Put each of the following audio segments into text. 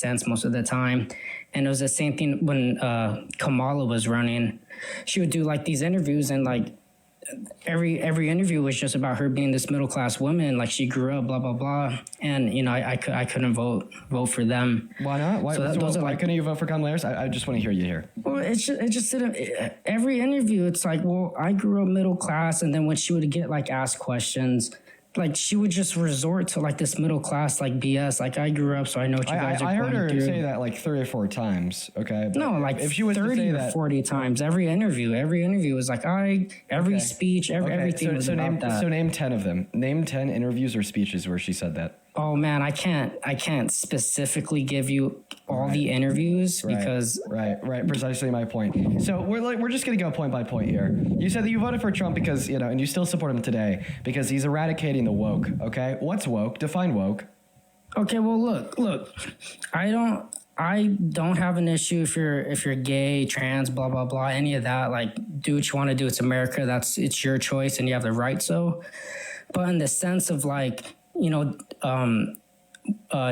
sense most of the time. And it was the same thing when Kamala was running. She would do like these interviews, and like every interview was just about her being this middle class woman, like she grew up, blah blah blah. And you know, I couldn't vote for them. Why not? Why couldn't you vote for Kamala Harris? I just want to hear you here. Well, it just didn't. Every interview, it's like, well, I grew up middle class, and then when she would get like asked questions, like she would just resort to like this middle class like BS. Like, I grew up, so I know what you guys are going through. I heard her say that like 3 or 4 times. Okay. No, like if she was 30 or 40 times. Every interview was like every speech, everything was about that. So name 10 of them. Name 10 interviews or speeches where she said that. Oh man, I can't specifically give you all the interviews because right, precisely my point. So we're just gonna go point by point here. You said that you voted for Trump because, you know, and you still support him today because he's eradicating the woke. Okay, what's woke? Define woke. Okay, well look, I don't have an issue if you're gay, trans, blah blah blah, any of that. Like, do what you want to do. It's America. It's your choice, and you have the right. So, but in the sense of like, you know,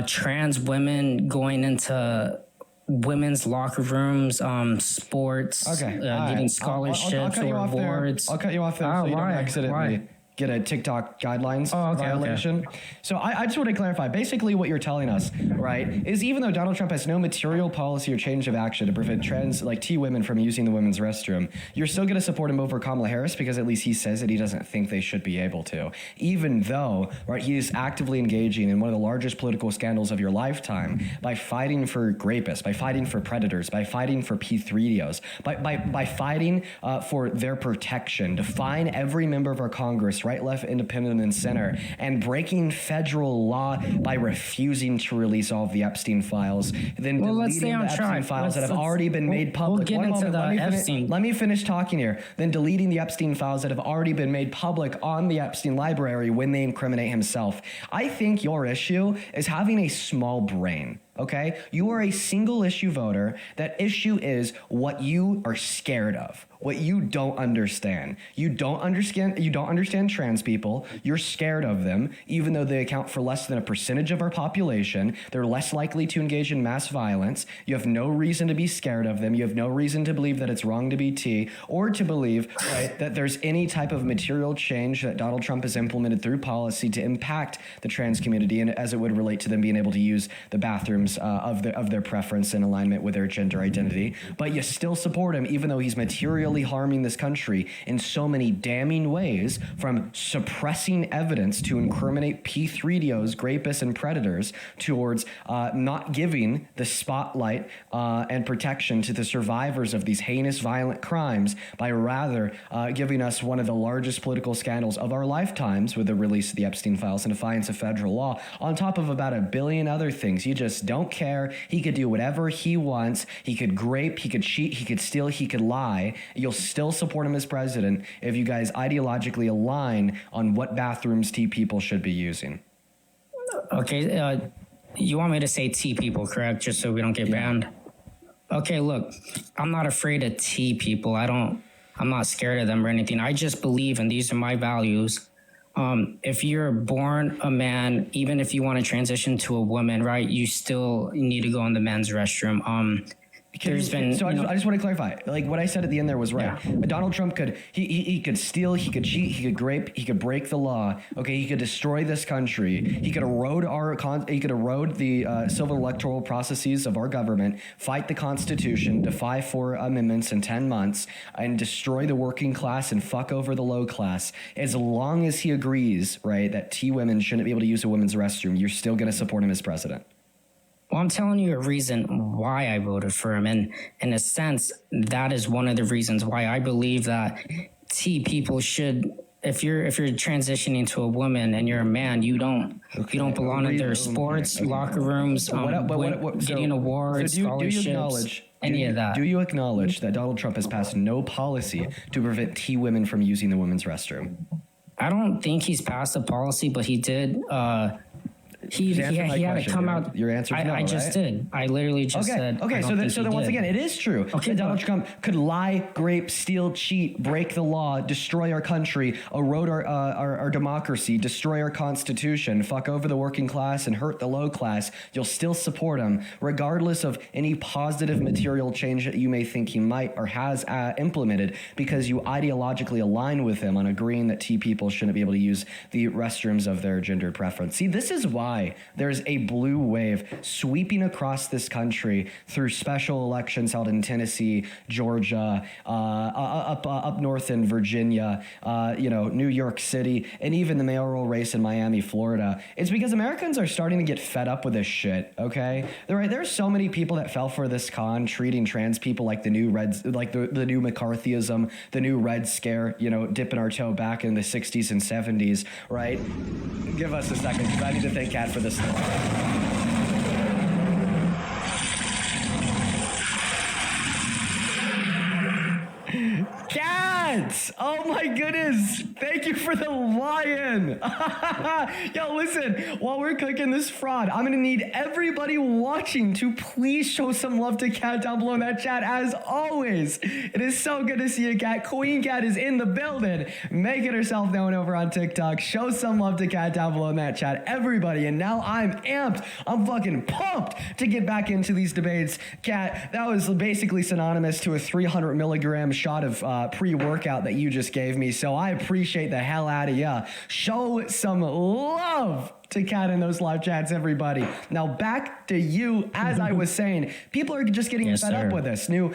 trans women going into women's locker rooms, sports, getting scholarships or awards. I'll cut you off there so you don't accidentally get a TikTok guidelines violation. Okay. So I just want to clarify. Basically, what you're telling us, right, is even though Donald Trump has no material policy or change of action to prevent trans, like T women, from using the women's restroom, you're still going to support him over Kamala Harris because at least he says that he doesn't think they should be able to, even though, right, he is actively engaging in one of the largest political scandals of your lifetime by fighting for rapists, by fighting for predators, by fighting for P3DOs, by fighting for their protection, defying every member of our Congress, right, left, independent, and center, and breaking federal law by refusing to release all of the Epstein files, then deleting the Epstein files that have already been made public. Let me finish talking here. Then deleting the Epstein files that have already been made public on the Epstein library when they incriminate himself. I think your issue is having a small brain. Okay, you are a single issue voter. That issue is what you are scared of, what you don't understand. You don't understand trans people. You're scared of them, even though they account for less than a percentage of our population. They're less likely to engage in mass violence. You have no reason to be scared of them. You have no reason to believe that it's wrong to be T, or to believe, right, that there's any type of material change that Donald Trump has implemented through policy to impact the trans community, and as it would relate to them being able to use the bathrooms of their preference in alignment with their gender identity. But you still support him, even though he's materially harming this country in so many damning ways, from suppressing evidence to incriminate P3DOs, rapists, and predators, towards not giving the spotlight and protection to the survivors of these heinous violent crimes, by rather giving us one of the largest political scandals of our lifetimes with the release of the Epstein files in defiance of federal law, on top of about 1 billion other things. You just don't care. He could do whatever he wants. He could grape, he could cheat, he could steal, he could lie. You'll still support him as president if you guys ideologically align on what bathrooms T people should be using. Okay, you want me to say T people, correct? Just so we don't get banned? Okay, look, I'm not afraid of T people. I'm not scared of them or anything. I just believe, and these are my values. If you're born a man, even if you want to transition to a woman, right, you still need to go in the men's restroom. I just want to clarify. Like, what I said at the end there was right. Yeah. Donald Trump could steal, he could cheat, he could grape, he could break the law. Okay, he could destroy this country. He could erode the civil electoral processes of our government, fight the Constitution, defy 4 amendments in 10 months, and destroy the working class and fuck over the low class. As long as he agrees, right, that T women shouldn't be able to use a women's restroom, you're still going to support him as president. Well, I'm telling you a reason why I voted for him. And in a sense, that is one of the reasons why I believe that T people should, if you're transitioning to a woman and you're a man, you don't belong in their sports, locker rooms, getting awards, scholarships, any of that. Do you acknowledge that Donald Trump has passed no policy to prevent T women from using the women's restroom? I don't think he's passed a policy, but he did he had to come out. Your answer is no, I just did. I literally just said. Okay, so then once again, it is true. Okay, that Donald Trump could lie, grape, steal, cheat, break the law, destroy our country, erode our democracy, destroy our constitution, fuck over the working class, and hurt the low class. You'll still support him, regardless of any positive material change that you may think he might or has implemented, because you ideologically align with him on agreeing that T people shouldn't be able to use the restrooms of their gender preference. See, this is why there's a blue wave sweeping across this country through special elections held in Tennessee, Georgia, up north in Virginia, New York City, and even the mayoral race in Miami, Florida. It's because Americans are starting to get fed up with this shit, okay? There's so many people that fell for this con, treating trans people like the new Reds, like the new McCarthyism, the new Red Scare, dipping our toe back in the 60s and 70s, right? Give us a second, because I need to thank Kat for this. Cats! Oh my goodness! Thank you for the lion! Yo, listen, while we're cooking this fraud, I'm gonna need everybody watching to please show some love to Cat down below in that chat, as always. It is so good to see you, Cat. Queen Cat is in the building, making herself known over on TikTok. Show some love to Cat down below in that chat, everybody. And now I'm amped. I'm fucking pumped to get back into these debates. Cat, that was basically synonymous to a 300 milligram shot of pre-workout that you just gave me, so I appreciate the hell out of ya. Show some love to Cat in those live chats, everybody. Now back to you. As I was saying, people are just getting fed up with this new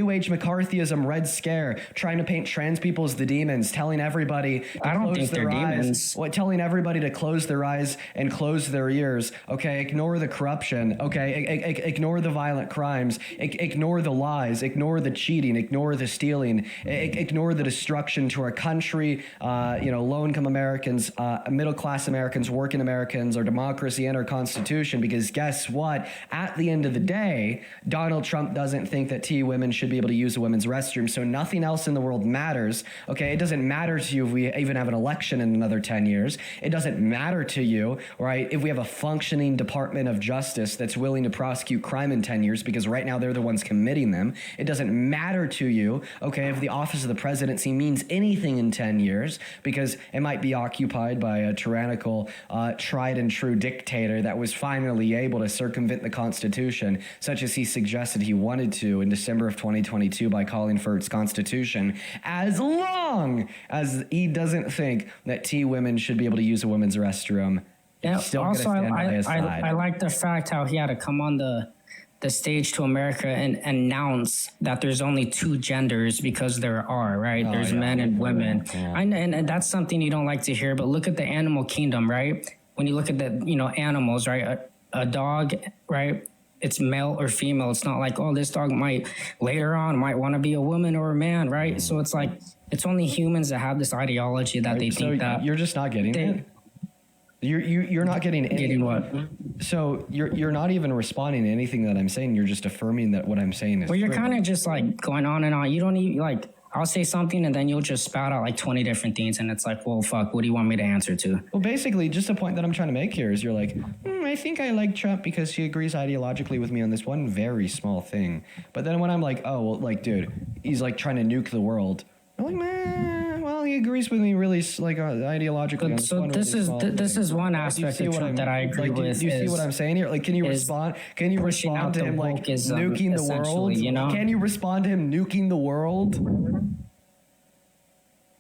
age McCarthyism, Red Scare, trying to paint trans people as the demons, telling everybody to close their eyes. Telling everybody to close their eyes and close their ears. Okay, ignore the corruption. Okay, ignore the violent crimes. Ignore the lies. Ignore the cheating. Ignore the stealing. Ignore the destruction to our country. Low-income Americans, middle-class Americans, working Americans, our democracy, and our constitution, because guess what? At the end of the day, Donald Trump doesn't think that T women should be able to use a women's restroom, so nothing else in the world matters, okay? It doesn't matter to you if we even have an election in another 10 years. It doesn't matter to you, right, if we have a functioning Department of Justice that's willing to prosecute crime in 10 years, because right now they're the ones committing them. It doesn't matter to you, okay, if the office of the presidency means anything in 10 years, because it might be occupied by a tyrannical, tried and true dictator that was finally able to circumvent the Constitution, such as he suggested he wanted to in December of 2022 by calling for its Constitution, as long as he doesn't think that T women should be able to use a women's restroom. Yeah, also, I like the fact how he had to come on the stage to America and announce that there's only two genders, because there are, right? There's men and women. Yeah. And that's something you don't like to hear, but look at the animal kingdom, right? When you look at the, animals, right? A dog, right? It's male or female. It's not like, this dog might later on want to be a woman or a man, right? So it's like, it's only humans that have this ideology that they think that. You're just not getting it? You're not getting any. Getting what? So you're not even responding to anything that I'm saying. You're just affirming that what I'm saying is. Well, you're kind of just like going on and on. You don't even I'll say something and then you'll just spout out like 20 different things, and it's like, well, fuck, what do you want me to answer to? Well, basically, just the point that I'm trying to make here is you're like, I think I like Trump because he agrees ideologically with me on this one very small thing. But then when I'm like, dude, he's like trying to nuke the world. I'm like, man, well, he agrees with me really ideologically. So this is one aspect of Trump that I agree with. Do you see what I'm saying here? Like, can you respond? Can you respond to him like nuking the world? Can you respond to him nuking the world?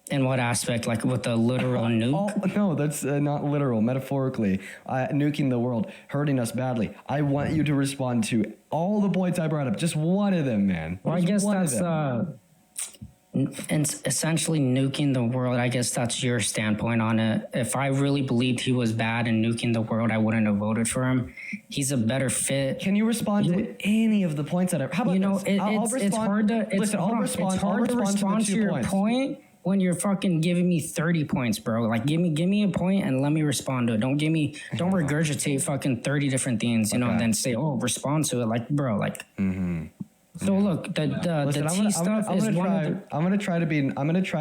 In what aspect? Like with a literal nuke? No, that's not literal. Metaphorically, nuking the world, hurting us badly. I want you to respond to all the points I brought up. Just one of them, man. Well, I guess that's and essentially nuking the world. I guess that's your standpoint on it. If I really believed he was bad and nuking the world, I wouldn't have voted for him. He's a better fit. Can you respond to any of the points that how about it's hard to respond to your point when you're fucking giving me 30 points, bro. Like, give me a point and let me respond to it. Don't regurgitate fucking 30 different things, and then say, respond to it. Like, bro, like. So look, the T stuff is one of the. I'm gonna try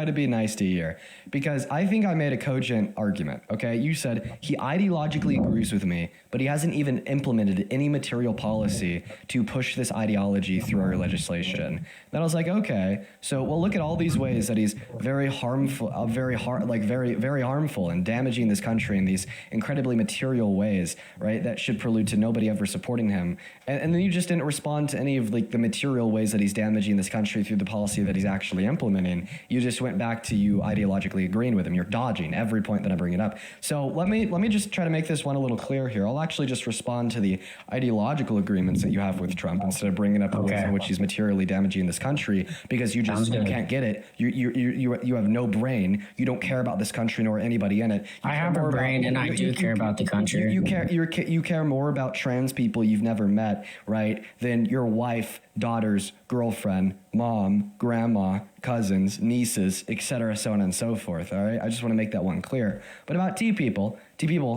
to be nice to you here, because I think I made a cogent argument. Okay, you said he ideologically agrees with me, but he hasn't even implemented any material policy to push this ideology through our legislation. Then I was like, okay, so we'll look at all these ways that he's very harmful, very harmful and damaging this country in these incredibly material ways, right? That should prelude to nobody ever supporting him. And then you just didn't respond to any of like the material ways that he's damaging this country through the policy that he's actually implementing. You just went back to you ideologically agreeing with him. You're dodging every point that I'm bringing up. So let me just try to make this one a little clear here. I'll actually just respond to the ideological agreements that you have with Trump instead of bringing up the ways in which he's materially damaging this country, because you can't get it. You have no brain. You don't care about this country nor anybody in it. I have a brain, and I do care about the country. You care more about trans people you've never met, right, than your wife, daughter's girlfriend, mom, grandma, cousins, nieces, etc., so on and so forth. All right, I just want to make that one clear. But about T people,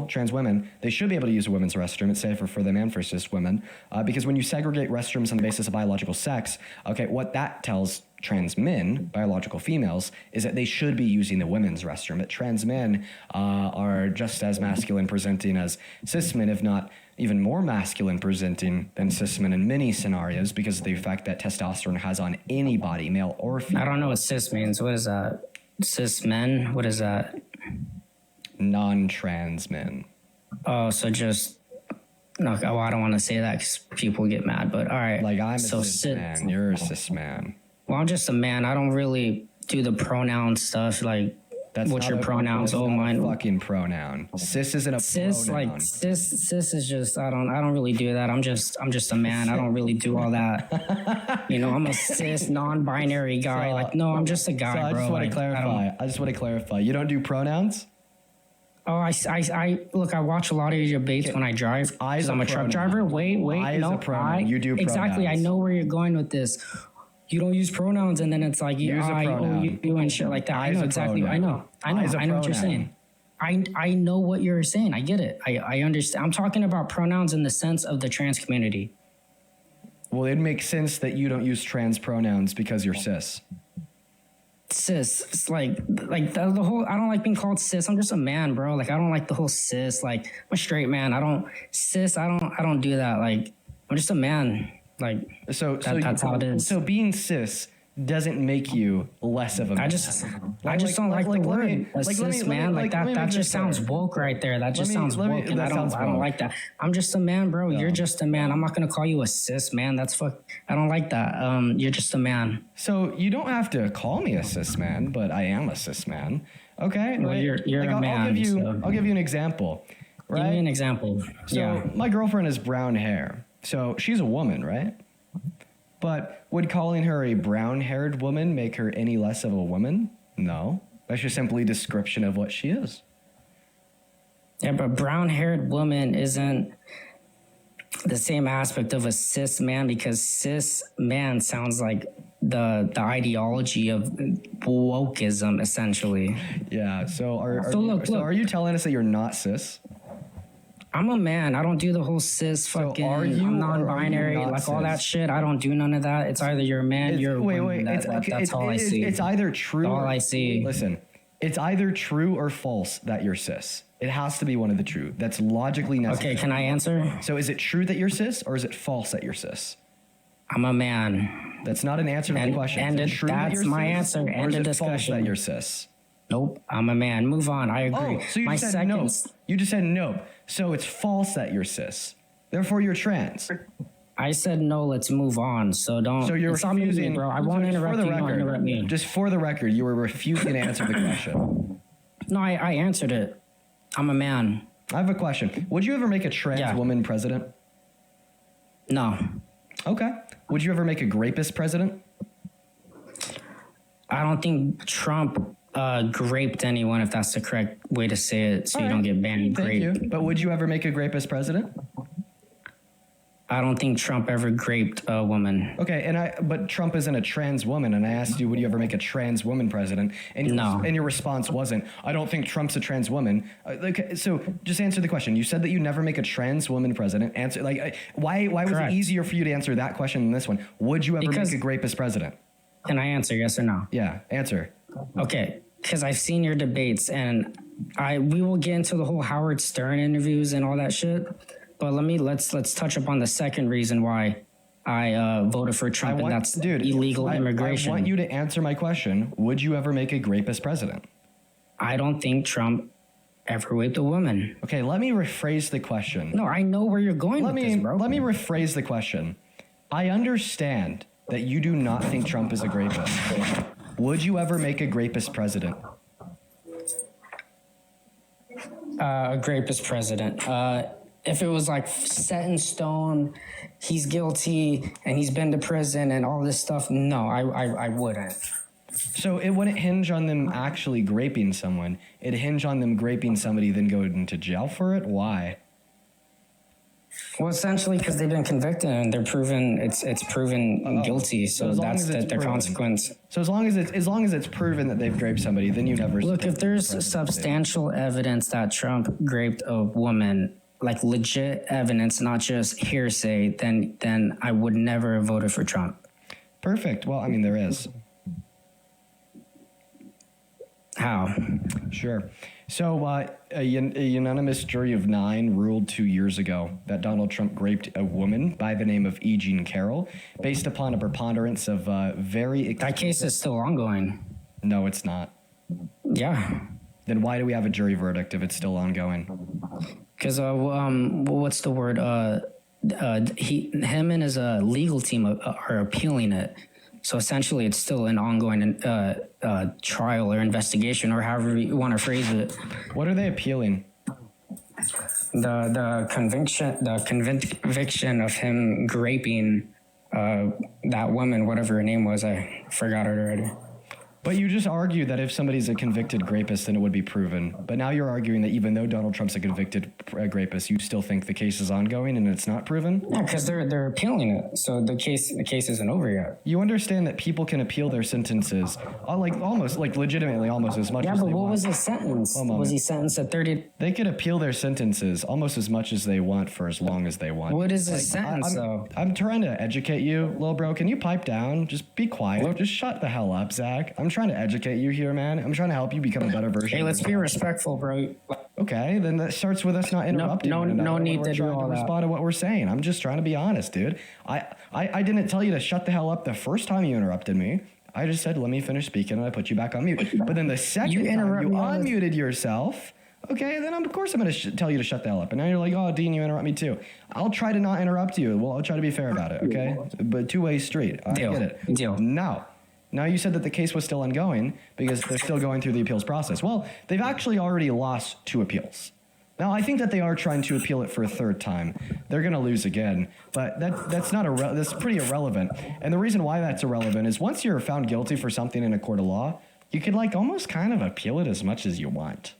trans women, they should be able to use a women's restroom. It's safer for them and for cis women, because when you segregate restrooms on the basis of biological sex, okay, what that tells trans men, biological females, is that they should be using the women's restroom. That trans men are just as masculine presenting as cis men, if not even more masculine presenting than cis men in many scenarios, because of the effect that testosterone has on any body, male or female. I don't know what cis means. What is that? Cis men? What is that? Non-trans men. Oh, so just... No, well, I don't want to say that because people get mad, but all right. Like, I'm a cis man. You're a cis man. Well, I'm just a man. I don't really do the pronoun stuff. Like, what's your pronouns? Oh, mine. Fucking pronoun. Cis isn't a pronoun. Like cis is just. I don't really do that. I'm just a man. I don't really do all that. You know, I'm a cis non-binary guy. No, I'm just a guy, so I bro. Just want to clarify. I just want to clarify. You don't do pronouns? Oh, I look. I watch a lot of your debates when I drive. I'm a truck driver. Wait. No, you do pronouns. Exactly. I know where you're going with this. You don't use pronouns, and then it's like you and shit like that. I know exactly. I know what you're saying. I know what you're saying. I get it. I understand. I'm talking about pronouns in the sense of the trans community. Well, it makes sense that you don't use trans pronouns because you're cis. Cis, it's like the whole. I don't like being called cis. I'm just a man, bro. Like, I don't like the whole cis. Like, I'm a straight man. I don't do that. Like, I'm just a man. Like, that's how it is. So being cis doesn't make you less of a man. I just don't like the word cis, man. That just sounds woke right there. That just sounds woke, and I don't like that. I'm just a man, bro. You're just a man. I'm not gonna call you a cis man. I don't like that. You're just a man. So you don't have to call me a cis man, but I am a cis man. Okay. Well, you're a man. I'll give you an example. Right? Give me an example. So my girlfriend has brown hair. So she's a woman, right? But would calling her a brown-haired woman make her any less of a woman? No. That's just simply a description of what she is. Yeah, but brown-haired woman isn't the same aspect of a cis man, because cis man sounds like the ideology of wokeism, essentially. Yeah. So are you telling us that you're not cis? I'm a man. I don't do the whole cis fucking I'm non-binary, like all that shit. I don't do none of that. It's either you're a man, you're a woman. That's all I see. It's either true. All I see. Listen, it's either true or false that you're cis. It has to be one of the two. That's logically necessary. Okay, can I answer? So is it true that you're cis, or is it false that you're cis? I'm a man. That's not an answer to the question. And that's my answer. End of discussion. That you're cis. Nope, I'm a man. Move on. I agree. Oh, so you just said no. You just said no. So it's false that you're cis. Therefore, you're trans. I said no. Let's move on. So don't. So you're refusing, bro. I won't interrupt you. Don't interrupt me. Just for the record, you were refusing to answer the question. No, I answered it. I'm a man. I have a question. Would you ever make a trans woman president? No. Okay. Would you ever make a grapist president? I don't think Trump graped anyone, if that's the correct way to say it, so you don't get banned. Thank you. But would you ever make a grapist president? I don't think Trump ever raped a woman. Okay, but Trump isn't a trans woman, and I asked you, would you ever make a trans woman president? And your response wasn't, I don't think Trump's a trans woman. So just answer the question. You said that you never make a trans woman president. Answer why was it easier for you to answer that question than this one? Would you ever make a rapist president? Can I answer yes or no? Yeah, answer. Okay, because I've seen your debates, and we will get into the whole Howard Stern interviews and all that shit. But let's touch upon the second reason why I voted for Trump, and that's illegal immigration. I want you to answer my question. Would you ever make a rapist president? I don't think Trump ever raped a woman. Okay, let me rephrase the question. No, I know where you're going with this, bro. Let me rephrase the question. I understand that you do not think Trump is a rapist. Would you ever make a rapist president? A rapist president. If it was like set in stone, he's guilty and he's been to prison and all this stuff, no, I wouldn't. So it wouldn't hinge on them actually raping someone. It'd hinge on them raping somebody, then going into jail for it? Why? Well, essentially because they've been convicted and they're proven it's proven guilty, so that's their consequence. So as long as it's proven that they've raped somebody, then you never look. If there's substantial evidence that Trump raped a woman, like legit evidence, not just hearsay, then I would never have voted for Trump. Perfect. Well, I mean, there is. How? Sure. So a unanimous jury of 9 ruled 2 years ago that Donald Trump raped a woman by the name of E. Jean Carroll based upon a preponderance of very... That case is still ongoing. No, it's not. Yeah. Then why do we have a jury verdict if it's still ongoing? Because what's the word? Him and his legal team are appealing it. So essentially, it's still an ongoing trial or investigation, or however you want to phrase it. What are they appealing? The conviction of him raping that woman, whatever her name was. I forgot it already. But you just argued that if somebody's a convicted rapist, then it would be proven. But now you're arguing that even though Donald Trump's a convicted rapist, you still think the case is ongoing and it's not proven? Yeah, because they're appealing it, so the case isn't over yet. You understand that people can appeal their sentences, legitimately almost as much as they want. Yeah, but what was his sentence? Was he sentenced at 30? They could appeal their sentences almost as much as they want for as long as they want. What is his sentence, though? I'm trying to educate you, little bro. Can you pipe down? Just be quiet. Just shut the hell up, Zach. I'm trying to educate you here, man. I'm trying to help you become a better version. Hey, let's be respectful, bro. Okay, then that starts with us not interrupting. No need to do all that. Respond to what we're saying. I'm just trying to be honest, dude. I didn't tell you to shut the hell up the first time you interrupted me. I just said, let me finish speaking, and I put you back on mute. But then the second time you unmuted yourself, okay, then of course I'm going to tell you to shut the hell up. And now you're like, oh, Dean, you interrupt me too. I'll try to not interrupt you. Well, I'll try to be fair about it, okay? But two-way street. I get it. Deal. Now you said that the case was still ongoing because they're still going through the appeals process. Well, they've actually already lost 2 appeals. Now, I think that they are trying to appeal it for a 3rd time. They're going to lose again, but that's pretty irrelevant. And the reason why that's irrelevant is once you're found guilty for something in a court of law, you could almost kind of appeal it as much as you want.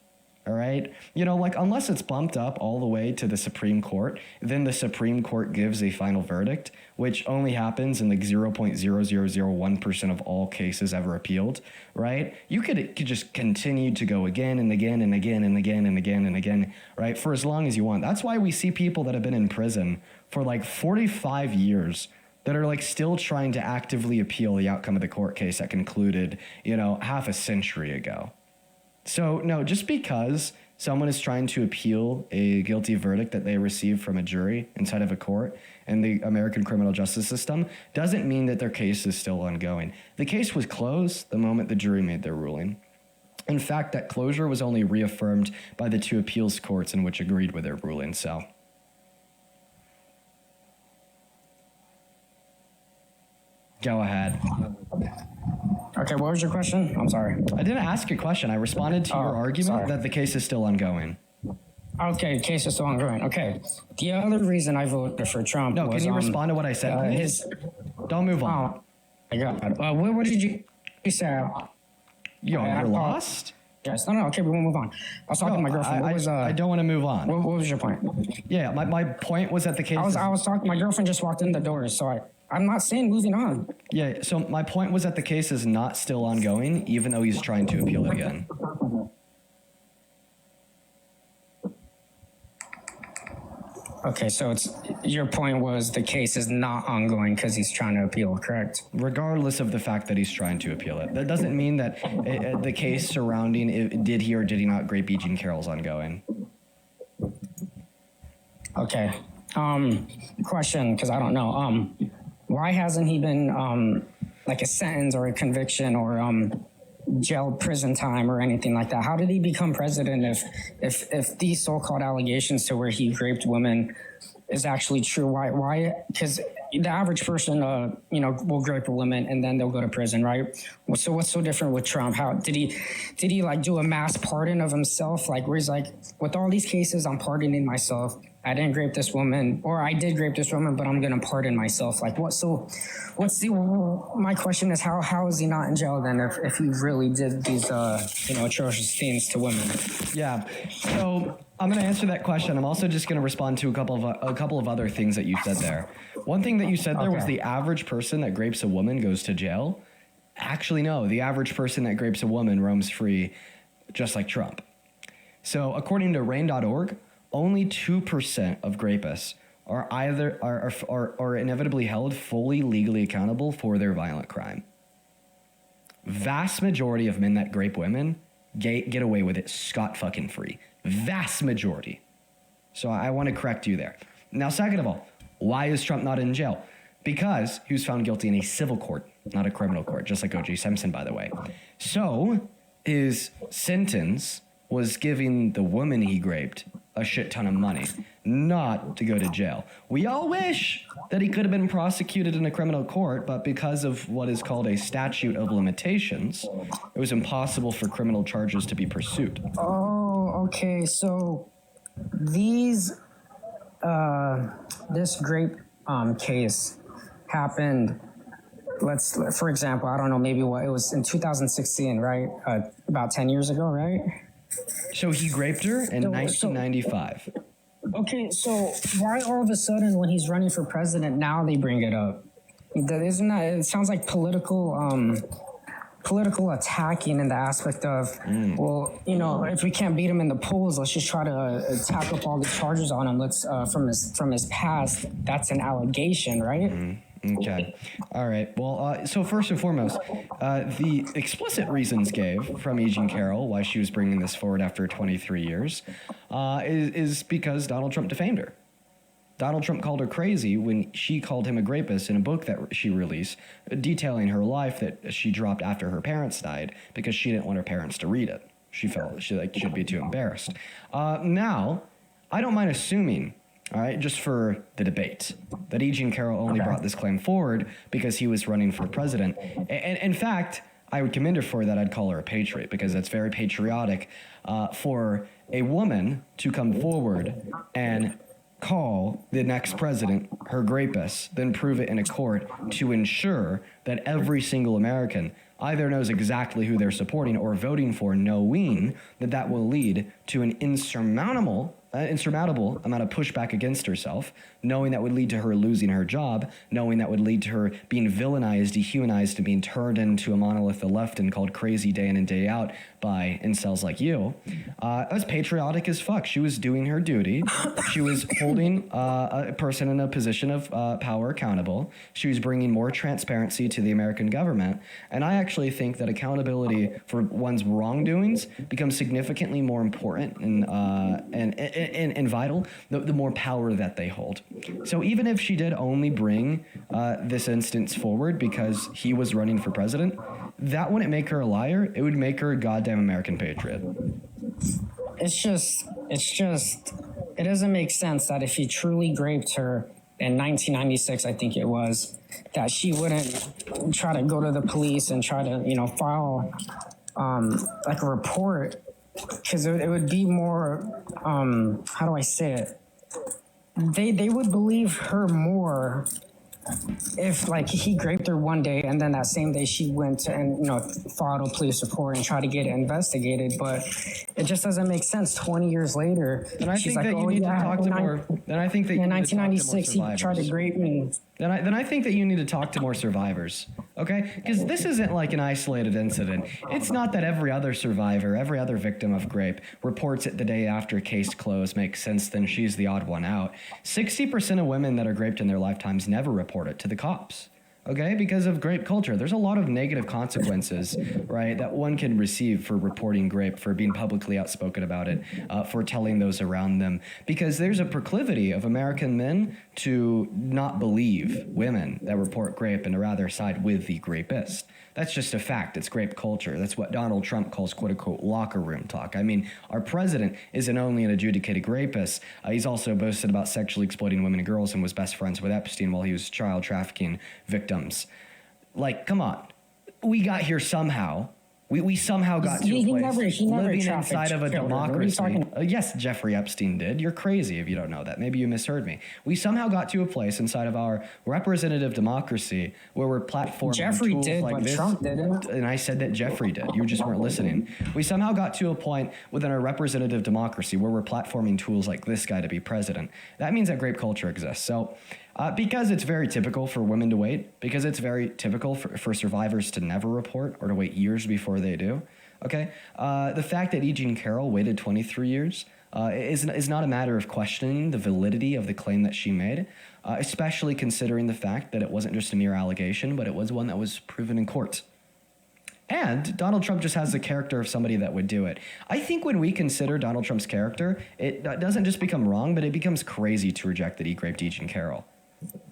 All right. Unless it's bumped up all the way to the Supreme Court, then the Supreme Court gives a final verdict, which only happens in 0.0001% of all cases ever appealed. Right. You could just continue to go again and again and again and again and again and again. Right. For as long as you want. That's why we see people that have been in prison for 45 years that are still trying to actively appeal the outcome of the court case that concluded, half a century ago. So, no, just because someone is trying to appeal a guilty verdict that they received from a jury inside of a court in the American criminal justice system doesn't mean that their case is still ongoing. The case was closed the moment the jury made their ruling. In fact, that closure was only reaffirmed by the 2 appeals courts in which agreed with their ruling, so... Go ahead. Okay, what was your question? I'm sorry. I didn't ask a question. I responded to your argument that the case is still ongoing. Okay, the case is still ongoing. Okay. The other reason I voted for Trump was... No, can you respond to what I said? Don't move on. Oh, my God. What did you say? You're lost? No, okay, we won't move on. I was talking to my girlfriend. I don't want to move on. What was your point? Yeah, my point was that the case. I was talking. My girlfriend just walked in the door, so I'm not saying moving on. Yeah, so my point was that the case is not still ongoing, even though he's trying to appeal it again. Okay, so your point was the case is not ongoing because he's trying to appeal, correct? Regardless of the fact that he's trying to appeal it. That doesn't mean that the case surrounding did he or did he not grape Eugene Carroll is ongoing. Okay. Question, because I don't know. Why hasn't he been like a sentence or a conviction or jail prison time or anything like that? How did he become president if these so-called allegations to where he raped women is actually true? Why? Because the average person, will rape a woman and then they'll go to prison, right? So what's so different with Trump? How did he like do a mass pardon of himself? Like where he's like, with all these cases, I'm pardoning myself. I didn't rape this woman, or I did rape this woman, but I'm gonna pardon myself. Like what? So, my question is how is he not in jail then if he really did these atrocious things to women? Yeah. So I'm gonna answer that question. I'm also just gonna respond to a couple of other things that you said there. One thing that you said there was the average person that grapes a woman goes to jail. Actually, no. The average person that grapes a woman roams free, just like Trump. So according to RAIN.org. Only 2% of rapists are inevitably held fully legally accountable for their violent crime. Vast majority of men that rape women get away with it scot-fucking-free. Vast majority. So I want to correct you there. Now, second of all, why is Trump not in jail? Because he was found guilty in a civil court, not a criminal court, just like O.J. Simpson, by the way. So his sentence was giving the woman he raped a shit ton of money, not to go to jail. We all wish that he could have been prosecuted in a criminal court, but because of what is called a statute of limitations, it was impossible for criminal charges to be pursued. Oh, okay. So this grape case happened. For example, I don't know, maybe it was in 2016, right? About 10 years ago, right? So he raped her in 1995. Okay, so why all of a sudden when he's running for president now they bring it up? Isn't that? It sounds like political attacking in the aspect of, if we can't beat him in the polls, let's just try to tack up all the charges on him. Let's from his past. That's an allegation, right? Okay. All right. Well, so first and foremost, the explicit reasons gave from Eugene Carroll why she was bringing this forward after 23 years is because Donald Trump defamed her. Donald Trump called her crazy when she called him a rapist in a book that she released detailing her life that she dropped after her parents died because she didn't want her parents to read it. She felt she'd be too embarrassed. Now, I don't mind assuming, all right, just for the debate, that Eugene Carroll only brought this claim forward because he was running for president. And in fact, I would commend her for that. I'd call her a patriot because that's very patriotic for a woman to come forward and call the next president her rapist, then prove it in a court to ensure that every single American either knows exactly who they're supporting or voting for, knowing that that will lead to an insurmountable amount of pushback against herself, knowing that would lead to her losing her job, knowing that would lead to her being villainized, dehumanized, and being turned into a monolith of the left and called crazy day in and day out by incels like you. As patriotic as fuck. She was doing her duty. She was holding a person in a position of power accountable. She was bringing more transparency to the American government. And I actually think that accountability for one's wrongdoings becomes significantly more important and vital the more power that they hold. So even if she did only bring this instance forward because he was running for president, that wouldn't make her a liar. It would make her a goddamn American patriot. It doesn't make sense that if he truly raped her in 1996, I think it was, that she wouldn't try to go to the police and try to, file like a report, because it would be more, how do I say it? They would believe her more if like he raped her one day and then that same day she went and filed a police report and tried to get it investigated, but it just doesn't make sense. 20 years later, then I she's think like, that you need to talk to more. Then I think that in you 1996 he tried to rape me. Then I think that you need to talk to more survivors, okay? Because this isn't like an isolated incident. It's not that every other survivor, every other victim of rape reports it the day after case closed makes sense, then she's the odd one out. 60% of women that are raped in their lifetimes never report it to the cops. Okay, because of rape culture, there's a lot of negative consequences, right, that one can receive for reporting rape, for being publicly outspoken about it, for telling those around them. Because there's a proclivity of American men to not believe women that report rape and to rather side with the rapist. That's just a fact. It's rape culture. That's what Donald Trump calls quote-unquote locker room talk. I mean, our president isn't only an adjudicated rapist, he's also boasted about sexually exploiting women and girls and was best friends with Epstein while he was child trafficking victims. Like, come on. We got here somehow. We somehow got to a place living inside of a democracy. Yes, Jeffrey Epstein did. You're crazy if you don't know that. Maybe you misheard me. We somehow got to a place inside of our representative democracy where we're platforming Jeffrey tools did, like but this. Trump didn't. And I said that Jeffrey did. You just weren't listening. We somehow got to a point within our representative democracy where we're platforming tools like this guy to be president. That means that rape culture exists. So because it's very typical for women to wait, because it's very typical for survivors to never report or to wait years before they do, okay? The fact that E. Jean Carroll waited 23 years is not a matter of questioning the validity of the claim that she made, especially considering the fact that it wasn't just a mere allegation, but it was one that was proven in court. And Donald Trump just has the character of somebody that would do it. I think when we consider Donald Trump's character, it doesn't just become wrong, but it becomes crazy to reject that he raped E. Jean Carroll.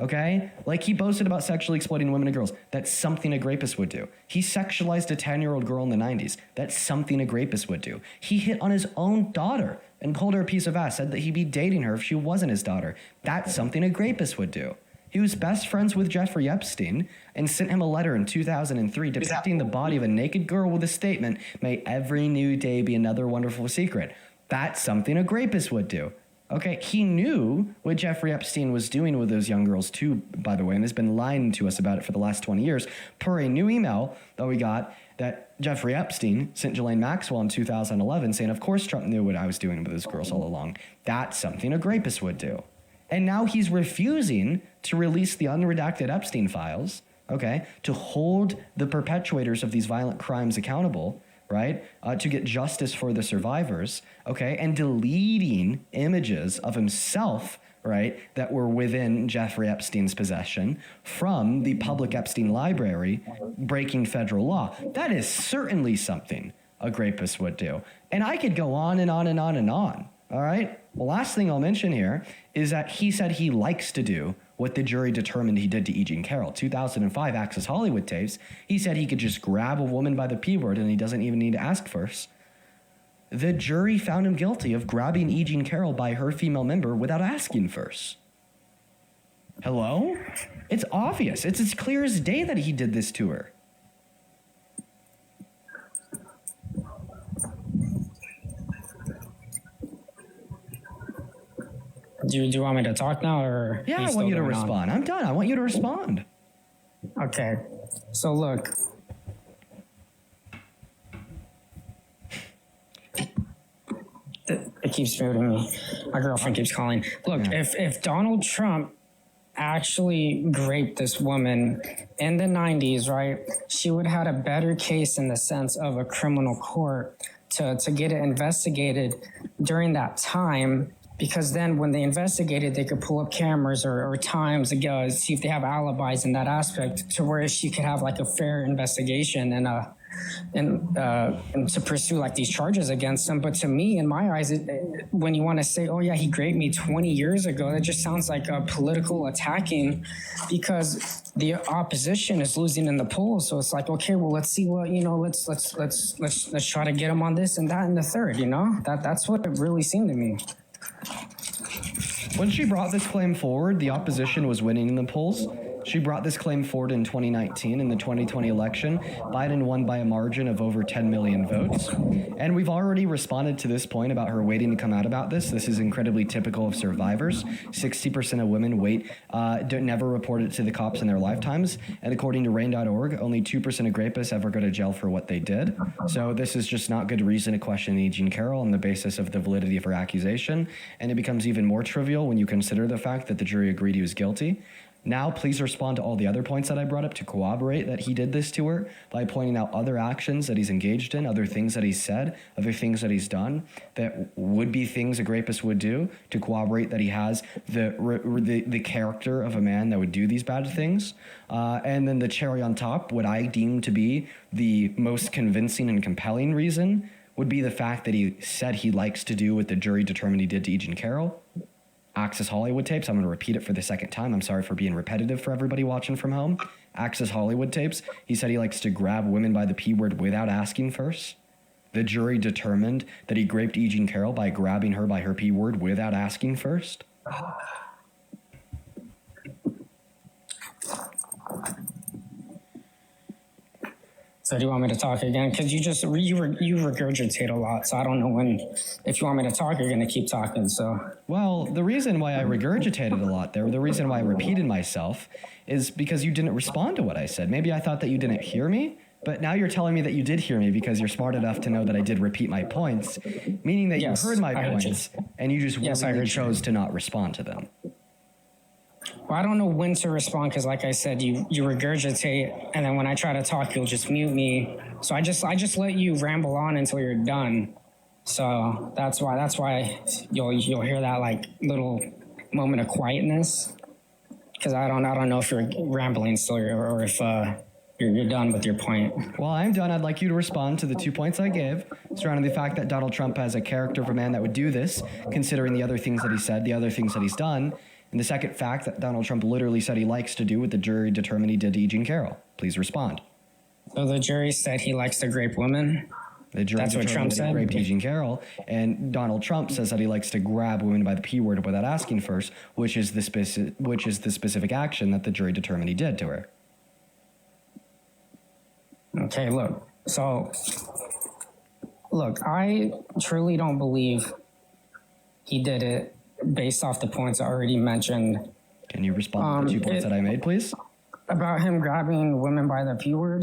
Okay? Like, he boasted about sexually exploiting women and girls. That's something a rapist would do. He sexualized a 10-year-old girl in the 90s. That's something a rapist would do. He hit on his own daughter and called her a piece of ass, said that he'd be dating her if she wasn't his daughter. That's something a rapist would do. He was best friends with Jeffrey Epstein and sent him a letter in 2003 depicting the body of a naked girl with a statement, "May every new day be another wonderful secret." That's something a rapist would do. Okay, he knew what Jeffrey Epstein was doing with those young girls too, by the way, and has been lying to us about it for the last 20 years, per a new email that we got that Jeffrey Epstein sent Ghislaine Maxwell in 2011 saying, of course Trump knew what I was doing with those girls all along. That's something a rapist would do. And now he's refusing to release the unredacted Epstein files, okay, to hold the perpetuators of these violent crimes accountable, right, to get justice for the survivors, okay, and deleting images of himself, right, that were within Jeffrey Epstein's possession from the public Epstein library, breaking federal law. That is certainly something a rapist would do. And I could go on and on and on and on, all right? The last thing I'll mention here is that he said he likes to do what the jury determined he did to E. Jean Carroll. 2005 Access Hollywood tapes, he said he could just grab a woman by the P word and he doesn't even need to ask first. The jury found him guilty of grabbing E. Jean Carroll by her female member without asking first. Hello? It's obvious. It's as clear as day that he did this to her. Do you want me to talk now, or? Yeah, I want you to respond. I'm done. I want you to respond. Okay. So look. It keeps muting me. My girlfriend keeps calling. Look, yeah. If Donald Trump actually raped this woman in the 90s, right, she would have had a better case in the sense of a criminal court to get it investigated during that time. Because then when they investigated, they could pull up cameras or times to see if they have alibis in that aspect to where she could have like a fair investigation and to pursue like these charges against them. But to me, in my eyes, when you want to say, oh yeah, he raped me 20 years ago, that just sounds like a political attacking because the opposition is losing in the polls. So it's like, okay, well, let's see what, let's try to get him on this and that and the third, that's what it really seemed to me. When she brought this claim forward, the opposition was winning in the polls. She brought this claim forward in 2019. In the 2020 election, Biden won by a margin of over 10 million votes. And we've already responded to this point about her waiting to come out about this. This is incredibly typical of survivors. 60% of women never report it to the cops in their lifetimes. And according to RAIN.org, only 2% of rapists ever go to jail for what they did. So this is just not good reason to question E. Jean Carroll on the basis of the validity of her accusation. And it becomes even more trivial when you consider the fact that the jury agreed he was guilty. Now, please respond to all the other points that I brought up to corroborate that he did this to her by pointing out other actions that he's engaged in, other things that he's said, other things that he's done that would be things a rapist would do to corroborate that he has the character of a man that would do these bad things. And then the cherry on top, what I deem to be the most convincing and compelling reason would be the fact that he said he likes to do what the jury determined he did to E. Jean Carroll. Access Hollywood tapes. I'm going to repeat it for the second time. I'm sorry for being repetitive for everybody watching from home. Access Hollywood tapes. He said he likes to grab women by the P word without asking first. The jury determined that he raped E. Jean Carroll by grabbing her by her P word without asking first. So do you want me to talk again? Because you regurgitate a lot, so I don't know if you want me to talk, you're going to keep talking. So well, the reason why I regurgitated a lot there, the reason why I repeated myself, is because you didn't respond to what I said. Maybe I thought that you didn't hear me, but now you're telling me that you did hear me because you're smart enough to know that I did repeat my points, meaning that yes, you heard my points and you just willingly chose to not respond to them. Well, I don't know when to respond because, like I said, you regurgitate, and then when I try to talk, you'll just mute me. So I just let you ramble on until you're done. So that's why you'll hear that like little moment of quietness, because I don't know if you're rambling still or if you're done with your point. Well, I'm done. I'd like you to respond to the 2 points I gave surrounding the fact that Donald Trump has a character of a man that would do this, considering the other things that he said, the other things that he's done. And the second fact that Donald Trump literally said he likes to do what the jury determined he did to E. Jean Carroll. Please respond. So the jury said he likes to grape women? The jury That's what Trump said? He raped E. Jean Carroll, and Donald Trump says that he likes to grab women by the P word without asking first, which is the specific action that the jury determined he did to her. Okay, look. So, I truly don't believe he did it based off the points I already mentioned. Can you respond to the 2 points that I made, please? About him grabbing women by the P word.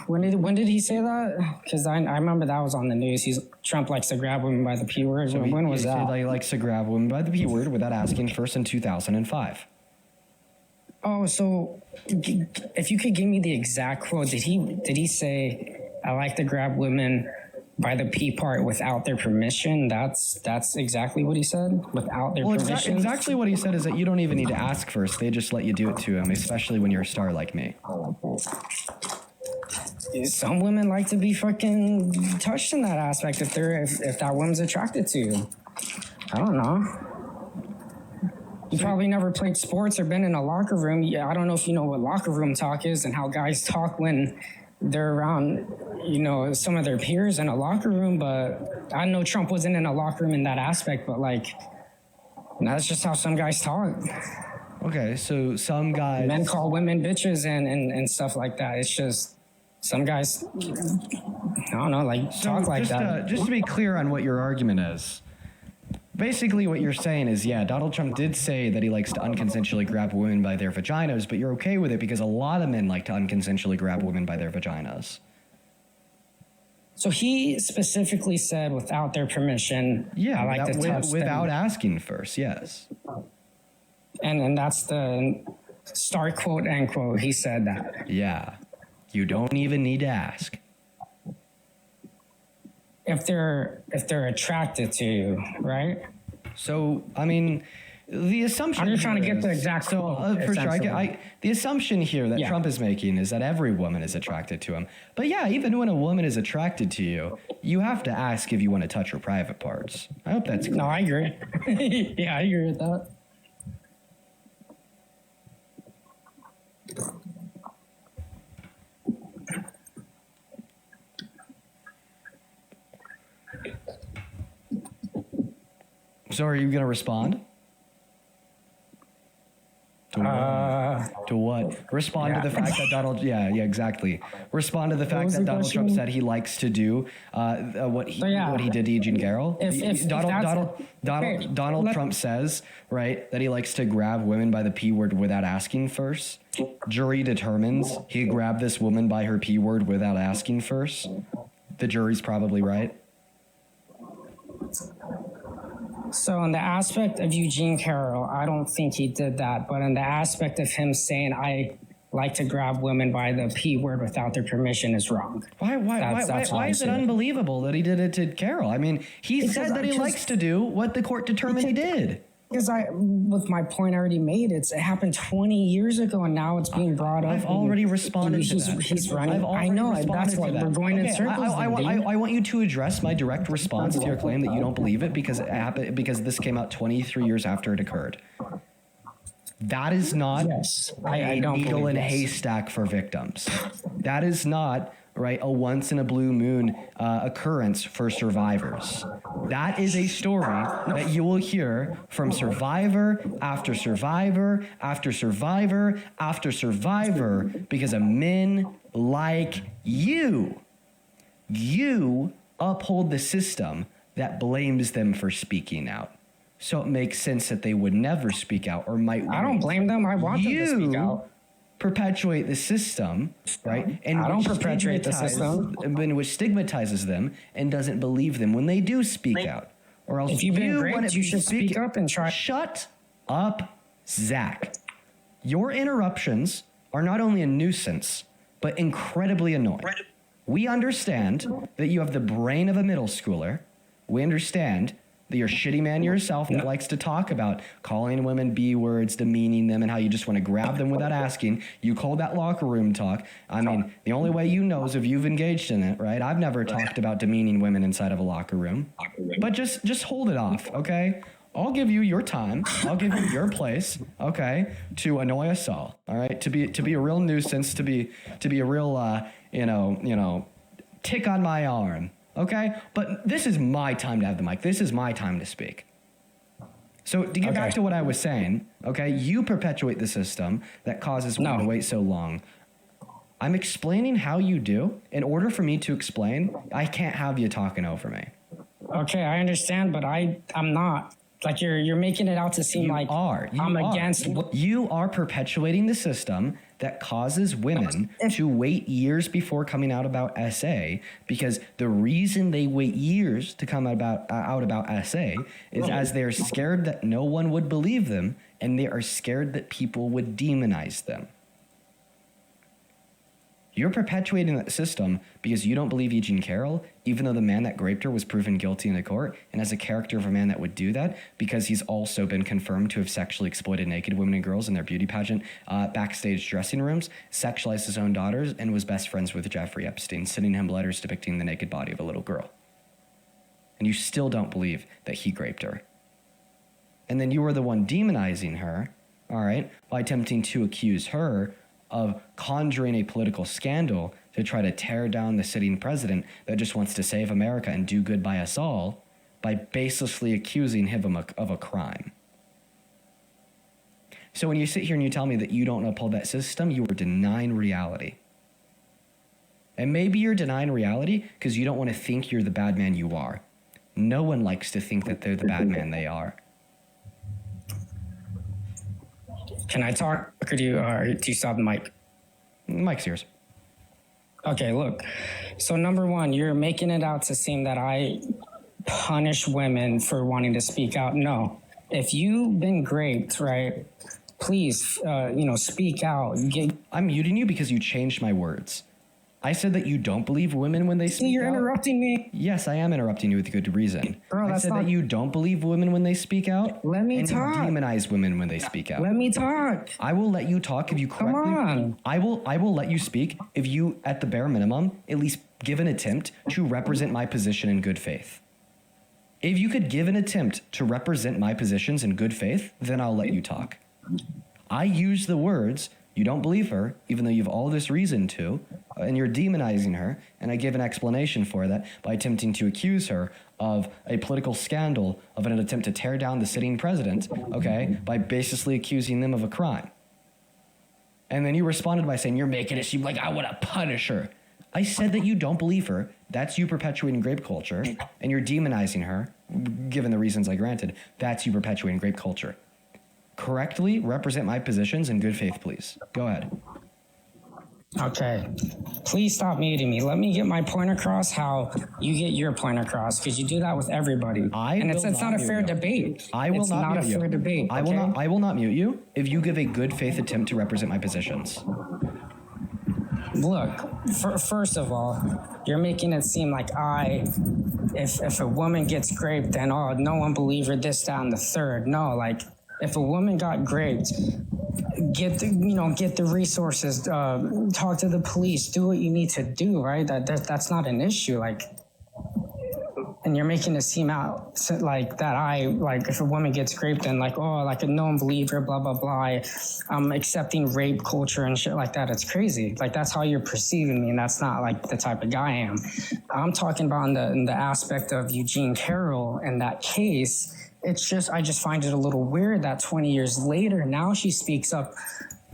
When did he say that? Because I remember that was on the news. Trump likes to grab women by the P word. So when was that? He likes to grab women by the P word without asking first in 2005. Oh, so if you could give me the exact quote, did he say, "I like to grab women by the P part without their permission"? That's exactly what he said. Without their permission. Exactly what he said is that you don't even need to ask first. They just let you do it to him, especially when you're a star like me. Some women like to be fucking touched in that aspect if that woman's attracted to you. I don't know. You probably never played sports or been in a locker room. Yeah, I don't know if you know what locker room talk is and how guys talk when they're around, some of their peers in a locker room, but I know Trump wasn't in a locker room in that aspect, but that's just how some guys talk. Okay, so some guys... Men call women bitches and stuff like that. It's just some guys, I don't know, talk like that. Just to be clear on what your argument is, basically what you're saying is, yeah, Donald Trump did say that he likes to unconsensually grab women by their vaginas, but you're okay with it because a lot of men like to unconsensually grab women by their vaginas. So he specifically said without their permission. Yeah, I like to touch without asking first, yes. And that's the start quote, end quote. He said that. Yeah, you don't even need to ask. If they're attracted to you, right? So, I mean, the assumption... I'm just trying to get the exact quote. For sure, the assumption here that Trump is making is that every woman is attracted to him. But yeah, even when a woman is attracted to you, you have to ask if you want to touch her private parts. I hope that's clear. No, I agree. Yeah, I agree with that. So are you going to respond? To what? Respond to the fact that Donald. Yeah, exactly. Respond to the fact that Donald Trump said he likes to do what he did to Eugene Carroll. Donald Trump says, right, that he likes to grab women by the P word without asking first. Jury determines he grabbed this woman by her P word without asking first. The jury's probably right. So in the aspect of Eugene Carroll, I don't think he did that. But in the aspect of him saying, I like to grab women by the P word without their permission is wrong. Why is it unbelievable that he did it to Carroll? I mean, he said that he likes to do what the court determined he did. Because with my point I already made, it happened 20 years ago, and now it's being brought up. I've already responded to that. He's running. I know. That's why we're going in circles. I want you to address my direct response to your claim that you don't believe it because it happened, because this came out 23 years after it occurred. That is not a needle in a haystack for victims. That is not a once in a blue moon occurrence for survivors. That is a story that you will hear from survivor after survivor after survivor after survivor because of men like you. You uphold the system that blames them for speaking out. So it makes sense that they would never speak out or might. I don't blame them. I want them to speak out. Perpetuate the system, right? And I don't perpetuate the system. Which stigmatizes them and doesn't believe them when they do speak out. Or else if you've been great, you should speak up and try. Shut up, Zach. Your interruptions are not only a nuisance, but incredibly annoying. We understand that you have the brain of a middle schooler. We understand that you're a shitty man yourself that likes to talk about calling women B words, demeaning them, and how you just want to grab them without asking. You call that locker room talk. I mean, the only way you know is if you've engaged in it, right? I've never talked about demeaning women inside of a locker room. But just hold it off, okay? I'll give you your time. I'll give you your place, okay, to annoy us all right? To be a real nuisance, to be a real tick on my arm. Okay, but this is my time to have the mic. This is my time to speak. So to get back to what I was saying, okay, you perpetuate the system that causes women to wait so long. I'm explaining how you do. In order for me to explain, I can't have you talking over me. Okay, I understand, but I'm not. Like you're making it out to seem I'm against. You are perpetuating the system that causes women to wait years before coming out about SA, because the reason they wait years to come out about SA is as they're scared that no one would believe them, and they are scared that people would demonize them. You're perpetuating that system because you don't believe Eugene Carroll, even though the man that raped her was proven guilty in the court, and has a character of a man that would do that because he's also been confirmed to have sexually exploited naked women and girls in their beauty pageant backstage dressing rooms, sexualized his own daughters, and was best friends with Jeffrey Epstein, sending him letters depicting the naked body of a little girl. And you still don't believe that he raped her. And then you were the one demonizing her, all right, by attempting to accuse her of conjuring a political scandal to try to tear down the sitting president that just wants to save America and do good by us all by baselessly accusing him of a crime. So when you sit here and you tell me that you don't uphold that system, you are denying reality. And maybe you're denying reality because you don't want to think you're the bad man you are. No one likes to think that they're the bad man they are. Can I talk, or do you stop the mic? The mic's yours. Okay, look. So number one, you're making it out to seem that I punish women for wanting to speak out. No. If you've been raped, right, please, speak out. I'm muting you because you changed my words. I said that you don't believe women when they speak out. You're interrupting me. Yes, I am interrupting you with good reason. Bro, I said that you don't believe women when they speak out. Let me talk. You demonize women when they speak out. Let me talk. I will let you talk if you correctly. Come on. I will let you speak if you, at the bare minimum, at least give an attempt to represent my position in good faith. If you could give an attempt to represent my positions in good faith, then I'll let you talk. I use the words, you don't believe her, even though you have all this reason to, and you're demonizing her, and I give an explanation for that by attempting to accuse her of a political scandal, of an attempt to tear down the sitting president, okay, by baselessly accusing them of a crime. And then you responded by saying, you're making it seem like I want to punish her. I said that you don't believe her. That's you perpetuating grape culture, and you're demonizing her, given the reasons I granted. That's you perpetuating grape culture. Correctly represent my positions in good faith, please. Go ahead. Okay. Please stop muting me. Let me get my point across how you get your point across, because you do that with everybody. It's not a fair debate. I will not mute you. It's not a fair debate. I will not mute you if you give a good faith attempt to represent my positions. Look, first of all, you're making it seem like if a woman gets raped, then no one believe her, this, that, and the third. No, like if a woman got raped, get the resources, talk to the police, do what you need to do, right? That's not an issue. Like, and you're making it seem out like that if a woman gets raped, then no one believe her, blah, blah, blah. I'm accepting rape culture and shit like that. It's crazy. Like, that's how you're perceiving me, and that's not like the type of guy I am. I'm talking about in the aspect of Eugene Carroll and that case. I just find it a little weird that 20 years later, now she speaks up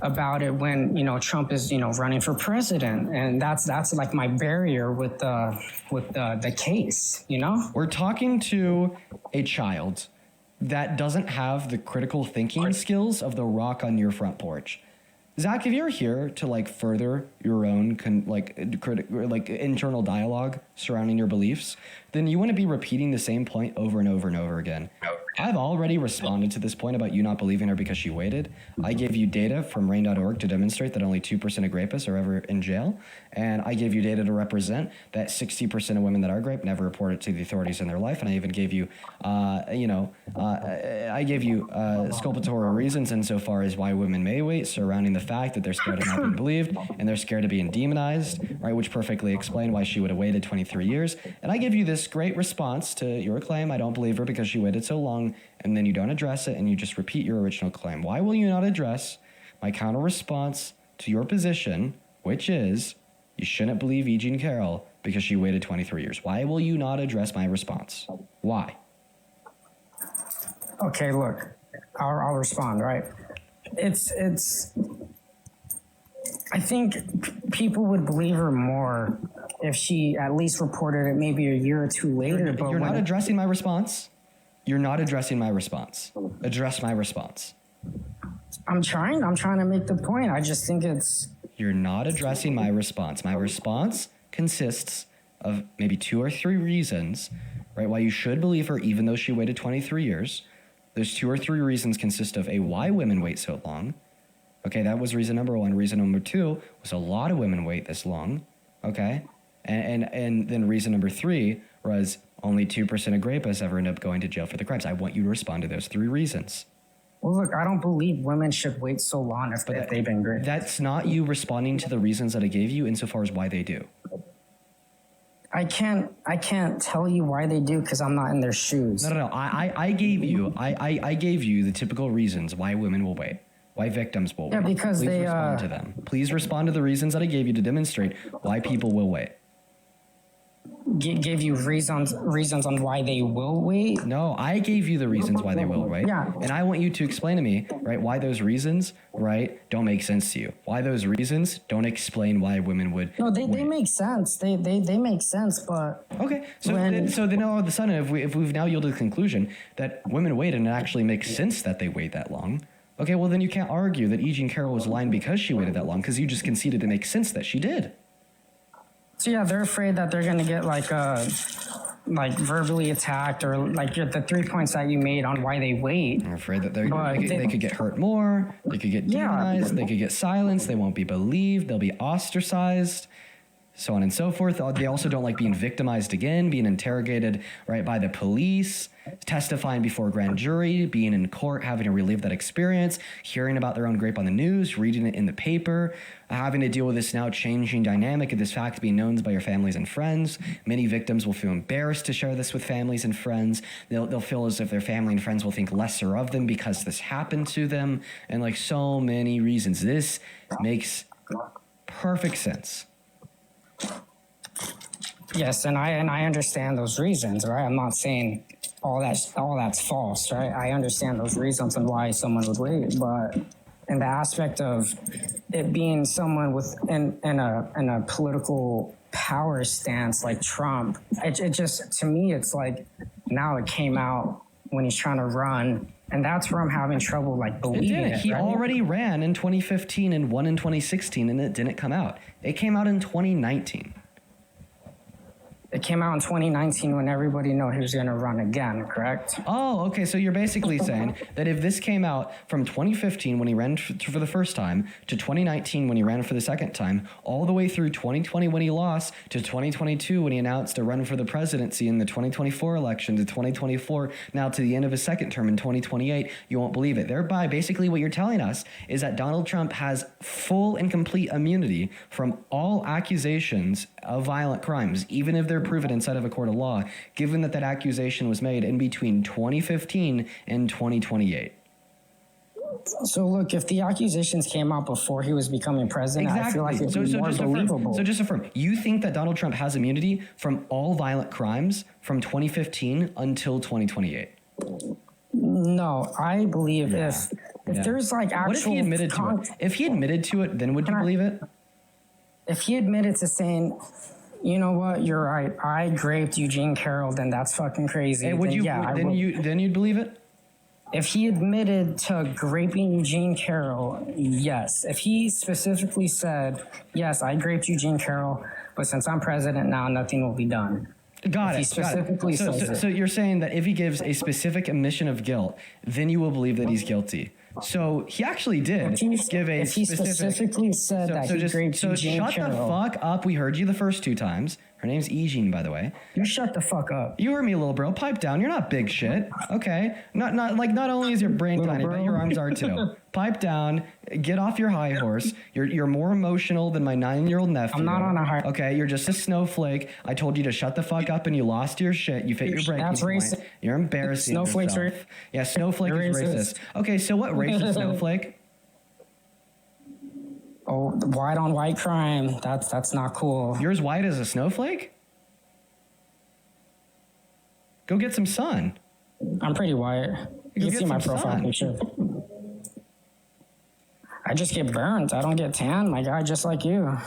about it when, Trump is, running for president. And that's like my barrier with the case, We're talking to a child that doesn't have the critical thinking skills of the rock on your front porch. Zach, if you're here to further your own internal dialogue surrounding your beliefs, then you want to be repeating the same point over and over and over again. I've already responded to this point about you not believing her because she waited. I gave you data from RAIN.org to demonstrate that only 2% of rapists are ever in jail. And I gave you data to represent that 60% of women that are raped never report it to the authorities in their life. And I even gave you, exculpatory reasons insofar as why women may wait, surrounding the fact that they're scared of not being believed and they're scared of being demonized, right? Which perfectly explained why she would have waited 23 years. And I give you this great response to your claim. I don't believe her because she waited so long. And then you don't address it and you just repeat your original claim. Why will you not address my counter response to your position, which is you shouldn't believe Eugene Carroll because she waited 23 years? Why will you not address my response? Why? Okay, look, I'll respond, right? I think people would believe her more if she at least reported it maybe a year or two later. But you're not addressing my response. You're not addressing my response. Address my response. I'm trying to make the point. I just think You're not addressing my response. My response consists of maybe 2 or 3 reasons, right, why you should believe her even though she waited 23 years. Those 2 or 3 reasons consist of why women wait so long. Okay, that was reason number 1. Reason number 2 was a lot of women wait this long. Okay? And then reason number 3 was only 2% of rapists ever end up going to jail for the crimes. I want you to respond to those 3 reasons. Well, look, I don't believe women should wait so long if they've been raped. That's not you responding to the reasons that I gave you insofar as why they do. I can't tell you why they do because I'm not in their shoes. No. I gave you the typical reasons why women will wait. Why victims will wait. Yeah, because Please respond to them. Please respond to the reasons that I gave you to demonstrate why people will wait. Gave you reasons on why they will wait? No, I gave you the reasons why they will wait. Yeah. And I want you to explain to me, right, why those reasons, right, don't make sense to you. Why those reasons don't explain why women would No, they make sense. They make sense, but okay. So then all of a sudden if we've now yielded the conclusion that women wait and it actually makes sense that they wait that long. Okay, well then you can't argue that Eugene Carroll was lying because she waited that long because you just conceded it makes sense that she did. So yeah, they're afraid that they're gonna get like verbally attacked or like the 3 points that you made on why they wait. I'm afraid that they could get hurt more. They could get demonized. They could get silenced. They won't be believed. They'll be ostracized. So on and so forth. They also don't like being victimized again, being interrogated right by the police, testifying before a grand jury, being in court, having to relive that experience, hearing about their own rape on the news, reading it in the paper, having to deal with this now changing dynamic of this fact being known by your families and friends. Many victims will feel embarrassed to share this with families and friends. They'll feel as if their family and friends will think lesser of them because this happened to them, and like so many reasons. This makes perfect sense. Yes, and I understand those reasons, right? I'm not saying all that's false, right? I understand those reasons and why someone would wait, but in the aspect of it being someone with in a political power stance like Trump, it just, to me, it's like now it came out when he's trying to run, and that's where I'm having trouble like believing it. He already ran in 2015 and won in 2016, and it didn't come out. It came out in 2019. It came out in 2019 when everybody knew he was going to run again, correct? Oh, okay. So you're basically saying that if this came out from 2015 when he ran for the first time to 2019 when he ran for the second time, all the way through 2020 when he lost to 2022 when he announced a run for the presidency in the 2024 election to 2024, now to the end of his second term in 2028, you won't believe it. Thereby, basically what you're telling us is that Donald Trump has full and complete immunity from all accusations of violent crimes, even if they're proven inside of a court of law, given that accusation was made in between 2015 and 2028. So look, if the accusations came out before he was becoming president, I feel like it'd be more believable. So just affirm, you think that Donald Trump has immunity from all violent crimes from 2015 until 2028? No, I believe if there's like actual... What if he admitted to it? If he admitted to it, then would you believe it? If he admitted to saying, you know what, you're right, I raped Eugene Carroll, then that's fucking crazy. And would then you'd believe it? If he admitted to raping Eugene Carroll, yes. If he specifically said, yes, I raped Eugene Carroll, but since I'm president now, nothing will be done. Got it. He specifically says it. So you're saying that if he gives a specific admission of guilt, then you will believe that he's guilty. So he actually did give a specific... If he specifically said that he raped Eugene Carroll... So shut the fuck up. We heard you the first two times. Her name's Eugene, by the way. You shut the fuck up. You heard me, little bro. Pipe down. You're not big shit. Okay? Not only is your brain tiny, but your arms are too. Pipe down. Get off your high horse. You're more emotional than my 9-year-old nephew. I'm not on a high... Okay, you're just a snowflake. I told you to shut the fuck up and you lost your shit. You fit your breaking point. That's racist. You're embarrassing Snowflake's yourself. Yeah, snowflake is racist. Okay, so what race is snowflake? Oh, white on white crime. That's not cool. Yours white as a snowflake? Go get some sun. I'm pretty white. You can see my profile picture. I just get burnt. I don't get tan, my guy, just like you.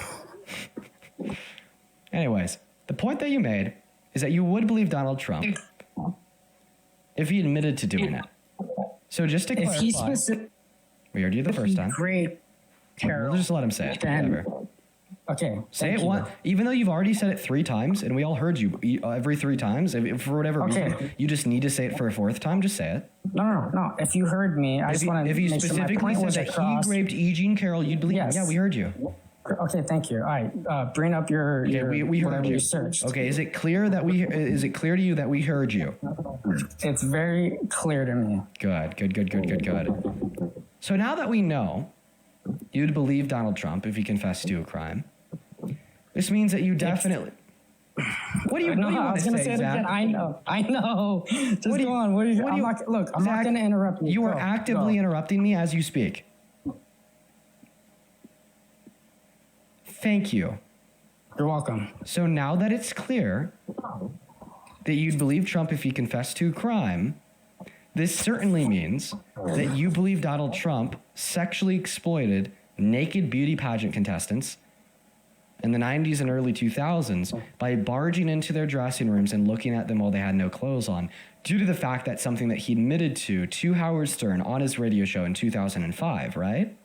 Anyways, the point that you made is that you would believe Donald Trump if he admitted to doing it. So just to clarify, we heard you the first time. Great. We'll just let him say it. Whatever. Okay. Say it once, even though you've already said it 3 times, and we all heard you every 3 times. If for whatever reason you just need to say it for a 4th time, just say it. No. If you heard me, I just want to. If you specifically said that he raped Eugene Carroll, you'd believe. Yes. Yeah, we heard you. Okay, thank you. All right, bring up your we heard you. Searched. Okay, is it clear to you that we heard you? It's very clear to me. Good. So now that we know you'd believe Donald Trump if he confessed to a crime, this means that you definitely... What do you want to say, Zach? I know. Just go on. I'm not going to interrupt you. You are actively interrupting me as you speak. Thank you. You're welcome. So now that it's clear that you'd believe Trump if he confessed to a crime, this certainly means that you believe Donald Trump sexually exploited naked beauty pageant contestants in the 90s and early 2000s by barging into their dressing rooms and looking at them while they had no clothes on, due to the fact that something that he admitted to Howard Stern on his radio show in 2005, right?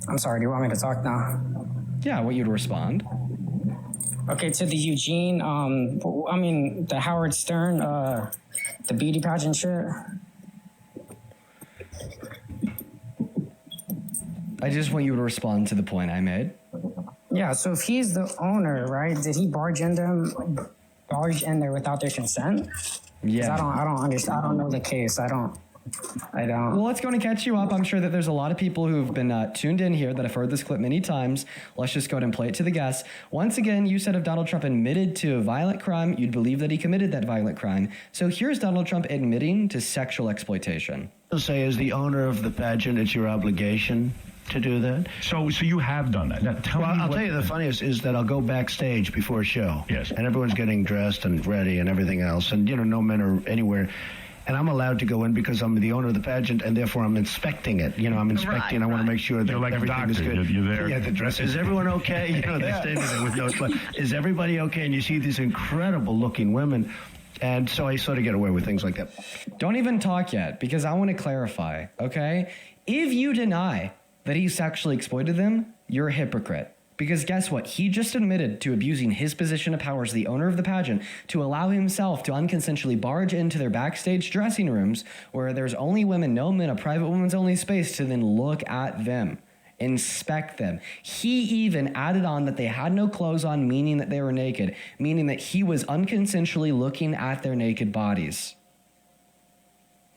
I'm sorry, do you want me to talk now? Yeah, I want you to respond. Okay, to the Eugene, the Howard Stern, the beauty pageant shit. I just want you to respond to the point I made. Yeah, so if he's the owner, right, did he barge in there without their consent? Yeah. I don't understand. I don't know the case. I don't. Well, it's going to catch you up. I'm sure that there's a lot of people who've been tuned in here that have heard this clip many times. Let's just go ahead and play it to the guests. Once again, you said if Donald Trump admitted to a violent crime, you'd believe that he committed that violent crime. So here's Donald Trump admitting to sexual exploitation. I'll say, as the owner of the pageant, it's your obligation to do that. So you have done that. Now, I'll tell you the funniest is that I'll go backstage before a show. Yes. And everyone's getting dressed and ready and everything else. And, no men are anywhere. And I'm allowed to go in because I'm the owner of the pageant, and therefore I'm inspecting it. I'm inspecting. Right, I want to make sure that like everything is good. You're there. Yeah, the dress. Is everyone okay? They're standing there with no clothes. Is everybody okay? And you see these incredible-looking women. And so I sort of get away with things like that. Don't even talk yet, because I want to clarify, okay? If you deny that he sexually exploited them, you're a hypocrite. Because guess what? He just admitted to abusing his position of power as the owner of the pageant to allow himself to unconsensually barge into their backstage dressing rooms where there's only women, no men, a private women's only space, to then look at them, inspect them. He even added on that they had no clothes on, meaning that they were naked, meaning that he was unconsensually looking at their naked bodies.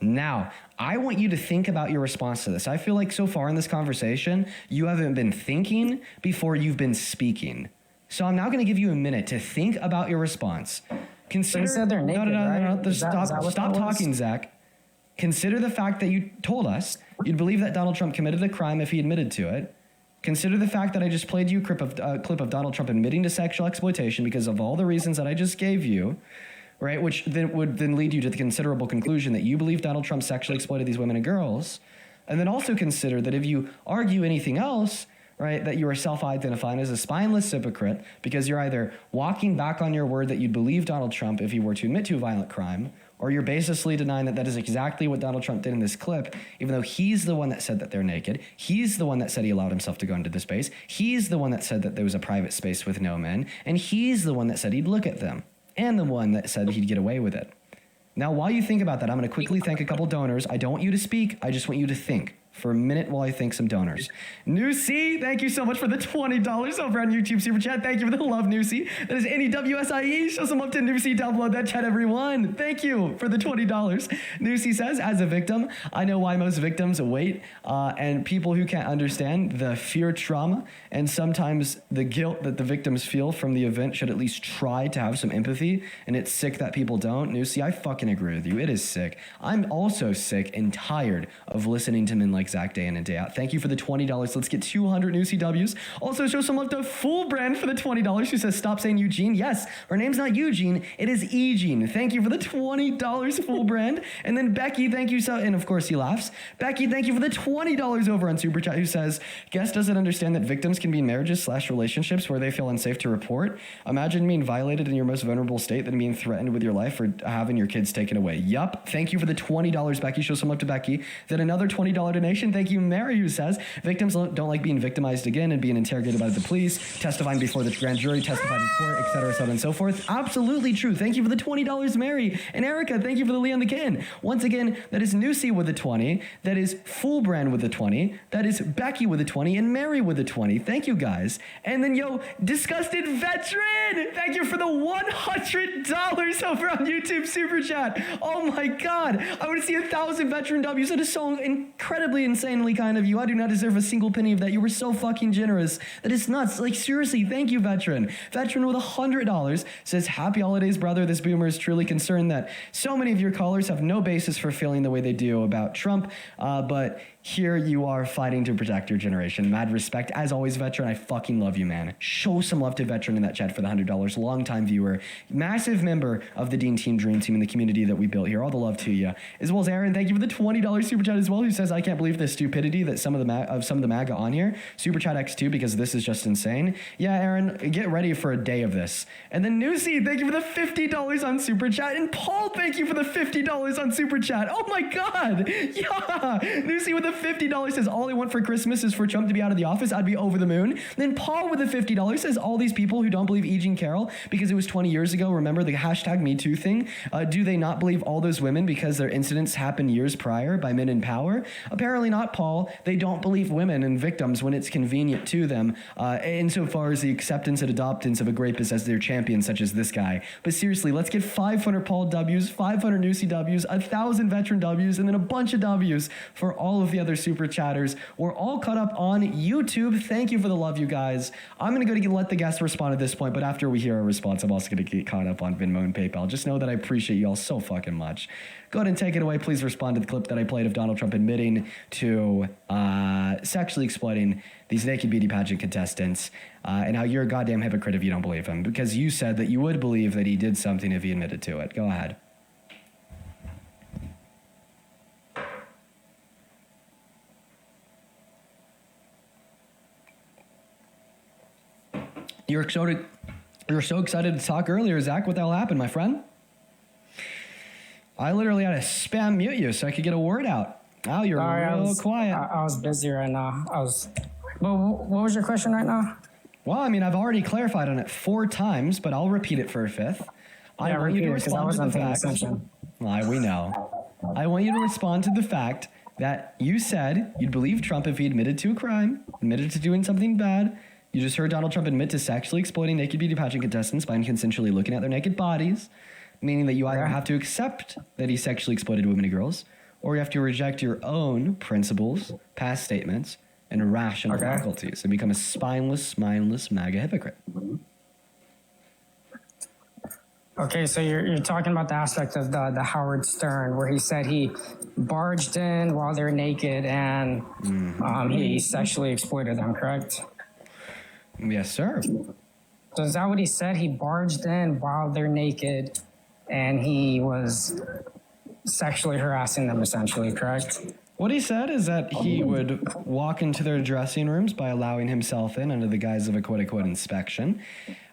Now, I want you to think about your response to this. I feel like so far in this conversation, you haven't been thinking before you've been speaking. So I'm now going to give you a minute to think about your response. Consider. You said they're naked, right? Stop talking, Zach. Consider the fact that you told us you'd believe that Donald Trump committed a crime if he admitted to it. Consider the fact that I just played you a clip of Donald Trump admitting to sexual exploitation because of all the reasons that I just gave you. Right, which then would lead you to the considerable conclusion that you believe Donald Trump sexually exploited these women and girls. And then also consider that if you argue anything else, right, that you are self-identifying as a spineless hypocrite because you're either walking back on your word that you'd believe Donald Trump if he were to admit to a violent crime, or you're baselessly denying that that is exactly what Donald Trump did in this clip, even though he's the one that said that they're naked. He's the one that said he allowed himself to go into the space. He's the one that said that there was a private space with no men. And he's the one that said he'd look at them. And the one that said he'd get away with it. Now, while you think about that, I'm going to quickly thank a couple donors. I don't want you to speak. I just want you to think for a minute while I thank some donors. Nusi, thank you so much for the $20 over on YouTube Super Chat. Thank you for the love, Nusi. That is NEWSIE. Show some love to Nusi down below that chat, everyone. Thank you for the $20. Nusi says, as a victim, I know why most victims wait, and people who can't understand the fear trauma and sometimes the guilt that the victims feel from the event should at least try to have some empathy, and it's sick that people don't. Nusi, I fucking agree with you. It is sick. I'm also sick and tired of listening to men like Zach day in and day out. Thank you for the $20. Let's get 200 new CWs. Also, show some love to Full Brand for the $20 who says, stop saying Eugene. Yes, her name's not Eugene. It is Eugene. Thank you for the $20, Full Brand. And then Becky, thank you so, and of course he laughs. Becky, thank you for the $20 over on Super Chat who says, guest doesn't understand that victims can be in marriages/relationships where they feel unsafe to report. Imagine being violated in your most vulnerable state than being threatened with your life or having your kids taken away. Yup. Thank you for the $20, Becky. Show some love to Becky. Then another $20 donation. Thank you, Mary, who says, victims don't like being victimized again and being interrogated by the police, testifying before the grand jury, testifying in court, etc., so on and so forth. Absolutely true. Thank you for the $20, Mary. And Erica, thank you for the Leon the Kin. Once again, that is Nusi with the 20. That is Full Brand with the 20. That is Becky with the 20. And Mary with the 20. Thank you, guys. And then, Disgusted Veteran. Thank you for the $100 over on YouTube Super Chat. Oh my God. I want to see 1,000 veteran W's. That is so incredibly insanely kind of you. I do not deserve a single penny of that. You were so fucking generous. That is nuts. Like, seriously, thank you, Veteran. Veteran with $100 says, happy holidays, brother. This boomer is truly concerned that so many of your callers have no basis for feeling the way they do about Trump, but here you are fighting to protect your generation. Mad respect. As always, Veteran, I fucking love you, man. Show some love to Veteran in that chat for the $100. Longtime viewer, massive member of the Dean Team Dream Team and the community that we built here. All the love to you. As well as Aaron, thank you for the $20 Super Chat as well, who says, I can't believe the stupidity that some of the MAGA on here. Super Chat X2, because this is just insane. Yeah, Aaron, get ready for a day of this. And then Nusi, thank you for the $50 on Super Chat. And Paul, thank you for the $50 on Super Chat. Oh my God. Yeah. Nusi with the $50 says, all I want for Christmas is for Trump to be out of the office. I'd be over the moon. Then Paul with the $50 says, all these people who don't believe E. Jean Carroll because it was 20 years ago, remember the hashtag Me Too thing? Do they not believe all those women because their incidents happened years prior by men in power? Apparently not, Paul. They don't believe women and victims when it's convenient to them, insofar as the acceptance and adoptance of a rapist as their champion, such as this guy. But seriously, let's get 500 Paul W's, 500 Nusi W's, 1,000 veteran W's, and then a bunch of W's for all of the other other super chatters. We're all caught up on YouTube. Thank you for the love, you guys. I'm going to go let the guests respond at this point, but after we hear a response, I'm also going to get caught up on Venmo and PayPal. Just know that I appreciate you all so fucking much. Go ahead and take it away. Please respond to the clip that I played of Donald Trump admitting to sexually exploiting these naked beauty pageant contestants and how you're a goddamn hypocrite if you don't believe him, because you said that you would believe that he did something if he admitted to it. Go ahead. You were so excited to talk earlier, Zach. What the hell happened, my friend? I literally had to spam mute you so I could get a word out. Oh, you're real quiet. I was busy right now. Well, what was your question right now? Well, I mean, I've already clarified on it 4 times, but I'll repeat it for a 5th. I want you to respond to the fact. We know. I want you to respond to the fact that you said you'd believe Trump if he admitted to a crime, admitted to doing something bad. You just heard Donald Trump admit to sexually exploiting naked beauty pageant contestants by consensually looking at their naked bodies, meaning that you either have to accept that he sexually exploited women and girls, or you have to reject your own principles, past statements, and rational faculties and become a spineless, mindless MAGA hypocrite. Okay, so you're talking about the aspect of the Howard Stern, where he said he barged in while they're naked and he sexually exploited them, correct? Yes, sir. So is that what he said? He barged in while they're naked and he was sexually harassing them, essentially, correct? What he said is that he would walk into their dressing rooms by allowing himself in under the guise of a quote-unquote inspection.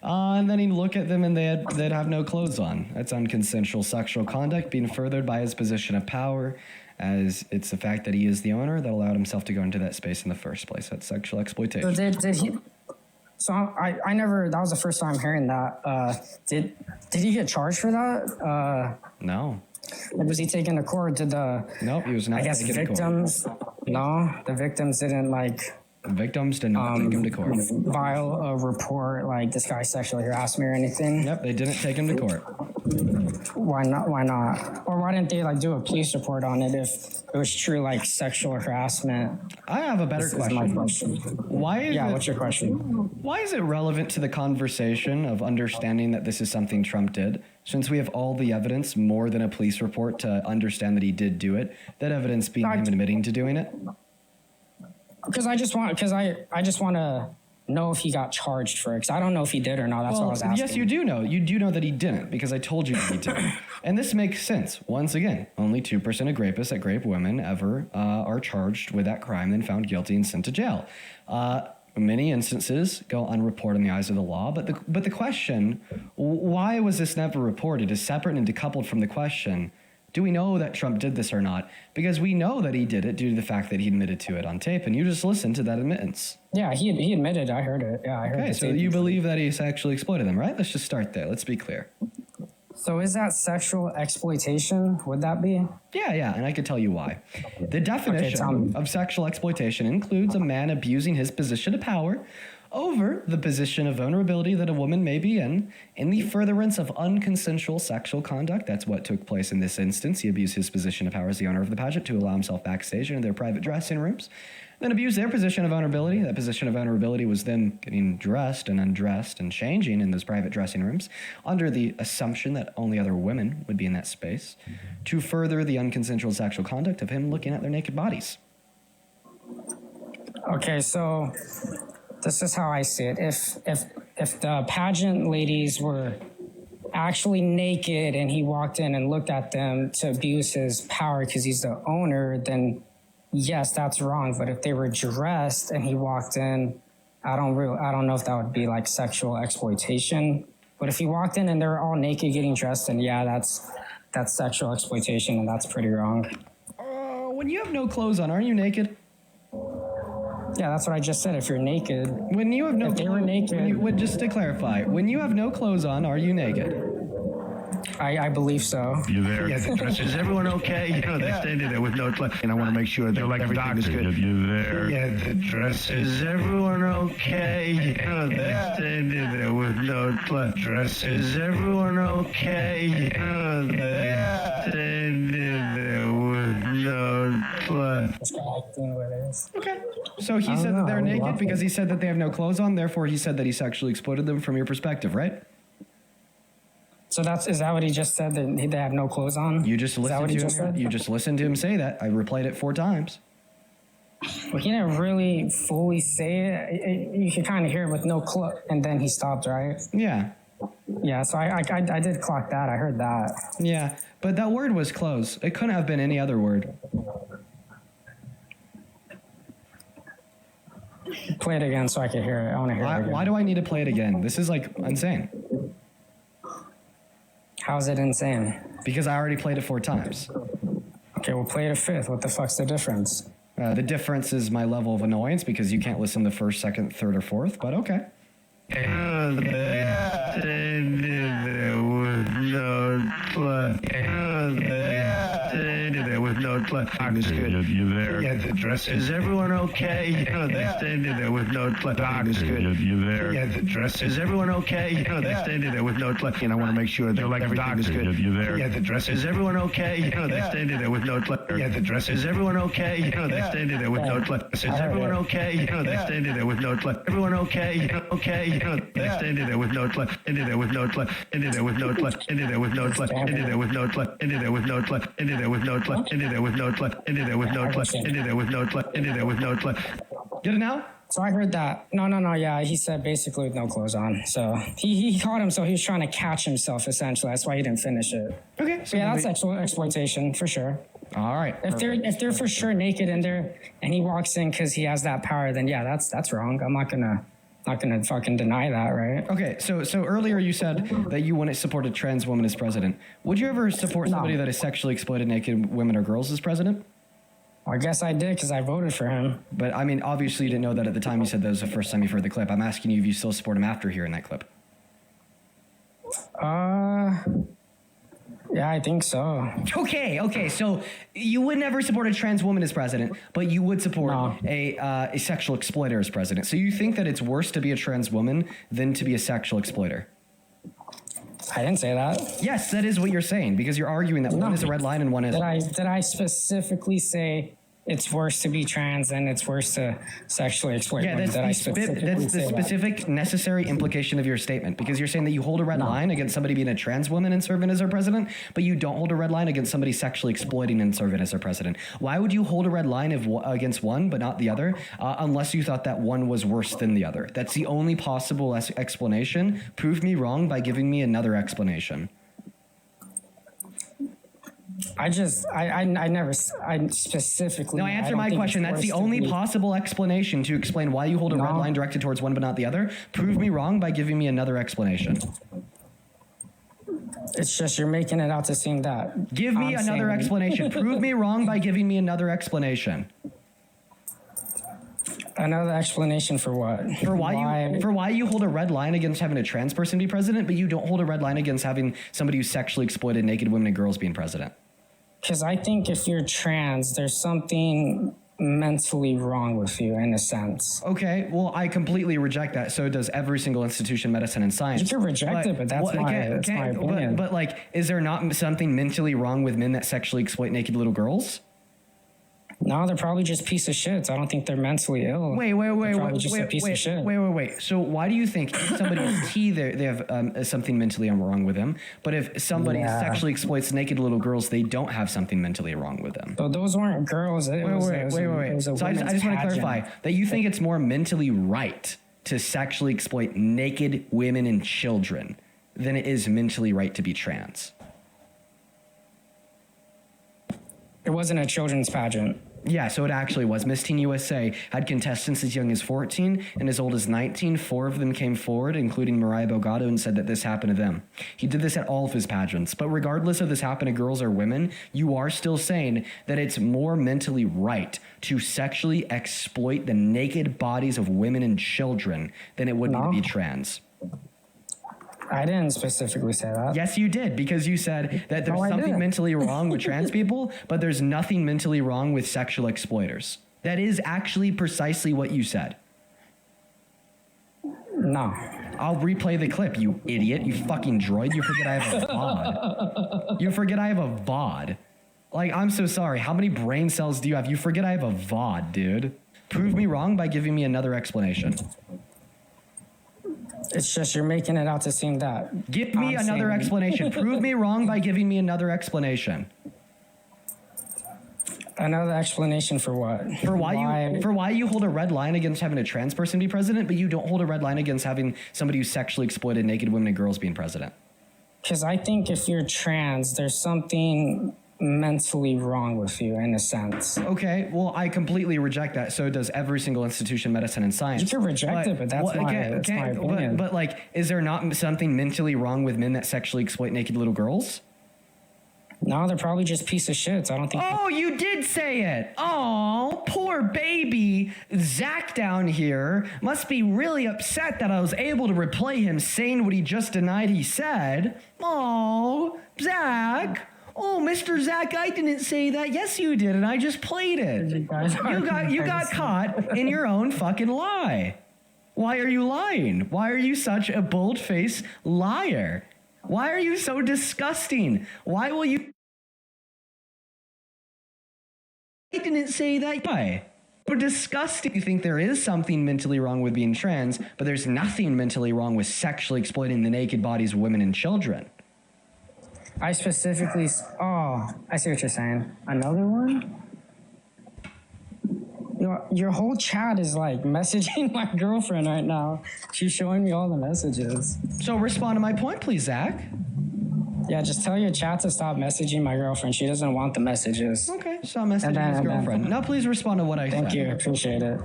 And then he'd look at them and they'd have no clothes on. That's unconsensual sexual conduct being furthered by his position of power, as it's the fact that he is the owner that allowed himself to go into that space in the first place. That's sexual exploitation. So did he... So I never, that was the first time hearing that. Did he get charged for that? No. Was he taken to court? Nope, he was not taken to court. Victims, no, the victims didn't Victims did not take him to court. File a report like this guy sexually harassed me or anything. Yep, they didn't take him to court. Why not? Or why didn't they do a police report on it if it was true sexual harassment? I have a better question. My question. What's your question? Why is it relevant to the conversation of understanding that this is something Trump did? Since we have all the evidence, more than a police report, to understand that he did do it, that evidence being him admitting to doing it? Because I just want to know if he got charged for it. Because I don't know if he did or not. That's what I was asking. Yes, you do know. You do know that he didn't, because I told you that he didn't. And this makes sense. Once again, only 2% of rapists that rape women ever are charged with that crime, then found guilty and sent to jail. Many instances go unreported in the eyes of the law. But the question, why was this never reported, is separate and decoupled from the question, do we know that Trump did this or not? Because we know that he did it due to the fact that he admitted to it on tape, and you just listened to that admittance. Yeah, he admitted. I heard it. Yeah, I heard it. Okay, so you believe that he sexually exploited them, right? Let's just start there. Let's be clear. So is that sexual exploitation? Would that be? Yeah, and I could tell you why. The definition of sexual exploitation includes a man abusing his position of power over the position of vulnerability that a woman may be in the furtherance of unconsensual sexual conduct. That's what took place in this instance. He abused his position of power as the owner of the pageant to allow himself backstage in their private dressing rooms, then abused their position of vulnerability. That position of vulnerability was them getting dressed and undressed and changing in those private dressing rooms under the assumption that only other women would be in that space to further the unconsensual sexual conduct of him looking at their naked bodies. Okay, so this is how I see it. If the pageant ladies were actually naked and he walked in and looked at them to abuse his power because he's the owner, then yes, that's wrong. But if they were dressed and he walked in, I don't know if that would be sexual exploitation. But if he walked in and they're all naked getting dressed, then yeah, that's sexual exploitation, and that's pretty wrong. When you have no clothes on, aren't you naked? Yeah, that's what I just said. If you're naked, when you have no, if they were naked, just to clarify, when you have no clothes on, are you naked? I believe so. You there? Yeah, the dress. Is everyone okay? They're standing there with no clothes. And I want to make sure that everything is good. You there? Yeah, the dress. Is everyone okay? They're standing there with no clothes. Is everyone okay? They're standing there with no clothes. acting what it is. Okay. So he said that they're naked because he said that they have no clothes on. Therefore, he said that he sexually exploited them from your perspective, right? So is that what he just said? That they have no clothes on? You just listened to him say that. I replayed it 4 times. Well, he didn't really fully say it. You could kind of hear it with no clothes, and then he stopped, right? Yeah. Yeah, so I did clock that. I heard that. Yeah, but that word was close. It couldn't have been any other word. Play it again so I can hear it. I want to hear it again. Why do I need to play it again? This is like insane. How's it insane? Because I already played it 4 times. Okay, we'll play it a 5th. What the fuck's the difference? The difference is my level of annoyance because you can't listen the 1st, 2nd, 3rd, or 4th, but okay. There was no You there? Yeah, the dress. Is everyone okay? You know, they're standing there with no You there? Yeah, the dress. Is everyone okay? You know, they're standing there with no and I want to make sure that You're like everything is doctor. good. You there? Yeah, the dress. Is everyone okay? You know, they're standing there with no Yeah, the dress. Is everyone okay? You know, they're standing there with no Is everyone okay? You know, they're standing there with no Everyone okay? You know, okay? You know, they're standing there with no Ended there with no Ended there with no Ended there with no Ended there with no Ended there with no Ended there with no Ended there with no Ended there with no Ended there with no Ended there with no Get it now? So I heard that. No. Yeah, he said basically with no clothes on. So he caught him. So he was trying to catch himself essentially. That's why he didn't finish it. Okay. So yeah, that's exploitation for sure. All right. If they're for sure naked and he walks in because he has that power, then yeah, that's wrong. I'm not gonna fucking deny that, right? Okay, so earlier you said that you wouldn't support a trans woman as president. Would you ever support somebody that has sexually exploited naked women or girls as president? I guess I did because I voted for him. But I mean, obviously you didn't know that at the time you said that was the first time you've heard the clip. I'm asking you if you still support him after hearing that clip. Yeah, I think so. Okay. So you would never support a trans woman as president, but you would support a sexual exploiter as president. So you think that it's worse to be a trans woman than to be a sexual exploiter? I didn't say that. Yes, that is what you're saying because you're arguing that one is a red line and one is. Did I specifically say it's worse to be trans and it's worse to sexually exploit women? That's the specific necessary implication of your statement because you're saying that you hold a red line against somebody being a trans woman and serving as our president, but you don't hold a red line against somebody sexually exploiting and serving as our president. Why would you hold a red line against one but not the other unless you thought that one was worse than the other? That's the only possible explanation. Prove me wrong by giving me another explanation. I specifically. No, answer my question. That's the only possible explanation to explain why you hold a red line directed towards one but not the other. Prove me wrong by giving me another explanation. It's just you're making it out to seem that. Give me another explanation. Prove me wrong by giving me another explanation. Another explanation for what? For why you hold a red line against having a trans person be president, but you don't hold a red line against having somebody who sexually exploited naked women and girls being president. Because I think if you're trans, there's something mentally wrong with you in a sense. Okay, well, I completely reject that. So does every single institution, medicine, and science. You can reject it, but that's my opinion. But like, is there not something mentally wrong with men that sexually exploit naked little girls? No, they're probably just piece of shits. I don't think they're mentally ill. Wait. So why do you think if somebody's T, they have something mentally wrong with them, but if somebody sexually exploits naked little girls, they don't have something mentally wrong with them? So those weren't girls. Wait. So I just want to clarify that you think it's more mentally right to sexually exploit naked women and children than it is mentally right to be trans. It wasn't a children's pageant. Yeah, so it actually was. Miss Teen USA had contestants as young as 14 and as old as 19. 4 of them came forward, including Mariah Bogado, and said that this happened to them. He did this at all of his pageants. But regardless of this happened to girls or women, you are still saying that it's more mentally right to sexually exploit the naked bodies of women and children than it would be to be trans. I didn't specifically say that. Yes, you did, because you said that there's something mentally wrong with trans people, but there's nothing mentally wrong with sexual exploiters. That is actually precisely what you said. No. I'll replay the clip, you idiot. You fucking droid. You forget I have a VOD. You forget I have a VOD. Like, I'm so sorry. How many brain cells do you have? You forget I have a VOD, dude. Prove me wrong by giving me another explanation. It's just you're making it out to seem that. Give me another explanation. Prove me wrong by giving me another explanation. Another explanation for what? For why you hold a red line against having a trans person be president, but you don't hold a red line against having somebody who sexually exploited naked women and girls being president. Because I think if you're trans, there's something mentally wrong with you in a sense. Okay, well, I completely reject that. So does every single institution, medicine, and science. You can reject it, but that's my opinion. But like, is there not something mentally wrong with men that sexually exploit naked little girls? No, they're probably just piece of shits. I don't think. Oh, you did say it. Oh, poor baby. Zach down here must be really upset that I was able to replay him saying what he just denied he said. Oh, Zach. Oh, Mr. Zach, I didn't say that. Yes, you did, and I just played it. You got caught in your own fucking lie. Why are you lying? Why are you such a bold-faced liar? Why are you so disgusting? Why will you... I didn't say that. Why? But disgusting. You think there is something mentally wrong with being trans, but there's nothing mentally wrong with sexually exploiting the naked bodies of women and children. I specifically... Oh, I see what you're saying. Another one? Your whole chat is like messaging my girlfriend right now. She's showing me all the messages. So respond to my point, please, Zach. Yeah, just tell your chat to stop messaging my girlfriend. She doesn't want the messages. Okay, stop messaging his girlfriend. Now please respond to what I said. Thank you, appreciate it.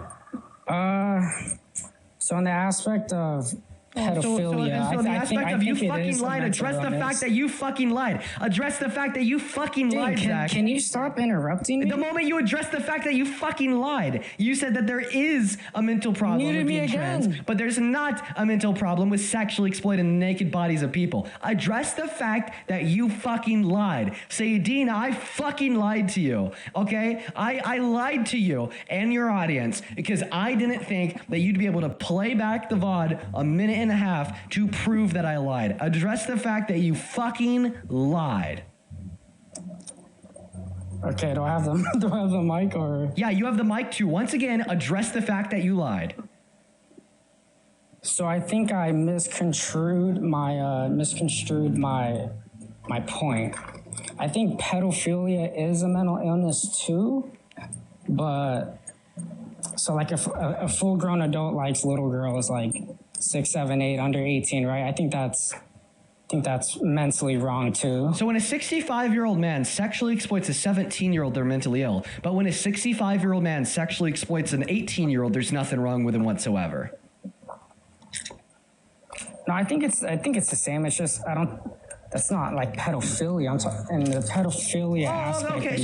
So in the aspect of pedophilia. So the aspect of you fucking lied, address the fact that you fucking lied. Address the fact that you fucking lied, Zach. Can you stop interrupting me? The moment you address the fact that you fucking lied, you said that there is a mental problem with being trans, but there's not a mental problem with sexually exploiting the naked bodies of people. Address the fact that you fucking lied. Say, Dean, I fucking lied to you, okay? I lied to you and your audience because I didn't think that you'd be able to play back the VOD a minute and a half to prove that I lied. Address the fact that you fucking lied. Okay, do I have the mic or? Yeah, you have the mic to once again address the fact that you lied. So I think I misconstrued my point. I think pedophilia is a mental illness too, but so like if a full-grown adult likes little girls like 6, 7, 8, under 18, right? I think that's mentally wrong too. So when a 65-year-old man sexually exploits a 17-year-old, they're mentally ill. But when a 65-year-old man sexually exploits an 18-year-old, there's nothing wrong with him whatsoever. No, I think it's the same. It's just that's not like pedophilia. I'm talking in the pedophilia aspect. Okay,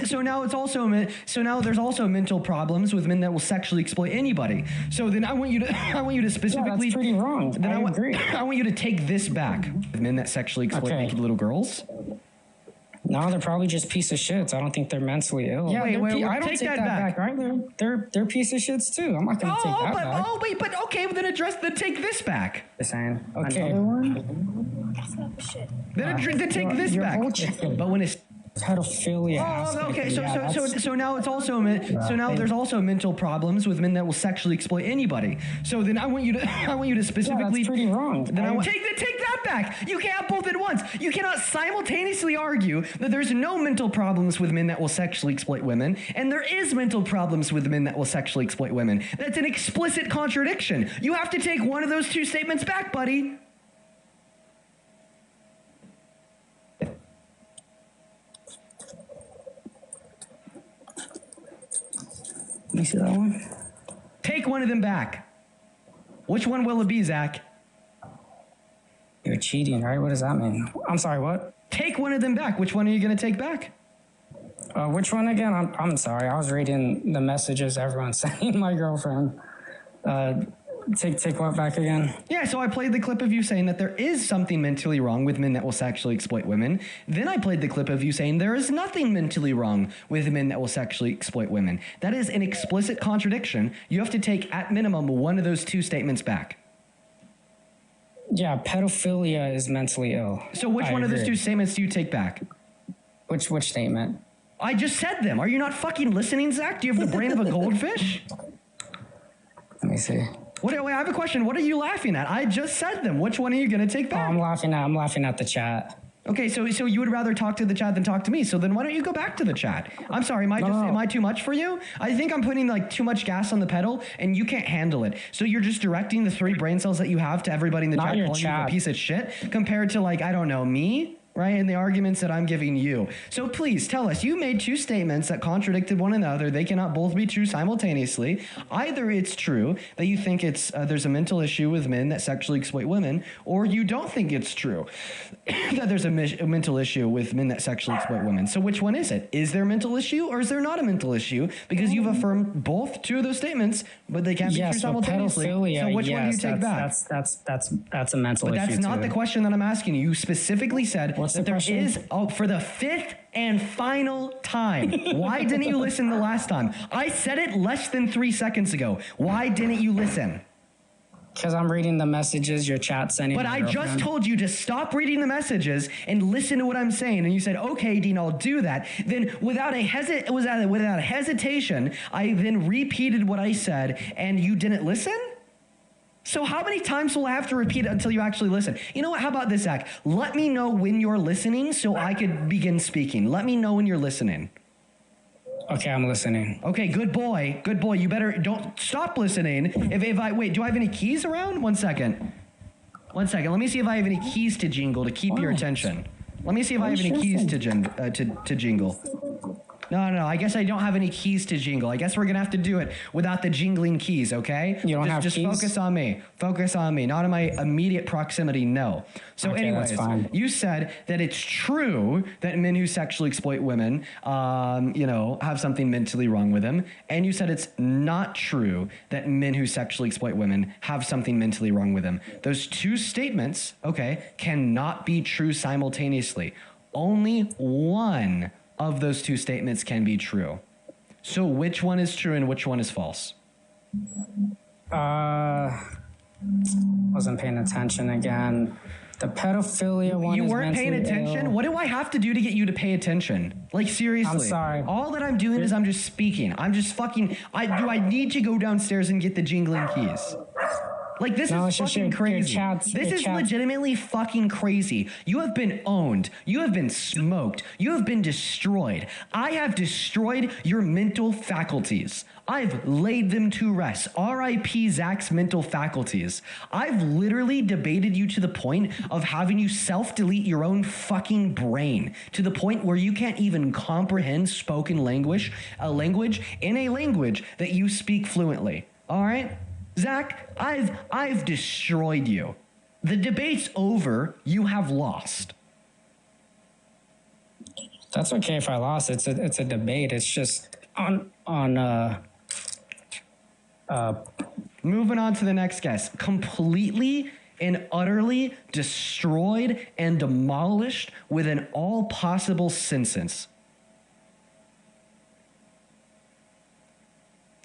so now there's also mental problems with men that will sexually exploit anybody. So then I want you to specifically. Yeah, that's pretty wrong. Then I agree. I want you to take this back. Men that sexually exploit naked little girls. No, they're probably just piece of shits. I don't think they're mentally ill. Yeah, wait, I don't take that back. Right? They're piece of shits too. I'm not gonna take that back. Then take this back. The same. Okay. Another one? Then take this back. But when it's pedophilia. Okay. So now it's also there's also mental problems with men that will sexually exploit anybody. So then I want you to specifically. Yeah, that's pretty wrong. Then take that back. You can't have both at once. You cannot simultaneously argue that there's no mental problems with men that will sexually exploit women, and there is mental problems with men that will sexually exploit women. That's an explicit contradiction. You have to take one of those two statements back, buddy. You see that one? Take one of them back. Which one will it be, Zach? You're cheating, right? What does that mean? I'm sorry, what? Take one of them back. Which one are you going to take back? Which one again? I'm sorry. I was reading the messages everyone's sending my girlfriend. Take what back again? Yeah, so I played the clip of you saying that there is something mentally wrong with men that will sexually exploit women. Then I played the clip of you saying there is nothing mentally wrong with men that will sexually exploit women. That is an explicit contradiction. You have to take, at minimum, one of those two statements back. Yeah, pedophilia is mentally ill. So which one of those two statements do you take back? Which statement? I just said them. Are you not fucking listening, Zach? Do you have the brain of a goldfish? Let me see. Wait, I have a question. What are you laughing at? I just said them. Which one are you going to take back? I'm laughing at the chat. Okay, so you would rather talk to the chat than talk to me. So then why don't you go back to the chat? I'm sorry, am I too much for you? I think I'm putting like too much gas on the pedal and you can't handle it. So you're just directing the 3 brain cells that you have to everybody in the chat calling you a piece of shit compared to like, I don't know, me? Right? And the arguments that I'm giving you. So please tell us, you made 2 statements that contradicted one another. They cannot both be true simultaneously. Either it's true that you think it's there's a mental issue with men that sexually exploit women, or you don't think it's true that there's a mental issue with men that sexually exploit women. So which one is it? Is there a mental issue or is there not a mental issue? Because you've affirmed both 2 of those statements, but they can't be true simultaneously. So which one do you take back? That's a mental issue. But that's not the question that I'm asking you. You specifically said that there is, for the 5th and final time. Why didn't you listen the last time? I said it less than 3 seconds ago. Why didn't you listen? Because I'm reading the messages your chat sending. But I just told you to stop reading the messages and listen to what I'm saying. And you said, okay, Dean, I'll do that. Then without a hesitation, I then repeated what I said and you didn't listen? So how many times will I have to repeat it until you actually listen? You know what? How about this, Zach? Let me know when you're listening so I could begin speaking. Let me know when you're listening. Okay, I'm listening. Okay, good boy. Good boy. You better don't stop listening. Wait, do I have any keys around? 1 second. 1 second. Let me see if I have any keys to jingle to keep your attention. Let me see if I have any keys to jingle. No, I guess I don't have any keys to jingle. I guess we're going to have to do it without the jingling keys, okay? You don't have keys? Just focus on me. Focus on me. Not in my immediate proximity, no. So okay, anyways, you said that it's true that men who sexually exploit women, have something mentally wrong with them. And you said it's not true that men who sexually exploit women have something mentally wrong with them. Those 2 statements, okay, cannot be true simultaneously. Only one of those 2 statements can be true. So which one is true and which one is false? Wasn't paying attention again. The pedophilia one. You weren't paying attention? What do I have to do to get you to pay attention? Like, seriously. I'm sorry. All that I'm doing is I'm just speaking. I'm just fucking... Do I need to go downstairs and get the jingling keys? Like, this is fucking crazy. This is legitimately fucking crazy. You have been owned. You have been smoked. You have been destroyed. I have destroyed your mental faculties. I've laid them to rest. R.I.P. Zach's mental faculties. I've literally debated you to the point of having you self-delete your own fucking brain, to the point where you can't even comprehend spoken language, a language that you speak fluently. All right? Zach, I've destroyed you. The debate's over. You have lost. That's okay if I lost. It's a debate. It's just Moving on to the next guest. Completely and utterly destroyed and demolished within all possible senses.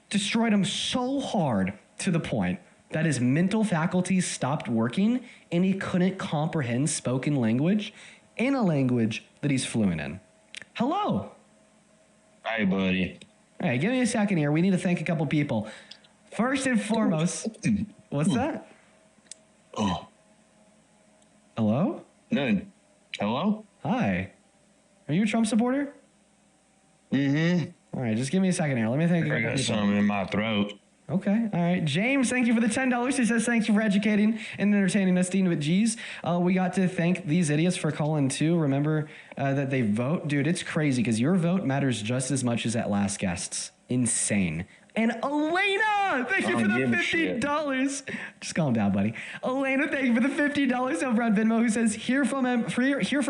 Destroyed him so hard to the point that his mental faculties stopped working and he couldn't comprehend spoken language in a language that he's fluent in. Hello. Hi, buddy. All right, give me a second here. We need to thank a couple people. First and foremost, what's that? Oh. Hello? None. Hello? Hi. Are you a Trump supporter? Mm-hmm. All right, just give me a second here. Let me thank you. I got something in my throat. Okay, all right. James, thank you for the $10. He says, thank you for educating and entertaining us, Dean with G's. We got to thank these idiots for calling too. Remember that they vote. Dude, it's crazy because your vote matters just as much as that last guest's. Insane. And Elena, thank you for the $50. Just calm down, buddy. Elena, thank you for the $50 over on Venmo, who says, here for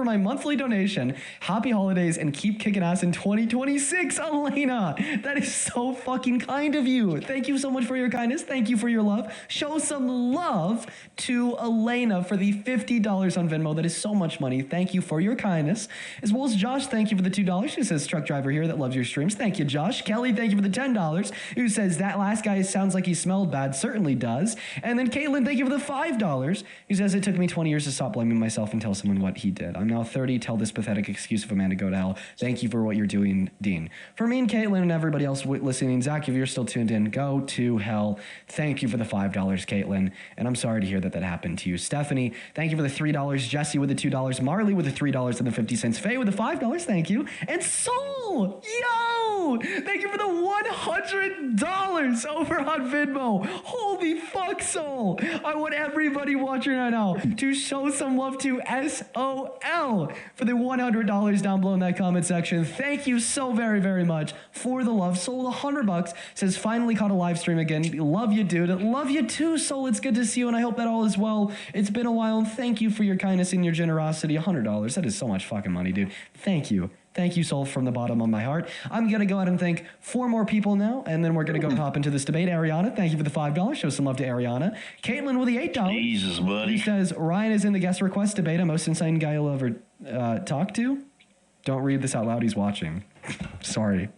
my monthly donation. Happy holidays and keep kicking ass in 2026, Elena. That is so fucking kind of you. Thank you so much for your kindness. Thank you for your love. Show some love to Elena for the $50 on Venmo. That is so much money. Thank you for your kindness. As well as Josh, thank you for the $2. He says, truck driver here that loves your streams. Thank you, Josh. Kelly, thank you for the $10. who says, that last guy sounds like he smelled bad. Certainly does. And then Caitlin, thank you for the $5, who says, it took me 20 years to stop blaming myself and tell someone what he did. I'm now 30. Tell this pathetic excuse of a man to go to hell. Thank you for what you're doing, Dean. For me and Caitlin and everybody else listening, Zach, if you're still tuned in, go to hell. Thank you for the $5, Caitlin. And I'm sorry to hear that happened to you. Stephanie, thank you for the $3. Jesse with the $2. Marley with the $3.50. Faye with the $5. Thank you. And Soul, yo, thank you for the $100 over on Venmo. Holy fuck, Soul. I want everybody watching right now to show some love to SOL for the $100 down below in that comment section. Thank you so very, very much for the love. Soul, $100 says, finally caught a live stream again. Love you, dude. Love you too, Soul. It's good to see you, and I hope that all is well. It's been a while, and thank you for your kindness and your generosity. $100. That is so much fucking money, dude. Thank you. Thank you, Soul, from the bottom of my heart. I'm going to go ahead and thank 4 more people now, and then we're going to go and hop into this debate. Ariana, thank you for the $5. Show some love to Ariana. Caitlin with the $8. Jesus, buddy. He says, Ryan is in the guest request debate. A most insane guy you'll ever talk to. Don't read this out loud. He's watching. Sorry.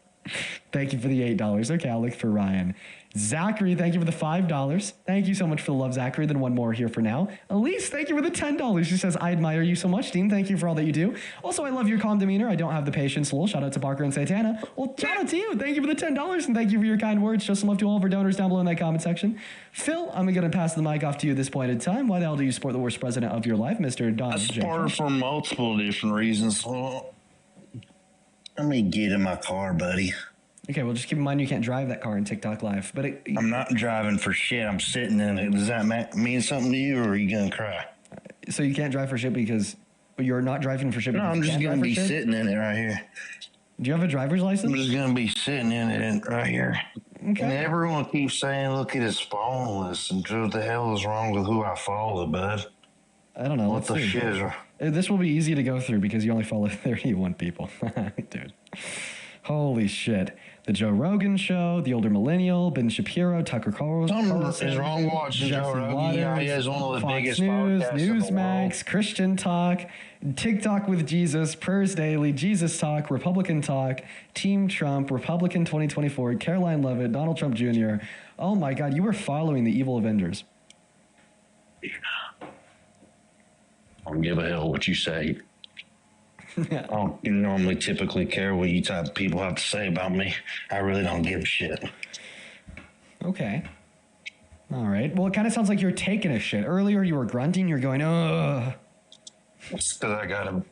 Thank you for the $8. Okay, I'll look for Ryan. Zachary, thank you for the $5. Thank you so much for the love, Zachary. Then one more here for now. Elise, thank you for the $10. She says, I admire you so much, Dean. Thank you for all that you do. Also, I love your calm demeanor. I don't have the patience. Lol. Shout out to Barker and Satana. Well, shout out to you. Thank you for the $10, and thank you for your kind words. Show some love to all of our donors down below in that comment section. Phil, I'm going to pass the mic off to you at this point in time. Why the hell do you support the worst president of your life, Mr. Don? I support her for multiple different reasons. Well, let me get in my car, buddy. Okay, well, just keep in mind you can't drive that car in TikTok Live. But I'm not driving for shit. I'm sitting in it. Does that mean something to you, or are you going to cry? So you can't drive for shit because you're not driving for shit? No, I'm just going to be sitting in it right here. Do you have a driver's license? I'm just going to be sitting in it right here. Okay. And everyone keeps saying, look at his phone list. And what the hell is wrong with who I follow, bud? I don't know. What the shit is... This will be easy to go through because you only follow 31 people. Dude. Holy shit. The Joe Rogan Show, The Older Millennial, Ben Shapiro, Tucker Carlson. Something is wrong watching Joe Rogan. Waters, He has one of the Fox biggest News, podcasts in the Newsmax, world. Christian Talk, TikTok with Jesus, Purrs Daily, Jesus Talk, Republican Talk, Team Trump, Republican 2024, Caroline Levitt, Donald Trump Jr. Oh my God, you were following the evil Avengers. I don't give a hell what you say. I don't normally typically care what you type of people have to say about me. I really don't give a shit. Okay. All right. Well, it kind of sounds like you're taking a shit. Earlier you were grunting. You're going, ugh. It's because I got to...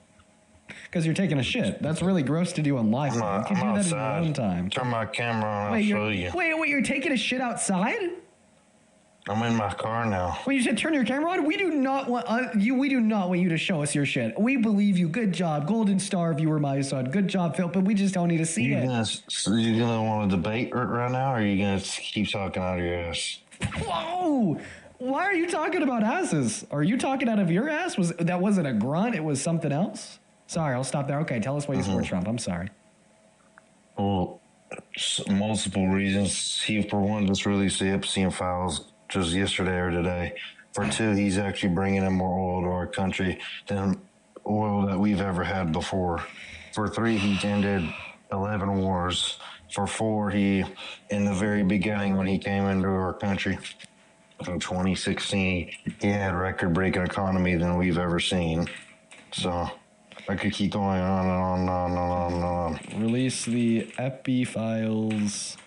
Because you're taking a shit. That's really gross to do on live. You can do that outside. in your own time. Turn my camera on. I'll show you. Wait, you're taking a shit outside? I'm in my car now. When you said turn your camera on, we do not want We do not want you to show us your shit. We believe you. Good job, Golden Star viewer, my son. Good job, Phil. But we just don't need to see it. You gonna want to debate right now, or are you gonna keep talking out of your ass? Whoa! Why are you talking about asses? Are you talking out of your ass? That wasn't a grunt? It was something else. Sorry, I'll stop there. Okay, tell us why you support Trump. I'm sorry. Well, multiple reasons. He, for one, just released the Epstein files just yesterday or today. For two, he's actually bringing in more oil to our country than oil that we've ever had before. For three, he ended 11 wars. For four, he, in the very beginning when he came into our country in 2016, he had record-breaking economy than we've ever seen. So I could keep going on and on and on and on and on. Release the Epi files.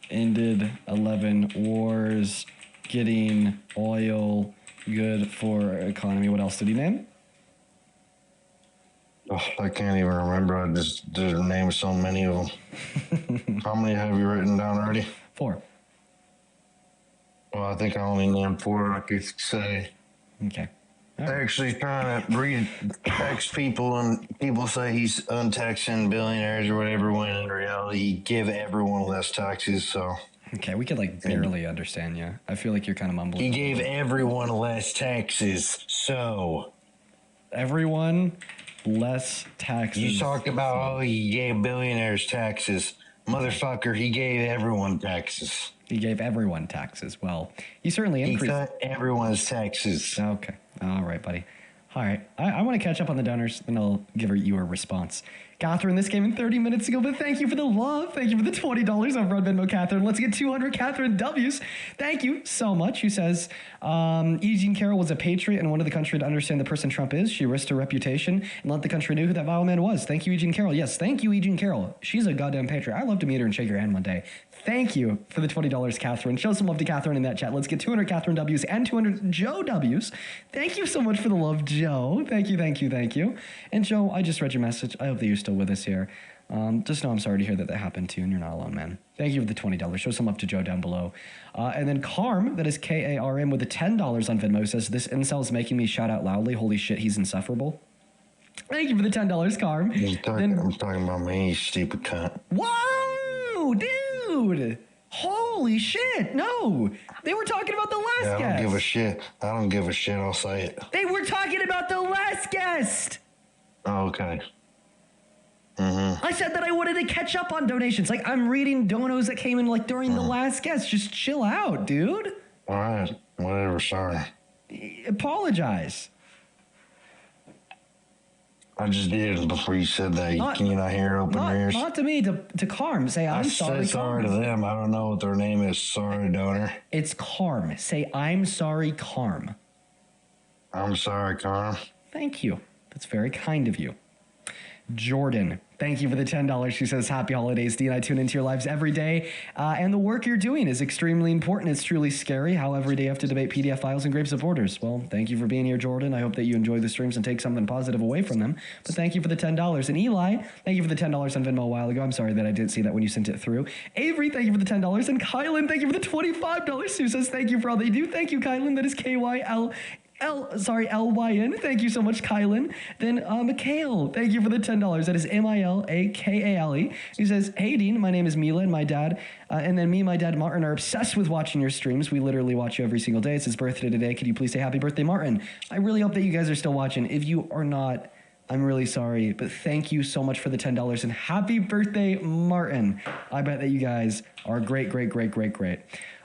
Ended 11 wars, getting oil, good for economy. What else did he name? Oh, I can't even remember. I just did name so many of them. How many have you written down already? 4. Well, I think I only named 4, I could say. Okay. They're actually trying to re-tax people, and people say he's untaxing billionaires or whatever, when in reality, he give everyone less taxes, so... Okay, we could, barely understand you. I feel like you're kind of mumbling. He gave everyone less taxes, so... Everyone less taxes. You talk about, he gave billionaires taxes. Motherfucker, he gave everyone taxes. He gave everyone taxes. Well, he certainly increased... He cut everyone's taxes. Okay. All right, buddy. All right. I want to catch up on the donors, then I'll give you a response. Catherine, this came in 30 minutes ago, but thank you for the love. Thank you for the $20 over on Venmo, Catherine. Let's get 200 Catherine W's. Thank you so much. Who says, E. Jean Carroll was a patriot and wanted the country to understand the person Trump is. She risked her reputation and let the country know who that vile man was. Thank you, E. Jean Carroll. Yes, thank you, E. Jean Carroll. She's a goddamn patriot. I'd love to meet her and shake her hand one day. Thank you for the $20, Catherine. Show some love to Catherine in that chat. Let's get 200 Catherine W's and 200 Joe W's. Thank you so much for the love, Joe. Thank you, thank you, thank you. And Joe, I just read your message. I hope that you're still with us here. Just know I'm sorry to hear that happened to you, and you're not alone, man. Thank you for the $20. Show some love to Joe down below. And then Karm, that is Karm, with the $10 on Venmo, says, this incel is making me shout out loudly. Holy shit, he's insufferable. Thank you for the $10, Karm. I'm talking about me, you stupid cunt. Whoa, dude. Holy shit. No, they were talking about the last guest. I don't give a shit. I don't give a shit. I'll say it. They were talking about the last guest. Oh, okay. Mm-hmm. I said that I wanted to catch up on donations. Like, I'm reading donos that came in like during the last guest. Just chill out, dude. All right. Whatever. Sorry. Apologize. I just did it before you said that. Can you not hear open ears? Not to me, to Karm. Say, I'm sorry, I said sorry Karm. to them. I don't know what their name is. Sorry, donor. It's Karm. Say, I'm sorry, Karm. I'm sorry, Karm. Thank you. That's very kind of you. Jordan, thank you for the $10. She says, happy holidays, Dean. I tune into your lives every day, and the work you're doing is extremely important. It's truly scary how every day you have to debate PDF files and grave supporters. Well, thank you for being here, Jordan. I hope that you enjoy the streams and take something positive away from them. But thank you for the $10. And Eli, thank you for the $10 on Venmo a while ago. I'm sorry that I didn't see that when you sent it through. Avery, thank you for the $10. And Kylan, thank you for the $25. Who says, thank you for all that you do. Thank you, Kylan. That is Lyn. Thank you so much, Kylan. Then Mikhail, thank you for the $10. That is Milakale. He says, hey, Dean, my name is Mila and my dad. And then me and my dad, Martin, are obsessed with watching your streams. We literally watch you every single day. It's his birthday today. Could you please say happy birthday, Martin? I really hope that you guys are still watching. If you are not, I'm really sorry. But thank you so much for the $10. And happy birthday, Martin. I bet that you guys are great.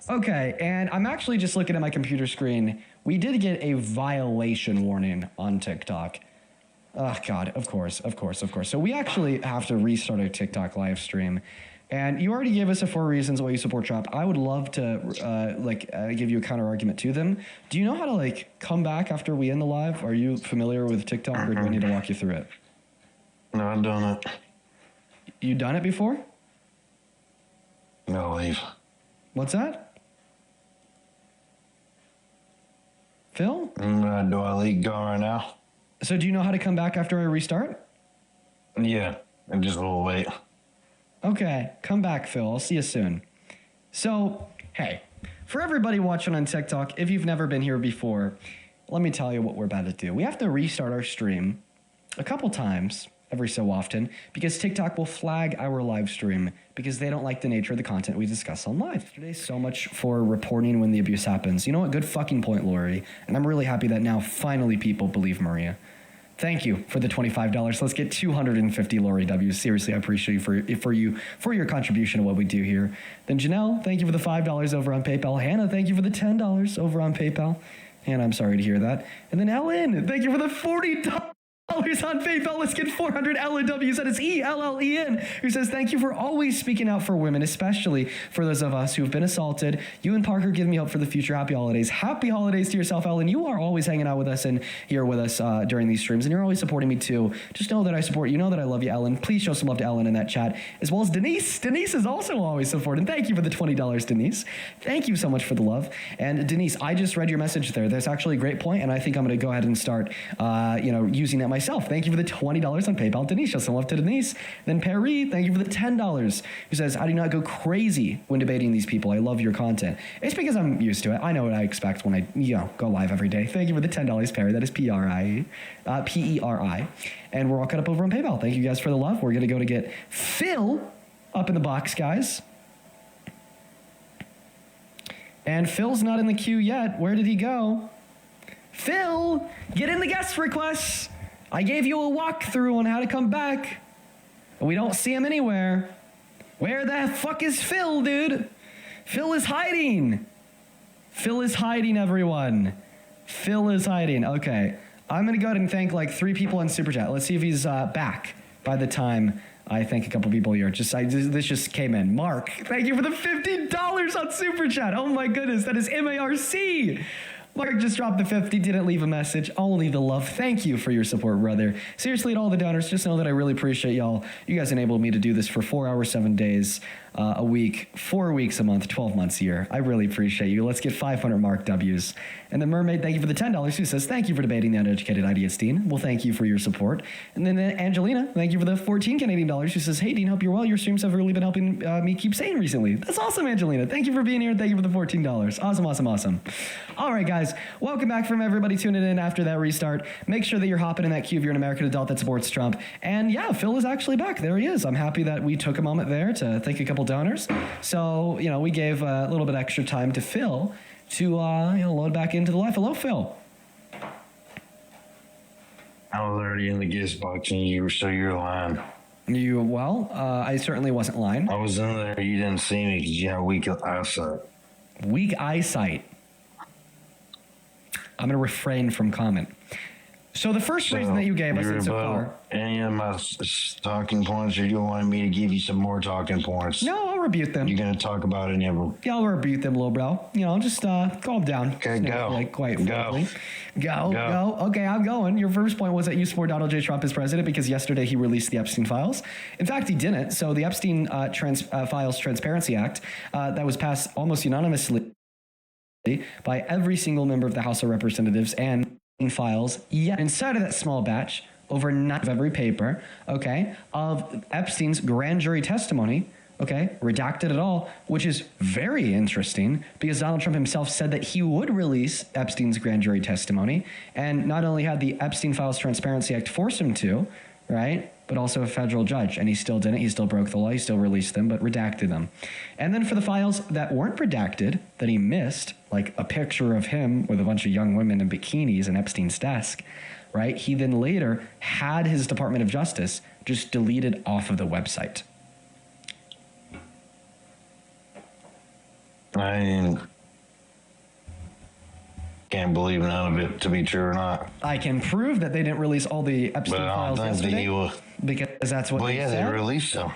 Okay, and I'm actually just looking at my computer screen. We did get a violation warning on TikTok. Oh, God, of course. So we actually have to restart our TikTok live stream. And you already gave us 4 reasons why you support Trump. I would love to give you a counter argument to them. Do you know how to come back after we end the live? Are you familiar with TikTok, or do I need to walk you through it? No, I've done it. You done it before? No, leave. What's that? Phil? Do I leave go right now? So do you know how to come back after I restart? Yeah, and just a little wait. Okay, come back, Phil. I'll see you soon. So, hey, for everybody watching on TikTok, if you've never been here before, let me tell you what we're about to do. We have to restart our stream a couple times every so often because TikTok will flag our live stream because they don't like the nature of the content we discuss on live. Today, so much for reporting when the abuse happens. You know what? Good fucking point, Lori. And I'm really happy that now finally people believe Maria. Thank you for the $25. Let's get 250 Lori W's. Seriously, I appreciate you for your contribution to what we do here. Then Janelle, thank you for the $5 over on PayPal. Hannah, thank you for the $10 over on PayPal. Hannah, I'm sorry to hear that. And then Ellen, thank you for the $40 on PayPal. Let's get 400 LOWs. That is ELLEN, who says, thank you for always speaking out for women, especially for those of us who have been assaulted. You and Parker give me hope for the future. Happy holidays. Happy holidays to yourself, Ellen. You are always hanging out with us and here with us during these streams, and you're always supporting me too. Just know that I support you. Know that I love you, Ellen. Please show some love to Ellen in that chat, as well as Denise. Denise is also always supporting. Thank you for the $20, Denise. Thank you so much for the love. And Denise, I just read your message there. That's actually a great point, and I think I'm going to go ahead and start, using that myself. Thank you for the $20 on PayPal. Denise, show some love to Denise. Then Perry, thank you for the $10, who says, I do not go crazy when debating these people. I love your content. It's because I'm used to it. I know what I expect when I, go live every day. Thank you for the $10, Perry. That is P-E-R-I. And we're all cut up over on PayPal. Thank you guys for the love. We're going to go to get Phil up in the box, guys. And Phil's not in the queue yet. Where did he go? Phil, get in the guest requests. I gave you a walkthrough on how to come back. We don't see him anywhere. Where the fuck is Phil, dude? Phil is hiding. Phil is hiding, everyone. Phil is hiding. Okay. I'm going to go ahead and thank 3 people on Super Chat. Let's see if he's back. by the time I thank a couple people here. This just came in. Mark, thank you for the $50 on Super Chat. Oh my goodness, that is MARC. Mark just dropped the 50, didn't leave a message, only the love. Thank you for your support, brother. Seriously, to all the donors, just know that I really appreciate y'all. You guys enabled me to do this for 4 hours, 7 days a week, 4 weeks a month, 12 months a year. I really appreciate you. Let's get 500 Mark W's. And the Mermaid, thank you for the $10, who says, thank you for debating the uneducated idea, Dean. Well, thank you for your support. And then Angelina, thank you for the 14 Canadian dollars, who says, hey, Dean, hope you're well. Your streams have really been helping me keep sane recently. That's awesome, Angelina. Thank you for being here. Thank you for the $14. Awesome, awesome, awesome. All right, guys. Welcome back from everybody tuning in after that restart. Make sure that you're hopping in that queue if you're an American adult that supports Trump. And yeah, Phil is actually back. There he is. I'm happy that we took a moment there to thank a couple donors. So, we gave a little bit extra time to Phil to, load back into the life. Hello, Phil. I was already in the guest box and you're lying. I certainly wasn't lying. I was in there. You didn't see me because you had weak eyesight. Weak eyesight. I'm going to refrain from comment. So the first reason that you gave us in so far. Any of my talking points, or you want me to give you some more talking points? No, I'll rebuke them. You're going to talk about any of them? Yeah, I'll rebuke them, little bro. Just calm down. Okay, go. Go. Okay, I'm going. Your first point was that you support Donald J. Trump as president because yesterday he released the Epstein files. In fact, he didn't. So the Epstein Files Transparency Act that was passed almost unanimously by every single member of the House of Representatives and files, yet inside of that small batch, over 9 of every paper, okay, of Epstein's grand jury testimony, okay, redacted it all, which is very interesting because Donald Trump himself said that he would release Epstein's grand jury testimony, and not only had the Epstein Files Transparency Act force him to, right, but also a federal judge, and he still didn't. He still broke the law. He still released them, but redacted them. And then for the files that weren't redacted, that he missed, like a picture of him with a bunch of young women in bikinis in Epstein's desk, right? He then later had his Department of Justice just deleted off of the website. I can't believe none of it to be true or not. I can prove that they didn't release all the Epstein files yesterday because that's what they said. They released them.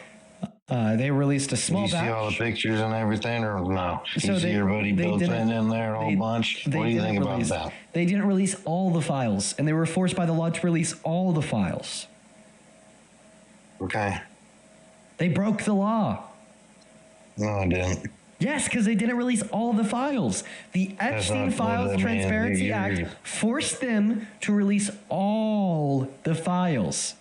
They released a small batch. You see all the pictures and everything, or no? You see your buddy Bill Clinton in there, a whole bunch? What do you think about that? They didn't release all the files, and they were forced by the law to release all the files. Okay. They broke the law. No, I didn't. Yes, because they didn't release all the files. The Epstein Files Transparency Act forced them to release all the files.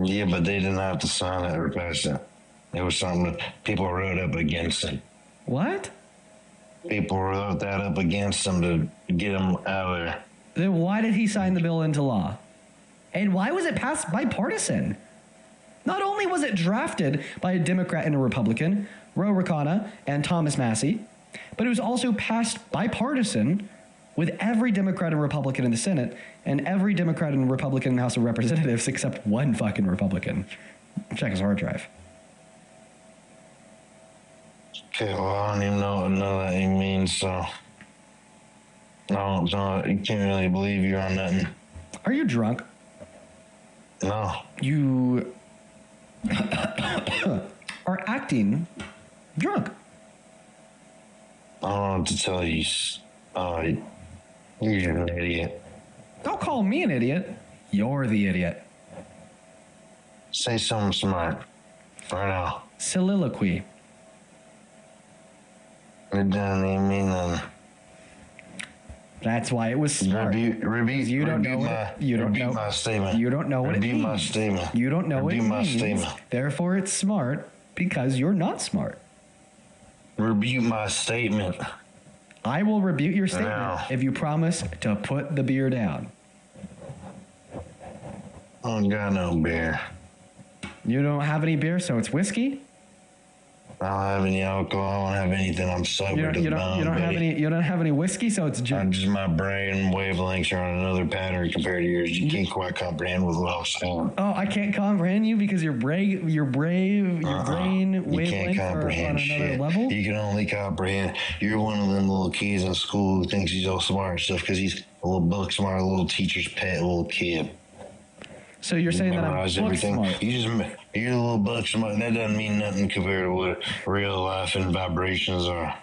Yeah, but they didn't have to sign it or pass it. It was something that people wrote up against it. What? People wrote that up against them to get them out of there. Then why did he sign the bill into law? And why was it passed bipartisan? Not only was it drafted by a Democrat and a Republican, Ro Khanna and Thomas Massie, but it was also passed bipartisan with every Democrat and Republican in the Senate and every Democrat and Republican in the House of Representatives except one fucking Republican. Check his hard drive. Okay, well, I don't even know what none of that even means, so no, you can't really believe you're on nothing. Are you drunk? No. You are acting drunk. I don't know what to tell you. You're an idiot. Don't call me an idiot. You're the idiot. Say something smart right now. Soliloquy. It doesn't even mean nothing. That's why it was smart. You don't know my statement. You don't know what it means. My statement. You don't know what it means. Statement. Therefore, it's smart because you're not smart. Rebuke my statement. I will rebuke your statement if you promise to put the beer down. I don't got no beer. You don't have any beer, so it's whiskey? I don't have any alcohol. I don't have anything. I'm sober to the bone. You don't have any whiskey, so it's gin. Just my brain wavelengths are on another pattern compared to yours. You can't quite comprehend what I'm saying. Oh, I can't comprehend you because your brain wavelengths are on another level. You can only comprehend. You're one of them little kids in school who thinks he's all smart and stuff because he's a little book smart, a little teacher's pet, little kid. So you're saying that I'm memorize book everything. smart. You're a little book smart. That doesn't mean nothing compared to what real life and vibrations are.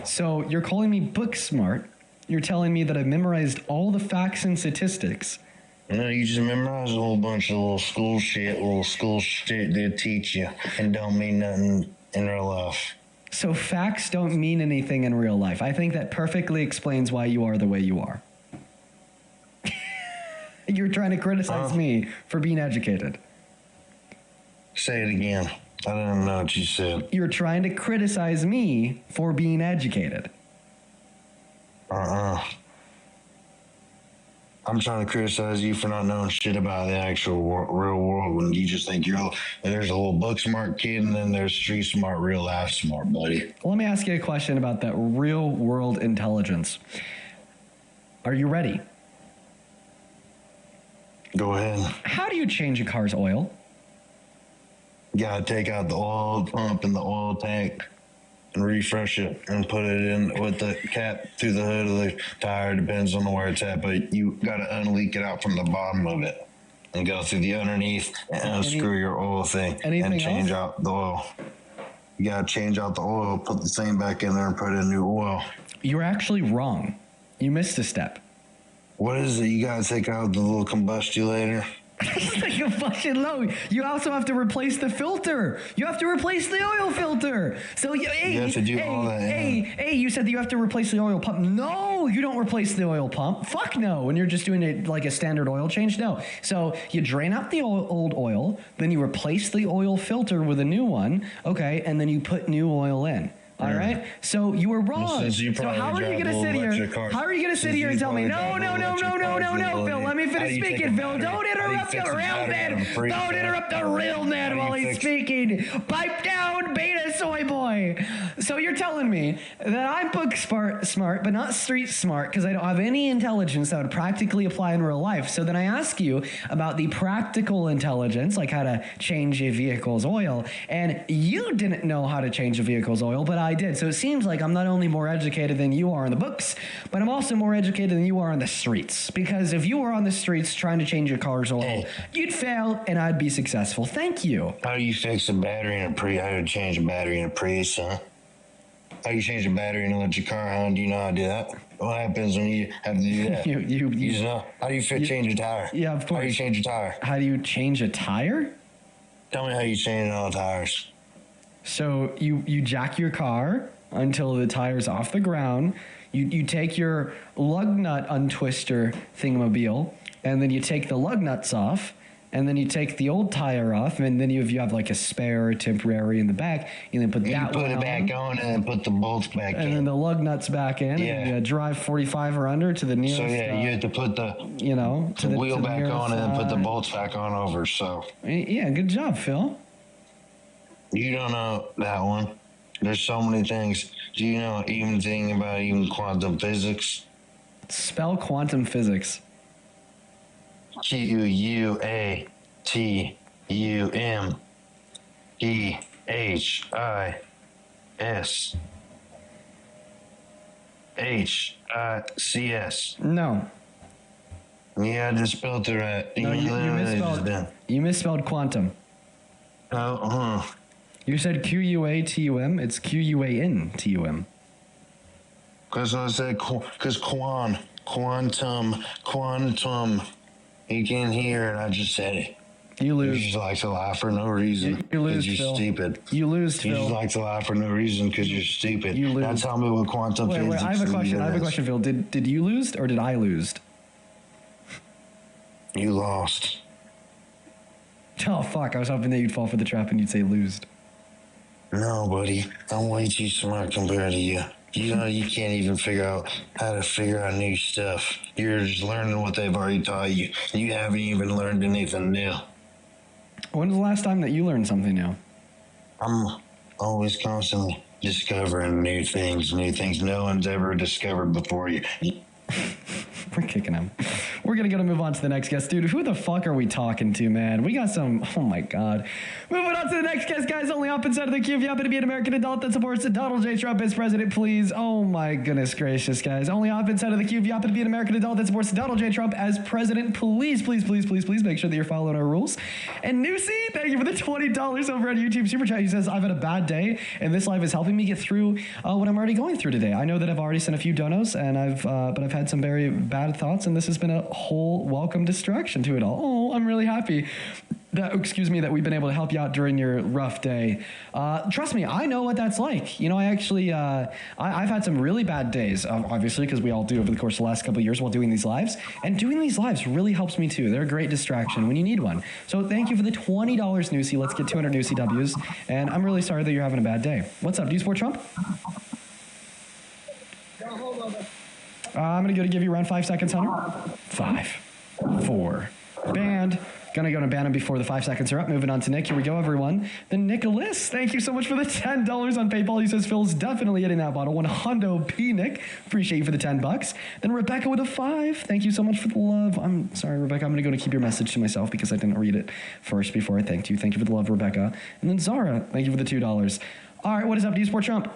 So you're calling me book smart. You're telling me that I memorized all the facts and statistics. No, you just memorize a whole bunch of little school shit they teach you and don't mean nothing in real life. So facts don't mean anything in real life. I think that perfectly explains why you are the way you are. You're trying to criticize me for being educated. Say it again. I don't know what you said. You're trying to criticize me for being educated. I'm trying to criticize you for not knowing shit about the actual real world when you just think there's a little book smart kid and then there's street smart, real life smart, buddy. Well, let me ask you a question about that real world intelligence. Are you ready? Go ahead. How do you change a car's oil? You gotta take out the oil pump and the oil tank and refresh it and put it in with the cap through the hood of the tire. Depends on where it's at, but you gotta unleak it out from the bottom of it and go through the underneath and unscrew your oil thing and change out the oil. You gotta change out the oil, put the thing back in there and put in new oil. You're actually wrong. You missed a step. What is it? You gotta take out the little combustulator. You also have to replace the filter. You have to replace the oil filter. So you have to do all that. Hey, you said that you have to replace the oil pump. No, you don't replace the oil pump. Fuck no. When you're just doing it like a standard oil change, no. So you drain out the old oil, then you replace the oil filter with a new one, okay, and then you put new oil in. All right. So you were wrong. So how are you going to sit here? How are you going to sit here and tell me, no, Phil, let me finish speaking, Phil. Don't interrupt the real man. Don't interrupt the real man while he's speaking. Pipe down, beta soy boy. So you're telling me that I'm book smart, but not street smart because I don't have any intelligence that would practically apply in real life. So then I ask you about the practical intelligence, like how to change a vehicle's oil. And you didn't know how to change a vehicle's oil, but I did. So it seems like I'm not only more educated than you are in the books, but I'm also more educated than you are on the streets. Because if you were on the streets trying to change your car's oil, you'd fail and I'd be successful. Thank you. How do you fix a battery in a Prius? How do you change a battery in a Prius, huh? How do you change a battery in an electric car, huh? Do you know how to do that? What happens when you have to do that? You just know. How do you change a tire? Yeah, of course. How do you change a tire? How do you change a tire? Tell me how you change all the tires. So you jack your car until the tire's off the ground. You take your lug nut untwister thingamabile, and then you take the lug nuts off, and then you take the old tire off, and then if you have like a spare or temporary in the back, you then put that one on. You put it back on and then put the bolts back in. And then the lug nuts back in, and you drive 45 or under to the nearest. So you have to put the wheel back on and then put the bolts back on over. So yeah, good job, Phil. You don't know that one. There's so many things. Do you know even thing about even quantum physics? Spell quantum physics. QUATUMPHICS. No. Yeah, I just spelled it right. No, you misspelled quantum. You said QUATUM. It's QUANTUM. Because I said, quantum. You can't hear, and I just said it. You lose. You just like to lie for no reason. You lose, you're Phil. Stupid. You lose, Phil. You just like to lie for no reason because you're stupid. You lose. Now tell me what quantum physics Wait, I have a question, Phil. Did you lose or did I lose? You lost. Oh, fuck. I was hoping that you'd fall for the trap and you'd say losed. No, buddy. I'm way too smart compared to you. You know, you can't even figure out how to figure out new stuff. You're just learning what they've already taught you. You haven't even learned anything new. When's the last time that you learned something new? I'm always constantly discovering new things no one's ever discovered before you. We're kicking him. We're going to move on to the next guest. Dude, who the fuck are we talking to, man? We got some, oh my God. Moving on to the next guest, guys. Only up inside of the queue. If you happen to be an American adult that supports Donald J. Trump as president, please. Oh my goodness gracious, guys. Only up inside of the queue. If you happen to be an American adult that supports Donald J. Trump as president, please make sure that you're following our rules. And Nusi, thank you for the $20 over on YouTube Super Chat. He says, I've had a bad day, and this live is helping me get through what I'm already going through today. I know that I've already sent a few donos, and but I've had some very bad thoughts, and this has been a whole welcome distraction to it all. Oh, I'm really happy that we've been able to help you out during your rough day. Trust me, I know what that's like. You know, I actually, I've had some really bad days, obviously, because we all do over the course of the last couple of years while doing these lives. And doing these lives really helps me too. They're a great distraction when you need one. So thank you for the $20, Nusi. Let's get 200 Nusi W's. And I'm really sorry that you're having a bad day. What's up? Do you support Trump? I'm going to give you around 5 seconds, Hunter. 5, 4, banned. Gonna ban him before the 5 seconds are up. Moving on to Nick. Here we go, everyone. The Nicholas, thank you so much for the $10 on PayPal. He says Phil's definitely hitting that bottle. 100 P, Nick. Appreciate you for the $10. Then Rebecca with a 5. Thank you so much for the love. I'm sorry, Rebecca. I'm gonna keep your message to myself because I didn't read it first before I thanked you. Thank you for the love, Rebecca. And then Zara, thank you for the $2. All right, what is up? Do you support Trump?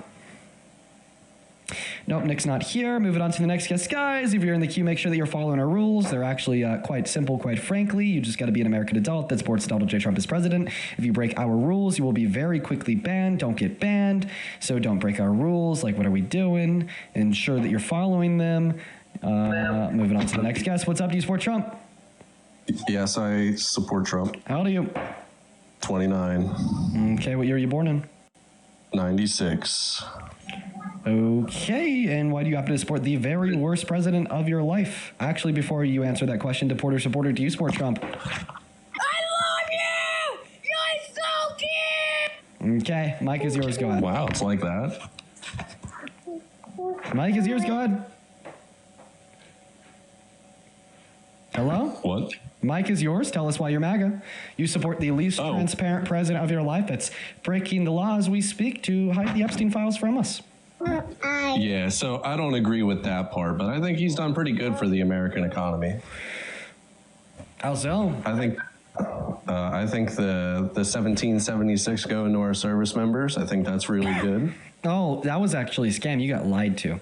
Nope, Nick's not here. Moving on to the next guest. Guys, if you're in the queue, make sure that you're following our rules. They're actually quite simple, quite frankly. You just got to be an American adult that supports Donald J. Trump as president. If you break our rules, you will be very quickly banned. Don't get banned. So don't break our rules. Like, what are we doing? Ensure that you're following them. Moving on to the next guest. What's up? Do you support Trump? Yes, I support Trump. How old are you? 29. Okay, what year are you born in? 96. Okay, and why do you happen to support the very worst president of your life? Actually, before you answer that question, deporter supporter, do you support Trump? I love you! You're so cute! Okay, mic is yours, go ahead. Wow, it's like that. Mic is yours, go ahead. Hello? What? Mic is yours. Tell us why you're MAGA. You support the least transparent president of your life that's breaking the law as we speak to hide the Epstein files from us. Yeah, so I don't agree with that part, but I think he's done pretty good for the American economy. How so? I think the 1776 going to our service members. I think that's really good. Oh, that was actually a scam. You got lied to.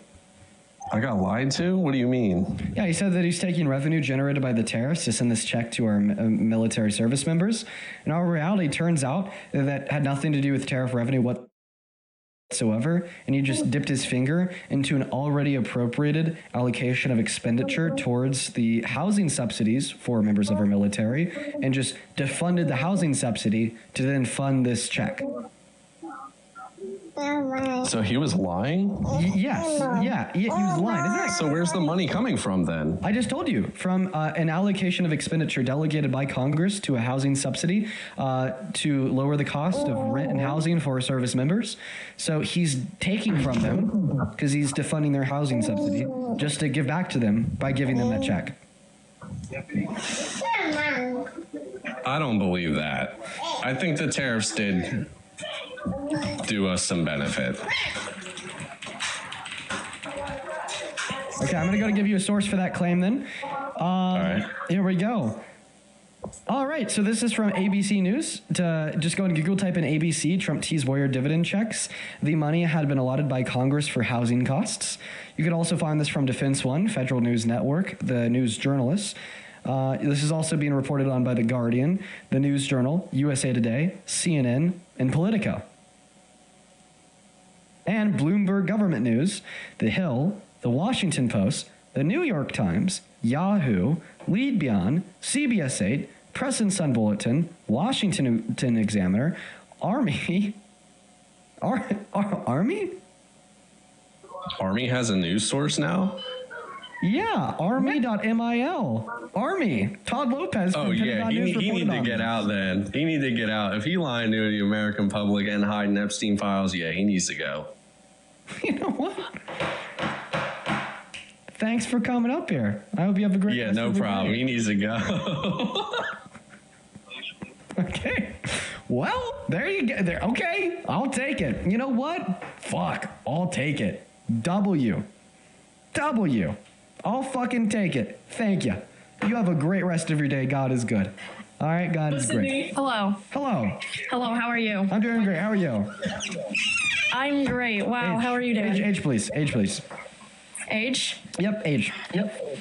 I got lied to? What do you mean? Yeah, he said that he's taking revenue generated by the tariffs to send this check to our military service members. In our reality, turns out that had nothing to do with tariff revenue whatsoever, and he just dipped his finger into an already appropriated allocation of expenditure towards the housing subsidies for members of our military, and just defunded the housing subsidy to then fund this check. So he was lying? Yes. Yeah, he was lying. Isn't that So where's the money coming from then? I just told you, from an allocation of expenditure delegated by Congress to a housing subsidy to lower the cost of rent and housing for service members. So he's taking from them because he's defunding their housing subsidy just to give back to them by giving them that check. I don't believe that. I think the tariffs did do us some benefit. Okay, I'm going to give you a source for that claim then. All right. Here we go. All right, so this is from ABC News. Just go and Google, type in ABC, Trump teased Boyer dividend checks. The money had been allotted by Congress for housing costs. You could also find this from Defense One, Federal News Network, the News Journalists. This is also being reported on by The Guardian, The News Journal, USA Today, CNN, and Politico. And Bloomberg Government News, The Hill, The Washington Post, The New York Times, Yahoo, Lead Beyond, CBS 8, Press and Sun Bulletin, Washington Examiner, Army. Army? Army has a news source now? Yeah, Army.mil. Army. Todd Lopez. Oh, yeah. He need to get out then. He need to get out. If he lying to the American public and hiding Epstein files, yeah, he needs to go. You know what? Thanks for coming up here. I hope you have a great Yeah, no problem. He needs to go. Okay. Well, there you go. There. Okay, I'll take it. You know what? Fuck, I'll take it. W. I'll fucking take it. Thank you. You have a great rest of your day. God is good. All right, God is great. Hello. Hello. Hello, how are you? I'm doing great. How are you? I'm great. Wow, how are you doing? Age, please. Age, please. Age? Yep, age. Yep.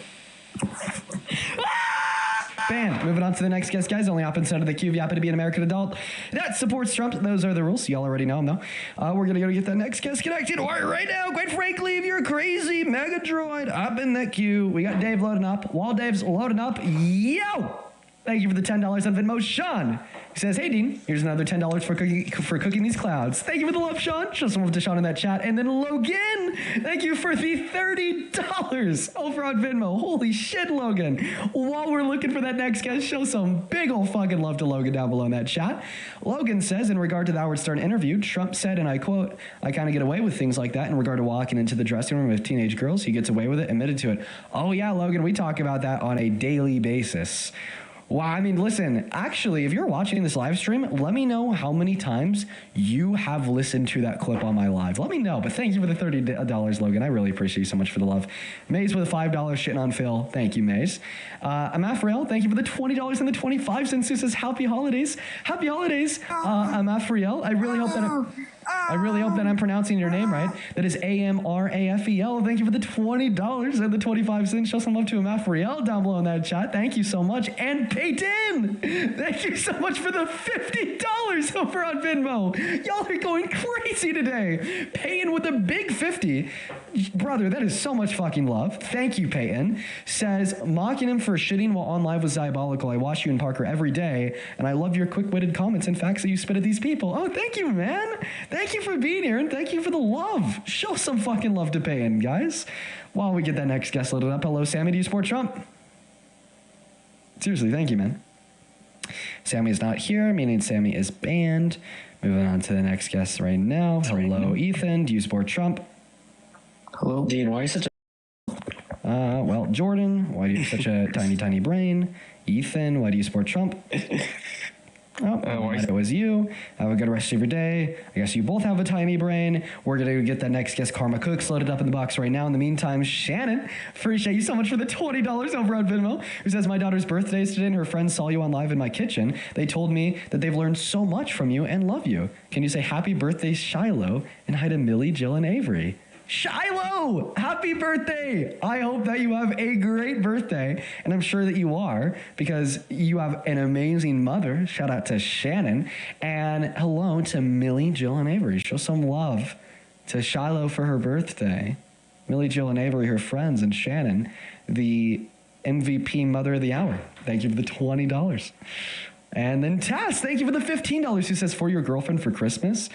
Banned. Moving on to the next guest, guys. Only happens under the queue if you happen to be an American adult that supports Trump. Those are the rules. Y'all already know them, though. We're going to go get that next guest connected. All right now, quite frankly, if you're a crazy mega droid, up in that queue. We got Dave loading up. While Dave's loading up, yo! Thank you for the $10 on Venmo. Sean says, hey, Dean, here's another $10 for cooking these clouds. Thank you for the love, Sean. Show some love to Sean in that chat. And then Logan, thank you for the $30 over on Venmo. Holy shit, Logan. While we're looking for that next guest, show some big ol' fucking love to Logan down below in that chat. Logan says, in regard to the Howard Stern interview, Trump said, and I quote, I kind of get away with things like that in regard to walking into the dressing room with teenage girls. He gets away with it, admitted to it. Oh, yeah, Logan, we talk about that on a daily basis. Well, I mean, listen, actually, if you're watching this live stream, let me know how many times you have listened to that clip on my live. Let me know. But thank you for the $30, Logan. I really appreciate you so much for the love. Maze with a $5 shitting on Phil. Thank you, Maze. Amafriel, thank you for the $20 and the 25 cents. Who says happy holidays? Happy holidays, Amafriel. I really hope that I'm pronouncing your name right. That is Amrafel. Thank you for the $20 and the 25 cents. Show some love to Amafriel down below in that chat. Thank you so much. And Peyton, thank you so much for the $50 over on Venmo. Y'all are going crazy today. Peyton with a big 50. Brother, that is so much fucking love. Thank you, Peyton. Says, mocking him for shitting while on live was diabolical. I watch you and Parker every day, and I love your quick-witted comments and facts that you spit at these people. Oh, thank you, man. Thank you for being here, and thank you for the love. Show some fucking love to Peyton, guys. While we get that next guest loaded up, hello, Sammy, do you support Trump? Seriously, thank you, man. Sammy is not here, meaning Sammy is banned. Moving on to the next guest right now. Hello, Ethan, do you support Trump? Hello, Dean, why are you such a... Well, Jordan, why do you have such a tiny brain? Ethan, why do you support Trump? It was you. Have a good rest of your day. I guess you both have a tiny brain. We're going to get that next guest, Karma Cooks, loaded up in the box right now. In the meantime, Shannon, appreciate you so much for the $20 over on Venmo, who says, my daughter's birthday is today and her friends saw you on live in my kitchen. They told me that they've learned so much from you and love you. Can you say happy birthday, Shiloh, and hi to Millie, Jill, and Avery? Shiloh, happy birthday. I hope that you have a great birthday, and I'm sure that you are, because you have an amazing mother. Shout out to Shannon, and hello to Millie, Jill, and Avery. Show some love to Shiloh for her birthday. Millie, Jill, and Avery, her friends, and Shannon, the MVP mother of the hour. Thank you for the $20. And then Tess, thank you for the $15, who says, for your girlfriend for Christmas.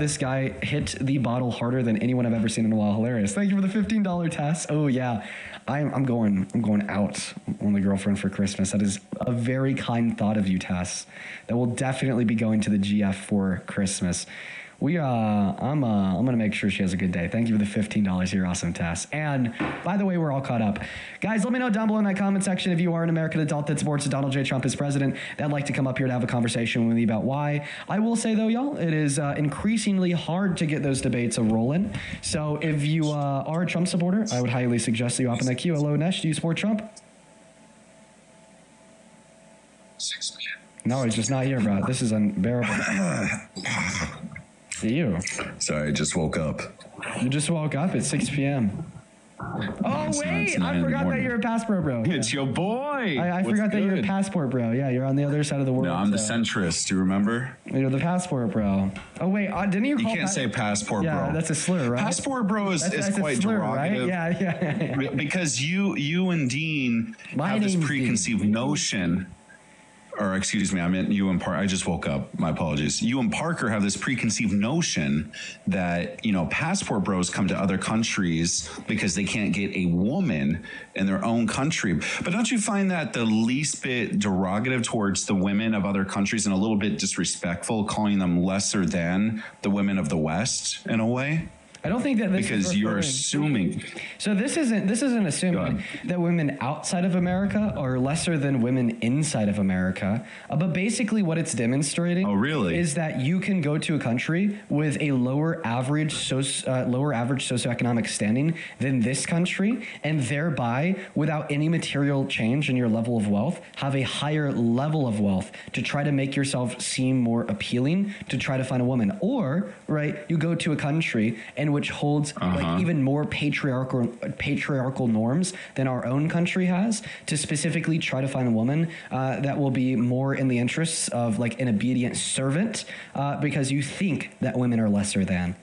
This guy hit the bottle harder than anyone I've ever seen in a while. Hilarious. Thank you for the $15, Tess. Oh yeah, I'm going out on the girlfriend for Christmas. That is a very kind thought of you, Tess. That will definitely be going to the GF for Christmas. I'm gonna make sure she has a good day. Thank you for the $15. You're awesome, Tess. And by the way, we're all caught up. Guys, let me know down below in that comment section if you are an American adult that supports Donald J. Trump as president that'd like to come up here to have a conversation with me about why. I will say though, y'all, it is increasingly hard to get those debates rolling. So if you are a Trump supporter, I would highly suggest that you hop in that queue. Hello, Nesh, do you support Trump? 6 p.m. No, he's just not here, bro. This is unbearable. You. Sorry, I just woke up. You just woke up at 6 p.m. Oh, wait, I forgot that you're a passport bro. It's your boy. I forgot that you're a passport bro. Yeah, you're on the other side of the world. No, I'm the centrist. Do you remember? You're the passport bro. Oh, wait, didn't you call... You can't say passport bro. Yeah, that's a slur, right? Passport bro is quite slur, derogative. Right? Yeah. Because you and Dean have this preconceived notion... Or excuse me, I meant you and Parker. I just woke up. My apologies. You and Parker have this preconceived notion that, passport bros come to other countries because they can't get a woman in their own country. But don't you find that the least bit derogative towards the women of other countries and a little bit disrespectful, calling them lesser than the women of the West in a way? I don't think that this because is you're referring- assuming. So this isn't assuming that women outside of America are lesser than women inside of America. But basically, what it's demonstrating is that you can go to a country with a lower average socioeconomic standing than this country, and thereby, without any material change in your level of wealth, have a higher level of wealth to try to make yourself seem more appealing to try to find a woman. Or, right, you go to a country and which holds like even more patriarchal norms than our own country has, to specifically try to find a woman that will be more in the interests of like an obedient servant, because you think that women are lesser than.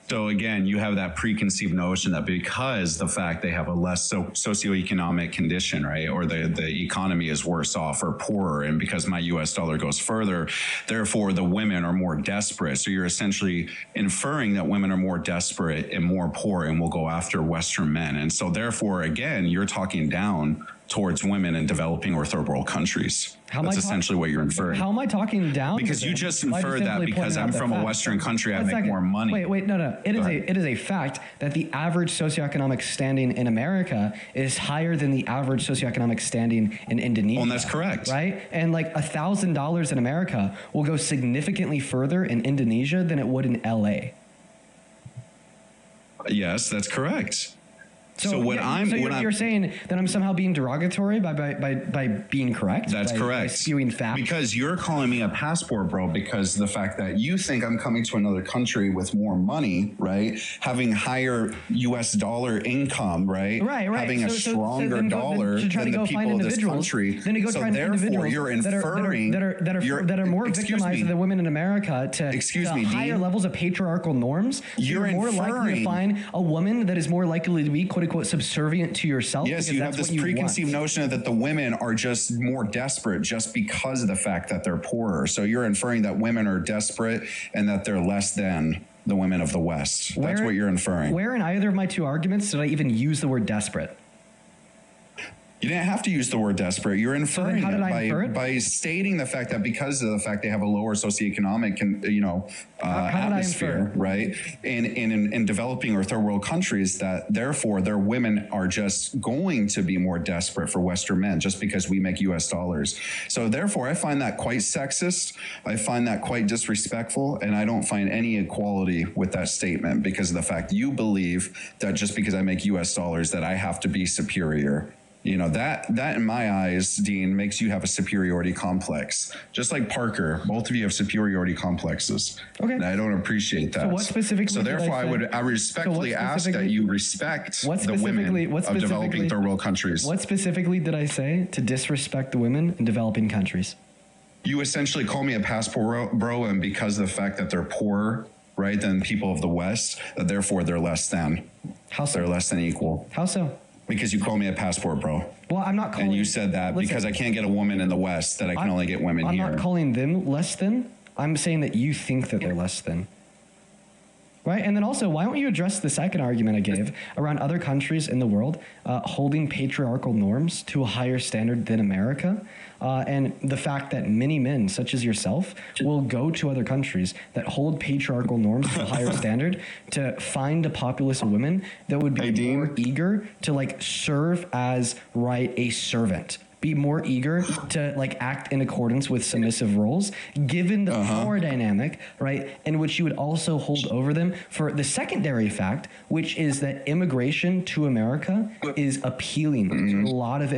So again, you have that preconceived notion that because the fact they have a less socioeconomic condition, right, or the economy is worse off or poorer, and because my U.S. dollar goes further, therefore the women are more desperate. So you're essentially inferring that women are more desperate and more poor and will go after Western men. And so therefore, again, you're talking down towards women in developing or third world countries. That's essentially what you're inferring. How am I talking down? Because you just inferred that because I'm from a Western country, I make more money. Wait, no. It is a fact that the average socioeconomic standing in America is higher than the average socioeconomic standing in Indonesia. Well, and that's correct. Right? And like $1,000 in America will go significantly further in Indonesia than it would in LA. Yes, that's correct. So you're saying that I'm somehow being derogatory by being correct? That's correct. By spewing facts? Because you're calling me a passport bro because the fact that you think I'm coming to another country with more money, right? Having higher U.S. dollar income, right? Right. Having a stronger dollar than the people of this country. So therefore, you're inferring that are more victimized than women in America to higher levels of patriarchal norms. You're more likely to find a woman that is more likely to be quote unquote subservient to yourself. Yes, you have this preconceived notion that the women are just more desperate just because of the fact that they're poorer. So you're inferring that women are desperate and that they're less than the women of the West. That's what you're inferring. Where in either of my two arguments did I even use the word desperate? You didn't have to use the word desperate. You're inferring by stating the fact that because of the fact they have a lower socioeconomic, atmosphere, right? In developing or third world countries, that therefore their women are just going to be more desperate for Western men just because we make U.S. dollars. So therefore, I find that quite sexist. I find that quite disrespectful, and I don't find any equality with that statement because of the fact you believe that just because I make U.S. dollars that I have to be superior. You know, that in my eyes, Dean, makes you have a superiority complex. Just like Parker, both of you have superiority complexes. Okay. And I don't appreciate that. So what specifically? So therefore, I respectfully ask that you respect the women of developing third world countries. What specifically did I say to disrespect the women in developing countries? You essentially call me a passport bro, and because of the fact that they're poorer, right, than people of the West, that therefore they're less than. How so? They're less than equal. How so? Because you call me a passport bro. Well, I'm not calling... And you said that because I can't get a woman in the West, that I can only get women here. I'm not calling them less than. I'm saying that you think that they're less than. Right? And then also, why don't you address the second argument I gave around other countries in the world holding patriarchal norms to a higher standard than America? And the fact that many men, such as yourself, will go to other countries that hold patriarchal norms to a higher standard to find a populace of women that would be more eager to like serve as a servant. Be more eager to like act in accordance with submissive roles, given the power dynamic, right, in which you would also hold over them for the secondary fact, which is that immigration to America is appealing to a lot of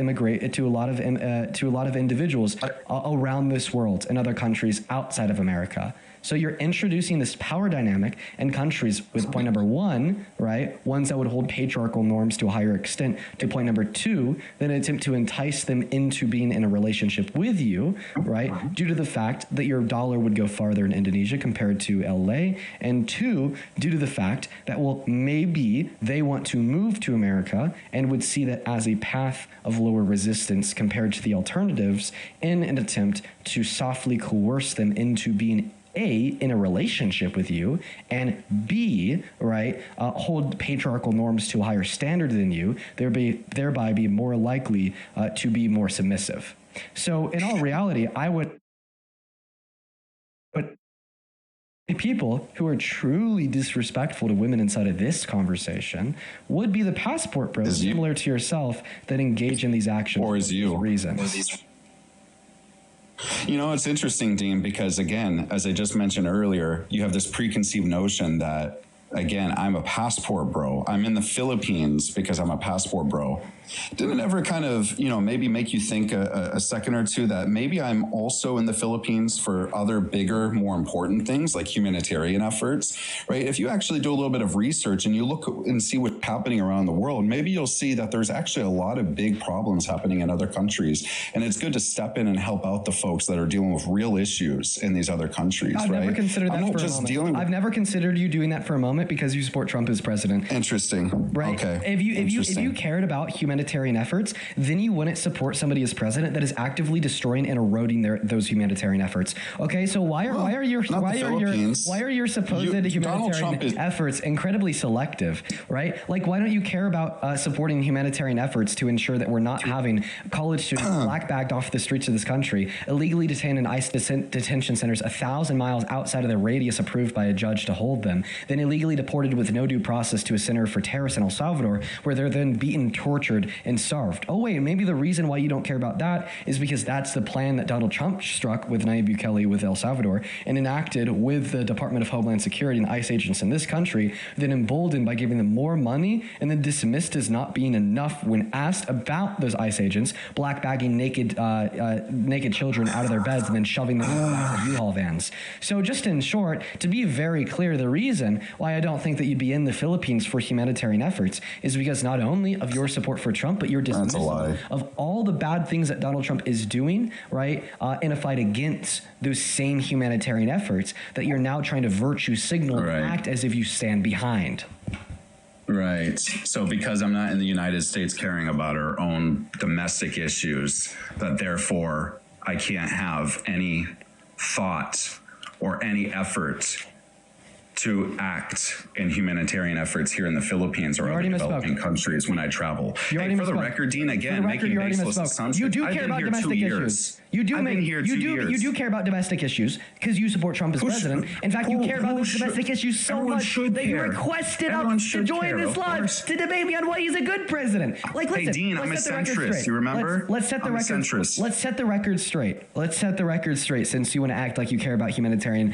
individuals around this world and other countries outside of America. So you're introducing this power dynamic in countries with point number one, right? Ones that would hold patriarchal norms to a higher extent, to point number two, then attempt to entice them into being in a relationship with you, right? Due to the fact that your dollar would go farther in Indonesia compared to LA. And two, due to the fact that, well, maybe they want to move to America and would see that as a path of lower resistance compared to the alternatives in an attempt to softly coerce them into being A, in a relationship with you, and B, right, hold patriarchal norms to a higher standard than you, thereby be more likely to be more submissive. So in all reality, I would... But people who are truly disrespectful to women inside of this conversation would be the passport bros, similar to yourself, that engage in these actions or is you reasons. You know, it's interesting, Dean, because again, as I just mentioned earlier, you have this preconceived notion that, again, I'm a passport bro. I'm in the Philippines because I'm a passport bro. Didn't it ever kind of, you know, maybe make you think a second or two that maybe I'm also in the Philippines for other bigger, more important things like humanitarian efforts, right? If you actually do a little bit of research and you look and see what's happening around the world, maybe you'll see that there's actually a lot of big problems happening in other countries. And it's good to step in and help out the folks that are dealing with real issues in these other countries, I've right? never considered that I'm not for just a dealing moment. I've never considered you doing that for a moment because you support Trump as president. Interesting. Right. Okay. If you cared about humanitarian efforts, then you wouldn't support somebody as president that is actively destroying and eroding those humanitarian efforts. Okay, so why are your supposed humanitarian efforts incredibly selective, right? Like, why don't you care about supporting humanitarian efforts to ensure that we're not having college students black-bagged off the streets of this country, illegally detained in ICE detention centers 1,000 miles outside of the radius approved by a judge to hold them, then illegally deported with no due process to a center for terrorists in El Salvador, where they're then beaten, tortured, and starved. Oh wait, maybe the reason why you don't care about that is because that's the plan that Donald Trump struck with Nayib Bukele with El Salvador and enacted with the Department of Homeland Security and ICE agents in this country, then emboldened by giving them more money and then dismissed as not being enough when asked about those ICE agents black bagging naked children out of their beds and then shoving them in the back of U-Haul vans. So just in short, to be very clear, the reason why I don't think that you'd be in the Philippines for humanitarian efforts is because not only of your support for Trump, but your dismissal of all the bad things that Donald Trump is doing, right, in a fight against those same humanitarian efforts that you're now trying to virtue signal and act as if you stand behind. Right. So because I'm not in the United States caring about our own domestic issues, that therefore I can't have any thought or any effort to act in humanitarian efforts here in the Philippines or other developing countries when I travel. Hey, for the record, Dean, again, making baseless assumptions. You do care about domestic issues. You do care about domestic issues because you support Trump as president. In fact, you care about those domestic issues so much that you requested us to join this live to debate me on why he's a good president. Like, listen, hey, Dean, I'm a centrist. You remember? Let's set the record straight. Let's set the record straight since you want to act like you care about humanitarian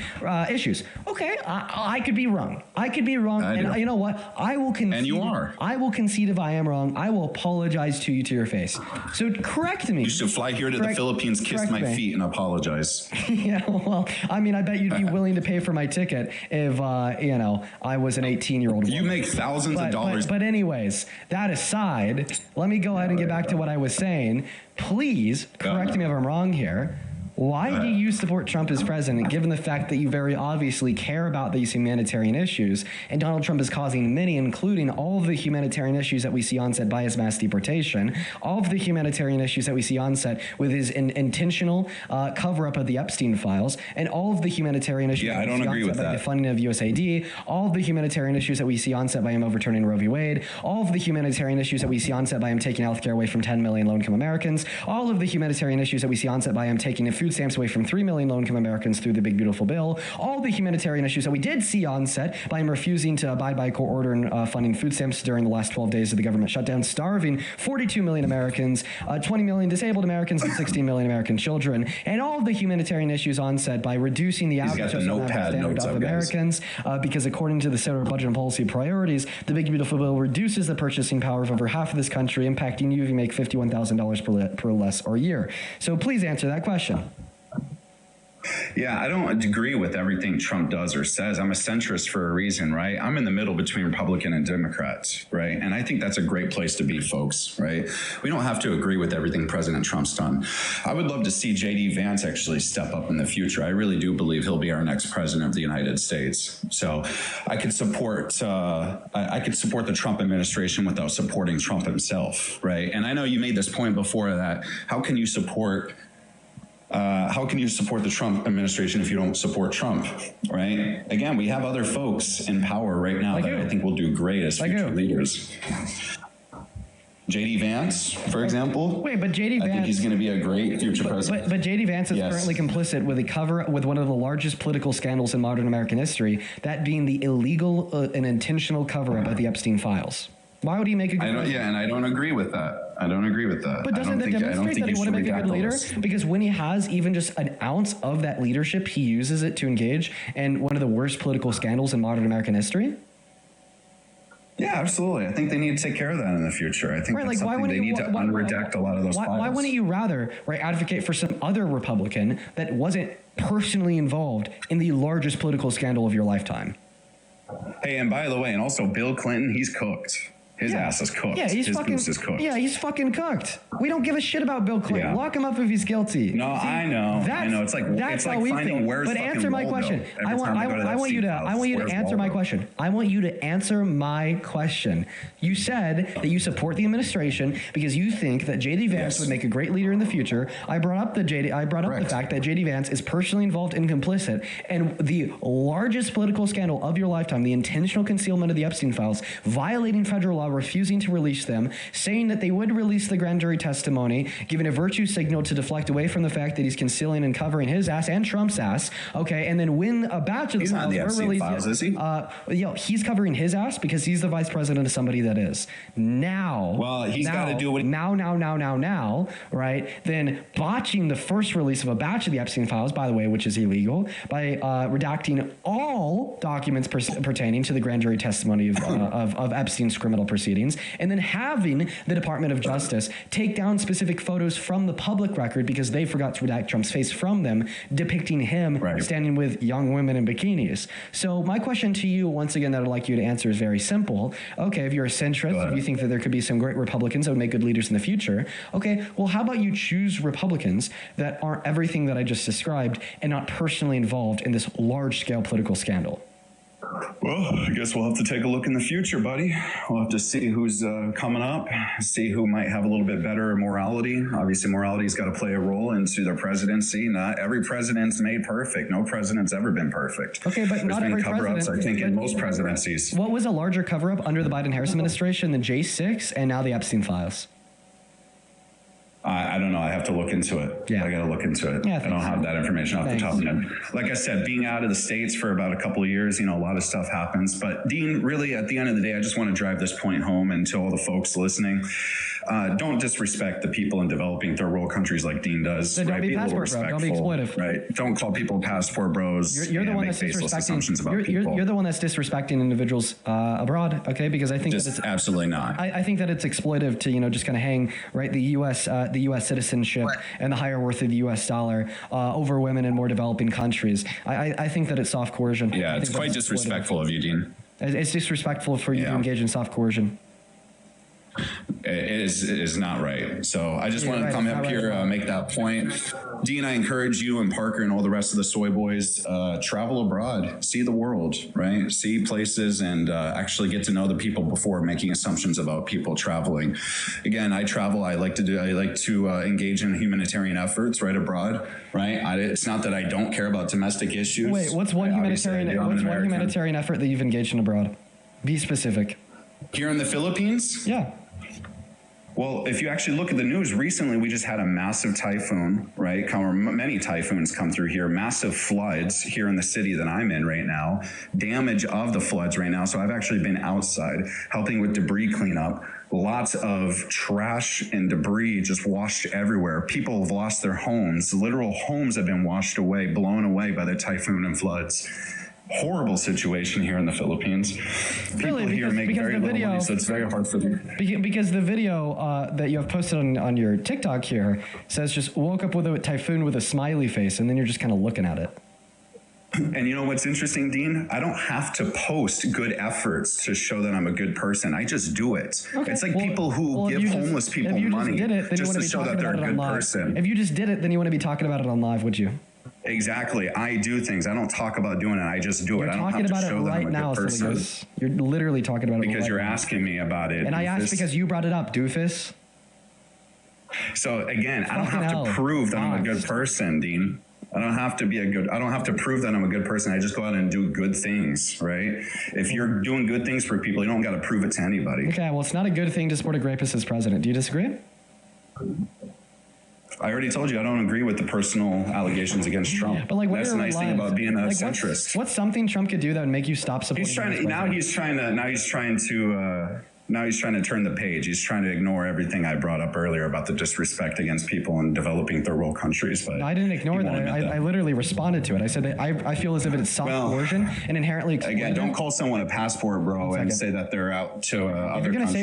issues. Okay, I could be wrong. And you know what? I will concede. And you are. I will concede if I am wrong. I will apologize to you to your face. So correct me. You should fly here to the Philippines, kiss my feet, and apologize. Yeah, well, I mean, I bet you'd be willing to pay for my ticket if, I was an 18-year-old. You make thousands of dollars. But anyways, that aside, let me go ahead and get back to what I was saying. Please correct me if I'm wrong here. Why do you support Trump as president, given the fact that you very obviously care about these humanitarian issues, and Donald Trump is causing many, including all of the humanitarian issues that we see onset by his mass deportation, all of the humanitarian issues that we see onset with his intentional cover-up of the Epstein files, and all of the humanitarian issues I don't agree with by that. the funding of USAID, all of the humanitarian issues that we see onset by him overturning Roe v. Wade, all of the humanitarian issues that we see onset by him taking health care away from 10 million low-income Americans, all of the humanitarian issues that we see onset by him taking food stamps away from 3 million low-income Americans through the Big Beautiful Bill, all the humanitarian issues that we did see onset by him refusing to abide by court order and funding food stamps during the last 12 days of the government shutdown, starving 42 million Americans, 20 million disabled Americans, and 16 million American children, and all of the humanitarian issues onset by reducing the average standard of Americans, because according to the Center for Budget and Policy Priorities, the Big Beautiful Bill reduces the purchasing power of over half of this country, impacting you if you make $51,000 per less or year. So please answer that question. Yeah, I don't agree with everything Trump does or says. I'm a centrist for a reason, right? I'm in the middle between Republican and Democrats, right? And I think that's a great place to be, folks, right? We don't have to agree with everything President Trump's done. I would love to see J.D. Vance actually step up in the future. I really do believe he'll be our next president of the United States. So I could support the Trump administration without supporting Trump himself, right? And I know you made this point before that how can you support the Trump administration if you don't support Trump, right? Again, we have other folks in power right now that I think will do great as future leaders. JD Vance, for example. Wait, but JD Vance, I think he's going to be a great future president. But JD Vance is currently complicit with one of the largest political scandals in modern American history, that being the illegal and intentional cover-up of the Epstein files. Why would he make a good president? Yeah, and I don't agree with that. But doesn't that demonstrate that he would make a good leader? Because when he has even just an ounce of that leadership, he uses it to engage in one of the worst political scandals in modern American history? Yeah, absolutely. I think they need to take care of that in the future. I think that's something they need to unredact a lot of those files. Why wouldn't you rather advocate for some other Republican that wasn't personally involved in the largest political scandal of your lifetime? Hey, and by the way, and also Bill Clinton, he's cooked. His ass is cooked. Yeah, his goose is cooked. Yeah, he's fucking cooked. We don't give a shit about Bill Clinton. Yeah. Lock him up if he's guilty. No, I know. It's like finding where's But answer my question. I want you to answer my question. I want you to answer my question. You said that you support the administration because you think that JD Vance would make a great leader in the future. I brought up the fact that JD Vance is personally involved and complicit in the largest political scandal of your lifetime, the intentional concealment of the Epstein files, violating federal law, refusing to release them, saying that they would release the grand jury testimony, giving a virtue signal to deflect away from the fact that he's concealing and covering his ass and Trump's ass. Okay, and then when a batch of the files were released, files, is he? He's covering his ass because he's the vice president of somebody that is. Now, well, he's got to do what now, right? Then botching the first release of a batch of the Epstein files, by the way, which is illegal, by redacting all documents pertaining to the grand jury testimony of Epstein's criminal proceedings, and then having the Department of Justice take down specific photos from the public record because they forgot to redact Trump's face from them, depicting him standing with young women in bikinis. So my question to you, once again, that I'd like you to answer is very simple. Okay, if you're a centrist, if you think that there could be some great Republicans that would make good leaders in the future, okay, well, how about you choose Republicans that aren't everything that I just described and not personally involved in this large-scale political scandal? Well, I guess we'll have to take a look in the future, buddy. We'll have to see who's coming up, see who might have a little bit better morality. Obviously, morality's got to play a role into their presidency. Not every president's made perfect. No president's ever been perfect. Okay, but not every cover-ups, I think, in most presidencies. What was a larger cover-up under the Biden-Harris administration than J6 and now the Epstein files? I don't know. I have to look into it. Yeah. I got to look into it. Yeah, I don't have that information off the top of my head. Like I said, being out of the States for about a couple of years, a lot of stuff happens. But Dean, really, at the end of the day, I just want to drive this point home and to all the folks listening. Don't disrespect the people in developing third world countries like Dean does. Don't be passport bro. Don't be exploitive. Right. Don't call people passport bros. You're the one that's disrespecting. You're the one that's disrespecting individuals abroad. Okay, because I think just that it's absolutely not. I think that it's exploitive to just kind of hang the U.S. citizenship and the higher worth of the U.S. dollar over women in more developing countries. I think that it's soft coercion. Yeah, it's quite disrespectful of you, Dean. It's disrespectful for you to engage in soft coercion. It is not right. So I just want to come up here, make that point. Dean, I encourage you and Parker and all the rest of the soy boys, travel abroad, see the world, right? See places and actually get to know the people before making assumptions about people traveling. Again, I travel. I like to engage in humanitarian efforts right abroad, right? It's not that I don't care about domestic issues. Wait, what's one humanitarian effort that you've engaged in abroad? Be specific. Here in the Philippines? Yeah. Well, if you actually look at the news, recently we just had a massive typhoon, right? Many typhoons come through here, massive floods here in the city that I'm in right now, damage of the floods right now. So I've actually been outside helping with debris cleanup. Lots of trash and debris just washed everywhere. People have lost their homes. Literal homes have been washed away, blown away by the typhoon and floods. Horrible situation here in the Philippines. People here make very little money, so it's very hard for them. Because the video that you have posted on your TikTok here says just woke up with a typhoon with a smiley face, and then you're just kind of looking at it. And you know what's interesting, Dean? I don't have to post good efforts to show that I'm a good person. I just do it. Okay. It's like people who give homeless people money just to show that they're a good person. If you just did it, then you want to be talking about it on live, would you? Exactly. I do things. I don't talk about doing it. I just do it. I don't have to show that I'm a good person. You're literally talking about it because you're asking me about it. And I asked because you brought it up, doofus. So again, I don't have to prove that I'm a good person, Dean. I don't have to prove that I'm a good person. I just go out and do good things, right? If you're doing good things for people, you don't got to prove it to anybody. Okay, well, it's not a good thing to support a rapist as president. Do you disagree? I already told you I don't agree with the personal allegations against Trump. But like, that's the nice thing about being a like, centrist. What's something Trump could do that would make you stop supporting? He's trying to turn the page. He's trying to ignore everything I brought up earlier about the disrespect against people in developing third world countries. But I didn't ignore that. I literally responded to it. I said that I feel as if it's soft coercion and inherently exploitative. Again, don't call someone a passport bro and say that they're out to other countries.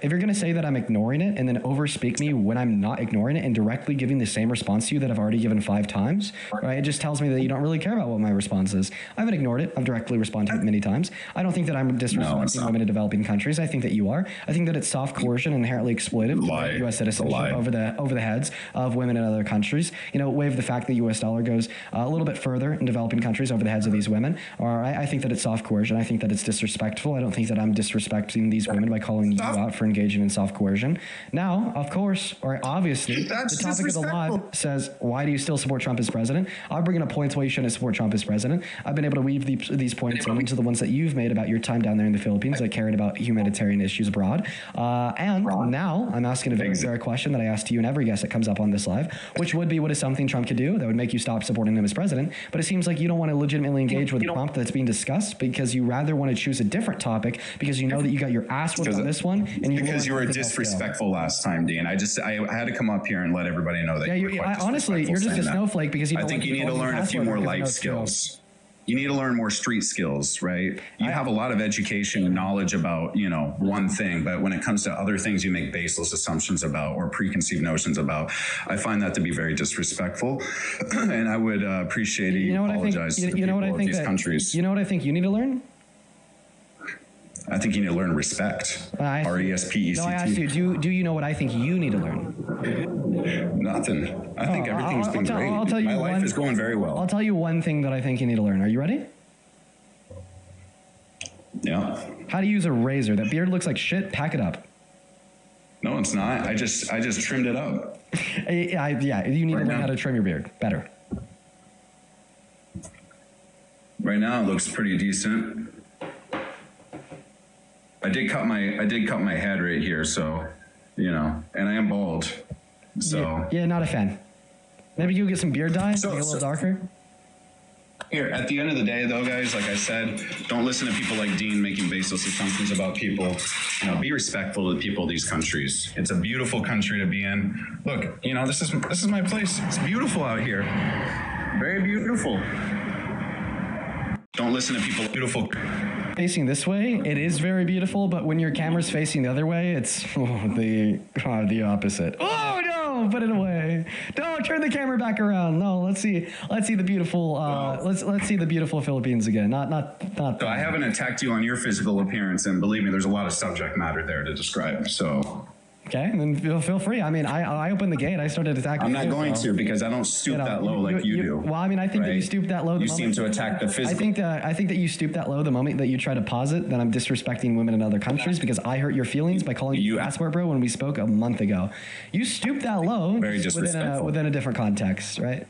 If you're going to say that I'm ignoring it and then overspeak me when I'm not ignoring it and directly giving the same response to you that I've already given 5 times, right? It just tells me that you don't really care about what my response is. I haven't ignored it. I've directly responded to it many times. I don't think that I'm disrespecting women in developing countries. I think that you are. I think that it's soft coercion and inherently exploitive to U.S. citizenship over the heads of women in other countries. Waive the fact that the U.S. dollar goes a little bit further in developing countries over the heads of these women. Or I think that it's soft coercion. I think that it's disrespectful. I don't think that I'm disrespecting these women by calling you out for engaging in soft coercion. Now, of course, or obviously, the topic of the live says, why do you still support Trump as president? I'll bring up points why you shouldn't support Trump as president. I've been able to weave these points into the ones that you've made about your time down there in the Philippines, that cared about humanitarian issues abroad. And now I'm asking a very fair question that I ask to you and every guest that comes up on this live, which would be, what is something Trump could do that would make you stop supporting him as president? But it seems like you don't want to legitimately engage with the prompt that's being discussed, because you rather want to choose a different topic because you know that you got your ass whipped on this one. And you were disrespectful last time, Dean. I had to come up here and let everybody know that. Yeah, honestly, you're just a snowflake because I think you need to learn a few more life skills. You need to learn more street skills, right? You have a lot of education and knowledge about, one thing, but when it comes to other things you make baseless assumptions about or preconceived notions about, I find that to be very disrespectful. And I would appreciate it. You apologize to the people of these countries. You know what I think you need to learn? I think you need to learn respect. R-E-S-P-E-C-T. No, I asked you, do you know what I think you need to learn? Nothing. I think everything's been great. I'll tell you My life is going very well. I'll tell you one thing that I think you need to learn. Are you ready? Yeah. How to use a razor. That beard looks like shit. Pack it up. No, it's not. I just trimmed it up. Yeah, you need to learn how to trim your beard better. Right now it looks pretty decent. I did cut my head right here, so and I am bald. So yeah, not a fan. Maybe you'll get some beard dye, make it a little darker. Here, at the end of the day, though, guys, like I said, don't listen to people like Dean making baseless assumptions about people. Be respectful to the people of these countries. It's a beautiful country to be in. Look, this is my place. It's beautiful out here. Very beautiful. Don't listen to people. Beautiful. Facing this way, it is very beautiful, but when your camera's facing the other way, it's the opposite. Oh no, put it away. Don't turn the camera back around. No, let's see the beautiful let's see the beautiful Philippines again. Not So I haven't attacked you on your physical appearance, and believe me, there's a lot of subject matter there to describe. So okay, then feel free. I mean, I opened the gate. I started attacking. I'm not going to, because I don't stoop that low like you do. Well, I mean, I think that you stoop that low. You seem to attack the physical. I think that you stoop that low the moment that you try to posit that I'm disrespecting women in other countries because I hurt your feelings by calling you passport bro when we spoke a month ago. You stoop that low within a different context, right?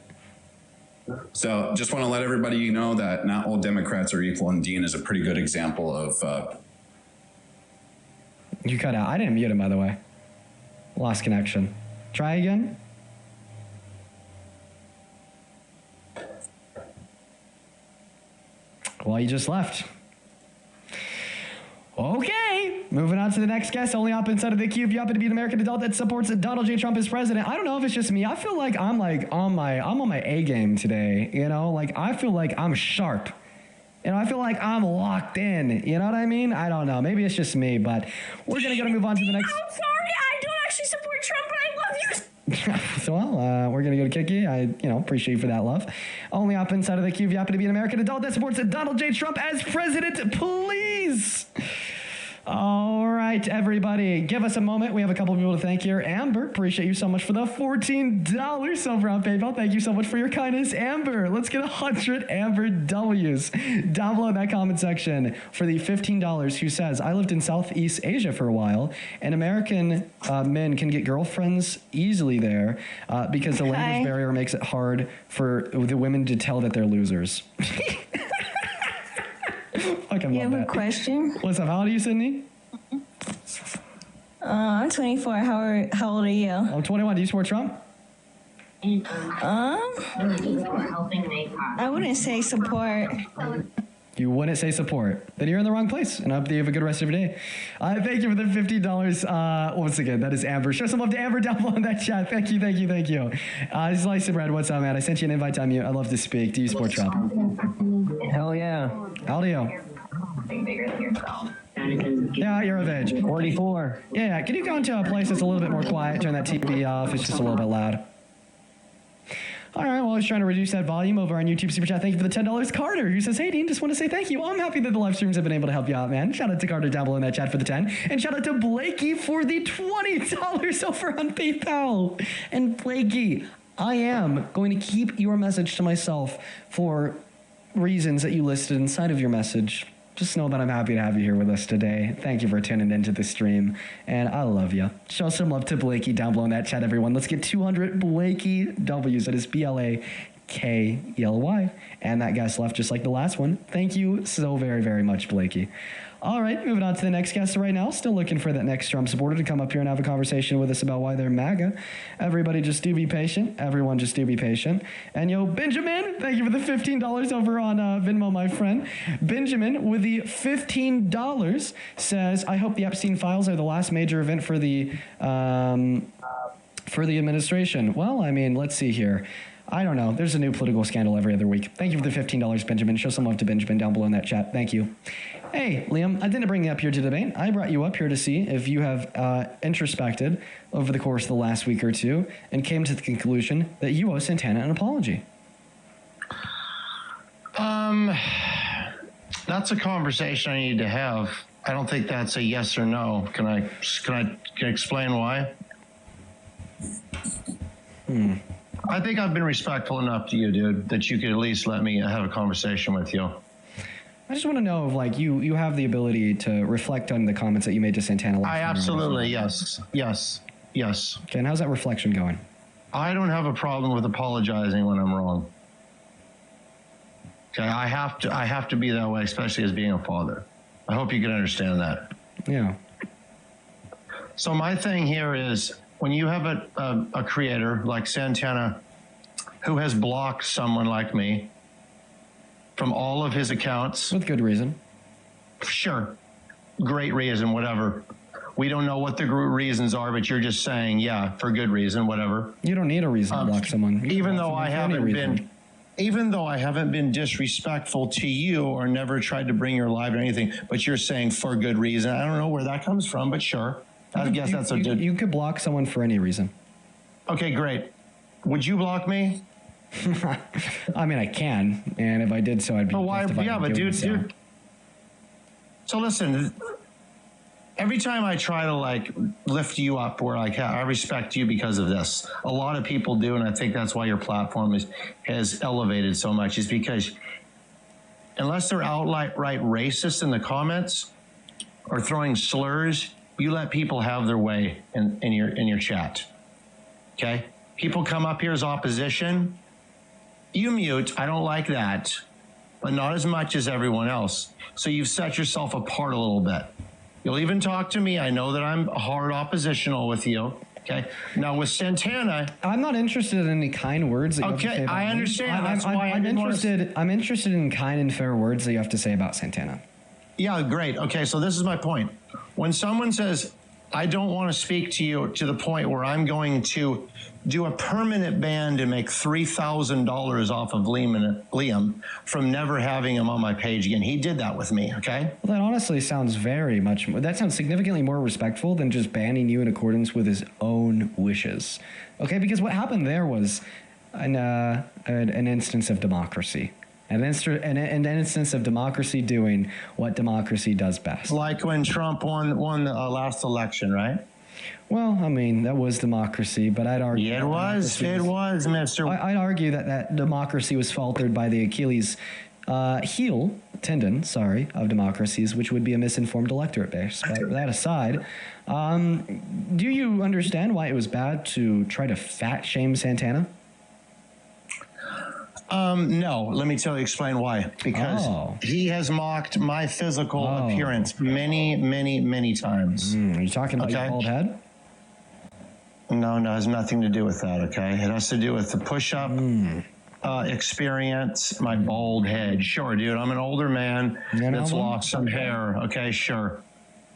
So just want to let everybody know that not all Democrats are equal, and Dean is a pretty good example of. You cut out. I didn't mute him, by the way. Lost connection. Try again. Well, you just left. Okay, moving on to the next guest. Only up inside of the queue. If you happen to be an American adult that supports Donald J. Trump as president, I don't know if it's just me. I feel like I'm on my A game today. I feel like I'm sharp. I feel like I'm locked in. You know what I mean? I don't know. Maybe it's just me, but we're gonna move on to the next. I'm sorry, I don't actually support Trump, but I love you. So, we're gonna go to Kiki. I, appreciate you for that love. Only up inside of the queue. If you happen to be an American adult that supports Donald J. Trump as president, please. All right, everybody, give us a moment. We have a couple of people to thank here. Amber, appreciate you so much for the $14 over on PayPal. Thank you so much for your kindness, Amber. Let's get 100 Amber W's down below in that comment section for the $15 who says, I lived in Southeast Asia for a while, and American men can get girlfriends easily there because the language barrier makes it hard for the women to tell that they're losers. You have a question? What's up? How old are you, Sydney? I'm 24. How old are you? I'm 21. Do you support Trump? I wouldn't say support. You wouldn't say support. Then you're in the wrong place. And I hope you have a good rest of your day. Thank you for the $15. Once again, that is Amber. Show some love to Amber down below in that chat. Thank you. Slice of bread. What's up, man? I sent you an invite to unmute. I'd love to speak. Do you support Trump? Hell yeah. How old are you? Yeah, you're of age. 44. Yeah. Can you go into a place that's a little bit more quiet? Turn that TV off. It's just a little bit loud. All right, well, I was trying to reduce that volume over on YouTube Super Chat. Thank you for the $10. Carter, who says, hey, Dean, just want to say thank you. I'm happy that the live streams have been able to help you out, man. Shout out to Carter down below in that chat for the 10. And shout out to Blakey for the $20 over on PayPal. And Blakey, I am going to keep your message to myself for reasons that you listed inside of your message. Just know that I'm happy to have you here with us today. Thank you for tuning into the stream, and I love you. Show some love to Blakey down below in that chat, everyone. Let's get 200 Blakey W's. That is Blakely. And that guy's left just like the last one. Thank you so very, very much, Blakey. All right, moving on to the next guest right now. Still looking for that next Trump supporter to come up here and have a conversation with us about why they're MAGA. Everybody just do be patient. Everyone just do be patient. And yo, Benjamin, thank you for the $15 over on Venmo, my friend. Benjamin with the $15 says, I hope the Epstein files are the last major event for the administration. Well, I mean, let's see here. I don't know. There's a new political scandal every other week. Thank you for the $15, Benjamin. Show some love to Benjamin down below in that chat. Thank you. Hey, Liam, I didn't bring you up here to debate. I brought you up here to see if you have introspected over the course of the last week or two and came to the conclusion that you owe Santana an apology. That's a conversation I need to have. I don't think that's a yes or no. Can I explain why? I think I've been respectful enough to you, dude, that you could at least let me have a conversation with you. I just want to know if, like, you have the ability to reflect on the comments that you made to Santana last I absolutely, yes. Okay, and how's that reflection going? I don't have a problem with apologizing when I'm wrong. Okay, I have to be that way, especially as being a father. I hope you can understand that. Yeah. So my thing here is, when you have a creator like Santana who has blocked someone like me from all of his accounts. With good reason. Sure. Great reason, whatever. We don't know what the reasons are, but you're just saying, yeah, for good reason, whatever. You don't need a reason to block someone. Even though I haven't been disrespectful to you or never tried to bring your life or anything, but you're saying for good reason. I don't know where that comes from, but sure. I guess that's you could block someone for any reason. Okay, great. Would you block me? I mean, I can, and if I did so, I'd be. But why? Yeah, but dude. So listen, every time I try to like lift you up, where like I respect you because of this. A lot of people do, and I think that's why your platform has elevated so much. Is because unless they're outright racist in the comments or throwing slurs, you let people have their way in your chat. Okay? People come up here as opposition. You mute. I don't like that, but not as much as everyone else. So you've set yourself apart a little bit. You'll even talk to me. I know that I'm hard oppositional with you. Okay. Now with Santana, I'm not interested in any kind words that you have to say about I understand. Me. That's why I'm interested. I'm interested in kind and fair words that you have to say about Santana. Yeah, great. Okay, so this is my point. When someone says, I don't want to speak to you to the point where I'm going to do a permanent ban to make $3,000 off of Liam from never having him on my page again. He did that with me, okay? Well, that honestly sounds that sounds significantly more respectful than just banning you in accordance with his own wishes. Okay, because what happened there was an instance of democracy. An instance of democracy doing what democracy does best. Like when Trump won the last election, right? Well, I mean, that was democracy, but I'd argue... It was, Mr. I'd argue that democracy was faltered by the Achilles tendon of democracies, which would be a misinformed electorate base. But that aside, do you understand why it was bad to try to fat shame Santana? No, let me explain why. Because he has mocked my physical appearance many, many, many times. Are you talking about your bald head? No, it has nothing to do with that, okay? It has to do with the push-up experience, my bald head. Sure, dude, I'm an older man that's lost some hair, okay? Sure.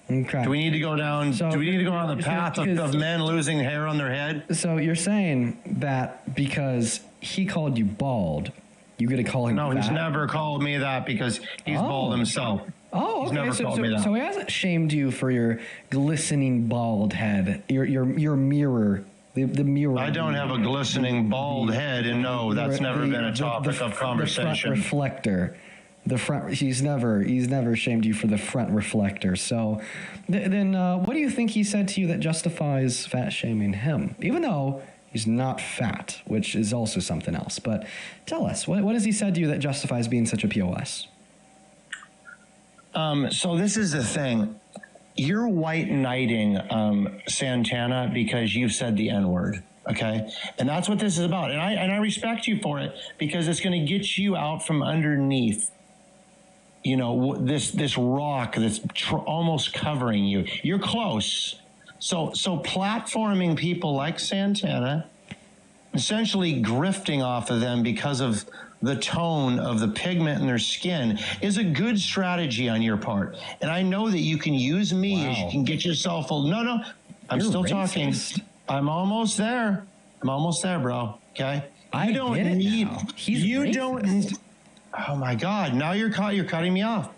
Okay. Do we need to go down the path of men losing hair on their head? So you're saying that because he called you bald, you get to call him fat? No, he's never called me that because he's bald himself. Oh, okay. He's never called me that. So he hasn't shamed you for your glistening bald head, your mirror, the mirror. I don't have a glistening bald head, and no, that's never been a topic of conversation. The front reflector. The front. He's never shamed you for the front reflector. So, then what do you think he said to you that justifies fat shaming him? Even though he's not fat, which is also something else. But tell us, what has he said to you that justifies being such a POS? So this is the thing. You're white knighting Santana because you've said the N-word, okay? And that's what this is about. And I respect you for it because it's going to get you out from underneath, this rock that's almost covering you. You're close. So platforming people like Santana, essentially grifting off of them because of the tone of the pigment in their skin is a good strategy on your part. And I know that you can use me as you can get yourself I'm You're still racist. talking. I'm almost there. Bro. Okay. I don't need. You don't. Oh my God. Now you're cutting me off.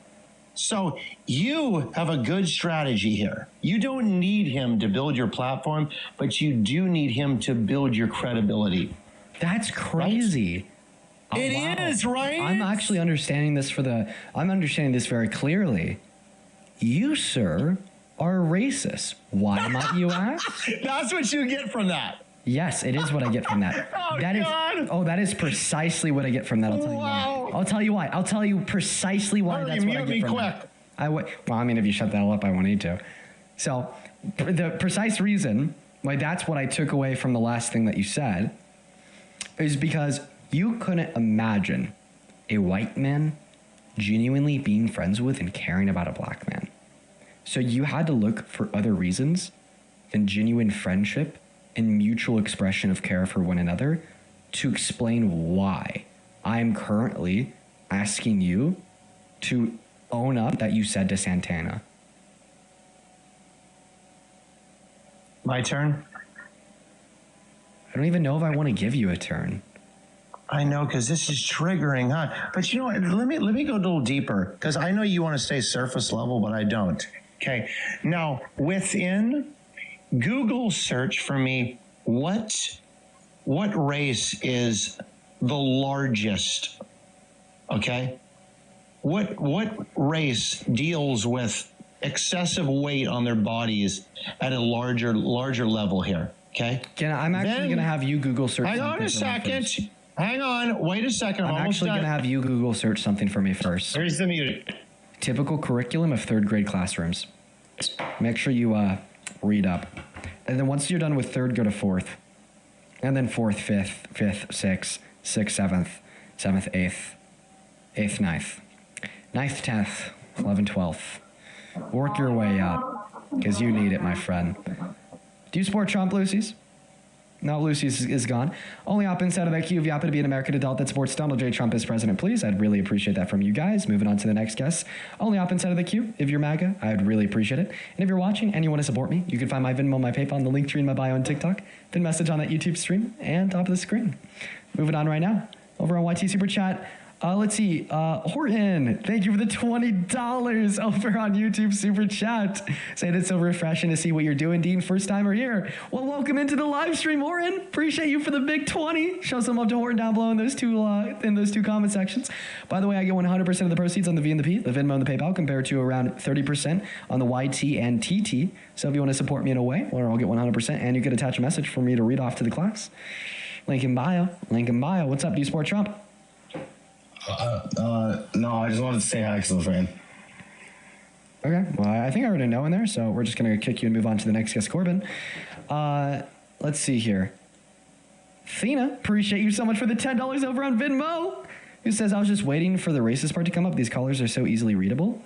So you have a good strategy here. You don't need him to build your platform, but you do need him to build your credibility. That's crazy. Right? It is, right? I'm actually understanding this I'm understanding this very clearly. You, sir, are a racist. Why might you ask? That's what you get from that. Yes, it is what I get from that. That is precisely what I get from that. I'll tell you why. I'll tell you why. I'll tell you precisely why that's what I get from that. Well, I mean, if you shut that all up, I won't need to. So, the precise reason why that's what I took away from the last thing that you said is because you couldn't imagine a white man genuinely being friends with and caring about a black man. So you had to look for other reasons than genuine friendship and mutual expression of care for one another to explain why I'm currently asking you to own up that you said to Santana. My turn? I don't even know if I want to give you a turn. I know, because this is triggering, huh? But you know what? Let me go a little deeper, because I know you want to stay surface level, but I don't. Okay. Now, within Google search for me, what race is the largest? Okay. What race deals with excessive weight on their bodies at a larger level here? Okay. I'm actually going to have you Google search. Hang on a second. Hang on. Wait a second. I'm actually going to have you Google search something for me first. Where's the music? Typical curriculum of third grade classrooms. Make sure you read up. And then once you're done with third, go to fourth. And then fourth, fifth, sixth, 7th, 8th, 9th. 9th, 10th, 11th, 12th. Work your way up, because you need it, my friend. Do you support Trump, Lucy's? No, Lucy's is gone. Only op inside of that queue if you happen to be an American adult that supports Donald J. Trump as president, please. I'd really appreciate that from you guys. Moving on to the next guest. Only op inside of the queue if you're MAGA. I'd really appreciate it. And if you're watching and you want to support me, you can find my Venmo, my PayPal, and the link tree in my bio on TikTok. Then message on that YouTube stream and top of the screen. Moving on right now. Over on YT Super Chat, Let's see. Horton, thank you for the $20 over on YouTube Super Chat. Saying it's so refreshing to see what you're doing, Dean. First timer here. Well, welcome into the live stream, Horton. Appreciate you for the big 20. Show some love to Horton down below in those two comment sections. By the way, I get 100% of the proceeds on the V and the P, the Venmo and the PayPal, compared to around 30% on the YT and TT. So if you want to support me in a way, well, I'll get 100%, and you could attach a message for me to read off to the class. Link in bio. Link in bio. What's up? Do you support Trump? No, I just wanted to say hi because I'm a fan. Okay, well, I think I already know in there, so we're just going to kick you and move on to the next guest, Corbin. Let's see here. Thena, appreciate you so much for the $10 over on Venmo. Who says, I was just waiting for the racist part to come up. These callers are so easily readable.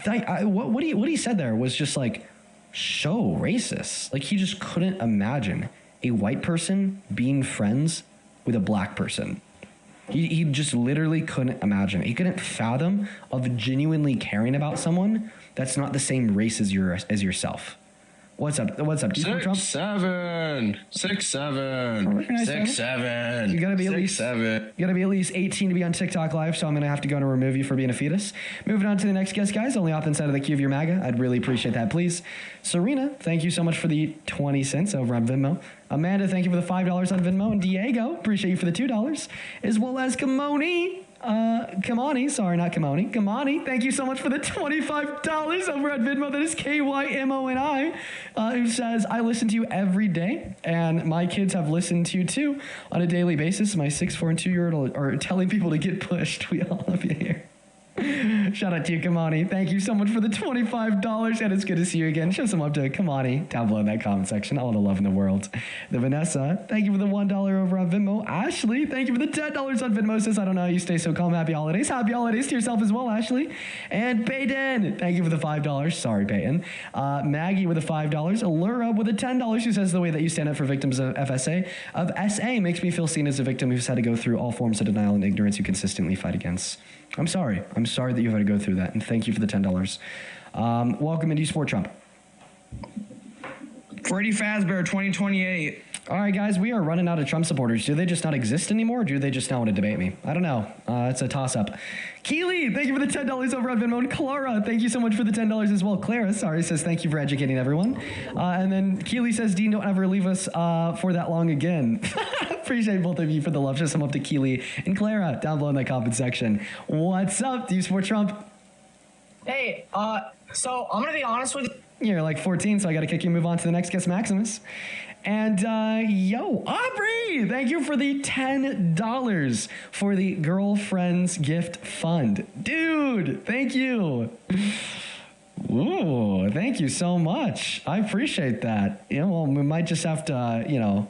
What he said there was just like so racist. Like he just couldn't imagine a white person being friends with a black person. He just literally couldn't imagine. He couldn't fathom of genuinely caring about someone that's not the same race as yourself. What's up? What's up? 6'7", 6'7", 6'7". You gotta be at 6'7". You gotta be at least 18 to be on TikTok Live, so I'm gonna have to go and remove you for being a fetus. Moving on to the next guest, guys. Only off inside of the queue of your MAGA. I'd really appreciate that, please. Serena, thank you so much for the 20 cents over on Venmo. Amanda, thank you for the $5 on Venmo. And Diego, appreciate you for the $2. As well as Kamoni, Kamani, thank you so much for the $25 over at Venmo. That is KYMONI, who says, I listen to you every day, and my kids have listened to you too on a daily basis. My 6, 4, and 2-year-old are telling people to get pushed. We all love you here. Shout out to you, Kamani. Thank you so much for the $25, and it's good to see you again. Show some love to Kamani down below in that comment section. All the love in the world. The Vanessa, thank you for the $1 over on Venmo. Ashley, thank you for the $10 on Venmo. Says, I don't know how you stay so calm. Happy holidays. Happy holidays to yourself as well, Ashley. And Peyton, thank you for the $5. Sorry, Peyton. Maggie with the $5. Allura with the $10. Who says the way that you stand up for victims of SA makes me feel seen as a victim who's had to go through all forms of denial and ignorance you consistently fight against. I'm sorry that you've had to go through that, and thank you for the $10. Welcome into Sport Trump. Freddy Fazbear 2028. All right, guys, we are running out of Trump supporters. Do they just not exist anymore, or do they just not want to debate me? I don't know. It's a toss-up. Keely, thank you for the $10 over on Venmo. And Clara, thank you so much for the $10 as well. Clara, says thank you for educating everyone. And then Keely says, Dean, don't ever leave us for that long again. Appreciate both of you for the love. Just some up to Keely and Clara down below in the comment section. What's up? Do you support Trump? Hey, so I'm going to be honest with you. You're like 14, so I got to kick you and move on to the next guest, Maximus. And, Aubrey, thank you for the $10 for the Girlfriends Gift Fund. Dude, thank you. Ooh, thank you so much. I appreciate that. Well, we might just have to,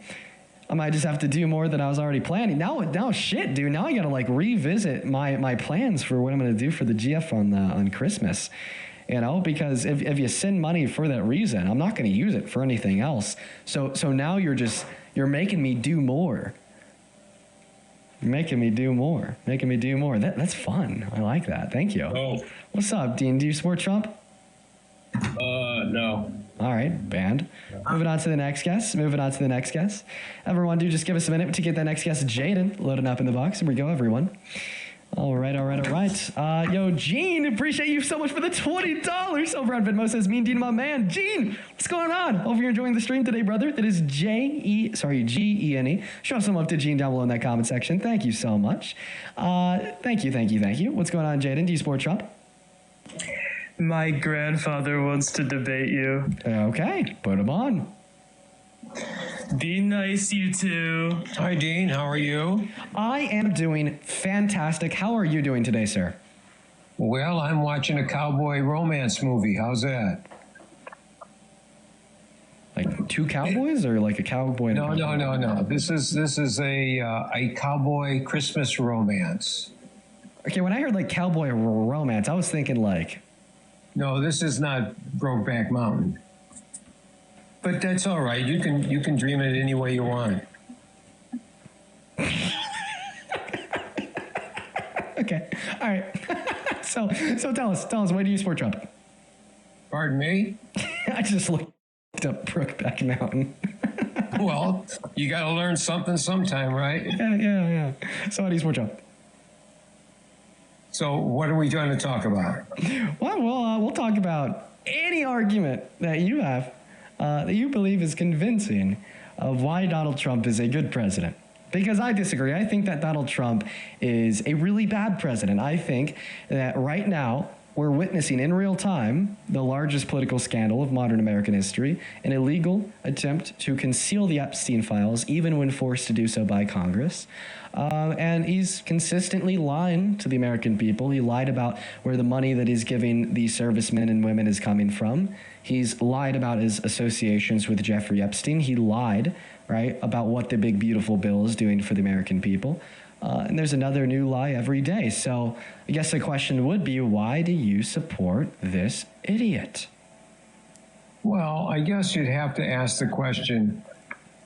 I might just have to do more than I was already planning. Now shit, dude. Now I got to like revisit my plans for what I'm going to do for the GF on Christmas. Because if you send money for that reason, I'm not going to use it for anything else. So now you're making me do more. You're making me do more. That's fun. I like that. Thank you. Oh. What's up, Dean? Do you support Trump? No. All right, banned. Moving on to the next guest. Everyone, do just give us a minute to get that next guest, Jaden, loading up in the box. Here we go, everyone. All right. Yo, Gene, appreciate you so much for the $20 over on Venmo. Says, Mean Dean, my man. Gene, what's going on? Hope you're enjoying the stream today, brother. That is Gene. Show some love to Gene down below in that comment section. Thank you so much. Thank you. What's going on, Jaden? Do you support Trump? My grandfather wants to debate you. Okay, put him on. Be nice, you two. Hi, Dean. How are you? I am doing fantastic. How are you doing today, sir? Well, I'm watching a cowboy romance movie. How's that? Like two cowboys or like a cowboy? No. This is a cowboy Christmas romance. Okay, when I heard like cowboy romance, I was thinking like... No, this is not Brokeback Mountain. But that's all right. You can dream it any way you want. Okay. All right. So tell us, why do you support Trump? Pardon me? I just looked up Brokeback Mountain. Well, you got to learn something sometime, right? Yeah. So how do you support Trump? So what are we trying to talk about? Well, we'll talk about any argument that you have that you believe is convincing of why Donald Trump is a good president. Because I disagree. I think that Donald Trump is a really bad president. I think that right now we're witnessing in real time the largest political scandal of modern American history, an illegal attempt to conceal the Epstein files, even when forced to do so by Congress. And he's consistently lying to the American people. He lied about where the money that he's giving the servicemen and women is coming from. He's lied about his associations with Jeffrey Epstein. He lied, right, about what the big, beautiful bill is doing for the American people. And there's another new lie every day. So I guess the question would be, why do you support this idiot? Well, I guess you'd have to ask the question,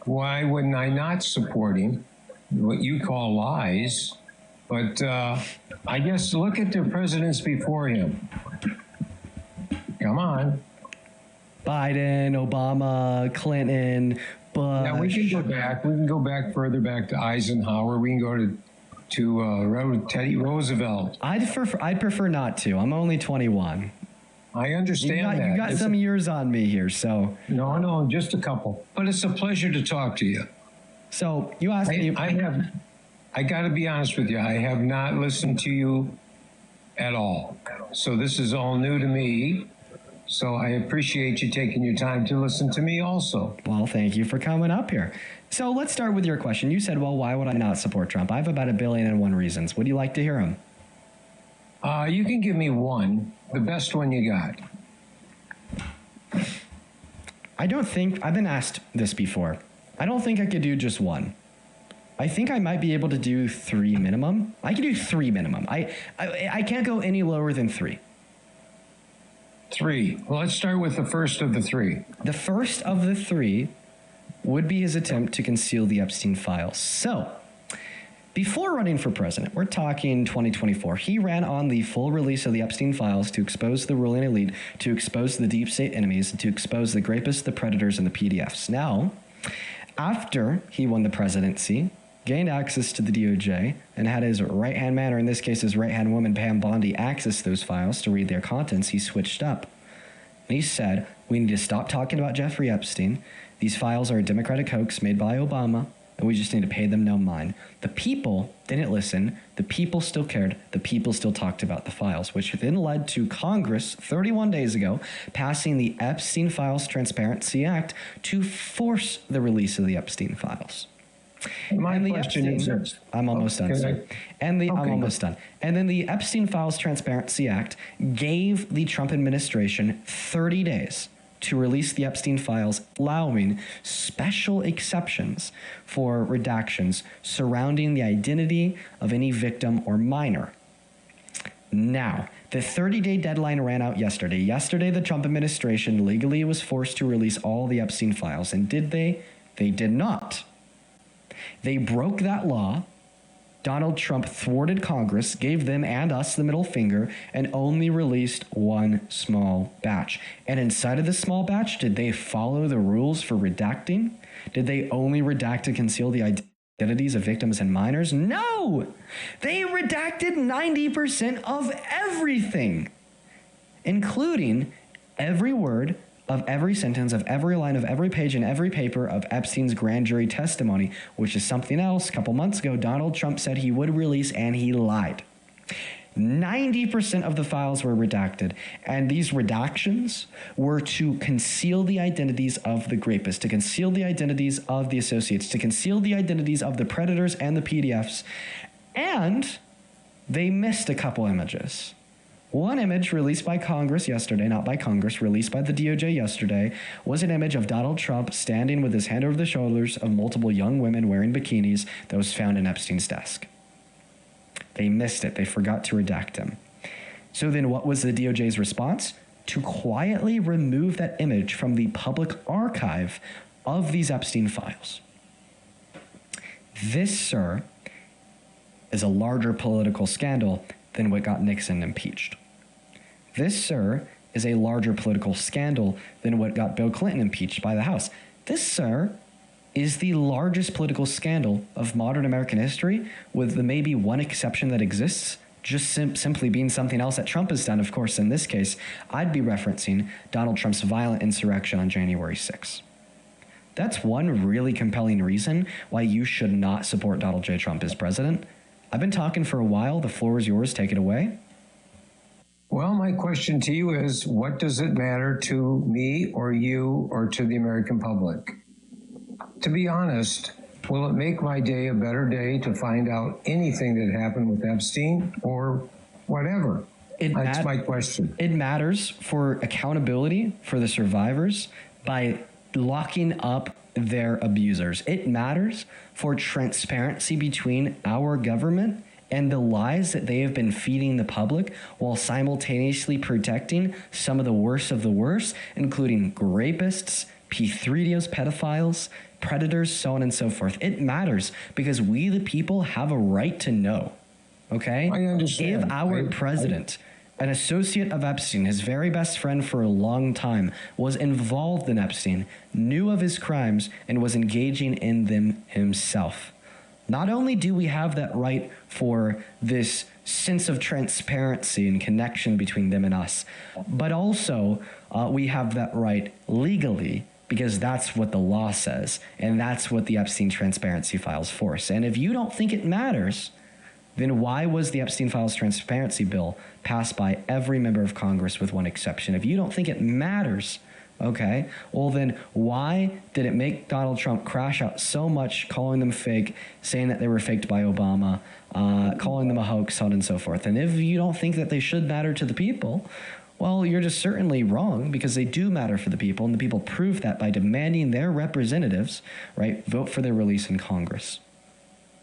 why wouldn't I not support him? What you call lies. But I guess look at the presidents before him. Come on. Biden, Obama, Clinton, Bush. Yeah, we can go back. We can go back further back to Eisenhower. We can go to Teddy Roosevelt. I'd prefer not to. I'm only 21. I understand that. You got some years on me here, so. No, just a couple. But it's a pleasure to talk to you. So you asked me. I got to be honest with you. I have not listened to you at all. So this is all new to me. So I appreciate you taking your time to listen to me also. Well, thank you for coming up here. So let's start with your question. You said, well, why would I not support Trump? I have about 1,000,000,001 reasons. Would you like to hear them? You can give me one, the best one you got. I don't think, I've been asked this before. I don't think I could do just one. I think I might be able to do 3 minimum. I can do 3 minimum. I can't go any lower than 3. 3. Well, let's start with the first of the 3. The first of the 3 would be his attempt to conceal the Epstein files. So, before running for president, we're talking 2024, he ran on the full release of the Epstein files to expose the ruling elite, to expose the deep state enemies, and to expose the rapists, the predators, and the PDFs. Now, after he won the presidency, gained access to the DOJ, and had his right-hand man, or in this case his right-hand woman, Pam Bondi, access those files to read their contents, he switched up. And he said, we need to stop talking about Jeffrey Epstein. These files are a Democratic hoax made by Obama, and we just need to pay them no mind. The people didn't listen. The people still cared. The people still talked about the files, which then led to Congress 31 days ago passing the Epstein Files Transparency Act to force the release of the Epstein files. My question is this. I'm almost done, sir. I'm almost done. And then the Epstein Files Transparency Act gave the Trump administration 30 days to release the Epstein files, allowing special exceptions for redactions surrounding the identity of any victim or minor. Now, the 30-day deadline ran out yesterday. Yesterday, the Trump administration legally was forced to release all the Epstein files. And did they? They did not. They broke that law. Donald Trump thwarted Congress, gave them and us the middle finger, and only released one small batch. And inside of this small batch, did they follow the rules for redacting? Did they only redact to conceal the identities of victims and minors? No! They redacted 90% of everything, including every word of every sentence, of every line, of every page, and every paper of Epstein's grand jury testimony, which is something else. A couple months ago, Donald Trump said he would release, and he lied. 90% of the files were redacted, and these redactions were to conceal the identities of the rapists, to conceal the identities of the associates, to conceal the identities of the predators and the PDFs, and they missed a couple images. One image released by Congress yesterday, not by Congress, released by the DOJ yesterday, was an image of Donald Trump standing with his hand over the shoulders of multiple young women wearing bikinis that was found in Epstein's desk. They missed it. They forgot to redact him. So then what was the DOJ's response? To quietly remove that image from the public archive of these Epstein files. This, sir, is a larger political scandal than what got Nixon impeached. This, sir, is a larger political scandal than what got Bill Clinton impeached by the House. This, sir, is the largest political scandal of modern American history, with the maybe one exception that exists, just simply being something else that Trump has done. Of course, in this case, I'd be referencing Donald Trump's violent insurrection on January 6th. That's one really compelling reason why you should not support Donald J. Trump as president. I've been talking for a while. The floor is yours. Take it away. Well, my question to you is, what does it matter to me or you or to the American public? To be honest, will it make my day a better day to find out anything that happened with Epstein or whatever? That's my question. It matters for accountability for the survivors by locking up their abusers. It matters for transparency between our government and the lies that they have been feeding the public while simultaneously protecting some of the worst, including rapists, P3DOs, pedophiles, predators, so on and so forth. It matters because we, the people, have a right to know. Okay? I understand. If our president, an associate of Epstein, his very best friend for a long time, was involved in Epstein, knew of his crimes, and was engaging in them himself. Not only do we have that right for this sense of transparency and connection between them and us, but also we have that right legally because that's what the law says, and that's what the Epstein Transparency Files force. And if you don't think it matters, then why was the Epstein Files Transparency Bill passed by every member of Congress with one exception? If you don't think it matters, okay, well then why did it make Donald Trump crash out so much, calling them fake, saying that they were faked by Obama, calling them a hoax, so on and so forth? And if you don't think that they should matter to the people, well, you're just certainly wrong, because they do matter for the people, and the people prove that by demanding their representatives, right, vote for their release in Congress.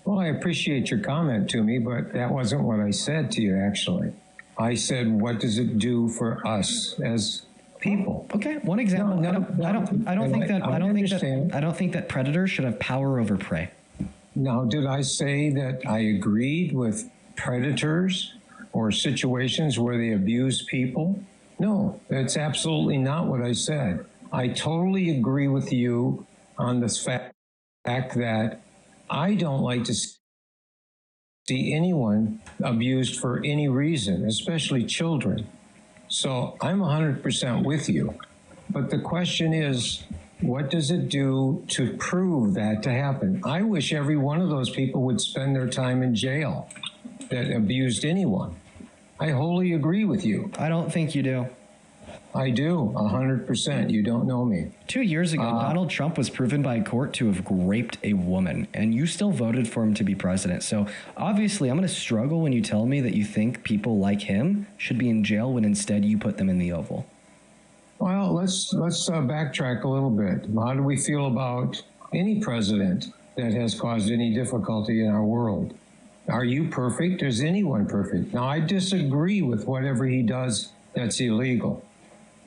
Well, I appreciate your comment to me, but that wasn't what I said to you, actually. I said, what does it do for us as people? Okay, one example. I don't think that predators should have power over prey. Now, did I say that I agreed with predators or situations where they abuse people? No, that's absolutely not what I said. I totally agree with you on this fact that I don't like to see anyone abused for any reason, especially children. So I'm 100% with you. But the question is, what does it do to prove that to happen? I wish every one of those people would spend their time in jail that abused anyone. I wholly agree with you. I don't think you do. I do, 100%. You don't know me. 2 years ago, Donald Trump was proven by a court to have raped a woman, and you still voted for him to be president. So obviously, I'm going to struggle when you tell me that you think people like him should be in jail when instead you put them in the Oval. Well, let's backtrack a little bit. How do we feel about any president that has caused any difficulty in our world? Are you perfect? Is anyone perfect? Now, I disagree with whatever he does that's illegal.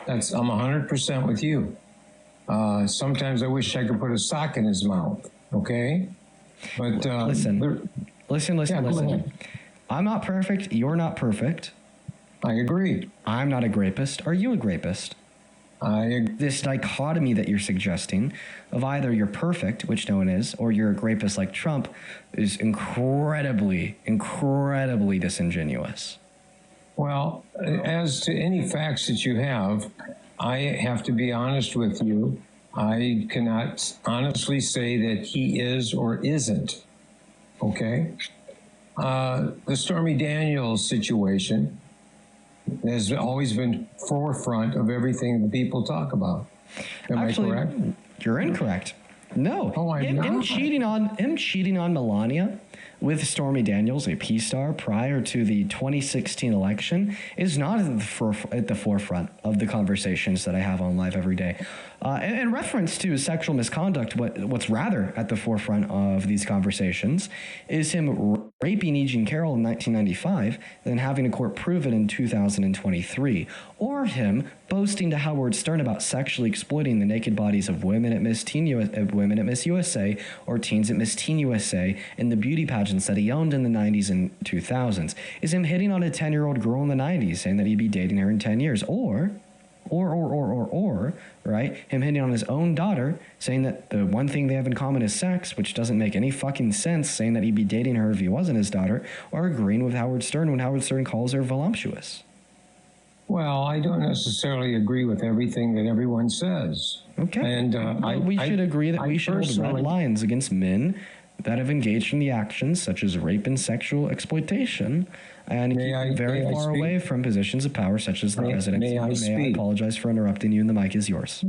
I'm 100% with you. Sometimes I wish I could put a sock in his mouth, okay? But listen. I'm not perfect. You're not perfect. I agree. I'm not a grapist. Are you a grapist? This dichotomy that you're suggesting of either you're perfect, which no one is, or you're a rapist like Trump is incredibly, incredibly disingenuous. Well, as to any facts that you have, I have to be honest with you. I cannot honestly say that he is or isn't. Okay? The Stormy Daniels situation has always been forefront of everything that people talk about. Am I correct? You're incorrect. No. Oh, I'm not. Him cheating on Melania with Stormy Daniels, a Peace Star, prior to the 2016 election, is not at the forefront of the conversations that I have on live every day. In reference to sexual misconduct, what's rather at the forefront of these conversations is him raping E. Jean Carroll in 1995, then having a court prove it in 2023, or him boasting to Howard Stern about sexually exploiting the naked bodies of women at Miss USA or teens at Miss Teen USA in the beauty pageants that he owned in the 90s and 2000s, is him hitting on a 10-year-old girl in the 90s, saying that he'd be dating her in 10 years, or Or, right, him hitting on his own daughter, saying that the one thing they have in common is sex, which doesn't make any fucking sense, saying that he'd be dating her if he wasn't his daughter, or agreeing with Howard Stern when Howard Stern calls her voluptuous. Well, I don't necessarily agree with everything that everyone says. Okay. And we should agree that we should hold red lines against men that have engaged in the actions such as rape and sexual exploitation, and keep very far away from positions of power such as the presidency. May I apologize for interrupting you, and the mic is yours.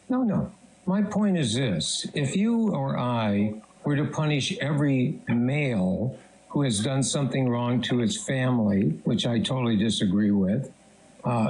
No. My point is this. If you or I were to punish every male who has done something wrong to his family, which I totally disagree with,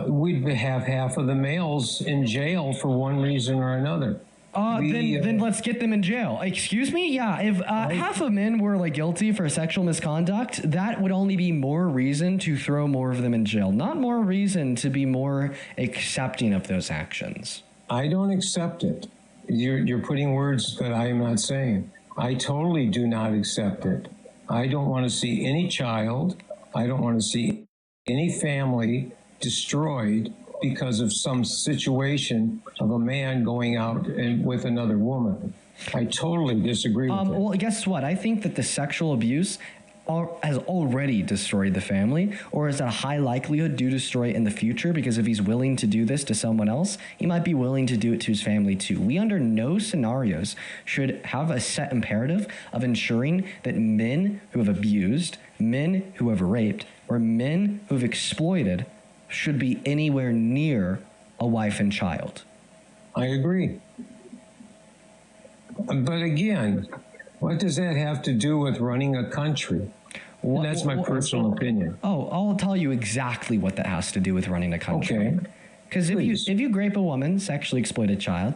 we'd have half of the males in jail for one reason or another. Then let's get them in jail. Excuse me? Yeah, if half of men were like guilty for sexual misconduct, that would only be more reason to throw more of them in jail, not more reason to be more accepting of those actions. I don't accept it. You're putting words that I am not saying. I totally do not accept it. I don't want to see any child. I don't want to see any family destroyed because of some situation of a man going out and with another woman. I totally disagree with it. Well, guess what? I think that the sexual abuse has already destroyed the family, or is at a high likelihood to destroy it in the future, because if he's willing to do this to someone else, he might be willing to do it to his family too. We under no scenarios should have a set imperative of ensuring that men who have abused, men who have raped, or men who have exploited should be anywhere near a wife and child. I agree. But again, what does that have to do with running a country? And that's my personal opinion. Oh, I'll tell you exactly what that has to do with running a country. Okay. Because if you rape a woman, sexually exploit a child,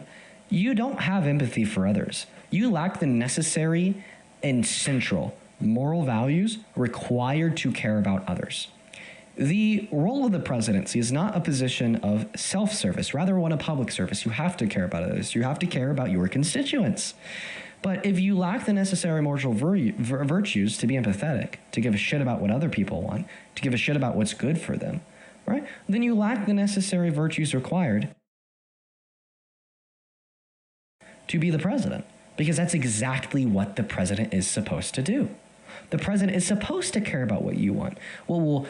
you don't have empathy for others. You lack the necessary and central moral values required to care about others. The role of the presidency is not a position of self-service, rather one of public service. You have to care about others. You have to care about your constituents. But if you lack the necessary moral virtues to be empathetic, to give a shit about what other people want, to give a shit about what's good for them, right? Then you lack the necessary virtues required to be the president, because that's exactly what the president is supposed to do. The president is supposed to care about what you want, what will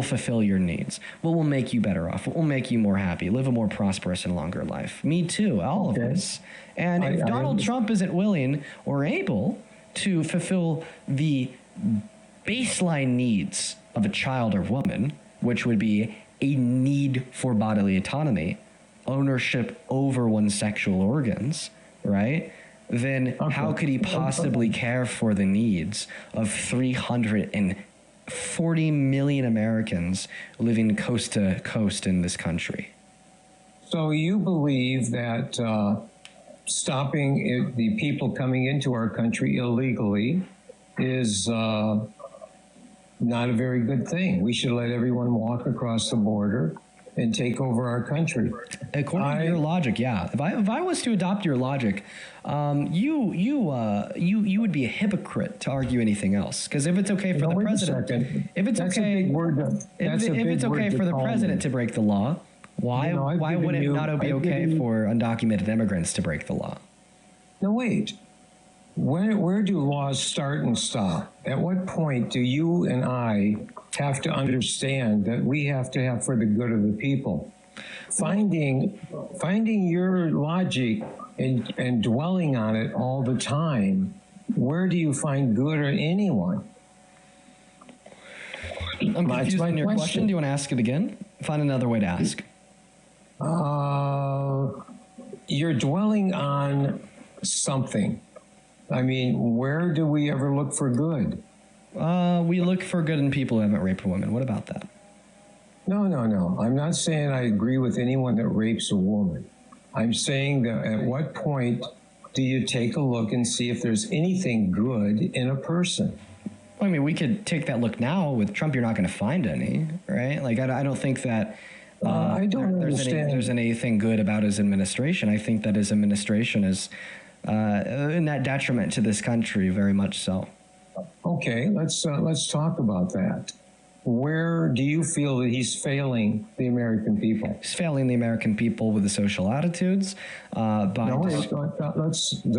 fulfill your needs, what will make you better off, what will make you more happy, live a more prosperous and longer life. Me too, all of us. And if Donald Trump isn't willing or able to fulfill the baseline needs of a child or woman, which would be a need for bodily autonomy, ownership over one's sexual organs, right? Then how could he possibly care for the needs of 340 million Americans living coast to coast in this country? So you believe that stopping the people coming into our country illegally is not a very good thing. We should let everyone walk across the border and take over our country. According to your logic, yeah. If I was to adopt your logic, you would be a hypocrite to argue anything else. Because if it's okay for the president, if it's okay for the president to break the law, why would it not be okay for undocumented immigrants to break the law? No, wait. Where do laws start and stop? At what point do you and I have to understand that we have to have for the good of the people? Finding your logic and dwelling on it all the time, where do you find good in anyone? I'm confused on your question. Do you want to ask it again? Find another way to ask. You're dwelling on something. I mean, where do we ever look for good? We look for good in people who haven't raped a woman. What about that? No. I'm not saying I agree with anyone that rapes a woman. I'm saying that at what point do you take a look and see if there's anything good in a person? I mean, we could take that look now. With Trump, you're not going to find any, right? Like, I don't think that there's anything good about his administration. I think that his administration is in that detriment to this country, very much so. Okay, let's talk about that. where do you feel that he's failing the American people? He's failing the American people with the social attitudes. The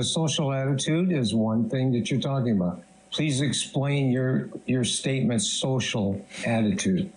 social attitude is one thing that you're talking about. Please explain your statement's social attitude.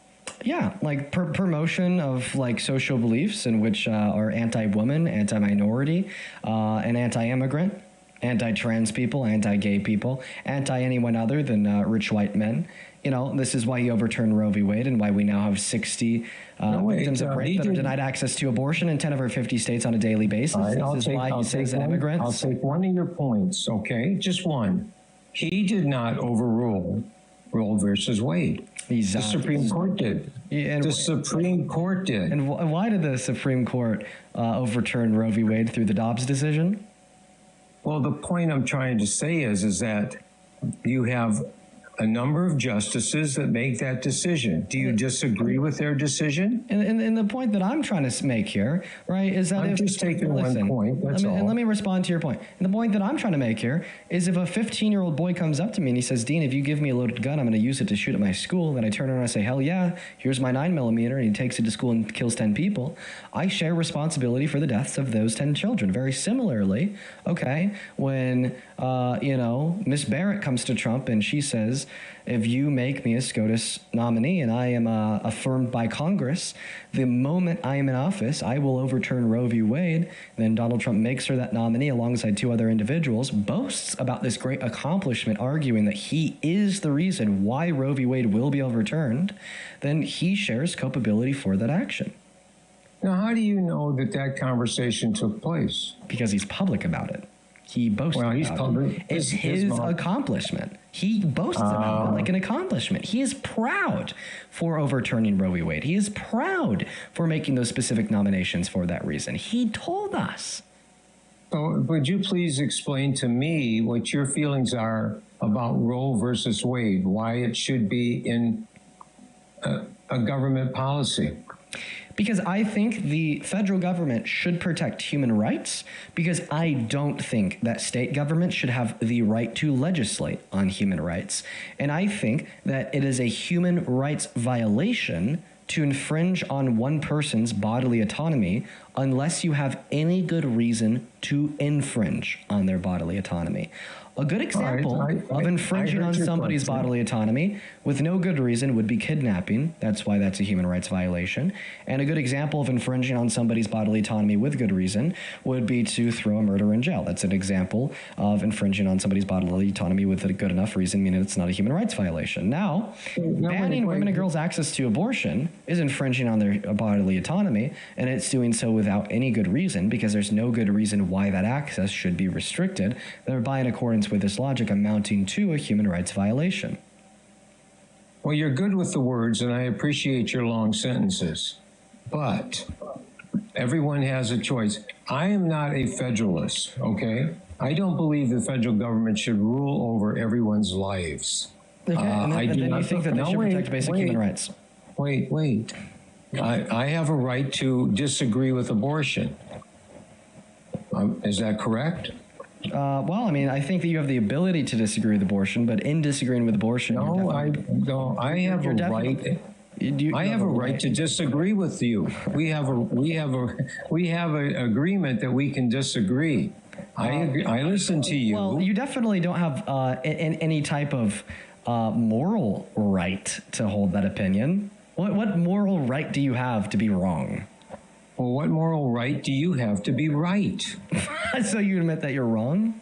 Yeah, like promotion of like social beliefs in which are anti-woman, anti-minority, and anti-immigrant, anti-trans people, anti-gay people, anti-anyone other than rich white men. You know, this is why he overturned Roe v. Wade and why we now have 60 victims of rape that are denied access to abortion in 10 of our 50 states on a daily basis. I'll This is why he says that I'll immigrants. take one of your points, okay? Just one. He did not overrule Roe versus Wade. The Supreme Court did. The Supreme Court did. And why did the Supreme Court overturn Roe v. Wade through the Dobbs decision? Well, the point I'm trying to say is that you have a number of justices that make that decision. Do you disagree with their decision? And the point that I'm trying to make here, right, is that I'm just taking one point. That's all. And let me respond to your point. And the point that I'm trying to make here is if a 15-year-old boy comes up to me and he says, Dean, if you give me a loaded gun, I'm going to use it to shoot at my school. Then I turn around and I say, hell yeah, here's my 9mm, and he takes it to school and kills 10 people. I share responsibility for the deaths of those 10 children. Very similarly, okay, when Miss Barrett comes to Trump and she says, if you make me a SCOTUS nominee and I am affirmed by Congress, the moment I am in office, I will overturn Roe v. Wade. Then Donald Trump makes her that nominee alongside 2 other individuals, boasts about this great accomplishment, arguing that he is the reason why Roe v. Wade will be overturned. Then he shares culpability for that action. Now, how do you know that conversation took place? Because he's public about it. He boasts about it. It's his accomplishment. He boasts about it like an accomplishment. He is proud for overturning Roe v. Wade. He is proud for making those specific nominations for that reason. He told us. So, would you please explain to me what your feelings are about Roe versus Wade, why it should be in a government policy? Because I think the federal government should protect human rights, because I don't think that state government should have the right to legislate on human rights. And I think that it is a human rights violation to infringe on one person's bodily autonomy unless you have any good reason to infringe on their bodily autonomy. A good example of infringing on somebody's bodily autonomy with no good reason would be kidnapping. That's why that's a human rights violation. And a good example of infringing on somebody's bodily autonomy with good reason would be to throw a murderer in jail. That's an example of infringing on somebody's bodily autonomy with a good enough reason, meaning it's not a human rights violation. Now, banning women and girls' access to abortion is infringing on their bodily autonomy, and it's doing so without any good reason, because there's no good reason why that access should be restricted, thereby in accordance with this logic amounting to a human rights violation. Well, you're good with the words, and I appreciate your long sentences, but everyone has a choice. I am not a federalist, okay? I don't believe the federal government should rule over everyone's lives. Okay, and then you think that they should protect basic human rights. Wait. I have a right to disagree with abortion. Is that correct? Well, I mean, I think that you have the ability to disagree with abortion, but in disagreeing with abortion, I have a right. I have a right to disagree with you. We have an agreement that we can disagree. I agree. I listen to you. Well, you definitely don't have any type of moral right to hold that opinion. What moral right do you have to be wrong? Well, what moral right do you have to be right? So you admit that you're wrong?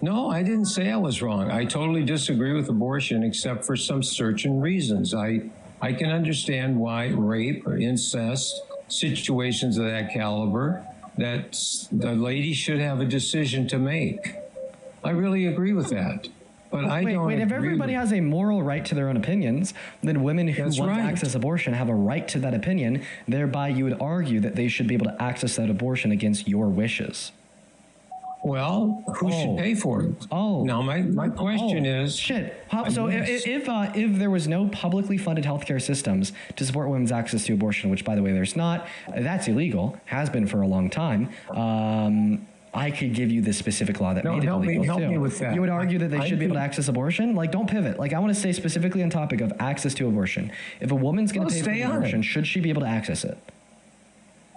No, I didn't say I was wrong. I totally disagree with abortion, except for some certain reasons. I can understand why rape or incest, situations of that caliber, that the lady should have a decision to make. I really agree with that. But wait, if everybody has a moral right to their own opinions, then women who want to access abortion have a right to that opinion. Thereby, you would argue that they should be able to access that abortion against your wishes. Well, who should pay for it? Now my question is... Shit. If there was no publicly funded healthcare systems to support women's access to abortion, which, by the way, there's not, that's illegal, has been for a long time, I could give you the specific law that made it illegal help too. me with that. You would argue that they should be able to access abortion? Like, don't pivot. Like, I want to stay specifically on topic of access to abortion. If a woman's going to pay for the abortion, should she be able to access it?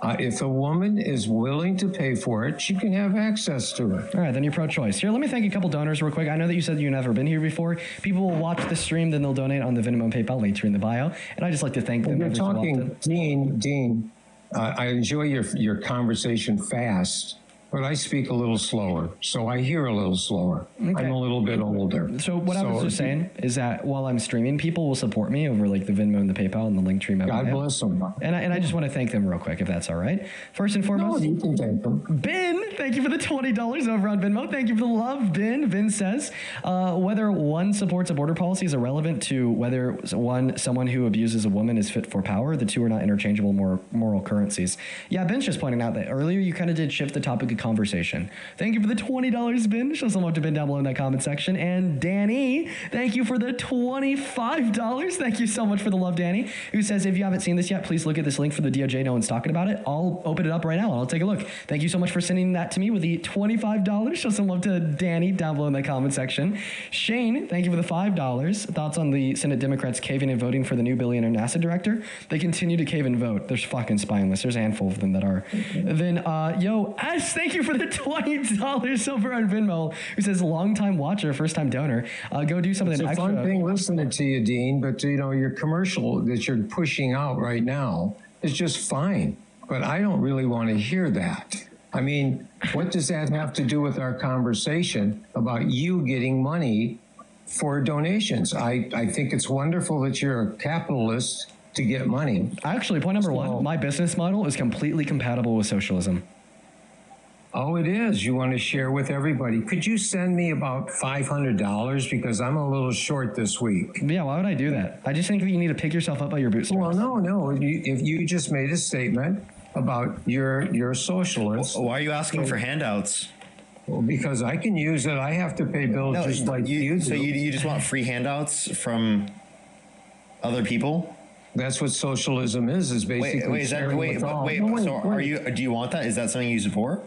If a woman is willing to pay for it, she can have access to it. All right, then you're pro-choice. Here, let me thank a couple donors real quick. I know that you said you've never been here before. People will watch the stream, then they'll donate on the Venmo and PayPal links in the bio. And I just like to thank them every so often. Dean, I enjoy your conversation fast, but I speak a little slower, so I hear a little slower. Okay. I'm a little bit older. So what I was just saying is that while I'm streaming, people will support me over like the Venmo and the PayPal and the Linktree. God bless them. And I just want to thank them real quick, if that's all right. First and foremost, you can thank them. Ben, thank you for the $20 over on Venmo. Thank you for the love, Ben. Ben says, whether one supports a border policy is irrelevant to whether someone who abuses a woman is fit for power. The two are not interchangeable moral currencies. Yeah, Ben's just pointing out that earlier you kind of did shift the topic of conversation. Thank you for the $20, Ben. Show some love to Ben down below in that comment section. And Danny, thank you for the $25. Thank you so much for the love, Danny, who says, if you haven't seen this yet, please look at this link for the DOJ. No one's talking about it. I'll open it up right now and I'll take a look. Thank you so much for sending that to me with the $25. Show some love to Danny down below in the comment section. Shane, thank you for the $5. Thoughts on the Senate Democrats caving and voting for the new billionaire NASA director? They continue to cave and vote. They're fucking spineless. There's a handful of them that are. Then, S, thank you for the $20 over on Venmo, who says, long-time watcher, first-time donor. Go do something extra. It's a fun thing listening to you, Dean, but your commercial that you're pushing out right now is just fine. But I don't really want to hear that. I mean, what does that have to do with our conversation about you getting money for donations? I think it's wonderful that you're a capitalist to get money. Actually, point number one, my business model is completely compatible with socialism. Oh, it is. You want to share with everybody. Could you send me about $500 because I'm a little short this week? Yeah, why would I do that? I just think that you need to pick yourself up by your bootstraps. Well, no. If you just made a statement about you're a socialist. Why are you asking for handouts? Well, because I can use it. I have to pay bills just like you do. So you just want free handouts from other people? That's what socialism is basically. So are you? Do you want that? Is that something you support?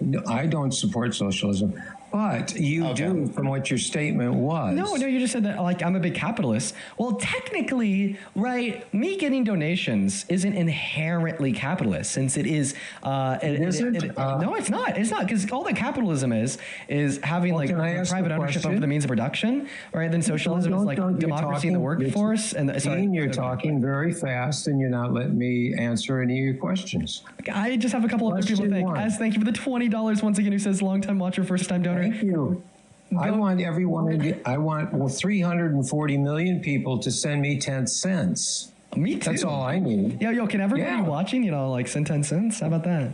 No, I don't support socialism, but you do from what your statement was. No, you just said that, like, I'm a big capitalist. Well, technically, right, me getting donations isn't inherently capitalist, since it is. No, it's not. It's not, because all that capitalism is having private ownership over the means of production, right? Then socialism is like democracy in the workforce. You're talking very fast, and you're not letting me answer any of your questions. I just have a couple other people think. Thank you for the $20 once again, who says long-time watcher, first-time donor. Thank you. I want everyone. I want 340 million people to send me 10 cents. Me too. That's all I need. Yo, can everybody watching, send 10 cents? How about that?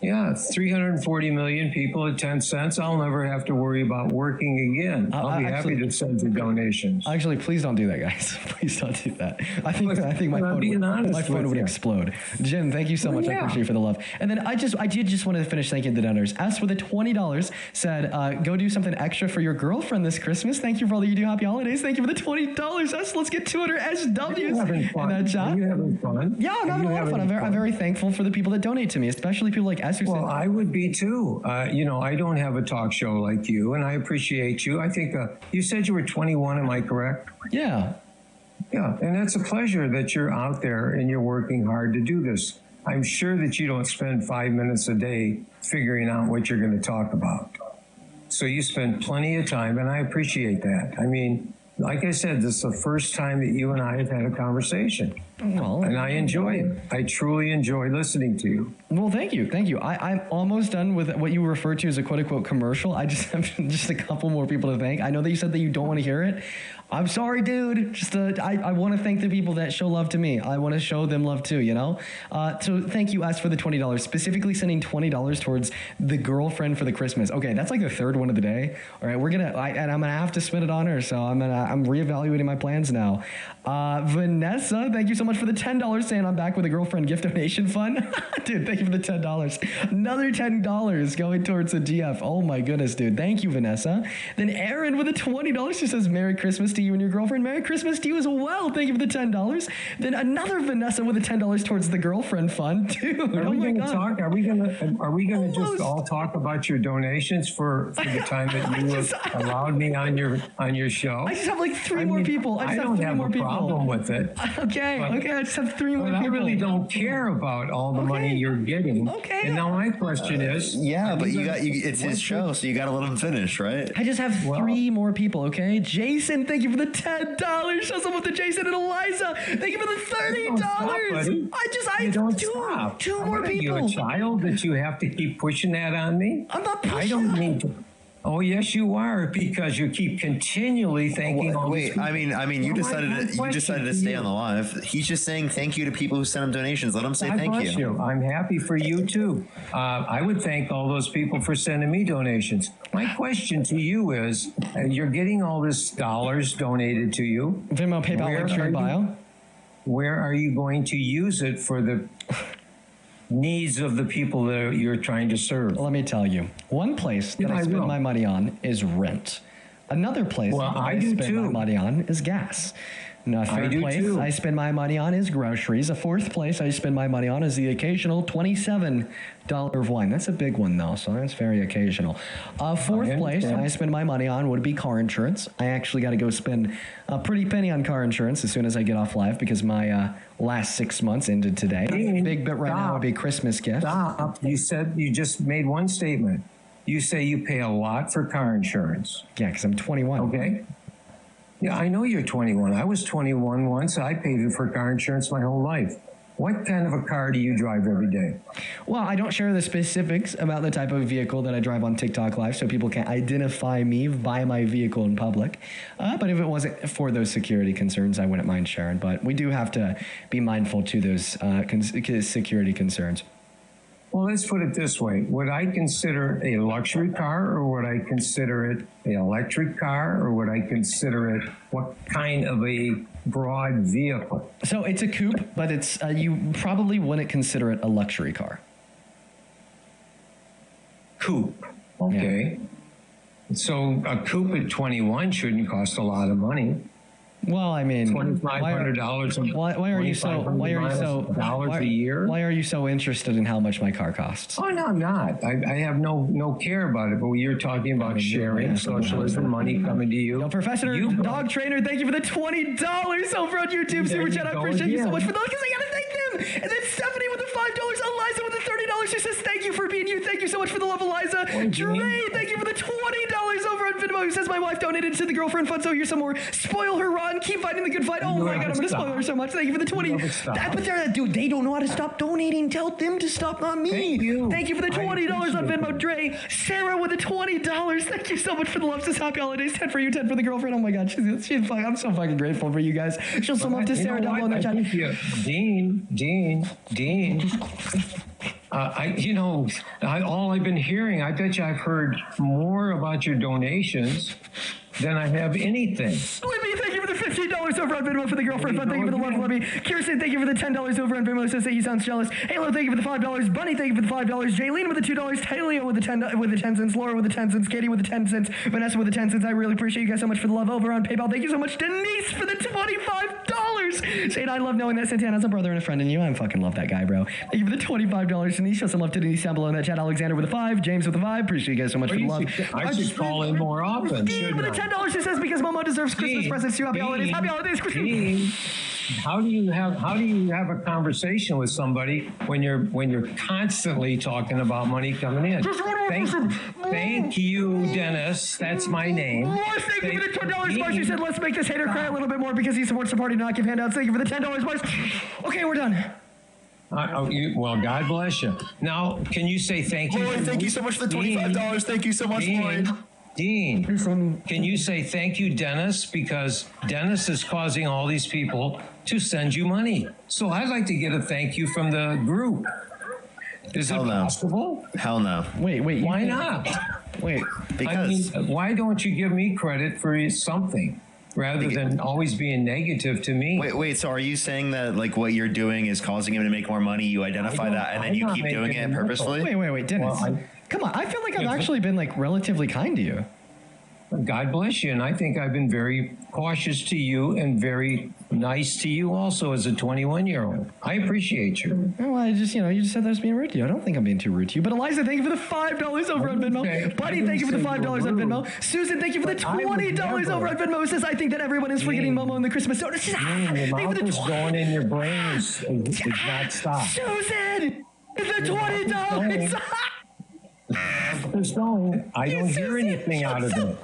Yeah, 340 million people at 10 cents. I'll never have to worry about working again. I'll be happy to send you donations. Actually, please don't do that, guys. Please don't do that. I think my phone would explode. Jen, thank you so much. I appreciate you for the love. And then I did just want to finish thanking the donors. As for the $20, said, go do something extra for your girlfriend this Christmas. Thank you for all that you do. Happy holidays. Thank you for the $20. Let's get 200 SWs in that chat. Are you having fun? Yeah, I'm having a lot of fun. I'm very thankful for the people that donate to me, especially people like Well, I would be too. I don't have a talk show like you, and I appreciate you. I think you said you were 21. Am I correct? Yeah. Yeah, and that's a pleasure that you're out there and you're working hard to do this. I'm sure that you don't spend 5 minutes a day figuring out what you're going to talk about. So you spend plenty of time, and I appreciate that. I mean, like I said, this is the first time that you and I have had a conversation. Well, and I enjoy it. I truly enjoy listening to you. Well, thank you. I'm almost done with what you refer to as a quote-unquote commercial. I just have just a couple more people to thank. I know that you said that you don't want to hear it. I'm sorry, dude. I want to thank the people that show love to me. I want to show them love too, So thank you, for the $20. Specifically sending $20 towards the girlfriend for the Christmas. Okay, that's like the third one of the day. All right, I'm gonna have to spend it on her. So I'm reevaluating my plans now. Vanessa, thank you so much for the $10, saying I'm back with a girlfriend gift donation fund. Dude, thank you for the $10. Another $10 going towards the GF. Oh my goodness, dude. Thank you, Vanessa. Then Aaron with a $20. She says, Merry Christmas to to you and your girlfriend. Merry Christmas to you as well. Thank you for the $10. Then another Vanessa with a $10 towards the girlfriend fund, dude. Are we going to talk? Are we going to just all talk about your donations for the time that you allowed me on your show? I just have like three more people. I just have three more people. I don't have a problem with it. Okay, I just have three more people. I really don't care about all the money you're getting. Okay. And now my question is... Yeah, but it's his show, so you got to let him finish, right? I just have three more people, okay? Jason, thank you for the $10. Show some up to Jason and Eliza. Thank you for the $30. Two more people. Are you a child that you have to keep pushing that on me? I'm not pushing. I don't need to. Oh yes, you are, because you keep continually thanking all these people. I mean, you decided to stay on the live. He's just saying thank you to people who sent him donations. Let him say thank you. I'm happy for you too. I would thank all those people for sending me donations. My question to you is: you're getting all this dollars donated to you. Venmo, PayPal, link in bio. Where are you going to use it for the needs of the people that you're trying to serve? Let me tell you, one place that I spend my money on is rent. Another place that I spend my money on is gas. A third place I spend my money on is groceries. A fourth place I spend my money on is the occasional $27 of wine. That's a big one, though, so that's very occasional. Fourth place I spend my money on would be car insurance. I actually got to go spend a pretty penny on car insurance as soon as I get off live because my last 6 months ended today. Big bit right now would be Christmas gift. Stop. You said you just made one statement. You say you pay a lot for car insurance. Yeah, because I'm 21. Okay. Yeah, I know you're 21. I was 21 once. I paid for car insurance my whole life. What kind of a car do you drive every day? Well, I don't share the specifics about the type of vehicle that I drive on TikTok Live, so people can't identify me by my vehicle in public. But if it wasn't for those security concerns, I wouldn't mind sharing. But we do have to be mindful to those security concerns. Well, let's put it this way. Would I consider a luxury car, or would I consider it an electric car, or would I consider it what kind of a broad vehicle? So it's a coupe, but it's you probably wouldn't consider it a luxury car. Coupe. Okay. Yeah. So a coupe at 21 shouldn't cost a lot of money. Well, I mean, $2,500. Why are you so a year? Why are you so interested in how much my car costs? Oh no, I'm not. I have no care about it. But you're talking about sharing, socialism, money coming to you. Professor Dog Trainer, thank you for the $20 over on YouTube Super Chat. I appreciate you so much for those because I gotta thank them. And then Stephanie with the $5, Eliza with the $30. She says thank you for being you. Thank you so much for the love, Eliza. Dre, thank you for the $20 over on Venmo. Who says my wife donated to the girlfriend fund, so here's some more. Spoil her run. Keep fighting the good fight. Oh my God, I'm going to spoil her so much. Thank you for the 20. Dude, they don't know how to stop donating. Tell them to stop, not me. Thank you for the $20 on Venmo, Dre. Sarah with the $20. Thank you so much for the love. Says happy holidays. 10 for you, 10 for the girlfriend. Oh my God, she's fine. I'm so fucking grateful for you guys. Show some love to Sarah down below in the chat. Dean. All I've been hearing, I bet you I've heard more about your donations than I have anything. Libby, thank you for the $15 over on Venmo for the girlfriend fund. Thank you for the love, Libby. Kirsten, thank you for the $10 over on Venmo. Says that he sounds jealous. Halo, thank you for the $5. Bunny, thank you for the $5. Jaylene with the $2. Talia with the 10 cents. Laura with the 10 cents. Katie with the 10 cents. Vanessa with the 10 cents. I really appreciate you guys so much for the love over on PayPal. Thank you so much, Denise, for the $25. Shane, I love knowing that Santana's a brother and a friend in you. I fucking love that guy, bro. Thank you for the $25. Denise, show some love to Denise down below in that chat. Alexander with a 5. James with a 5. Appreciate you guys so much for the love. I should call in more often. Steve with the $10. She says because Momo deserves Christmas presents too. Happy holidays. Happy holidays, Christine. How do you have a conversation with somebody when you're constantly talking about money coming in? Thank you, Dennis. That's my name. Morris, thank you for the $10. Marsh, you said let's make this hater cry a little bit more because he supports the party, not give handouts. Thank you for the $10, Marsh. Okay, we're done. Well, God bless you. Now, can you say thank you? Lloyd, thank you so much for the $25. Thank you so much, Lloyd. Dean, can you say thank you, Dennis? Because Dennis is causing all these people to send you money. So I'd like to get a thank you from the group. Is it possible? Hell no. Wait. Why not? Wait. Because why don't you give me credit for something rather than always being negative to me? Wait. So are you saying that like what you're doing is causing him to make more money? You identify that and then you keep doing it purposefully? Wait, Dennis. Come on, I feel like I've actually been like relatively kind to you. God bless you. And I think I've been very cautious to you and very nice to you also as a 21-year-old. I appreciate you. Well, you just said that I was being rude to you. I don't think I'm being too rude to you. But Eliza, thank you for the $5 over on Venmo. Buddy, thank you for the $5 on Venmo. Susan, thank you for the $20 over on Venmo. Says, I think that everyone is forgetting Momo and the Christmas soda. Your mouth is going in your brain is not stopped. Susan, the $20. It's going. I don't hear anything out of it.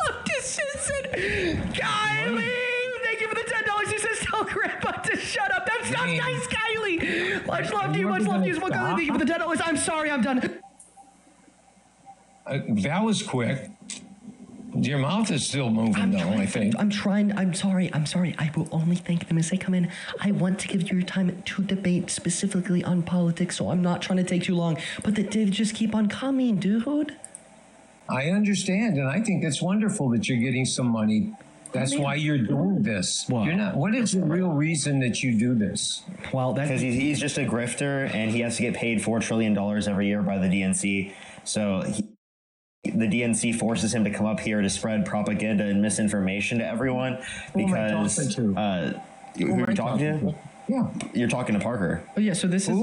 Kylie, thank you for the $10. She says, tell Grandpa to shut up. That's not nice, Kylie. Much love to you. Much love to you. Thank you for the $10. I'm sorry. I'm done. That was quick. Your mouth is still moving, I think. I'm trying. I'm sorry. I will only thank them as they come in. I want to give you your time to debate specifically on politics, so I'm not trying to take too long. But they just keep on coming, dude. I understand, and I think it's wonderful that you're getting some money. That's why you're doing this. You're not. What is the real reason that you do this? Well, because he's just a grifter, and he has to get paid $4 trillion every year by the DNC. So the DNC forces him to come up here to spread propaganda and misinformation to everyone because who are you talking to? Yeah, you're talking to Parker. Oh yeah, so this is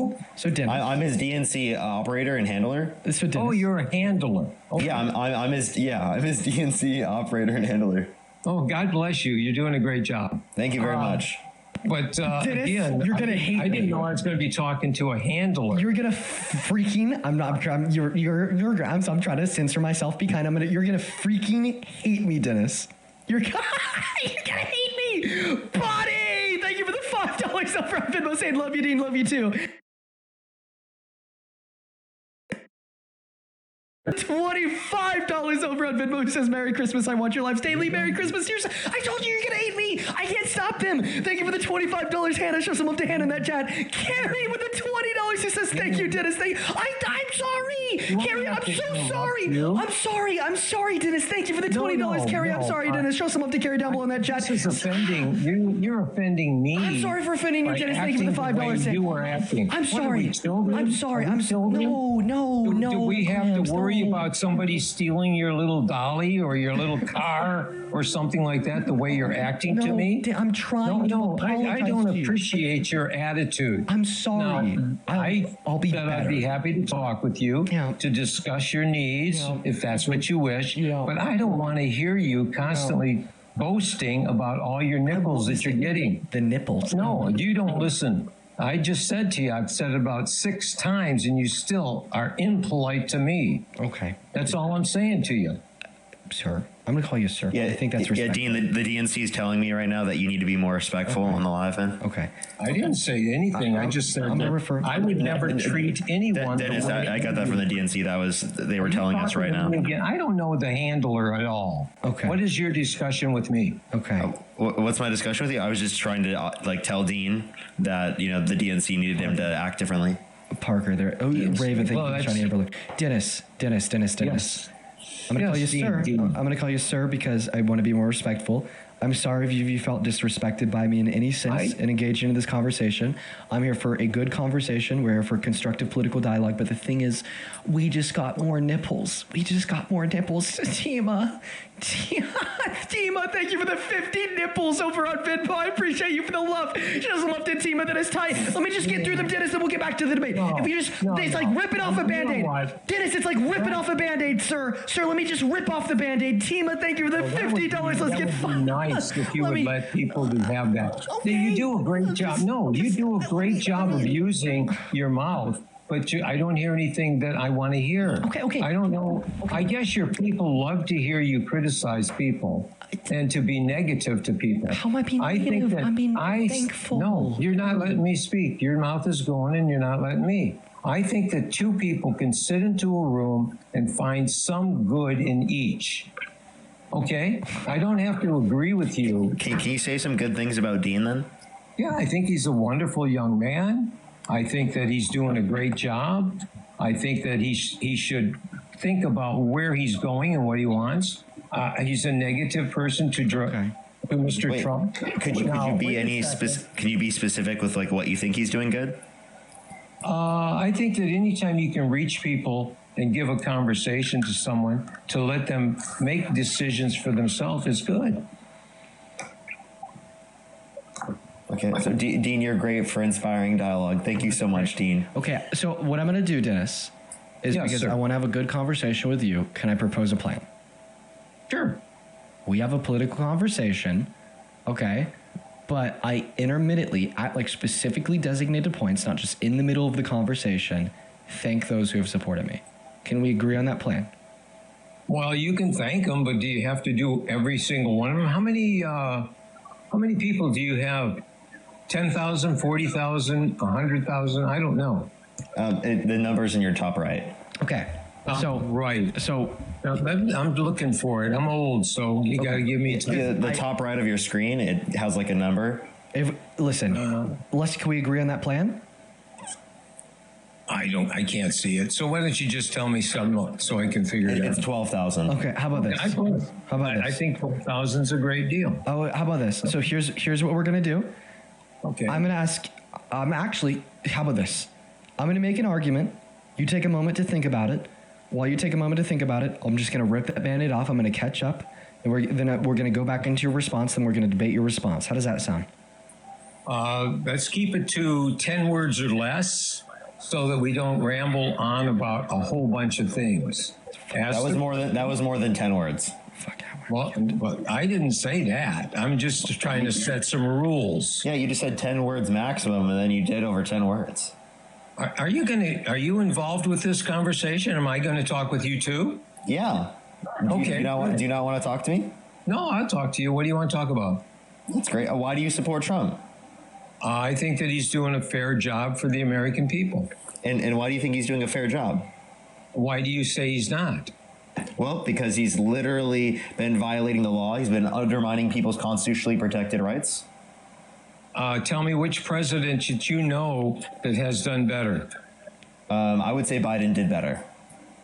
Dennis. I'm his DNC operator and handler. Oh, you're a handler. Okay. Yeah, I'm his DNC operator and handler. Oh, God bless you. You're doing a great job. Thank you very much. But Dennis, again, you're gonna hate me. I didn't know I was going to be talking to a handler. You're gonna freaking. I'm trying to censor myself. Be kind. You're gonna freaking hate me, Dennis. You're gonna hate me, buddy. Thank you for the $5 up front. Venmo saying love you, Dean. Love you too. $25 over on Venmo says Merry Christmas. I want your lives daily. Merry Christmas. I told you you're gonna hate me. I can't stop them. Thank you for the $25. Hannah, show some love to Hannah in that chat. Carrie with the $20. She says thank you, Dennis. I'm sorry. Carrie, I'm so sorry. I'm sorry, Dennis. Thank you for the $20, Carrie. I'm sorry, Dennis. Show some love to Carrie down below in that chat. This is offending. You're offending me. I'm sorry for offending you, Dennis. Thank you for the $5. You were acting. I'm sorry. I'm sorry. No. Do we have to worry about somebody stealing your little dolly or your little car or something like that the way you're acting to me? I'm trying to apologize. I don't appreciate your attitude. I'm sorry. I'll be better. I'd be happy to talk with you to discuss your needs if that's what you wish. But I don't want to hear you constantly boasting about all your nipples that you're getting. The nipples? No, you don't listen. I just said to you, I've said it about 6 times, and you still are impolite to me. Okay. That's all I'm saying to you. Sir. I'm going to call you sir. Yeah, I think that's respectful. Yeah, Dean, the DNC is telling me right now that you need to be more respectful on the live end. Okay. I didn't say anything. I just said that I would never treat anyone. Dennis, I got that from the DNC. They were telling us right now. Again, I don't know the handler at all. Okay. What is your discussion with me? Okay. What's my discussion with you? I was just trying to tell Dean that the DNC needed him to act differently. Parker, there. Oh, Raven, thank you for shining your brother. Dennis. Yes. I'm going to call you sir. I'm going to call you sir because I want to be more respectful. I'm sorry if you felt disrespected by me in any sense in engaging in this conversation. I'm here for a good conversation. We're here for constructive political dialogue. But the thing is, we just got more nipples. Tima, thank you for the 50 nipples over on Venmo. I appreciate you for the love. She doesn't love it, Tima. That is tight. Let me just get through them, Dennis, and we'll get back to the debate. If you it's like ripping off a Band-Aid. Dennis, it's like ripping off a Band-Aid, sir. Sir, let me just rip off the Band-Aid. Tima, thank you for the $50. Let's get fun. Nice if you would let people to have that. Okay. You do a great job. No, you do a great job of using your mouth. But I don't hear anything that I want to hear. Okay. I don't know. Okay. I guess your people love to hear you criticize people and to be negative to people. How am I being negative? I'm being thankful. No, you're not letting me speak. Your mouth is going and you're not letting me. I think that 2 people can sit into a room and find some good in each. Okay? I don't have to agree with you. Can you say some good things about Dean then? Yeah, I think he's a wonderful young man. I think that he's doing a great job. I think that he should think about where he's going and what he wants. He's a negative person to Mr. Trump. Can you be specific with what you think he's doing good? I think that anytime you can reach people and give a conversation to someone to let them make decisions for themselves is good. Okay, so Dean, you're great for inspiring dialogue. Thank you so much, Dean. Okay, so what I'm going to do, Dennis, is Yes, because sir. I want to have a good conversation with you, can I propose a plan? Sure. We have a political conversation, okay? But I intermittently, at like specifically designated points, not just in the middle of the conversation, thank those who have supported me. Can we agree on that plan? Well, you can thank them, but do you have to do every single one of them? How many people do you have? 10,000, 40,000, 100,000? I don't know. The number's in your top right. Okay. So right. So I'm looking for it. I'm old, so you got to give me The top right of your screen, it has like a number. Listen, can we agree on that plan? I can't see it. So why don't you just tell me something so I can figure it out? It's 12,000. Okay, how about this? How about this? I think 12,000 is a great deal. Oh, how about this? So here's what we're gonna do. Okay. I'm gonna ask. How about this? I'm gonna make an argument. You take a moment to think about it. While you take a moment to think about it, I'm just gonna rip that Band-Aid off. I'm gonna catch up, and we're gonna go back into your response. Then we're gonna debate your response. How does that sound? Let's keep it to 10 words or less, so that we don't ramble on about a whole bunch of things. That was more than 10 words. Well, but I didn't say that. I'm just trying to set some rules. Yeah, you just said 10 words maximum, and then you did over 10 words. Are you involved with this conversation? Am I gonna talk with you too? Yeah. Okay. Do you not want to talk to me? No, I'll talk to you. What do you want to talk about? That's great. Why do you support Trump? I think that he's doing a fair job for the American people. And why do you think he's doing a fair job? Why do you say he's not? Well, because he's literally been violating the law. He's been undermining people's constitutionally protected rights. Tell me which president that you know that has done better. I would say Biden did better.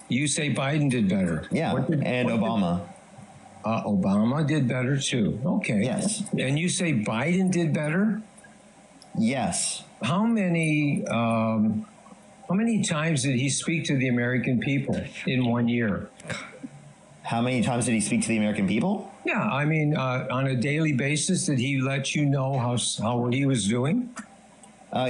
You say Biden did better. Yeah, and Obama. Obama did better too. Okay. Yes. And you say Biden did better? Yes. How many times did he speak to the American people in 1 year? How many times did he speak to the American people? Yeah, I mean, on a daily basis, did he let you know how he was doing?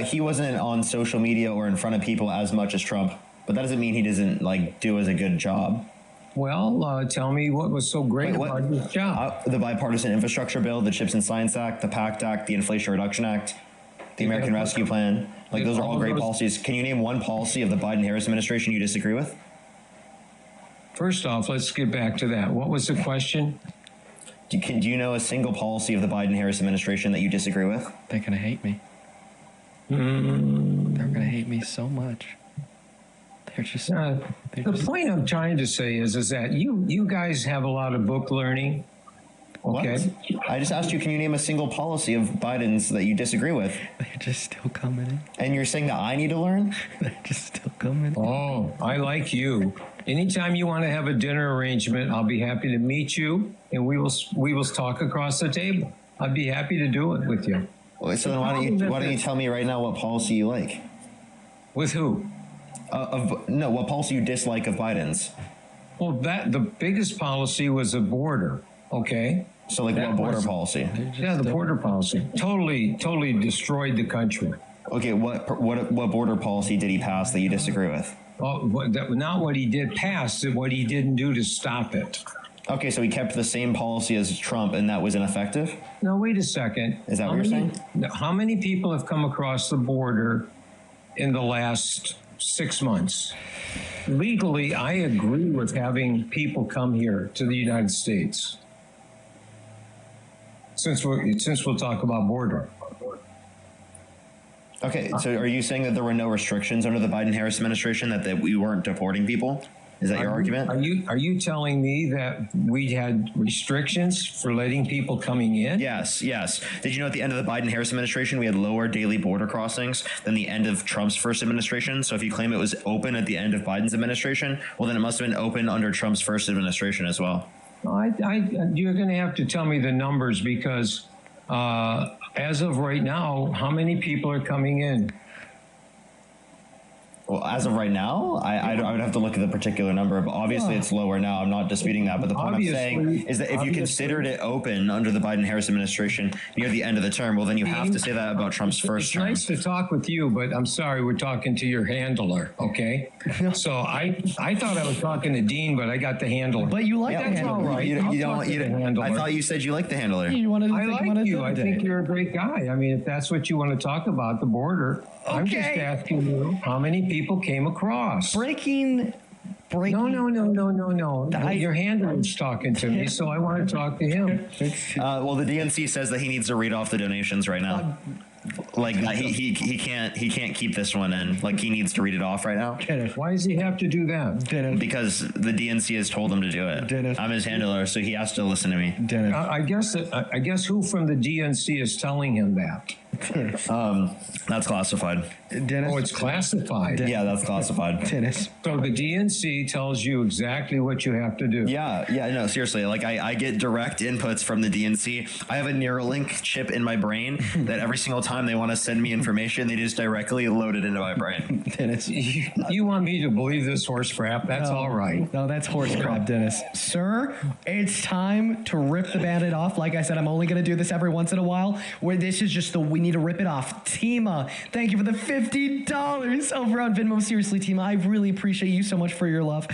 He wasn't on social media or in front of people as much as Trump, but that doesn't mean he doesn't do as a good job. Well, tell me what was so great about his job. The bipartisan infrastructure bill, the CHIPS and Science Act, the PACT Act, the Inflation Reduction Act, the American Rescue Plan. Those are all great policies. Can you name one policy of the Biden-Harris administration you disagree with? First off, let's get back to that. What was the question? Do you know a single policy of the Biden-Harris administration that you disagree with? They're gonna hate me. They're gonna hate me so much. They're just. The point I'm trying to say is that you guys have a lot of book learning. Okay. What? I just asked you, can you name a single policy of Biden's that you disagree with? They're just still coming in. And you're saying that I need to learn? They're just still coming in. Oh, I like you. Anytime you want to have a dinner arrangement, I'll be happy to meet you, and we will talk across the table. I'd be happy to do it with you. Well, so then why don't you tell me right now what policy you like? With who? What policy you dislike of Biden's? Well, the biggest policy was the border. Okay. So what border policy? Yeah, the border policy totally destroyed the country. Okay, what border policy did he pass that you disagree with? Well, not what he did pass, what he didn't do to stop it. Okay, so he kept the same policy as Trump, and that was ineffective? No, wait a second. Is that what you're saying? How many people have come across the border in the last 6 months? Legally, I agree with having people come here to the United States. Since we'll talk about border. Okay, so are you saying that there were no restrictions under the Biden-Harris administration, that we weren't deporting people? Is that your argument? Are you telling me that we had restrictions for letting people coming in? Yes. Did you know at the end of the Biden-Harris administration, we had lower daily border crossings than the end of Trump's first administration? So if you claim it was open at the end of Biden's administration, well, then it must have been open under Trump's first administration as well. You're going to have to tell me the numbers because as of right now, how many people are coming in? Well, as of right now, I would have to look at the particular number, but obviously it's lower now. I'm not disputing that. But the point I'm saying is that if you considered it open under the Biden-Harris administration near the end of the term, well, then you have to say that about Trump's first term. It's nice to talk with you, but I'm sorry, we're talking to your handler, okay? So I thought I was talking to Dean, but I got the handler. But you like That's the handler. all right. I thought you said you liked the handler. You wanted to I think like about you. I think you're a great guy. I mean, if that's what you want to talk about, the border, I'm just asking you how many people came across. Breaking. No. Your handler's talking to me, so I want to talk to him. Well, the DNC says that he needs to read off the donations right now. Like he can't keep this one in. Like he needs to read it off right now. Why does he have to do that? Because the DNC has told him to do it. I'm his handler, so he has to listen to me. I guess who from the DNC is telling him that? That's classified. Dennis? Oh, it's classified. Yeah, that's classified. Dennis. So the DNC tells you exactly what you have to do. Yeah, no, seriously. Like I get direct inputs from the DNC. I have a Neuralink chip in my brain that every single time they want to send me information, they just directly load it into my brain. Dennis. You want me to believe this horse crap? That's all right. No, that's horse crap, Dennis. Sir, it's time to rip the Band-Aid off. Like I said, I'm only going to do this every once in a while, where this is just we need to rip it off. Tima, thank you for the $50 over on Venmo. Seriously, Tima, I really appreciate you so much for your love,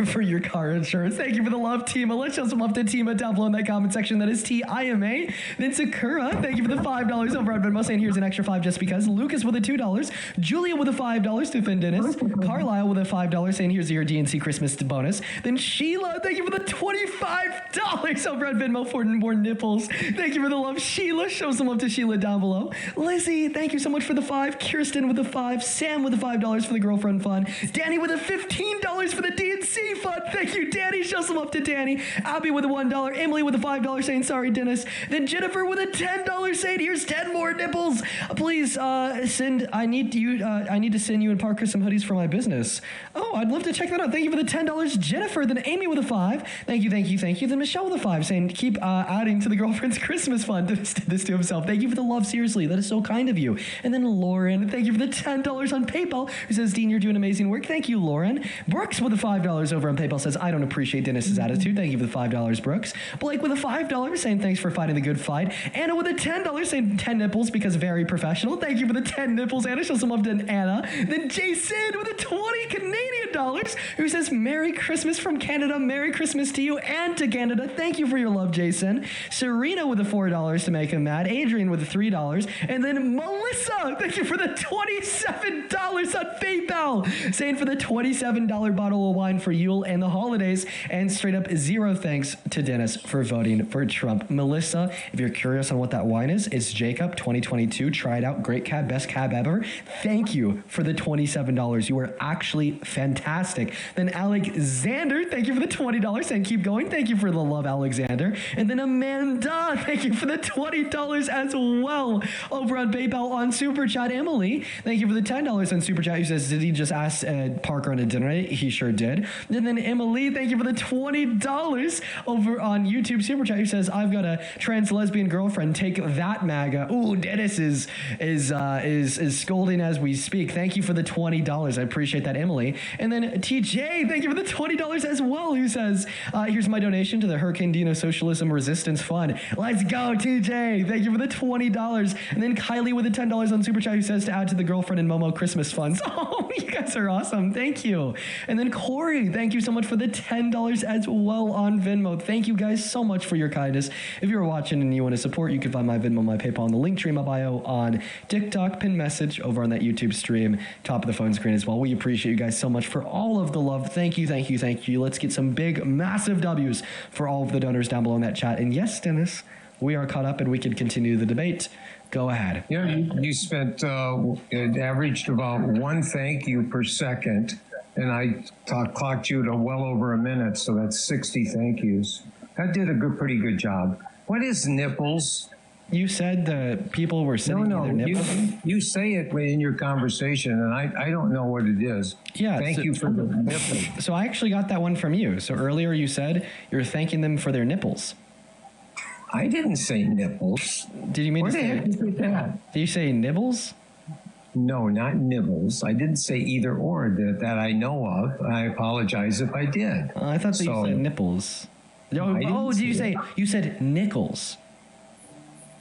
for your car insurance. Thank you for the love, Tima. Let's show some love to Tima down below in that comment section. That is TIMA. Then Sakura, thank you for the $5 over on Venmo, saying here's an extra $5 just because. Lucas with a $2. Julia with a $5 to Finn Dennis. Carlisle with a $5 saying here's your DNC Christmas bonus. Then Sheila, thank you for the $25 over on Venmo for more nipples. Thank you for the love, Sheila. Show some love to Sheila down below. Lizzie, thank you so much for the $5. Kirsten with the $5. Sam with the $5 for the girlfriend fund. Danny with a $15 for the DNC fund. Thank you, Danny. Show some love to Danny. Abby with a $1. Emily with a $5 saying sorry, Dennis. Then Jennifer with a $10 saying here's 10 more nipples. Please send. I need to send you and Parker some hoodies for my business. Oh, I'd love to check that out. Thank you for the $10, Jennifer. Then Amy with a $5. Thank you. Then Michelle with a $5 saying keep adding to the girlfriend's Christmas fund. This to himself. Thank you for the love. Seriously, that is so kind of you. And then Lauren, thank you for the $10 on PayPal, who says, Dean, you're doing amazing work. Thank you, Lauren. Brooks with the $5 over on PayPal says, I don't appreciate Dennis's attitude. Thank you for the $5, Brooks. Blake with a $5 saying thanks for fighting the good fight. Anna with a $10 saying 10 nipples because very professional. Thank you for the 10 nipples, Anna. Show some love to Anna. Then Jason with a 20 Canadian dollars, who says, Merry Christmas from Canada. Merry Christmas to you and to Canada. Thank you for your love, Jason. Serena with the $4 to make him mad. Adrian with the $3. And then Melissa, thank you for the $27 on PayPal, saying for the $27 bottle of wine for Yule and the holidays, and straight up zero thanks to Dennis for voting for Trump. Melissa, if you're curious on what that wine is, it's Jacob 2022. Try it out. Great cab, best cab ever. Thank you for the $27. You were actually fantastic. Then Alexander, thank you for the $20, saying keep going. Thank you for the love, Alexander. And then Amanda, thank you for the $20 as well over on PayPal on Super Chat. Emily, thank you for the $10 on Super Chat, who says, did he just ask Parker on a dinner date? He sure did. And then Emily, thank you for the $20 over on YouTube Super Chat, who says, I've got a trans lesbian girlfriend. Take that, MAGA. Ooh, Dennis is scolding as we speak. Thank you for the $20. I appreciate that, Emily. And then TJ, thank you for the $20 as well, who says, here's my donation to the Hurricane Dino Socialism Resistance Fund. Let's go, TJ. Thank you for the $20. And then Kylie with the $10 on Super Chat, who says to add to the girlfriend and Momo Christmas funds. Oh, you guys are awesome. Thank you. And then Corey, thank you so much for the $10 as well on Venmo. Thank you guys so much for your kindness. If you're watching and you want to support, you can find my Venmo, my PayPal, and the link tree in my bio on TikTok, pin message over on that YouTube stream, top of the phone screen as well. We appreciate you guys so much for all of the love. Thank you. Let's get some big, massive W's for all of the donors down below in that chat. And yes, Dennis, we are caught up and we can continue the debate. Go ahead. Yeah, you spent, it averaged about one thank you per second, and I clocked you to well over a minute, so that's 60 thank yous. That did a pretty good job. What is nipples? You said the people were sending you their nipples? You say it in your conversation, and I don't know what it is. Yeah. Thank you for the nipples. So I actually got that one from you. So earlier you said you're thanking them for their nipples. I didn't say nipples. Did you mean Where to the say heck did you say that? Did you say nibbles? No, not nibbles. I didn't say either or that I know of. I apologize if I did. I thought that you said nipples. Oh, did you say you said nickels?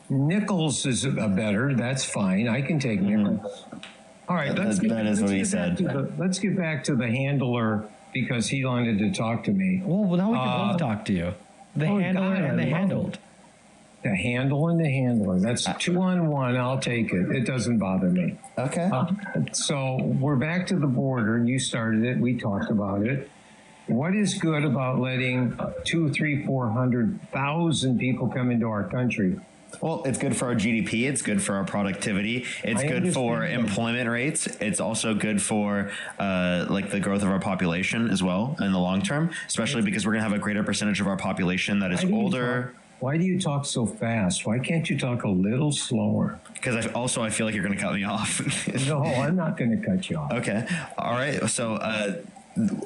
Nickels is a better. That's fine. I can take nickels. All right, that is what he said. Let's get back to the handler because he wanted to talk to me. Well, now we can both talk to you. The handler and the handled. The handle and the handler. That's 2-on-1. I'll take it. It doesn't bother me. Okay. So we're back to the border. You started it. We talked about it. What is good about letting 200,000, 300,000, 400,000 people come into our country? Well, it's good for our GDP. It's good for our productivity. It's good for employment rates. It's also good for like the growth of our population as well in the long term, especially because we're going to have a greater percentage of our population that is older. Why do you talk so fast? Why can't you talk a little slower? Because I feel like you're going to cut me off. No, I'm not going to cut you off. Okay. All right. So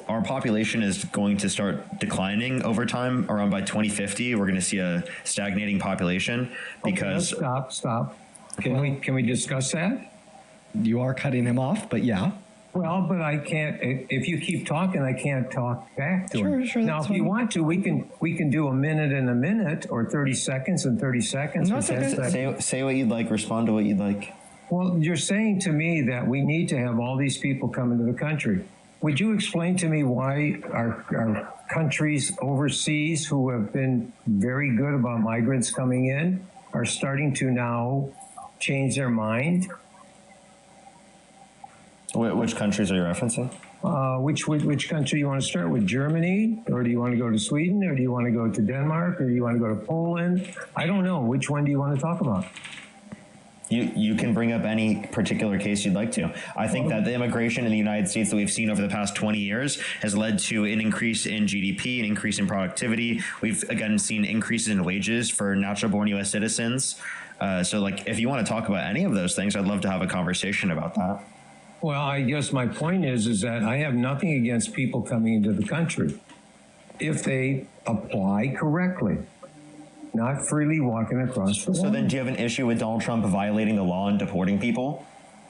our population is going to start declining over time. Around by 2050, we're going to see a stagnating population because. Okay, stop. Can we discuss that? You are cutting him off, but yeah. Well, but I can't. If you keep talking, I can't talk back to him. Sure. Now, if you want to, we can do a minute and a minute, or 30 seconds and 30 seconds. No, or 10 seconds. Say what you'd like. Respond to what you'd like. Well, you're saying to me that we need to have all these people come into the country. Would you explain to me why our countries overseas who have been very good about migrants coming in are starting to now change their mind? Which countries are you referencing? Which country you want to start with? Germany, or do you want to go to Sweden, or do you want to go to Denmark, or do you want to go to Poland? I don't know. Which one do you want to talk about? You can bring up any particular case you'd like to. I think that the immigration in the United States that we've seen over the past 20 years has led to an increase in GDP, an increase in productivity. We've, again, seen increases in wages for natural-born U.S. citizens. So, like, if you want to talk about any of those things, I'd love to have a conversation about that. Well, I guess my point is that I have nothing against people coming into the country if they apply correctly, not freely walking across the So then do you have an issue with Donald Trump violating the law and deporting people?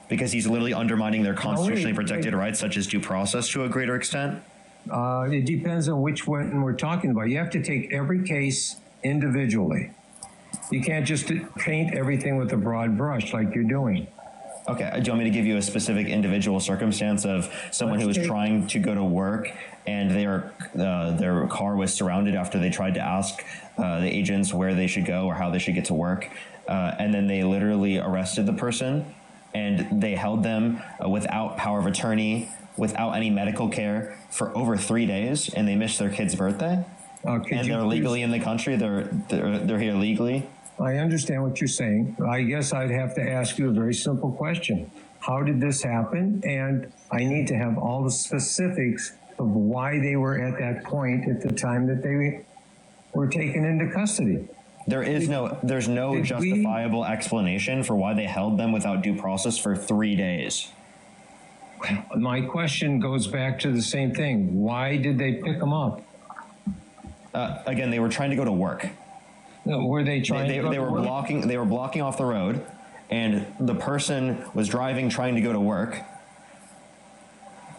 Because he's literally undermining their constitutionally protected rights, such as due process, to a greater extent? It depends on which one we're talking about. You have to take every case individually. You can't just paint everything with a broad brush like you're doing. Okay, do you want me to give you a specific individual circumstance of someone who was trying to go to work and their car was surrounded after they tried to ask the agents where they should go or how they should get to work, and then they literally arrested the person and they held them without power of attorney, without any medical care for over 3 days, and they missed their kid's birthday? And they're legally in the country, they're here legally? I understand what you're saying. I guess I'd have to ask you a very simple question. How did this happen? And I need to have all the specifics of why they were at that point at the time that they were taken into custody. There's no justifiable explanation for why they held them without due process for 3 days. My question goes back to the same thing. Why did they pick them up? Again, they were trying to go to work. Were they trying to go to work? They were blocking off the road, and the person was driving trying to go to work,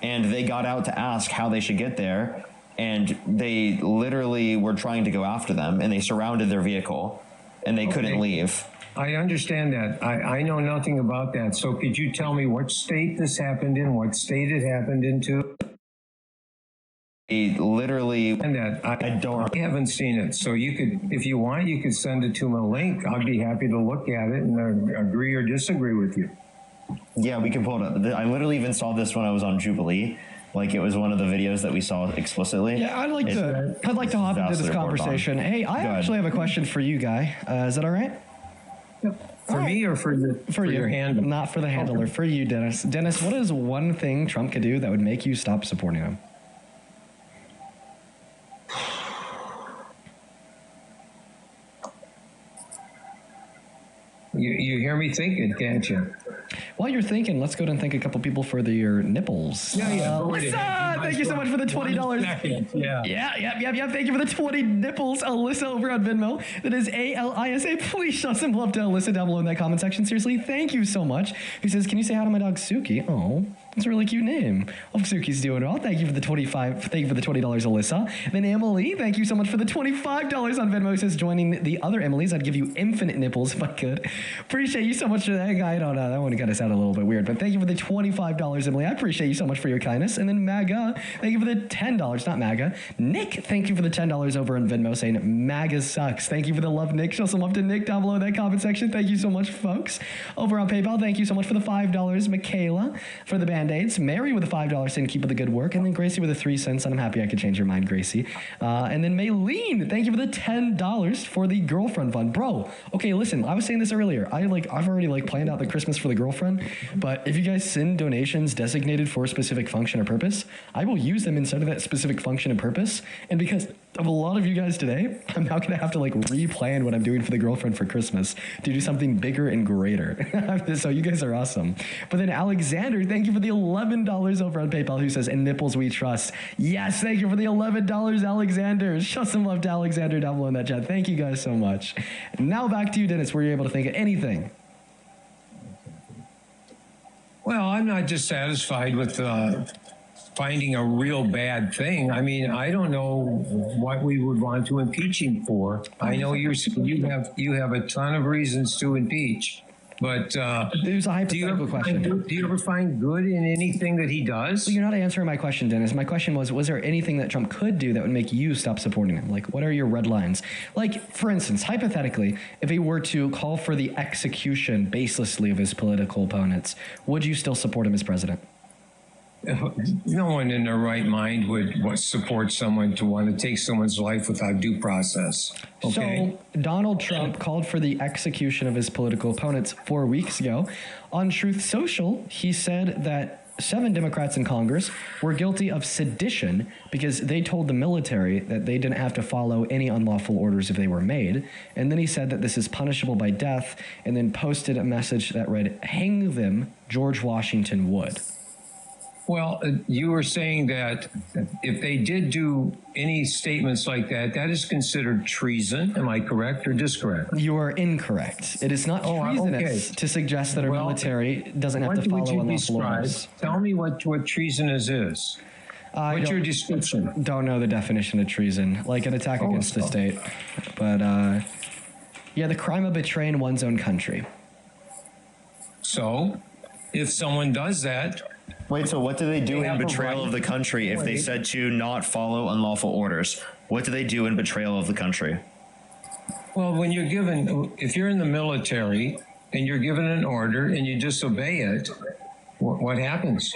and they got out to ask how they should get there, and they literally were trying to go after them, and they surrounded their vehicle, and they couldn't leave. I understand that. I know nothing about that. So could you tell me what state this happened in, what state it happened into? Literally, and that I haven't seen it. So you could, if you want, you could send it to me a link. I'd be happy to look at it and agree or disagree with you. Yeah, we can pull it up. I literally even saw this when I was on Jubilee. Like, it was one of the videos that we saw explicitly. Yeah, I'd like to hop into this conversation. Hey, I actually have a question for you, Guy. Is that all right? For me or for your handler? Not for the handler. For you, Dennis. Dennis, what is one thing Trump could do that would make you stop supporting him? You hear me thinking, can't you? While you're thinking, let's go and thank a couple people for your nipples. Yeah. Alyssa, thank you so much for the $20. Yeah. Thank you for the 20 nipples, Alyssa over on Venmo. That is ALISA. Please show some love to Alyssa down below in that comment section. Seriously, thank you so much. He says, can you say hi to my dog Suki? Oh, that's a really cute name. Hope Suki's doing well. Thank you for the $20, Alyssa. And then Emily, thank you so much for the $25 on Venmo. He says, joining the other Emily's, I'd give you infinite nipples if I could. Appreciate you so much for that guy. I don't know. That one got us out a little bit weird, but thank you for the $25, Emily. I appreciate you so much for your kindness. And then MAGA, thank you for the $10. Not MAGA. Nick, thank you for the $10 over on Venmo saying MAGA sucks. Thank you for the love, Nick. Show some love to Nick down below in that comment section. Thank you so much, folks. Over on PayPal, thank you so much for the $5. Michaela for the Band-Aids. Mary with the $5 saying keep up the good work. And then Gracie with the 3 cents. And I'm happy I could change your mind, Gracie. And then Maylene, thank you for the $10 for the girlfriend fund. Bro, okay, listen, I was saying this earlier. I've already planned out the Christmas for the girlfriend. But if you guys send donations designated for a specific function or purpose, I will use them inside of that specific function and purpose. And because of a lot of you guys today, I'm now going to have to replan what I'm doing for the girlfriend for Christmas to do something bigger and greater. So you guys are awesome. But then Alexander, thank you for the $11 over on PayPal, who says, in nipples we trust. Yes, thank you for the $11, Alexander. Show some love to Alexander down below in that chat. Thank you guys so much. Now back to you, Dennis. Were you able to think of anything? Well, I'm not dissatisfied with finding a real bad thing. I mean, I don't know what we would want to impeach him for. I know you have a ton of reasons to impeach, but there's a hypothetical question. Do you ever find good in anything that he does? Well, you're not answering my question, Dennis. My question was there anything that Trump could do that would make you stop supporting him? What are your red lines? For instance, hypothetically, if he were to call for the execution baselessly of his political opponents, would you still support him as president? No one in their right mind would support someone to want to take someone's life without due process. Okay? So Donald Trump called for the execution of his political opponents 4 weeks ago. On Truth Social, he said that 7 Democrats in Congress were guilty of sedition because they told the military that they didn't have to follow any unlawful orders if they were made. And then he said that this is punishable by death, and then posted a message that read, "Hang them, George Washington would." Well, you were saying that if they did do any statements like that, that is considered treason. Am I correct or discorrect? You are incorrect. It is not treasonous to suggest that our military doesn't have to follow unlawful orders. Tell me what treasonous is. What's your description? Don't know the definition of treason, like an attack against the state. But the crime of betraying one's own country. So, if someone does that... Wait, so what do they do in betrayal of the country if they said to not follow unlawful orders? What do they do in betrayal of the country? Well, when you're given, if you're in the military and you're given an order and you disobey it, what happens?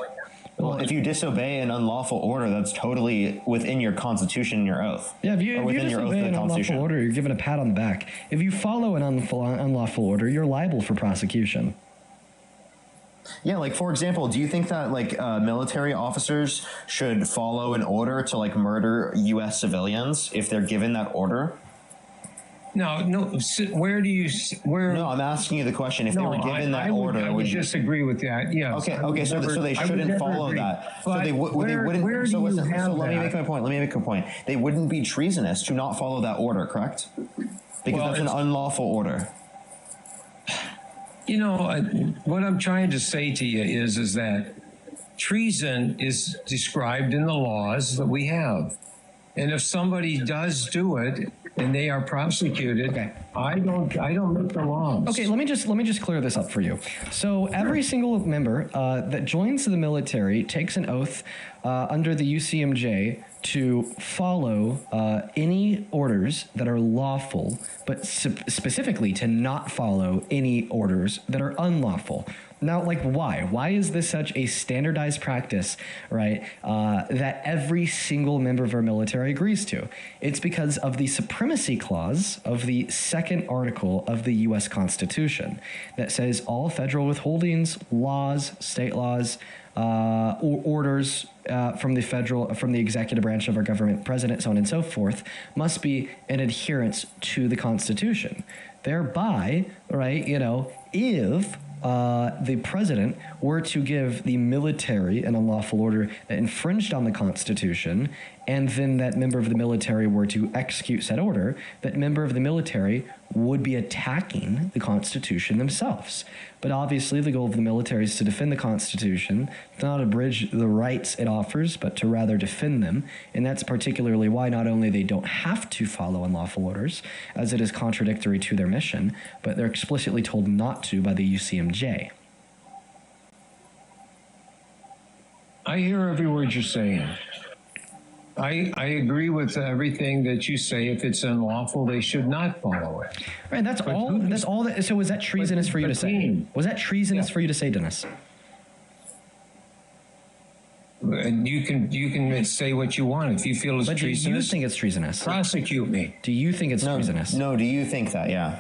Well, if you disobey an unlawful order, that's totally within your constitution and your oath. Yeah, if you disobey an unlawful order, you're given a pat on the back. If you follow an unlawful order, you're liable for prosecution. Yeah, for example, do you think that military officers should follow an order to murder U.S. civilians if they're given that order? No. Where do you? No, I'm asking you the question. If they were given that order, I would disagree with that. Yes. Okay. So they shouldn't follow that. So they wouldn't. So let me make my point. They wouldn't be treasonous to not follow that order, correct? Because that's an unlawful order. You know, what I'm trying to say to you is that treason is described in the laws that we have. And if somebody does do it and they are prosecuted, I don't make the laws. Okay, let me just clear this up for you. So every single member that joins the military takes an oath under the UCMJ to follow any orders that are lawful, but specifically to not follow any orders that are unlawful. Now, why? Why is this such a standardized practice, right, that every single member of our military agrees to? It's because of the supremacy clause of the 2nd article of the U.S. Constitution that says all federal withholdings, laws, state laws, orders from the executive branch of our government, president, so on and so forth, must be in adherence to the Constitution. Thereby, right, if the president were to give the military an unlawful order that infringed on the Constitution, and then that member of the military were to execute said order, that member of the military would be attacking the Constitution themselves. But obviously, the goal of the military is to defend the Constitution, not abridge the rights it offers, but to rather defend them. And that's particularly why not only they don't have to follow unlawful orders, as it is contradictory to their mission, but they're explicitly told not to by the UCMJ. I hear every word you're saying. I agree with everything that you say. If it's unlawful, they should not follow it. Right. That's all. That's all. So was that treasonous for you to say? Was that treasonous for you to say, Dennis? And you can say what you want if you feel it's treasonous. Do you think it's treasonous? Prosecute me. Do you think it's treasonous? No. Do you think that? Yeah.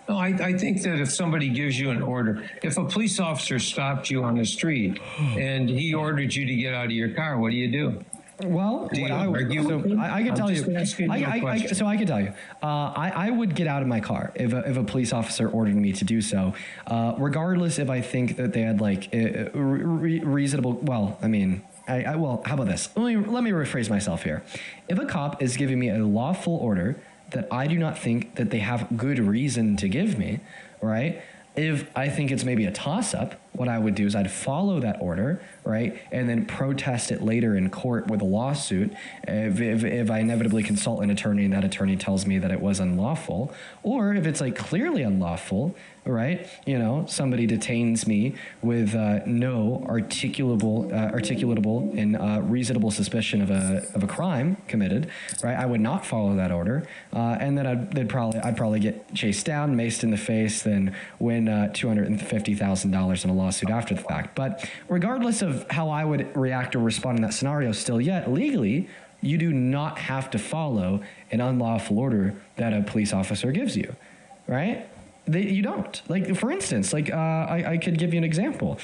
No, I think that if somebody gives you an order, if a police officer stopped you on the street and he ordered you to get out of your car, what do you do? Well, I can tell you. So I can tell you. I would get out of my car if a police officer ordered me to do so, regardless if I think that they had like reasonable. Well, I mean. Well, how about this? Let me rephrase myself here. If a cop is giving me a lawful order that I do not think that they have good reason to give me, right? If I think it's maybe a toss-up, what I would do is I'd follow that order, right, and then protest it later in court with a lawsuit if I inevitably consult an attorney and that attorney tells me that it was unlawful. Or if it's like clearly unlawful, right, somebody detains me with no articulable and reasonable suspicion of a crime committed, right, I would not follow that order, and then I'd probably get chased down, maced in the face, then win $250,000 in a lawsuit after the fact. But regardless of how I would react or respond in that scenario, still yet legally, you do not have to follow an unlawful order that a police officer gives you, right? You don't. Like, for instance, I could give you an example.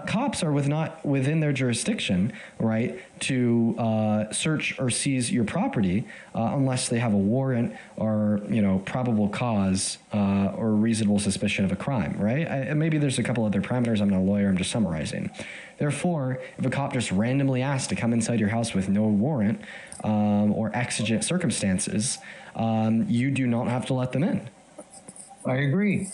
Cops are not within their jurisdiction, right, to search or seize your property unless they have a warrant or, probable cause or reasonable suspicion of a crime, right? And maybe there's a couple other parameters. I'm not a lawyer. I'm just summarizing. Therefore, if a cop just randomly asks to come inside your house with no warrant or exigent circumstances, you do not have to let them in. I agree.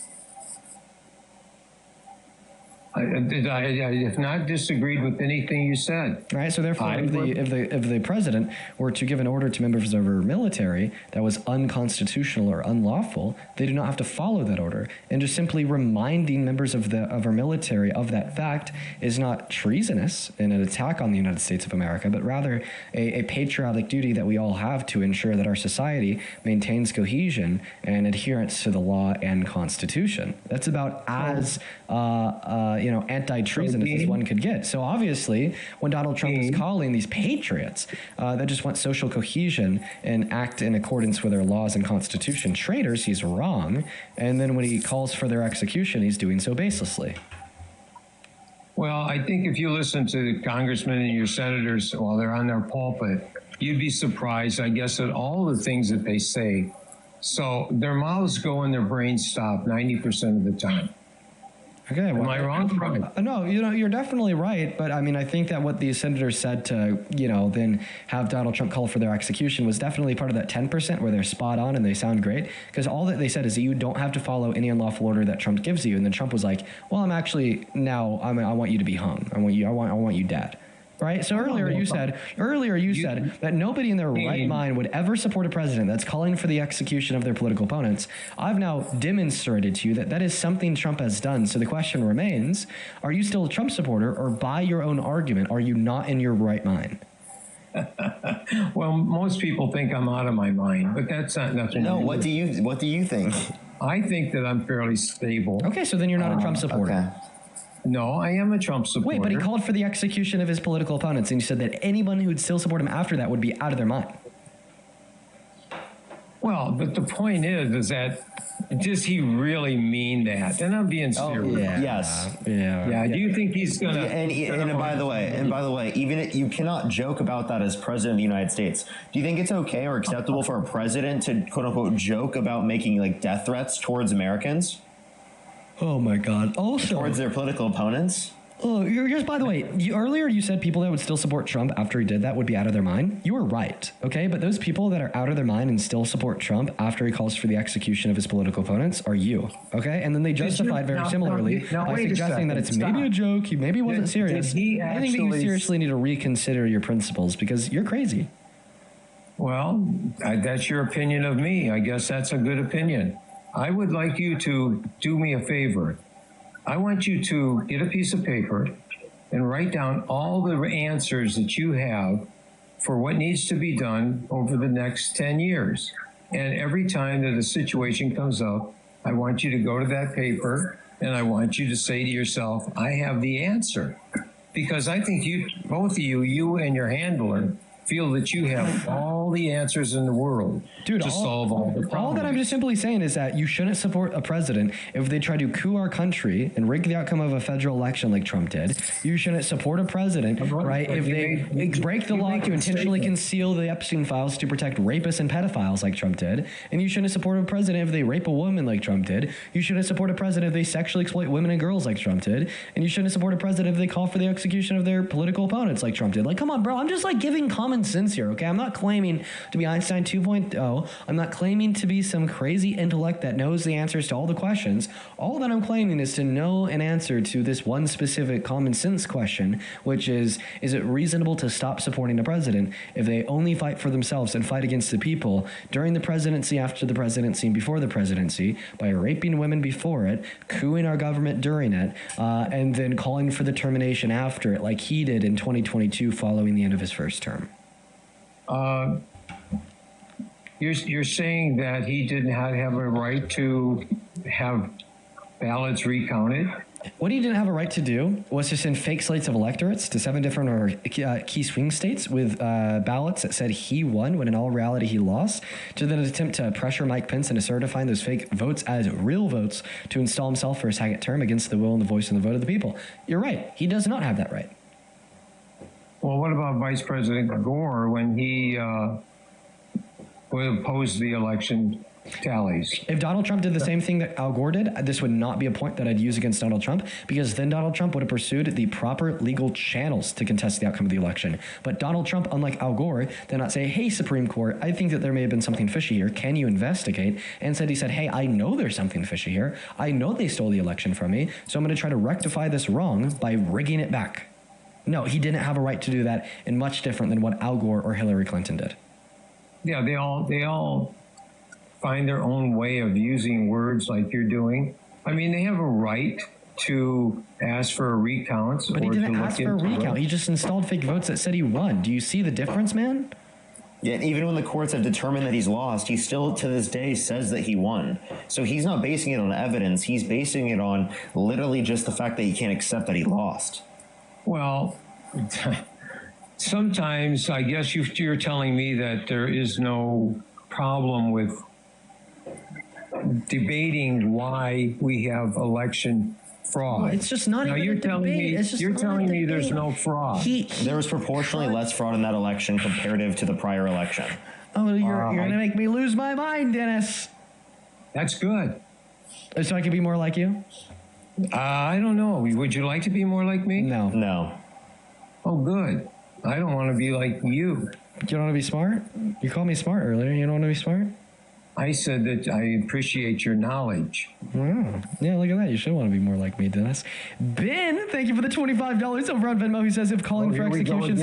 I have not disagreed with anything you said. Right. So therefore, if the president were to give an order to members of our military that was unconstitutional or unlawful, they do not have to follow that order. And just simply reminding members of our military of that fact is not treasonous in an attack on the United States of America, but rather a patriotic duty that we all have to ensure that our society maintains cohesion and adherence to the law and Constitution. That's about as anti-treasonous as one could get. So obviously, when Donald Trump is calling these patriots that just want social cohesion and act in accordance with our laws and Constitution traitors, he's wrong. And then when he calls for their execution, he's doing so baselessly. Well, I think if you listen to the congressmen and your senators while they're on their pulpit, you'd be surprised, I guess, at all the things that they say. So their mouths go and their brains stop 90% of the time. Okay, am I wrong? No, you're definitely right. But I mean, I think that what the senators said to, then have Donald Trump call for their execution was definitely part of that 10% where they're spot on and they sound great. Because all that they said is that you don't have to follow any unlawful order that Trump gives you. And then Trump was like, well, I want you to be hung. I want you dead. Right. So earlier you said that nobody in their right mind would ever support a president that's calling for the execution of their political opponents. I've now demonstrated to you that is something Trump has done. So the question remains, are you still a Trump supporter, or by your own argument, are you not in your right mind? Well, most people think I'm out of my mind, but that's not nothing. No, what do you think? I think that I'm fairly stable. Okay, so then you're not a Trump supporter. Okay. No, I am a Trump supporter. Wait, but he called for the execution of his political opponents, and he said that anyone who would still support him after that would be out of their mind. Well, but the point is that does he really mean that? And I'm being serious. Yes. Yeah. Do you think he's gonna? And by the way, even you cannot joke about that as president of the United States. Do you think it's okay or acceptable for a president to quote unquote joke about making like death threats towards Americans? Oh my God! Also, towards their political opponents. Oh, you're just, by the way, earlier you said people that would still support Trump after he did that would be out of their mind. You were right, okay? But those people that are out of their mind and still support Trump after he calls for the execution of his political opponents are you, okay? And then they justified very similarly by suggesting that it's maybe a joke, he maybe wasn't serious. I think that you seriously need to reconsider your principles because you're crazy. Well, that's your opinion of me. I guess that's a good opinion. I would like you to do me a favor. I want you to get a piece of paper and write down all the answers that you have for what needs to be done over the next 10 years. And every time that a situation comes up, I want you to go to that paper and I want you to say to yourself, I have the answer. Because I think both of you and your handler, feel that you have all the answers in the world to solve all the problems. All that I'm just simply saying is that you shouldn't support a president if they try to coup our country and rig the outcome of a federal election like Trump did. You shouldn't support a president, right, if they break the law to intentionally conceal the Epstein files to protect rapists and pedophiles like Trump did. And you shouldn't support a president if they rape a woman like Trump did. You shouldn't support a president if they sexually exploit women and girls like Trump did. And you shouldn't support a president if they call for the execution of their political opponents like Trump did. Like, come on, bro. I'm just like giving common sense here, okay? I'm not claiming to be Einstein 2.0. I'm not claiming to be some crazy intellect that knows the answers to all the questions. All that I'm claiming is to know an answer to this one specific common sense question, which is it reasonable to stop supporting a president if they only fight for themselves and fight against the people during the presidency, after the presidency, and before the presidency, by raping women before it, coupping our government during it, and then calling for the termination after it, like he did in 2022 following the end of his first term? You're saying that he did not have a right to have ballots recounted? What he didn't have a right to do was to send fake slates of electorates to 7 different key swing states with ballots that said he won when in all reality he lost, to then attempt to pressure Mike Pence into certifying those fake votes as real votes to install himself for a second term against the will and the voice and the vote of the people. You're right. He does not have that right. Well, what about Vice President Gore when he opposed the election tallies? If Donald Trump did the same thing that Al Gore did, this would not be a point that I'd use against Donald Trump, because then Donald Trump would have pursued the proper legal channels to contest the outcome of the election. But Donald Trump, unlike Al Gore, did not say, hey, Supreme Court, I think that there may have been something fishy here. Can you investigate? And he said, hey, I know there's something fishy here. I know they stole the election from me, so I'm going to try to rectify this wrong by rigging it back. No, he didn't have a right to do that, and much different than what Al Gore or Hillary Clinton did. Yeah, they all find their own way of using words like you're doing. I mean, they have a right to ask for a recount. But he didn't ask for a recount. He just installed fake votes that said he won. Do you see the difference, man? Yeah, even when the courts have determined that he's lost, he still to this day says that he won. So he's not basing it on evidence. He's basing it on literally just the fact that he can't accept that he lost. Well, sometimes I guess you're telling me that there is no problem with debating why we have election fraud. Well, it's just not even you're a telling debate. me you're telling me there's no fraud. There was proportionally less fraud in that election comparative to the prior election. Oh, you're going to make me lose my mind, Dennis. That's good. So I can be more like you? I don't know. Would you like to be more like me? No. No. Oh, good. I don't want to be like you. You don't want to be smart? You called me smart earlier. You don't want to be smart? I said that I appreciate your knowledge. Wow. Yeah, look at that. You should want to be more like me, Dennis. Ben, thank you for the $25 over on Venmo. He says if calling for executions...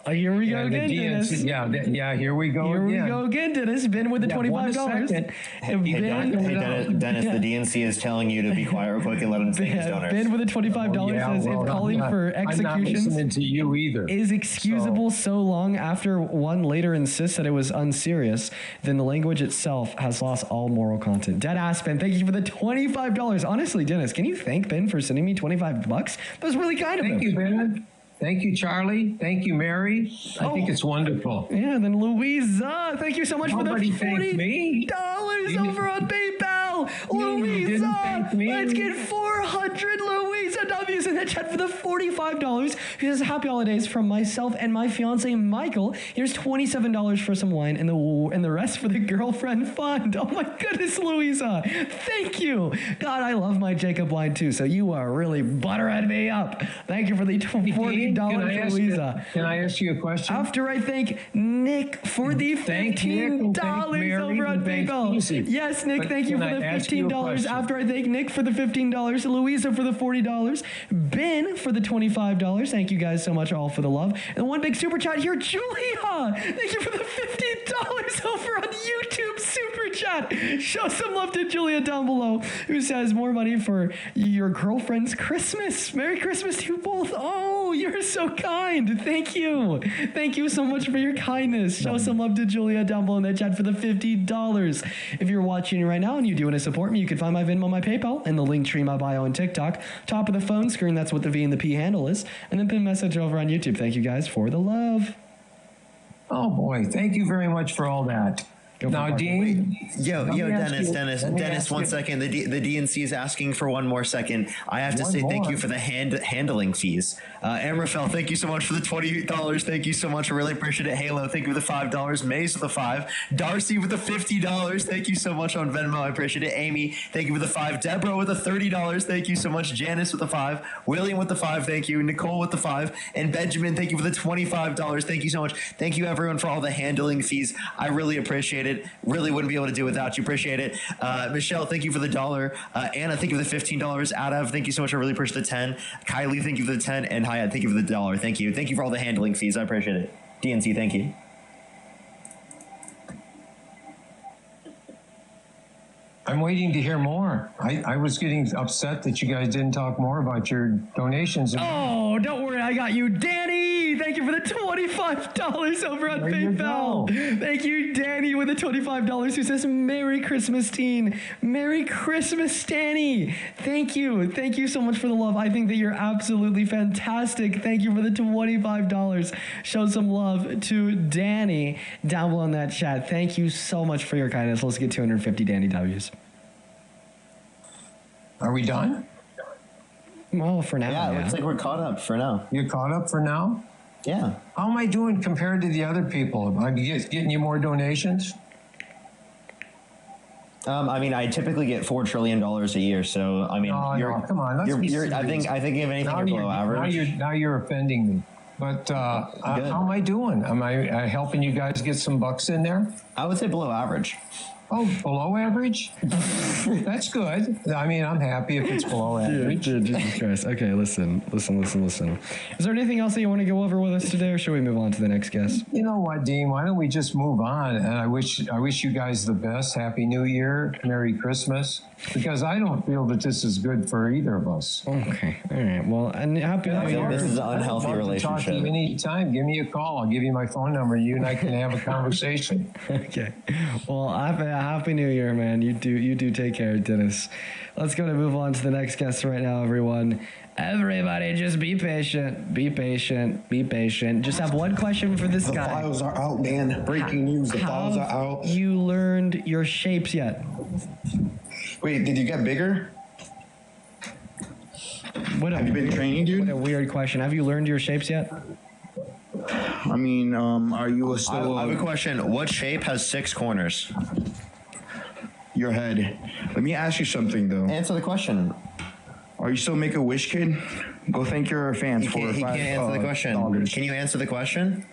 Here we go again, Dennis. Here we go again. Here we go again, Dennis. Ben with the $25. Dennis, the DNC is telling you to be quiet real quick and let him say his donors. Ben with the $25 says if calling for executions I'm not listening to you either. is excusable so long after one later insists that it was unserious, then the language itself has lost all moral content. Deadass Ben, thank you for the $25. Honestly, Dennis, can you thank Ben for sending me $25? That was really kind of him. Thank you, Ben. Thank you, Charlie. Thank you, Mary. I think it's wonderful. Yeah, then Louisa, thank you so much Nobody for the thanked me. $40 over on PayPal. Louisa, let's get 400 Louisa W's in the chat for the $45. He says, happy holidays from myself and my fiance, Michael. Here's $27 for some wine and the rest for the girlfriend fund. Oh my goodness, Louisa. Thank you. God, I love my Jacob wine too, so you are really buttering me up. Thank you for the $40, Louisa. Can I ask you a question? After I thank Nick for the $15 over on PayPal. Yes, Nick, thank you for the $15. After I thank Nick for the $15, Louisa for the $40, Ben for the $25. Thank you guys so much all for the love. And one big super chat here, Julia. Thank you for the $15 over on YouTube super chat. Show some love to Julia down below, who says more money for your girlfriend's Christmas. Merry Christmas to you both. Oh, you're so kind. Thank you. Thank you so much for your kindness. Show some love to Julia down below in that chat for the $50. If you're watching right now and you do want to support me, you can find my Venmo, my PayPal, and the link tree, my bio, and TikTok. Top of the phone screen, that's what the V and the P handle is. And then pin a message over on YouTube. Thank you guys for the love. Oh boy, thank you very much for all that. Now, Dean. Yo, Dennis, 1 second. The DNC is asking for one more second. I have to say thank you for the handling fees. Amraphel, thank you so much for the $20. Thank you so much. I really appreciate it. Halo, thank you for the $5. Maze with the $5. Darcy with the $50. Thank you so much on Venmo. I appreciate it. Amy, thank you for the $5. Deborah with the $30. Thank you so much. Janice with the $5. William with the $5. Thank you. Nicole with the $5. And Benjamin, thank you for the $25. Thank you so much. Thank you everyone for all the handling fees. I really appreciate it. Really wouldn't be able to do without you. Appreciate it. Michelle, thank you for the $1. Anna, thank you for the $15. Adav, thank you so much. I really appreciate the 10. Kylie, thank you for the 10. And Hyatt, thank you for the $1. Thank you. Thank you for all the handling fees. I appreciate it. DNC, thank you. I'm waiting to hear more. I was getting upset that you guys didn't talk more about your donations. Oh, don't worry. I got you. Danny, thank you for the $25 over on PayPal. Thank you, Danny, with the $25 who says, Merry Christmas, teen. Merry Christmas, Danny. Thank you. Thank you so much for the love. I think that you're absolutely fantastic. Thank you for the $25. Show some love to Danny down below in that chat. Thank you so much for your kindness. Let's get 250 Danny W's. Are we done? Well, for now. Yeah, it looks like we're caught up for now. You're caught up for now? Yeah. How am I doing compared to the other people? Am I getting you more donations? I mean, I typically get $4 trillion a year, so I mean, come on. Let's be serious. I think if anything, you're below average. Now you're offending me. But how am I doing? Am I helping you guys get some bucks in there? I would say below average. Oh, below average? That's good. I mean, I'm happy if it's below average. Dude, Jesus Christ. Okay, listen. Is there anything else that you want to go over with us today, or should we move on to the next guest? You know what, Dean? Why don't we just move on? And I wish you guys the best. Happy New Year. Merry Christmas. Because I don't feel that this is good for either of us. Okay. All right. Well, and happy New Year. This is an unhealthy relationship. Talk to you anytime. Give me a call. I'll give you my phone number. You and I can have a conversation. Okay. Well, happy New Year, man. You do take care, Dennis. Let's go to move on to the next guest right now, everyone. Everybody, just be patient. Be patient. Be patient. Just have one question for this guy. The files are out, man. Breaking news. The files are out. Have you learned your shapes yet? Wait, did you get bigger? Have you been training, dude? What a weird question. Have you learned your shapes yet? I mean, are you still... I have a question. What shape has 6 corners? Your head. Let me ask you something, though. Answer the question. Are you still Make-A-Wish kid? Go thank your fans He can't answer the question. $5. Can you answer the question?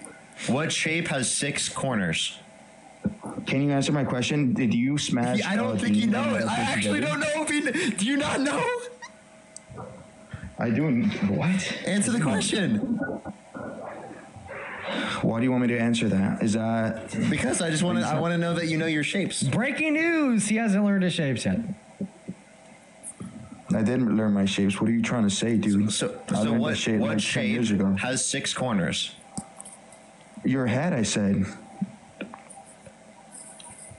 What shape has 6 corners? Can you answer my question? Did you smash... I don't think you know it. I actually don't know if he... Do you not know? I do... What? Answer the question. Why do you want me to answer that? Is that... Because I want to know that you know your shapes. Breaking news! He hasn't learned his shapes yet. I didn't learn my shapes. What are you trying to say, dude? So what shape has 6 corners? Your head, I said.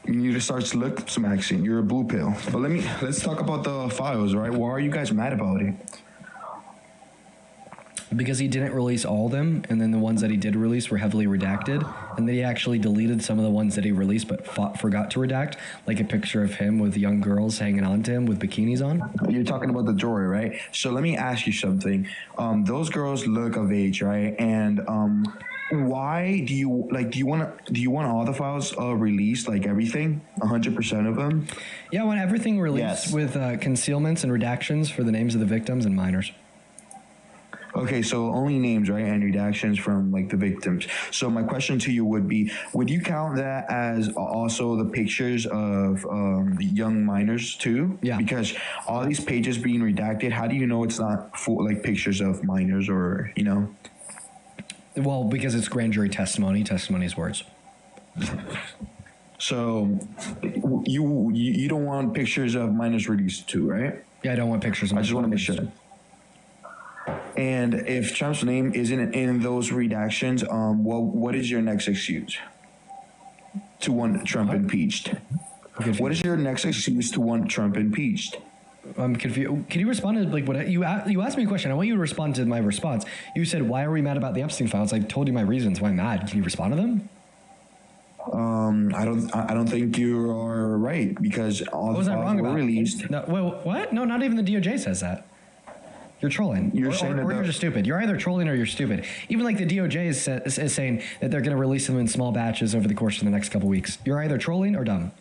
You need to start lip smacking. You're a blue pill. But let's talk about the files, right? Why are you guys mad about it? because he didn't release all of them, and then the ones that he did release were heavily redacted, and then he actually deleted some of the ones that he released but forgot to redact, like a picture of him with young girls hanging on to him with bikinis on. You're talking about the jewelry, right? So let me ask you something. Those girls look of age, right? And why do you want all the files released, like everything, 100% of them? Yeah, I want everything released with concealments and redactions for the names of the victims and minors. Okay, so only names, right, and redactions from like the victims. So my question to you would be: would you count that as also the pictures of the young minors too? Yeah. Because all these pages being redacted, how do you know it's not full, like pictures of minors, or you know? Well, because it's grand jury testimony. Testimony is words. So you don't want pictures of minors released too, right? Yeah, I don't want pictures. I just want to make sure. And if Trump's name isn't in those redactions, what is your next excuse to want Trump impeached? What is your next excuse to want Trump impeached? I'm confused. Can you respond to like what you asked me a question? I want you to respond to my response. You said, "Why are we mad about the Epstein files?" I told you my reasons why I'm mad. Can you respond to them? I don't think you are right, because all the files were released. No, well, what? No, not even the DOJ says that. You're trolling. You're just stupid. You're either trolling or you're stupid. Even like the DOJ is saying that they're going to release them in small batches over the course of the next couple weeks. You're either trolling or dumb.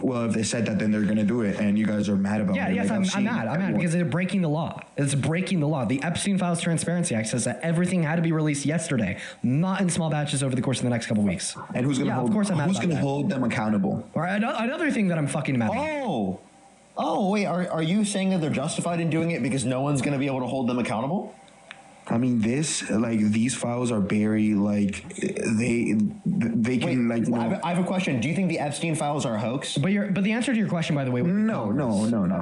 Well, if they said that, then they're going to do it, and you guys are mad about it. Yes, I'm mad. I'm mad because they're breaking the law. It's breaking the law. The Epstein Files Transparency Act says that everything had to be released yesterday, not in small batches over the course of the next couple weeks. And who's going to hold them accountable? Or another thing that I'm fucking mad about. Oh, wait, are you saying that they're justified in doing it because no one's going to be able to hold them accountable? I mean, these files are very, they can, I have a question. Do you think the Epstein files are a hoax? But the answer to your question, by the way, would be no.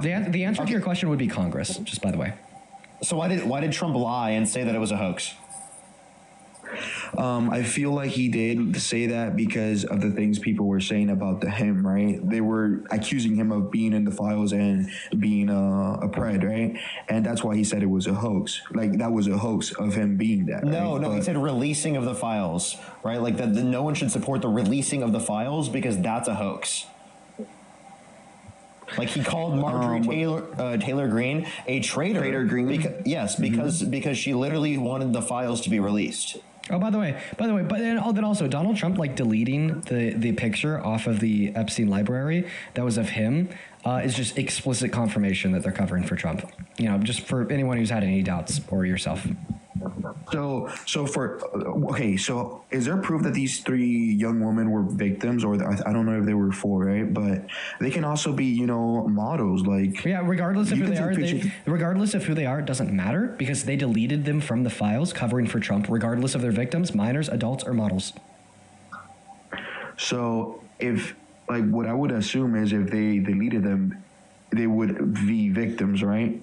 The answer to your question would be Congress, just by the way. So why did Trump lie and say that it was a hoax? I feel like he did say that because of the things people were saying about him, right? They were accusing him of being in the files and being a pred, right? And that's why he said it was a hoax. Like, that was a hoax of him being that. No, he said releasing of the files, right? Like that no one should support the releasing of the files because that's a hoax. Like, he called Marjorie Taylor Greene a traitor. Traitor Greene? Because she literally wanted the files to be released. Oh, by the way, but then also Donald Trump deleting the picture off of the Epstein library that was of him is just explicit confirmation that they're covering for Trump. You know, just for anyone who's had any doubts, or yourself. So is there proof that these 3 young women were victims, or I don't know if they were 4, right? But they can also be, models. Like, yeah, regardless of who they are, it doesn't matter because they deleted them from the files covering for Trump, regardless of their victims, minors, adults, or models. So if, what I would assume is if they deleted them, they would be victims, right?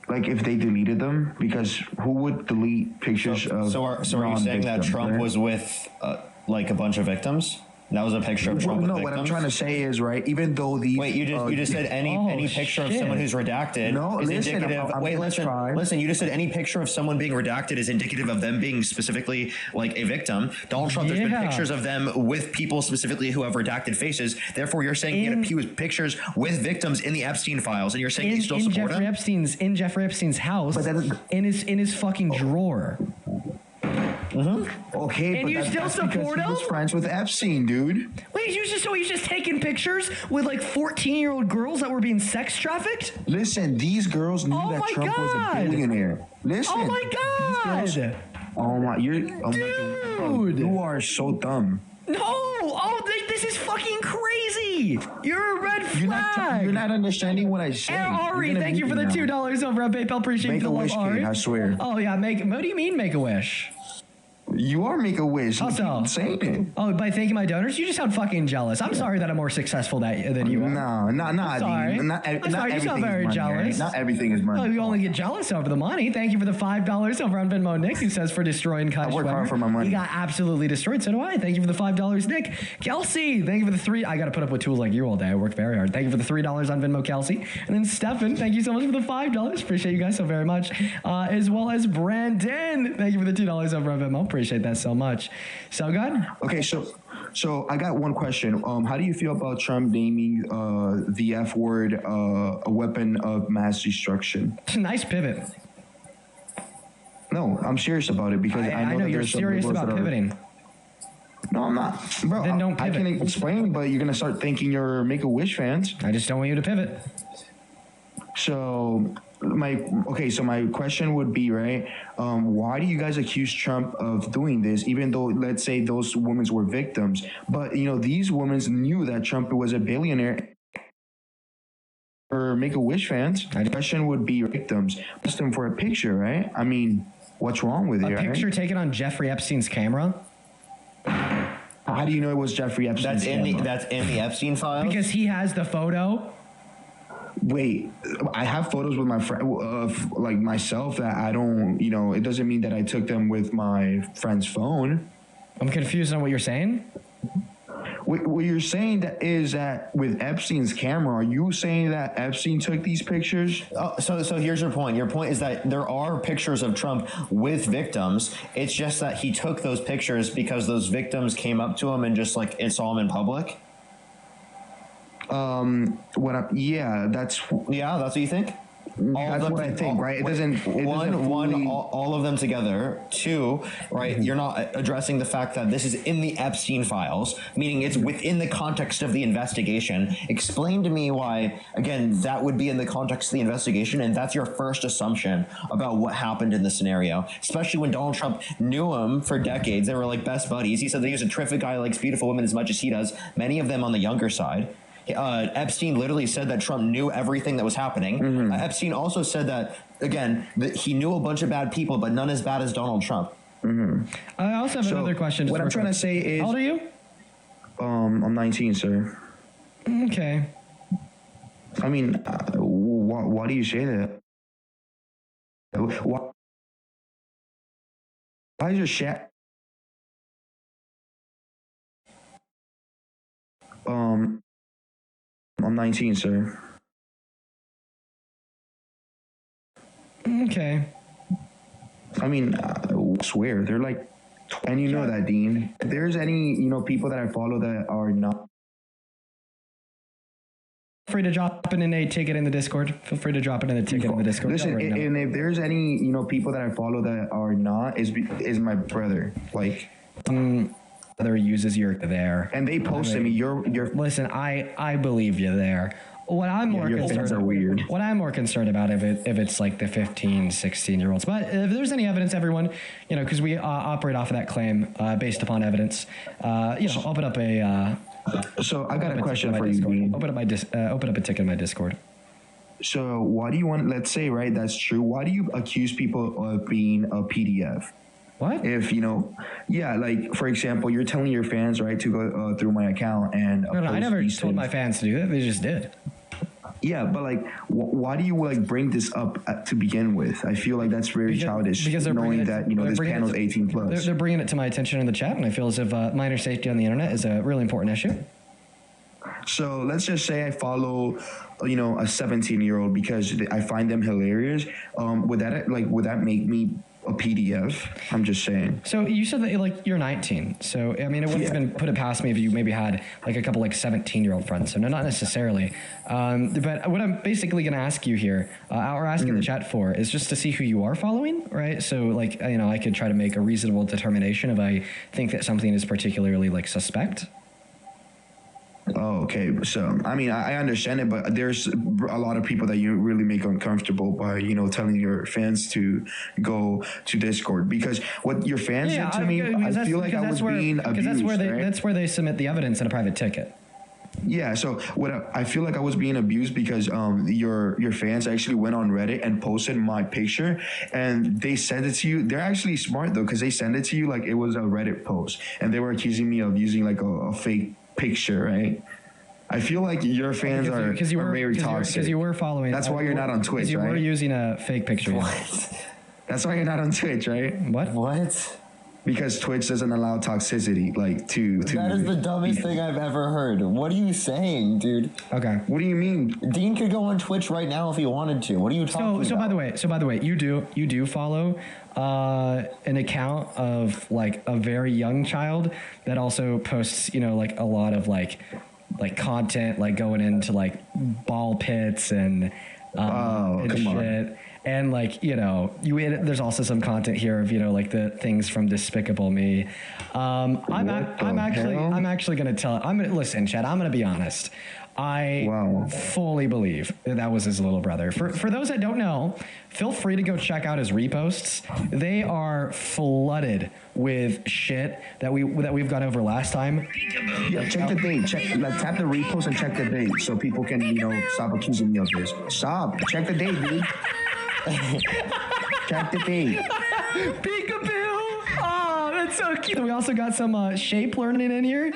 Like, if they deleted them, because who would delete pictures of? So are you saying that Trump was with a bunch of victims? That was a picture of Trump with victims? What I'm trying to say is, right, even though these... Wait, you just said any picture of someone who's redacted is indicative... Listen, you just said any picture of someone being redacted is indicative of them being specifically, a victim. Donald Trump, there's been pictures of them with people specifically who have redacted faces. Therefore, you're saying he had pictures with victims in the Epstein files, and you're saying you still support him? In Jeffrey Epstein's house, in his fucking drawer. Mm-hmm. Okay, and you still support him? He was friends with Epstein, dude. Wait, he's just taking pictures with 14-year-old girls that were being sex trafficked? Listen, these girls knew that Trump was a billionaire. Listen. Oh my god. Dude, you are so dumb. No! This is fucking crazy! You're a red flag! You're not understanding what I said. Ari, thank you for the $2 over on PayPal. Appreciate the love, Ari. I swear. Oh yeah, what do you mean Make-A-Wish? You are Make-A-Wish. Also, saying it. Oh, by thanking my donors, you just sound fucking jealous. I'm sorry that I'm more successful than you are. No, not sorry. Not I'm sorry, you everything sound very is money, jealous. right? Not everything is money. Oh, you only get jealous over the money. Thank you for the $5 over on Venmo, Nick, who says for destroying Kai I work hard Schweber. for my money. He got absolutely destroyed. So do I. Thank you for the $5, Nick. Kelsey, thank you for the $3. I got to put up with tools like you all day. I work very hard. Thank you for the $3 on Venmo, Kelsey. And then Stefan, thank you so much for the $5. Appreciate you guys so very much. As well as Brandon, thank you for the $2 over on Venmo. Appreciate that so much. So good. Okay, so I got one question. How do you feel about Trump naming the F word a weapon of mass destruction? Nice pivot. No, I'm serious about it because I know that you're there's some serious liberals about that are- pivoting. No, I'm not, bro. Then don't I pivot. can explain, but you're gonna start thinking you're Make-A-Wish fans. I just don't want you to pivot. So my question would be, right, why do you guys accuse Trump of doing this, even though, let's say, those women were victims, but these women knew that Trump was a billionaire or Make-A-Wish fans? The question would be victims. Ask them for a picture, right? I mean, what's wrong with it? A picture taken on Jeffrey Epstein's camera? How do you know it was Jeffrey Epstein? That's in the Epstein files? Because he has the photo. Wait, I have photos with my friend of like myself that I don't, it doesn't mean that I took them with my friend's phone. I'm confused on what you're saying. What you're saying is that with Epstein's camera, are you saying that Epstein took these pictures? So here's your point. Your point is that there are pictures of Trump with victims. It's just that he took those pictures because those victims came up to him and just saw him in public. That's what you think. That's what I think, right? All of them together. Two, right? You're not addressing the fact that this is in the Epstein files, meaning it's within the context of the investigation. Explain to me why, again, that would be in the context of the investigation, and that's your first assumption about what happened in the scenario, especially when Donald Trump knew him for decades. They were like best buddies. He said that he was a terrific guy, likes beautiful women as much as he does, many of them on the younger side. Epstein literally said that Trump knew everything that was happening. Epstein also said that, again, that he knew a bunch of bad people, but none as bad as Donald Trump. I also have another question. What I'm trying to say is... How old are you? I'm 19, sir. Okay. I mean, why do you say that? Why is your chat... I'm 19, sir. Okay. I mean, I swear, they're like, and you know that, Dean. If there's any, people that I follow that are not. Feel free to drop it in a ticket in the Discord. Feel free to drop it in a ticket in the Discord. Listen, and if there's any, people that I follow that are not, is my brother. Like, brother uses your there, and they posted me. You're. Listen, I believe you there. What I'm more concerned are weird. What I'm more concerned about if it's like the 15, 16-year-olds. But if there's any evidence, everyone, because we operate off of that claim based upon evidence. Open up a. So I got a question for you, Dean. Open up a ticket in my Discord. So why do you want? Let's say, right, that's true. Why do you accuse people of being a PDF? What? If like for example, you're telling your fans, right, to go through my account and no, I never told my fans to do that. They just did. Yeah, but like, why do you bring this up to begin with? I feel like that's very childish. Because they're knowing that this panel's 18 plus. They're bringing it to my attention in the chat, and I feel as if minor safety on the internet is a really important issue. So let's just say I follow, a 17-year-old because I find them hilarious. Would that make me a PDF? I'm just saying. So you said that you're 19. So I mean, it wouldn't have been put it past me if you maybe had a couple 17-year-old friends. So no, not necessarily. But what I'm basically going to ask you here, or asking the chat for, is just to see who you are following, right? So I could try to make a reasonable determination if I think that something is particularly suspect. Oh, okay. So, I mean, I understand it, but there's a lot of people that you really make uncomfortable by, telling your fans to go to Discord, because what your fans did to me, I feel like I was being abused, that's where they submit the evidence in a private ticket. Yeah, so I feel like I was being abused because your fans actually went on Reddit and posted my picture, and they sent it to you. They're actually smart though, because they sent it to you like it was a Reddit post, and they were accusing me of using like a fake picture, right? I feel like your fans are very toxic. Because you were following. That's why you're not on Twitch, you right? were using a fake picture. That's why you're not on Twitch, right? What? Because Twitch doesn't allow toxicity, like to. That is the dumbest thing I've ever heard. What are you saying, dude? Okay. What do you mean? Dean could go on Twitch right now if he wanted to. What are you talking about? So by the way, you do follow an account of like a very young child that also posts, like a lot of like content, like going into like ball pits and shit. On. And like, there's also some content here of, like the things from Despicable I'm actually going to tell listen, Chad, I'm going to be honest. I fully believe that was his little brother. For those that don't know, feel free to go check out his reposts. They are flooded with shit that we've gone over last time. Yeah, check the date. Tap the repost and check the date so people can, stop accusing me of this. Stop. Check the date, dude. Check the date. Peekaboo! Oh, that's so cute. We also got some shape learning in here.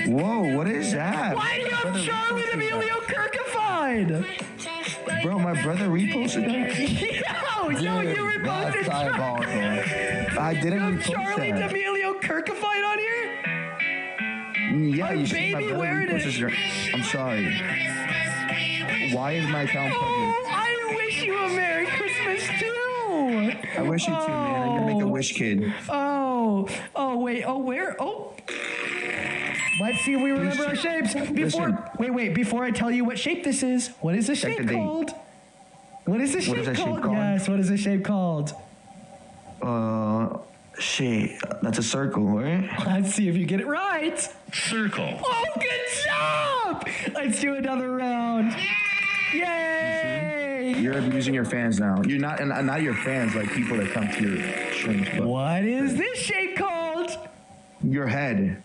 Whoa, what is that? Why do you have Charlie Emilio Kirkified? Bro, my brother reposted that. Yo, you reposted I didn't repost Charlie that. D'Amelio Kirkified on here? Yeah, my you see my baby brother wearing reposted it. I'm sorry. Why is my account plugged in? I wish you a Merry Christmas too. I wish you too, man. I'm gonna make a wish kid. Where? Let's see if we remember our shapes. Before I tell you what shape this is, what is the shape called? What is the shape called? Yes, what is the shape called? Shit, that's a circle, right? Let's see if you get it right. Circle. Oh, good job! Let's do another round. Yay! You're abusing your fans now. You're not your fans, like people that come to your streams. What is this shape called? Your head.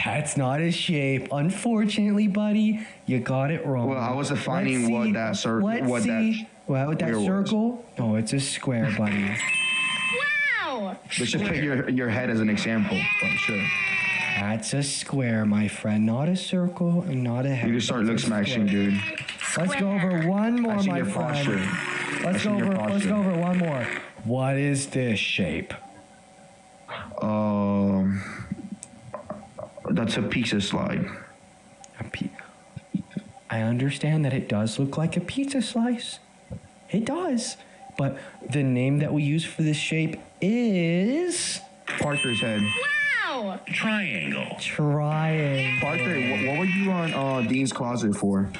That's not a shape. Unfortunately, buddy, you got it wrong. Well, I was defining what that circle. With that circle? Oh, it's a square, buddy. Wow! We should pick your head as an example, but sure. That's a square, my friend, not a circle and not a head. You just start look smashing, dude. Let's go over one more, my friend. Let's go over one more. What is this shape? That's a pizza slide. I understand that it does look like a pizza slice. It does. But the name that we use for this shape is Parker's head. Wow! Triangle. Parker, what were you on Dean's closet for?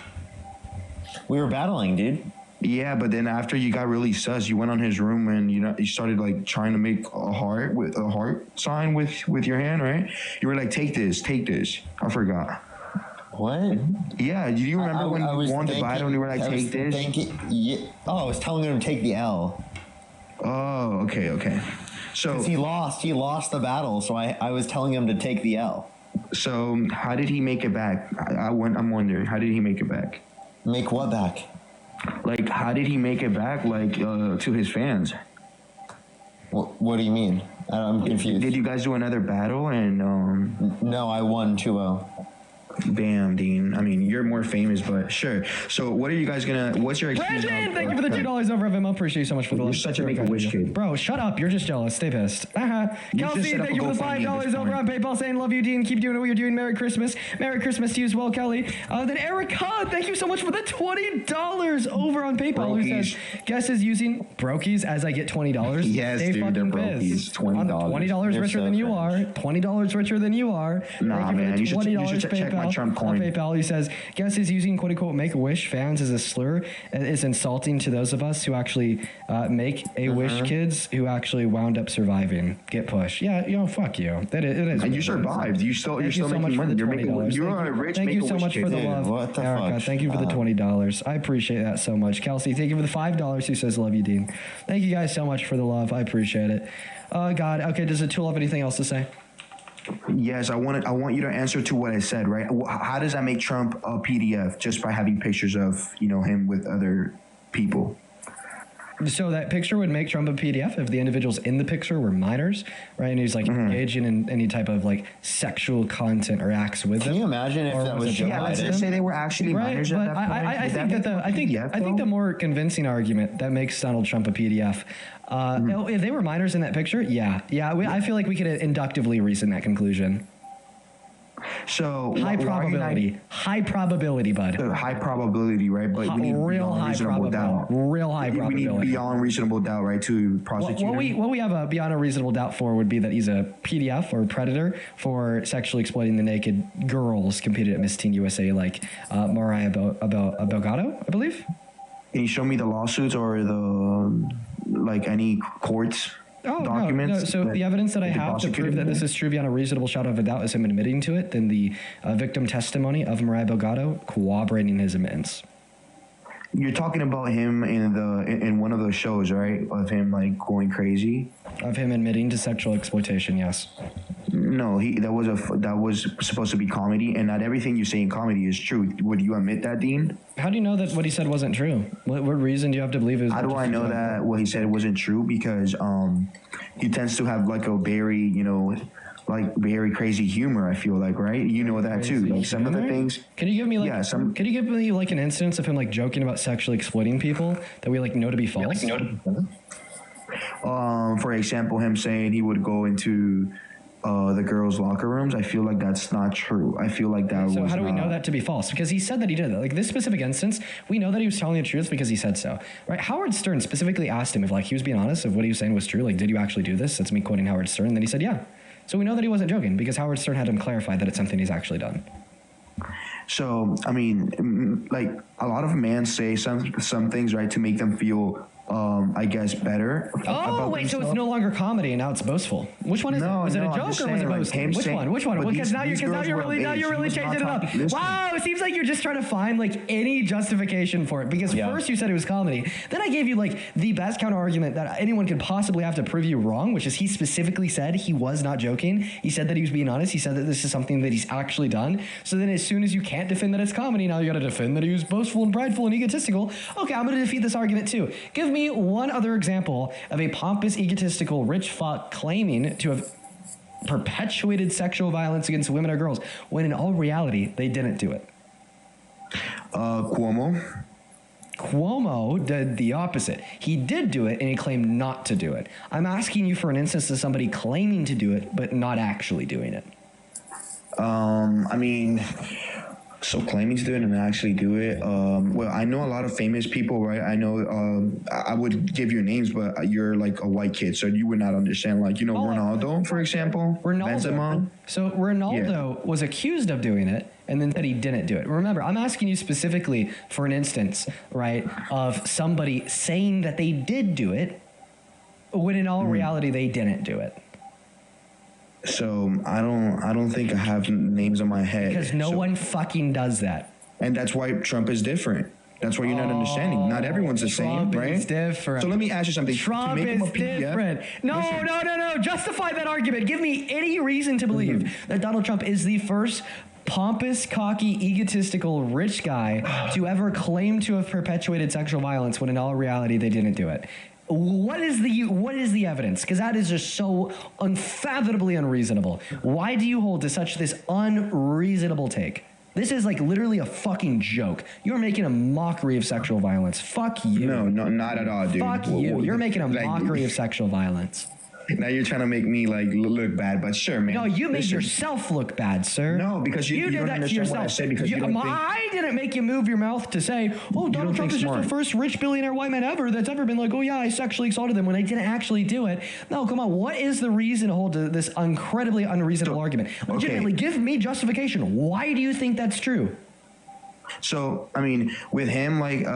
We were battling, dude. Yeah, but then after you got really sus, you went on his room and you started like trying to make a heart sign with your hand, right? You were like, take this. I forgot. What? Yeah, do you remember when you won the battle and you were like, take this? I was telling him to take the L. Oh, okay. So because he lost the battle, so I was telling him to take the L. So how did he make it back? I'm wondering, how did he make it back? Make what back? Like, how did he make it back, like, to his fans? What do you mean? I'm confused. Did you guys do another battle? And no, I won 2-0. Damn, Dean. I mean, you're more famous, but sure. So, what's your excuse? Brandon, thank you for the $2 over Venmo. Appreciate you so much for the You're such a Make-A-Wish kid. Bro, shut up. You're just jealous. Stay pissed. Kelsey, thank you for the $5 over on PayPal saying, love you, Dean. Keep doing what you're doing. Merry Christmas. Merry Christmas to you as well, Kelly. Then Erica, thank you so much for the $20 over on PayPal. Who says, guess is using brokies as I get $20. Yes, Stay dude, fucking they're pissed. brokies. $20 richer than you are. $20 richer than you are. Nah, man. You should check my Trump coin. On PayPal, he says, guess is using quote unquote Make-A-Wish fans as a slur and is insulting to those of us who actually make a wish kids who actually wound up surviving. Get pushed. Yeah, fuck you. It is. And you survived. You're still making money. You're a rich Thank you so much for the love. What the Erica, fuck? thank you for the $20. I appreciate that so much. Kelsey, thank you for the $5 who says love you, Dean. Thank you guys so much for the love. I appreciate it. God. Okay, does the tool have anything else to say? Yes, I want you to answer to what I said, right? How does that make Trump a PDF just by having pictures of, him with other people? So that picture would make Trump a PDF if the individuals in the picture were minors, right? And he's like engaging in any type of like sexual content or acts with them. Can you imagine if that was Joe Biden? Let's say they were actually minors at that point. I think the more convincing argument that makes Donald Trump a PDF, if they were minors in that picture, I feel like we could inductively reason that conclusion. So high probability, bud. High probability, right? But we need real high reasonable doubt. Real high probability. We need beyond reasonable doubt, right, to prosecute. What we have a beyond a reasonable doubt for would be that he's a PDF or a predator for sexually exploiting the naked girls competed at Miss Teen USA, like Mariah Belgado, I believe. Can you show me the lawsuits or the any courts? Documents. No. So the evidence that I have to prove that this is true beyond a reasonable shadow of a doubt is him admitting to it, then the victim testimony of Mariah Belgado corroborating his admittance. You're talking about him in one of those shows, right? Of him like going crazy. Of him admitting to sexual exploitation, yes. No, that was supposed to be comedy, and not everything you say in comedy is true. Would you admit that, Dean? How do you know that what he said wasn't true? What reason do you have to believe it was? How do I know that what he said wasn't true? Because he tends to have like a very very crazy humor. I feel like, right? You know that too. Like some of the things. Can you give me Can you give me like an instance of him like joking about sexually exploiting people that we like know to be false? For example, him saying he would go into the girls' locker rooms. I feel like that's not true. I feel like that was. So how do we know that to be false? Because he said that he did that. Like this specific instance, we know that he was telling the truth because he said so. Right? Howard Stern specifically asked him if like he was being honest, if what he was saying was true. Like, did you actually do this? That's me quoting Howard Stern. And then he said, yeah. So we know that he wasn't joking because Howard Stern had him clarify that it's something he's actually done. So I mean, like a lot of men say some things, right, to make them feel. I guess better. Oh wait, so it's no longer comedy and now it's boastful. Which one is it? Was it a joke or was it boastful? Which one? Because now you're really changing it up. Wow, it seems like you're just trying to find like any justification for it. Because first you said it was comedy, then I gave you like the best counter argument that anyone could possibly have to prove you wrong, which is he specifically said he was not joking. He said that he was being honest. He said that this is something that he's actually done. So then as soon as you can't defend that it's comedy, now you got to defend that he was boastful and prideful and egotistical. Okay, I'm going to defeat this argument too. Give me one other example of a pompous, egotistical, rich fuck claiming to have perpetuated sexual violence against women or girls, when in all reality, they didn't do it. Cuomo. Cuomo did the opposite. He did do it, and he claimed not to do it. I'm asking you for an instance of somebody claiming to do it, but not actually doing it. I mean... So claiming to do it and actually do it. Well, I know a lot of famous people, right? I know I would give you names, but you're like a white kid, so you would not understand. Like, Ronaldo, for example. Benzema. So Ronaldo was accused of doing it and then said he didn't do it. Remember, I'm asking you specifically for an instance, right, of somebody saying that they did do it when in all reality they didn't do it. So I don't think I have names on my head. Because no one fucking does that. And that's why Trump is different. That's why you're not understanding. Not everyone's the same, right? Trump is different. So let me ask you something. Trump is different. No. Justify that argument. Give me any reason to believe that Donald Trump is the first pompous, cocky, egotistical, rich guy to ever claim to have perpetuated sexual violence when in all reality they didn't do it. What is the evidence? Because that is just so unfathomably unreasonable. Why do you hold to this unreasonable take? This is like literally a fucking joke. You're making a mockery of sexual violence. Fuck you. No, not at all, dude. Fuck you. You're making a mockery of sexual violence. Now you're trying to make me like look bad, but sure, man. No, you made yourself look bad, sir. No, because you did don't that to yourself. What I said because you don't think... I didn't make you move your mouth to say, oh, Donald Trump is just the first rich billionaire white man ever that's ever been like, oh yeah, I sexually assaulted them when I didn't actually do it. No, come on. What is the reason to hold to this incredibly unreasonable argument? Legitimately, give me justification. Why do you think that's true? So I mean, with him like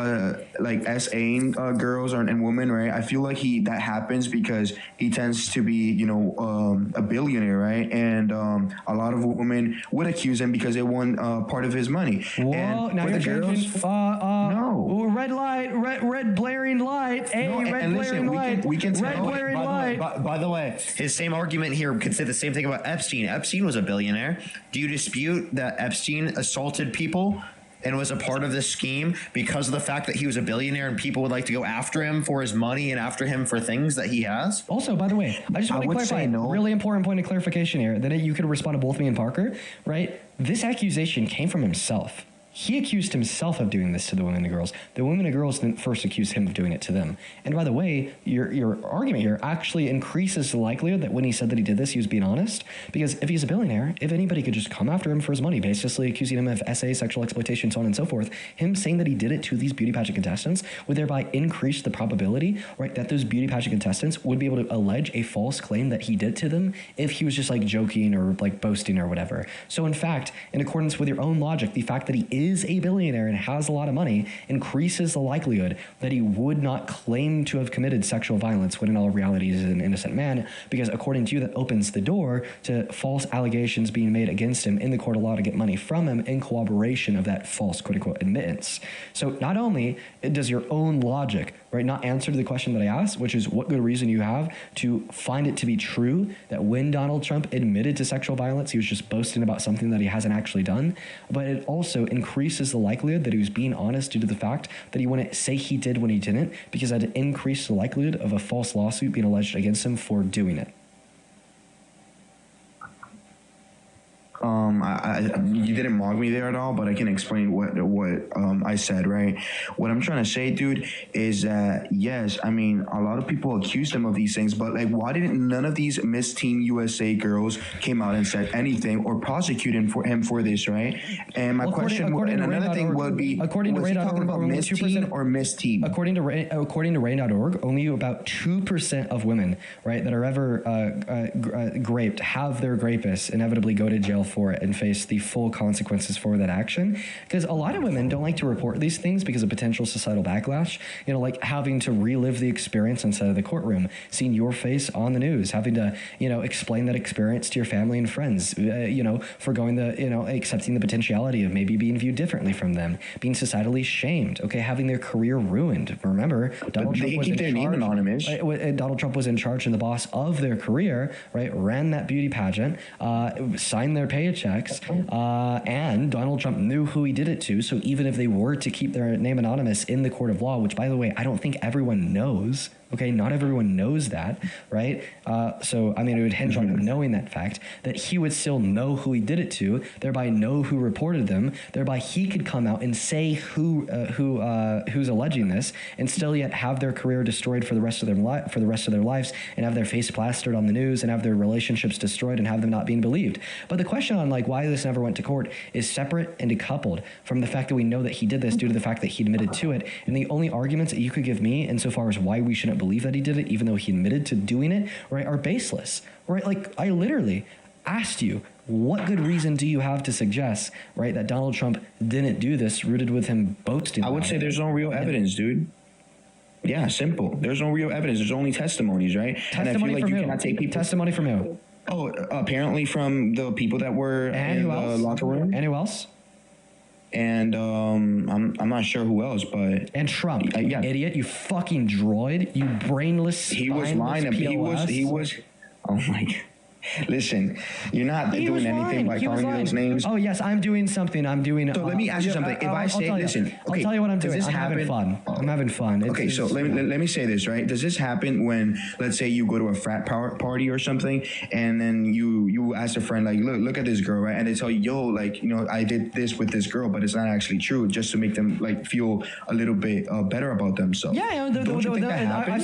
SAing girls and women, right? I feel like that happens because he tends to be a billionaire, right? And a lot of women would accuse him because they won part of his money. Whoa! And Now with you're the changing. girls, No. Red light. Red blaring light. Hey, No, red and blaring listen, light. we can red tell. blaring light. By the way, his same argument here could say the same thing about Epstein. Epstein was a billionaire. Do you dispute that Epstein assaulted people and was a part of this scheme because of the fact that he was a billionaire and people would like to go after him for his money and after him for things that he has? Also, by the way, I just want to clarify. Really important point of clarification here. That you could respond to both me and Parker, right? This accusation came from himself. He accused himself of doing this to the women and girls. The women and girls didn't first accuse him of doing it to them. And by the way, your argument here actually increases the likelihood that when he said that he did this, he was being honest. Because if he's a billionaire, if anybody could just come after him for his money, basically accusing him of SA, sexual exploitation, so on and so forth, him saying that he did it to these beauty pageant contestants would thereby increase the probability, right, that those beauty pageant contestants would be able to allege a false claim that he did to them if he was just like joking or like boasting or whatever. So in fact, in accordance with your own logic, the fact that he is a billionaire and has a lot of money increases the likelihood that he would not claim to have committed sexual violence when in all reality he is an innocent man, because according to you, that opens the door to false allegations being made against him in the court of law to get money from him in corroboration of that false quote-unquote admittance. So not only does your own logic, right, not answer to the question that I asked, which is what good reason you have to find it to be true that when Donald Trump admitted to sexual violence, he was just boasting about something that he hasn't actually done, but it also increases the likelihood that he was being honest due to the fact that he wouldn't say he did when he didn't, because that increased the likelihood of a false lawsuit being alleged against him for doing it. You didn't mock me there at all, but I can explain what I said, right? What I'm trying to say, dude, is that yes, I mean, a lot of people accused him of these things, but like, why didn't none of these Miss Teen USA girls came out and said anything or prosecuted him for this, right? And my question, and another thing would be, according to was he talking about Miss Teen or Miss Teen? According to Rain.org, only about 2% of women, right, that are ever raped have their rapists inevitably go to jail for it and face the full consequences for that action. Because a lot of women don't like to report these things because of potential societal backlash, like having to relive the experience inside of the courtroom, seeing your face on the news, having to explain that experience to your family and friends, forgoing accepting the potentiality of maybe being viewed differently from them, being societally shamed, having their career ruined. Remember, Donald Trump was in charge. Name anonymous. Donald Trump was in charge and the boss of their career, right? Ran that beauty pageant, signed their paychecks, and Donald Trump knew who he did it to. So even if they were to keep their name anonymous in the court of law, which by the way, I don't think everyone knows. Okay, not everyone knows that, right? So, I mean, it would hinge on him knowing that fact, that he would still know who he did it to, thereby know who reported them, thereby he could come out and say who's alleging this, and still yet have their career destroyed for the rest of their lives, and have their face plastered on the news, and have their relationships destroyed, and have them not being believed. But the question on why this never went to court is separate and decoupled from the fact that we know that he did this due to the fact that he admitted to it. And the only arguments that you could give me insofar as why we shouldn't believe that he did it, even though he admitted to doing it, right, are baseless, right? Like, I literally asked you, what good reason do you have to suggest, right, that Donald Trump didn't do this, rooted with him boasting? I would say there's no real evidence, dude. Yeah, simple. There's no real evidence. There's only testimonies, right? Testimony, and I feel like you cannot take people. Testimony from who? Oh, apparently from the people that were in the locker room. And who else? And I'm not sure who else, but and Trump, you idiot, you fucking droid, you brainless. He was lying. He was. Oh my God. Listen, you're not doing anything by calling me those names. Oh yes, I'm doing something. So let me ask you something. If I say, listen, I'll tell you what I'm doing. I'm having fun. I'm having fun. Okay, so let me say this, right? Does this happen when, let's say, you go to a frat party or something, and then you ask a friend, like, look at this girl, right? And they tell you, yo, like, I did this with this girl, but it's not actually true, just to make them like feel a little bit better about themselves. Yeah,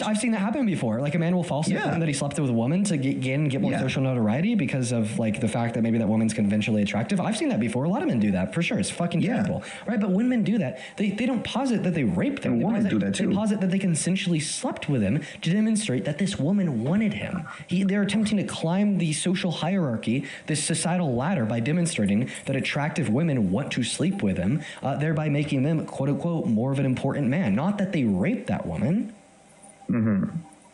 I've seen that happen before. Like a man will falsely claim that he slept with a woman to get more social notoriety because of like the fact that maybe that woman's conventionally attractive. I've seen that before. A lot of men do that for sure. It's fucking terrible, right? But when men do that, they don't posit that they raped them. Women do that too. They posit that they consensually slept with him to demonstrate that this woman wanted him. They're attempting to climb the social hierarchy, this societal ladder, by demonstrating that attractive women want to sleep with him, thereby making them, quote unquote, more of an important man. Not that they raped that woman.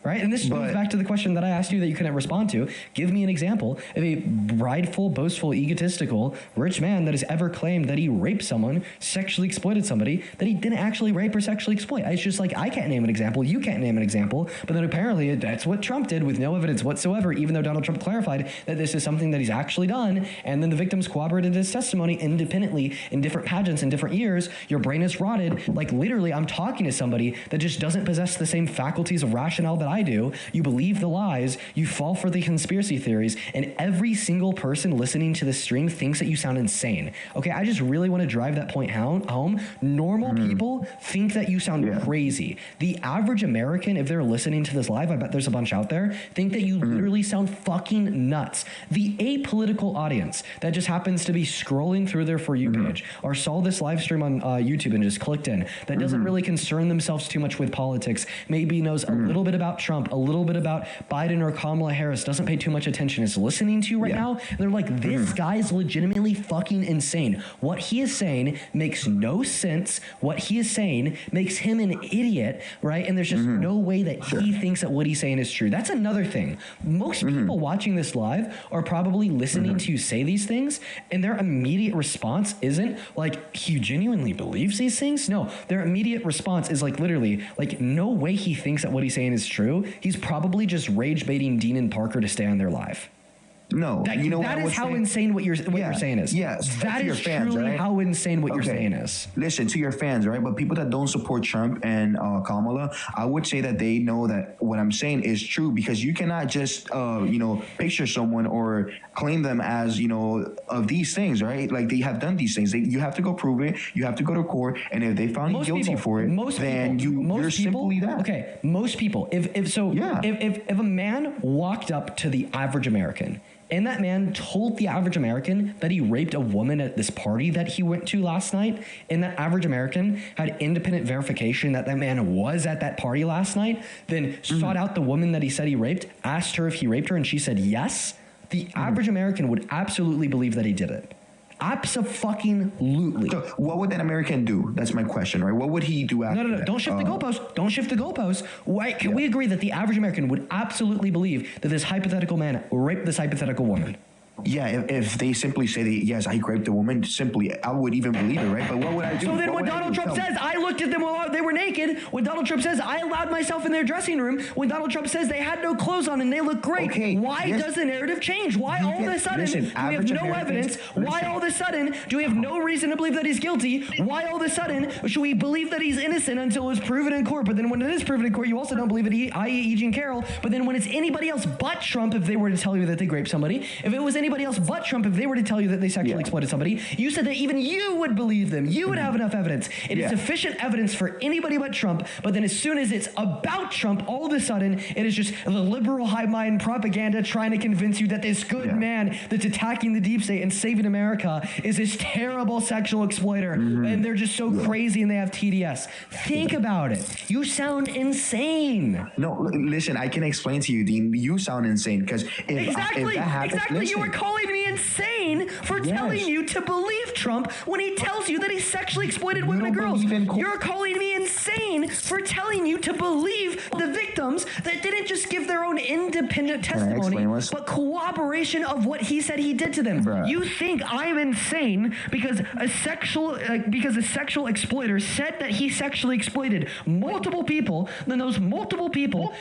Right? And this goes back to the question that I asked you that you couldn't respond to. Give me an example of a prideful, boastful, egotistical, rich man that has ever claimed that he raped someone, sexually exploited somebody that he didn't actually rape or sexually exploit. It's just like, I can't name an example, you can't name an example, but then apparently that's what Trump did with no evidence whatsoever, even though Donald Trump clarified that this is something that he's actually done, and then the victims corroborated his testimony independently in different pageants in different years. Your brain is rotted. Like, literally, I'm talking to somebody that just doesn't possess the same faculties of rationale that I do. You believe the lies, you fall for the conspiracy theories, and every single person listening to this stream thinks that you sound insane. Okay, I just really want to drive that point home. Normal people think that you sound crazy. The average American, if they're listening to this live, I bet there's a bunch out there, think that you literally sound fucking nuts. The apolitical audience that just happens to be scrolling through their For You page or saw this live stream on YouTube and just clicked in, that doesn't really concern themselves too much with politics, maybe knows a little bit about Trump, a little bit about Biden or Kamala Harris, doesn't pay too much attention, is listening to you right now, and they're like, this guy's legitimately fucking insane. What he is saying makes no sense. What he is saying makes him an idiot, right? And there's just no way that he thinks that what he's saying is true. That's another thing. Most people watching this live are probably listening to you say these things, and their immediate response isn't like, he genuinely believes these things. No, their immediate response is like, literally, like, no way he thinks that what he's saying is true. He's probably just rage baiting Dean and Parker to stay on their live. No, that is how insane what you're saying is. Yes, that is truly how insane what you're saying is. Listen, to your fans, right? But people that don't support Trump and Kamala, I would say that they know that what I'm saying is true, because you cannot just picture someone or claim them as of these things, right? Like, they have done these things. You have to go prove it. You have to go to court, and if they found you guilty for it, then you're simply that. Okay, most people. If a man walked up to the average American, and that man told the average American that he raped a woman at this party that he went to last night, and that average American had independent verification that that man was at that party last night, then sought out the woman that he said he raped, asked her if he raped her, and she said yes, the average American would absolutely believe that he did it. Abso-fucking-lutely. So what would that American do? That's my question, right? What would he do after No. Don't shift the goalpost. Don't shift the goalpost. Why, can we agree that the average American would absolutely believe that this hypothetical man raped this hypothetical woman? Yeah, if they simply say that, yes, I raped a woman, simply, I would even believe it, right? But what would I do? So then when Donald Trump says, I looked at them while they were naked, when Donald Trump says, I allowed myself in their dressing room, when Donald Trump says they had no clothes on and they look great, why does the narrative change? Why all of a sudden do we have no evidence? Why all of a sudden do we have no reason to believe that he's guilty? Why all of a sudden should we believe that he's innocent until it's proven in court? But then when it is proven in court, you also don't believe it, i.e. E. Jean Carroll. But then when it's anybody else but Trump, if they were to tell you that they raped somebody, if it was anybody else but Trump, if they were to tell you that they sexually exploited somebody, you said that even you would believe them. You would have enough evidence. It is sufficient evidence for anybody but Trump. But then as soon as it's about Trump, all of a sudden, it is just the liberal hive mind propaganda trying to convince you that this good man that's attacking the deep state and saving America is this terrible sexual exploiter. And they're just so crazy and they have TDS. Think about it. You sound insane. No, listen, I can explain to you, Dean. You sound insane, because if that happens, you were calling me insane for telling you to believe Trump when he tells you that he sexually exploited women and girls. You're calling me insane for telling you to believe the victims that didn't just give their own independent testimony, but corroboration of what he said he did to them. You think I'm insane because a sexual exploiter said that he sexually exploited multiple people, then those multiple people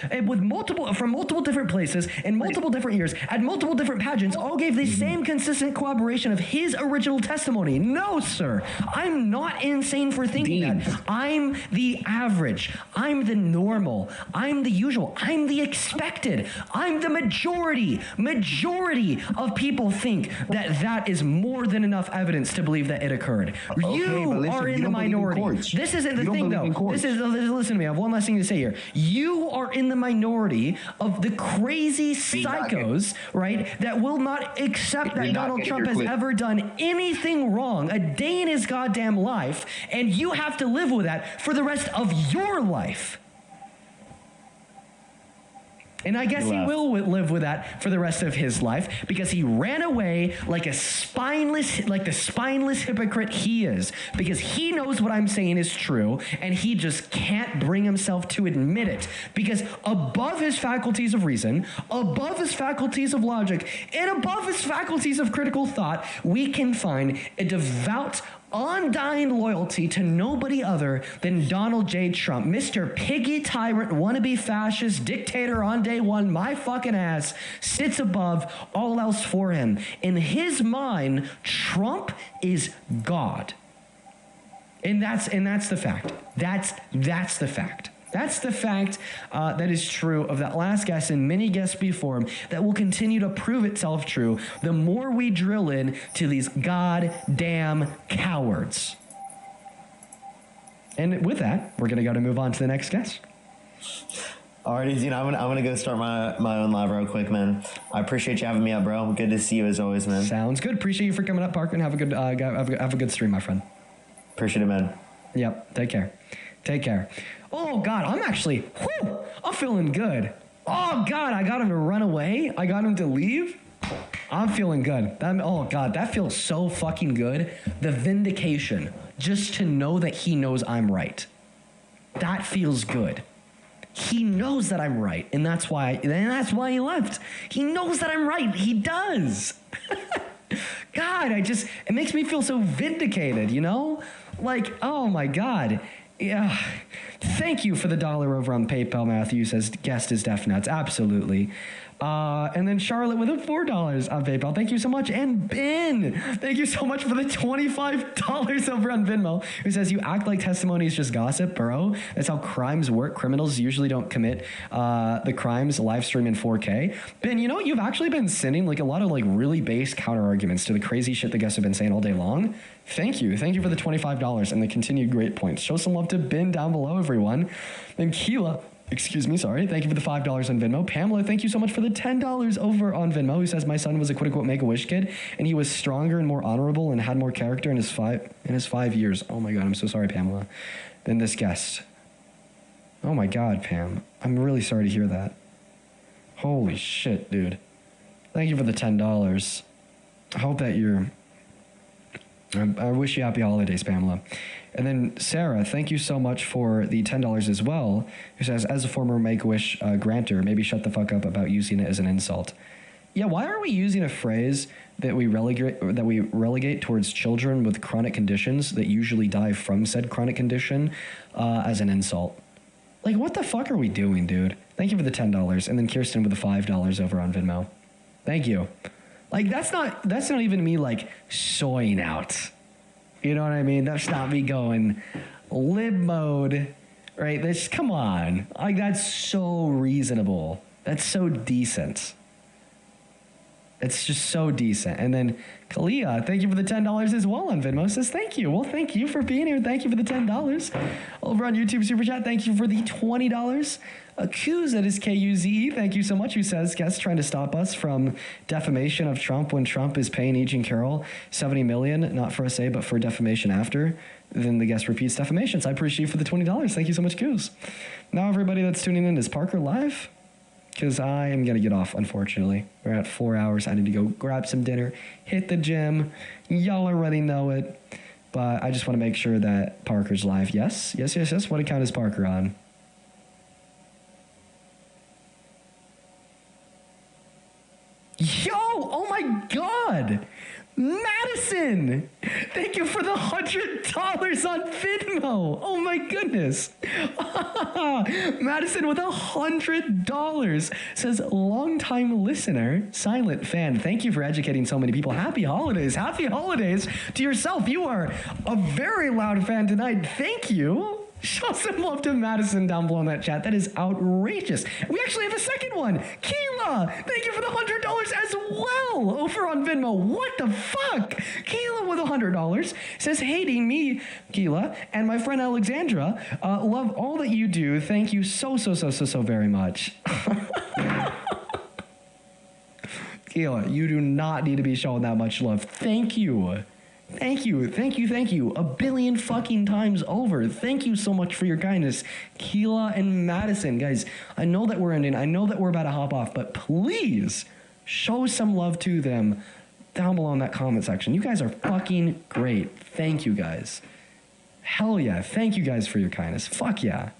from multiple different places in multiple different years at multiple different pageants all gave the same consistent corroboration of his original testimony. No, sir. I'm not insane for thinking that. I'm the average. I'm the normal. I'm the usual. I'm the expected. I'm the majority. Majority of people think that that is more than enough evidence to believe that it occurred. You are in the minority. This isn't the thing, though. Listen to me. I have one last thing to say here. You are in the minority of the crazy psychos, right, that will not accept that Donald Trump has ever done anything wrong a day in his goddamn life, and you have to live with that for the rest of your life. And I guess he will live with that for the rest of his life because he ran away like the spineless hypocrite he is, because he knows what I'm saying is true and he just can't bring himself to admit it, because above his faculties of reason, above his faculties of logic, and above his faculties of critical thought, we can find a devout, undying loyalty to nobody other than Donald J. Trump, Mr. Piggy Tyrant, wannabe fascist, dictator on day one, my fucking ass, sits above all else for him. In his mind, Trump is God. And that's the fact. That's the fact. That's the fact that is true of that last guest and many guests before him that will continue to prove itself true the more we drill in to these goddamn cowards. And with that, we're going to go to move on to the next guest. Alrighty, Dean, I'm gonna go start my own live real quick, man. I appreciate you having me up, bro. Good to see you as always, man. Sounds good. Appreciate you for coming up, Parker, and have a good stream, my friend. Appreciate it, man. Yep. Take care. Take care. Oh, God, I'm feeling good. Oh, God, I got him to run away. I got him to leave. I'm feeling good. Oh, God, that feels so fucking good. The vindication, just to know that he knows I'm right. That feels good. He knows that I'm right, and that's why he left. He knows that I'm right. He does. God, it makes me feel so vindicated, you know? Like, oh, my God. Yeah, thank you for the $1 over on PayPal. Matthew says guest is deaf nuts. Absolutely. And then Charlotte with a $4 on PayPal. Thank you so much. And Ben, thank you so much for the $25 over on Venmo, who says you act like testimony is just gossip, bro. That's how crimes work. Criminals usually don't commit the crimes live stream in 4K. Ben, you know, you've actually been sending like a lot of like really base counter arguments to the crazy shit the guests have been saying all day long. Thank you. Thank you for the $25 and the continued great points. Show some love to Ben down below, everyone. And Keela, thank you for the $5 on Venmo. Pamela, thank you so much for the $10 over on Venmo, who says my son was a quote-unquote Make-A-Wish kid, and he was stronger and more honorable and had more character in his 5 years. Oh my God, I'm so sorry, Pamela. Than this guest. Oh my God, Pam. I'm really sorry to hear that. Holy shit, dude. Thank you for the $10. I hope that I wish you happy holidays, Pamela. And then Sarah, thank you so much for the $10 as well, who says, as a former Make-A-Wish grantor, maybe shut the fuck up about using it as an insult. Yeah, why are we using a phrase that we relegate towards children with chronic conditions that usually die from said chronic condition as an insult? Like, what the fuck are we doing, dude? Thank you for the $10. And then Kirsten with the $5 over on Venmo. Thank you. Like, that's not even me, like, soying out. You know what I mean? That's not me going lib mode, right? Come on. Like, that's so reasonable. That's so decent. It's just so decent. And then Kalia, thank you for the $10 as well on Venmo. Says thank you. Well, thank you for being here. Thank you for the $10. Over on YouTube Super Chat, thank you for the $20. Kuz, that is K-U-Z-E, thank you so much, who says, guests trying to stop us from defamation of Trump when Trump is paying E. Jean Carroll $70 million, not for SA, but for defamation after. Then the guest repeats defamation. So I appreciate you for the $20. Thank you so much, Kuz. Now everybody that's tuning in, is Parker live? Because I am going to get off, unfortunately. We're at 4 hours. I need to go grab some dinner, hit the gym. Y'all already know it. But I just want to make sure that Parker's live. Yes. What account is Parker on? Yo! Oh my God! Madison! Thank you for the $100 on Venmo! Oh my goodness! Madison with $100 says, longtime listener, silent fan. Thank you for educating so many people. Happy holidays! Happy holidays to yourself. You are a very loud fan tonight. Thank you. Show some love to Madison down below in that chat. That is outrageous. We actually have a second one. Keela, thank you for the $100 as well over on Venmo. What the fuck? Keela with $100 says, hating me, Keela, and my friend Alexandra. Love all that you do. Thank you so very much. Keela, you do not need to be shown that much love. Thank you. Thank you. A billion fucking times over. Thank you so much for your kindness. Keela and Madison. Guys, I know that we're ending. I know that we're about to hop off, but please show some love to them down below in that comment section. You guys are fucking great. Thank you guys. Hell yeah. Thank you guys for your kindness. Fuck yeah.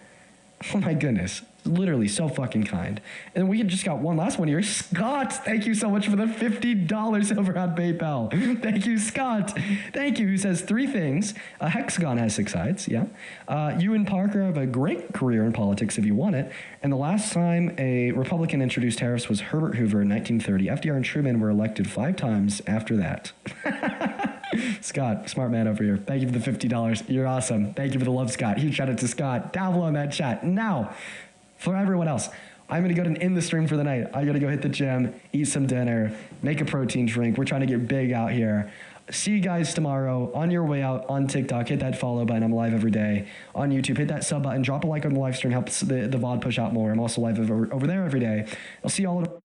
Oh my goodness. Literally so fucking kind. And we just got one last one here. Scott, thank you so much for the $50 over on PayPal. Thank you, Scott. Thank you. Who says 3 things. A hexagon has 6 sides. Yeah. You and Parker have a great career in politics if you want it. And the last time a Republican introduced tariffs was Herbert Hoover in 1930. FDR and Truman were elected 5 times after that. Scott, smart man over here. Thank you for the $50. You're awesome. Thank you for the love, Scott. Huge shout out to Scott down below in that chat. Now, for everyone else, I'm going to go and end the stream for the night. I got to go hit the gym, eat some dinner, make a protein drink. We're trying to get big out here. See you guys tomorrow on your way out on TikTok. Hit that follow button. I'm live every day on YouTube. Hit that sub button. Drop a like on the live stream. Helps the VOD push out more. I'm also live over there every day. I'll see you all